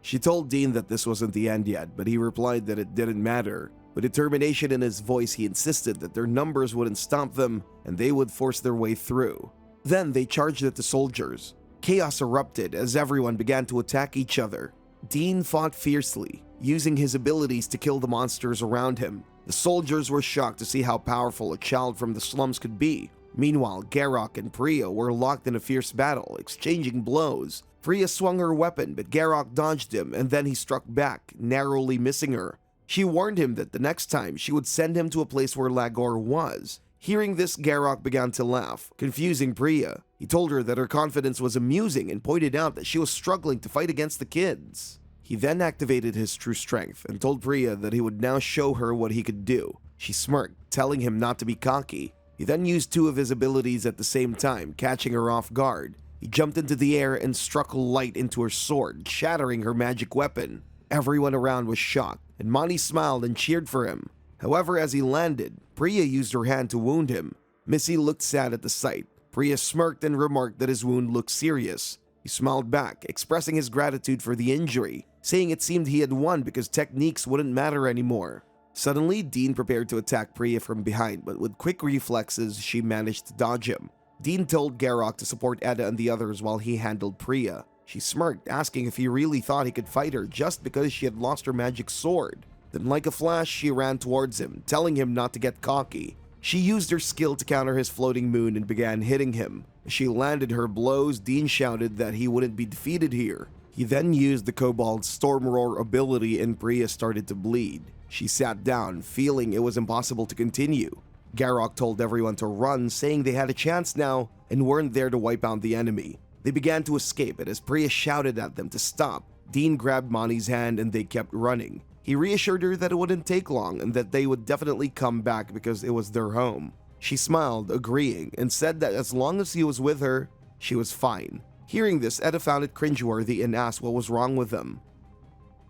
She told Dean that this wasn't the end yet, but he replied that it didn't matter. With determination in his voice, he insisted that their numbers wouldn't stop them and they would force their way through. Then they charged at the soldiers. Chaos erupted as everyone began to attack each other. Dean fought fiercely, using his abilities to kill the monsters around him. The soldiers were shocked to see how powerful a child from the slums could be. Meanwhile, Garrock and Priya were locked in a fierce battle, exchanging blows. Priya swung her weapon, but Garrock dodged him, and then he struck back, narrowly missing her. She warned him that the next time she would send him to a place where Lagor was. Hearing this, Garrock began to laugh, confusing Priya. He told her that her confidence was amusing and pointed out that she was struggling to fight against the kids. He then activated his true strength and told Priya that he would now show her what he could do. She smirked, telling him not to be cocky. He then used two of his abilities at the same time, catching her off guard. He jumped into the air and struck light into her sword, shattering her magic weapon. Everyone around was shocked, and Monty smiled and cheered for him. However, as he landed, Priya used her hand to wound him. Missy looked sad at the sight. Priya smirked and remarked that his wound looked serious. He smiled back, expressing his gratitude for the injury, saying it seemed he had won because techniques wouldn't matter anymore. Suddenly, Dean prepared to attack Priya from behind, but with quick reflexes, she managed to dodge him. Dean told Garrock to support Edda and the others while he handled Priya. She smirked, asking if he really thought he could fight her just because she had lost her magic sword. Then like a flash, she ran towards him, telling him not to get cocky. She used her skill to counter his floating moon and began hitting him. As she landed her blows, Dean shouted that he wouldn't be defeated here. He then used the Kobold's Storm Roar ability and Priya started to bleed. She sat down, feeling it was impossible to continue. Garrock told everyone to run, saying they had a chance now and weren't there to wipe out the enemy. They began to escape, and as Priya shouted at them to stop, Dean grabbed Monty's hand and they kept running. He reassured her that it wouldn't take long and that they would definitely come back because it was their home. She smiled, agreeing, and said that as long as he was with her, she was fine. Hearing this, Edda found it cringeworthy and asked what was wrong with them.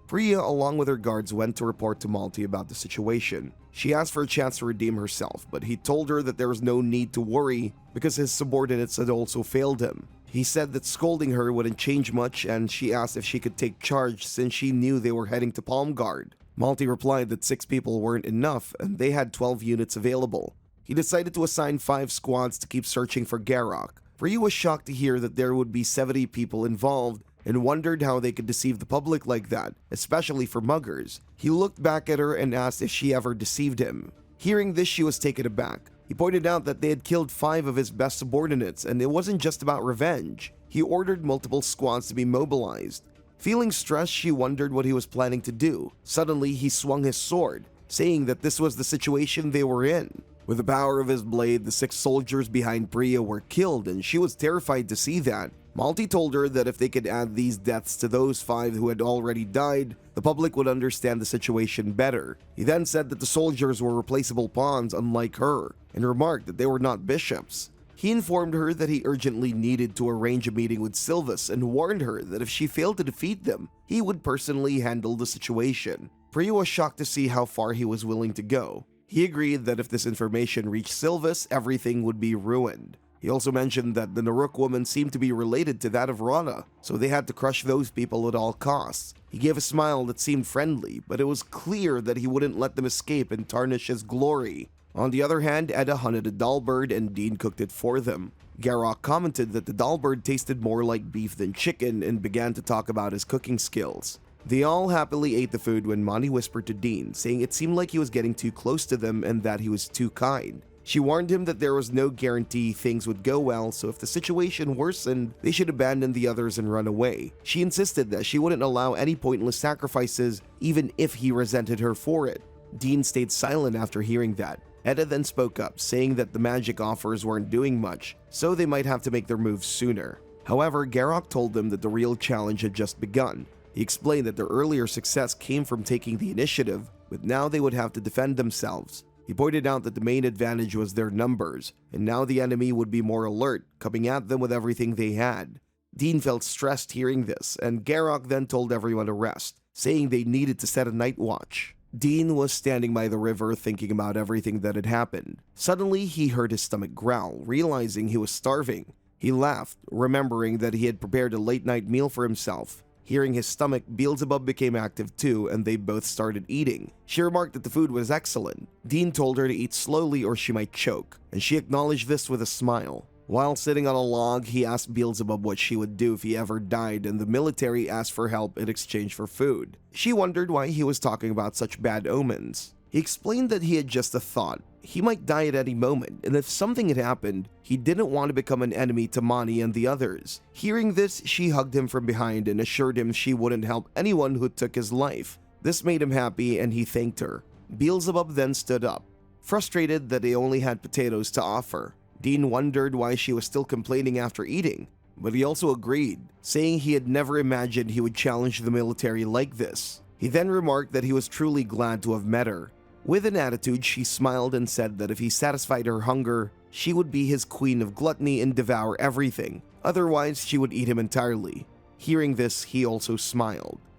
Priya, along with her guards, went to report to Malty about the situation. She asked for a chance to redeem herself, but he told her that there was no need to worry because his subordinates had also failed him. He said that scolding her wouldn't change much, and she asked if she could take charge since she knew they were heading to Palmgard. Malty replied that 6 people weren't enough and they had 12 units available. He decided to assign 5 squads to keep searching for Garrock. Priya was shocked to hear that there would be 70 people involved, and wondered how they could deceive the public like that, especially for muggers. He looked back at her and asked if she ever deceived him. Hearing this, she was taken aback. He pointed out that they had killed 5 of his best subordinates, and it wasn't just about revenge. He ordered multiple squads to be mobilized. Feeling stressed, she wondered what he was planning to do. Suddenly, he swung his sword, saying that this was the situation they were in. With the power of his blade, the 6 soldiers behind Priya were killed, and she was terrified to see that. Malti told her that if they could add these deaths to those 5 who had already died, the public would understand the situation better. He then said that the soldiers were replaceable pawns unlike her, and remarked that they were not bishops. He informed her that he urgently needed to arrange a meeting with Silvus and warned her that if she failed to defeat them, he would personally handle the situation. Priya was shocked to see how far he was willing to go. He agreed that if this information reached Silvus, everything would be ruined. He also mentioned that the Naruk woman seemed to be related to that of Rana, so they had to crush those people at all costs. He gave a smile that seemed friendly, but it was clear that he wouldn't let them escape and tarnish his glory. On the other hand, Edda hunted a dalbird and Dean cooked it for them. Garrock commented that the dalbird tasted more like beef than chicken and began to talk about his cooking skills. They all happily ate the food when Mani whispered to Dean, saying it seemed like he was getting too close to them and that he was too kind. She warned him that there was no guarantee things would go well, so if the situation worsened, they should abandon the others and run away. She insisted that she wouldn't allow any pointless sacrifices, even if he resented her for it. Dean stayed silent after hearing that. Edda then spoke up, saying that the magic offers weren't doing much, so they might have to make their moves sooner. However, Garrock told them that the real challenge had just begun. He explained that their earlier success came from taking the initiative, but now they would have to defend themselves. He pointed out that the main advantage was their numbers, and now the enemy would be more alert, coming at them with everything they had. Dean felt stressed hearing this, and Garrock then told everyone to rest, saying they needed to set a night watch. Dean was standing by the river thinking about everything that had happened. Suddenly, he heard his stomach growl, realizing he was starving. He laughed, remembering that he had prepared a late-night meal for himself. Hearing his stomach, Beelzebub became active too, and they both started eating. She remarked that the food was excellent. Dean told her to eat slowly or she might choke, and she acknowledged this with a smile. While sitting on a log, he asked Beelzebub what she would do if he ever died, and the military asked for help in exchange for food. She wondered why he was talking about such bad omens. He explained that he had just a thought. He might die at any moment, and if something had happened, he didn't want to become an enemy to Mani and the others. Hearing this, she hugged him from behind and assured him she wouldn't help anyone who took his life. This made him happy and he thanked her. Beelzebub then stood up, frustrated that they only had potatoes to offer. Dean wondered why she was still complaining after eating, but he also agreed, saying he had never imagined he would challenge the military like this. He then remarked that he was truly glad to have met her. With an attitude, she smiled and said that if he satisfied her hunger, she would be his queen of gluttony and devour everything. Otherwise, she would eat him entirely. Hearing this, he also smiled.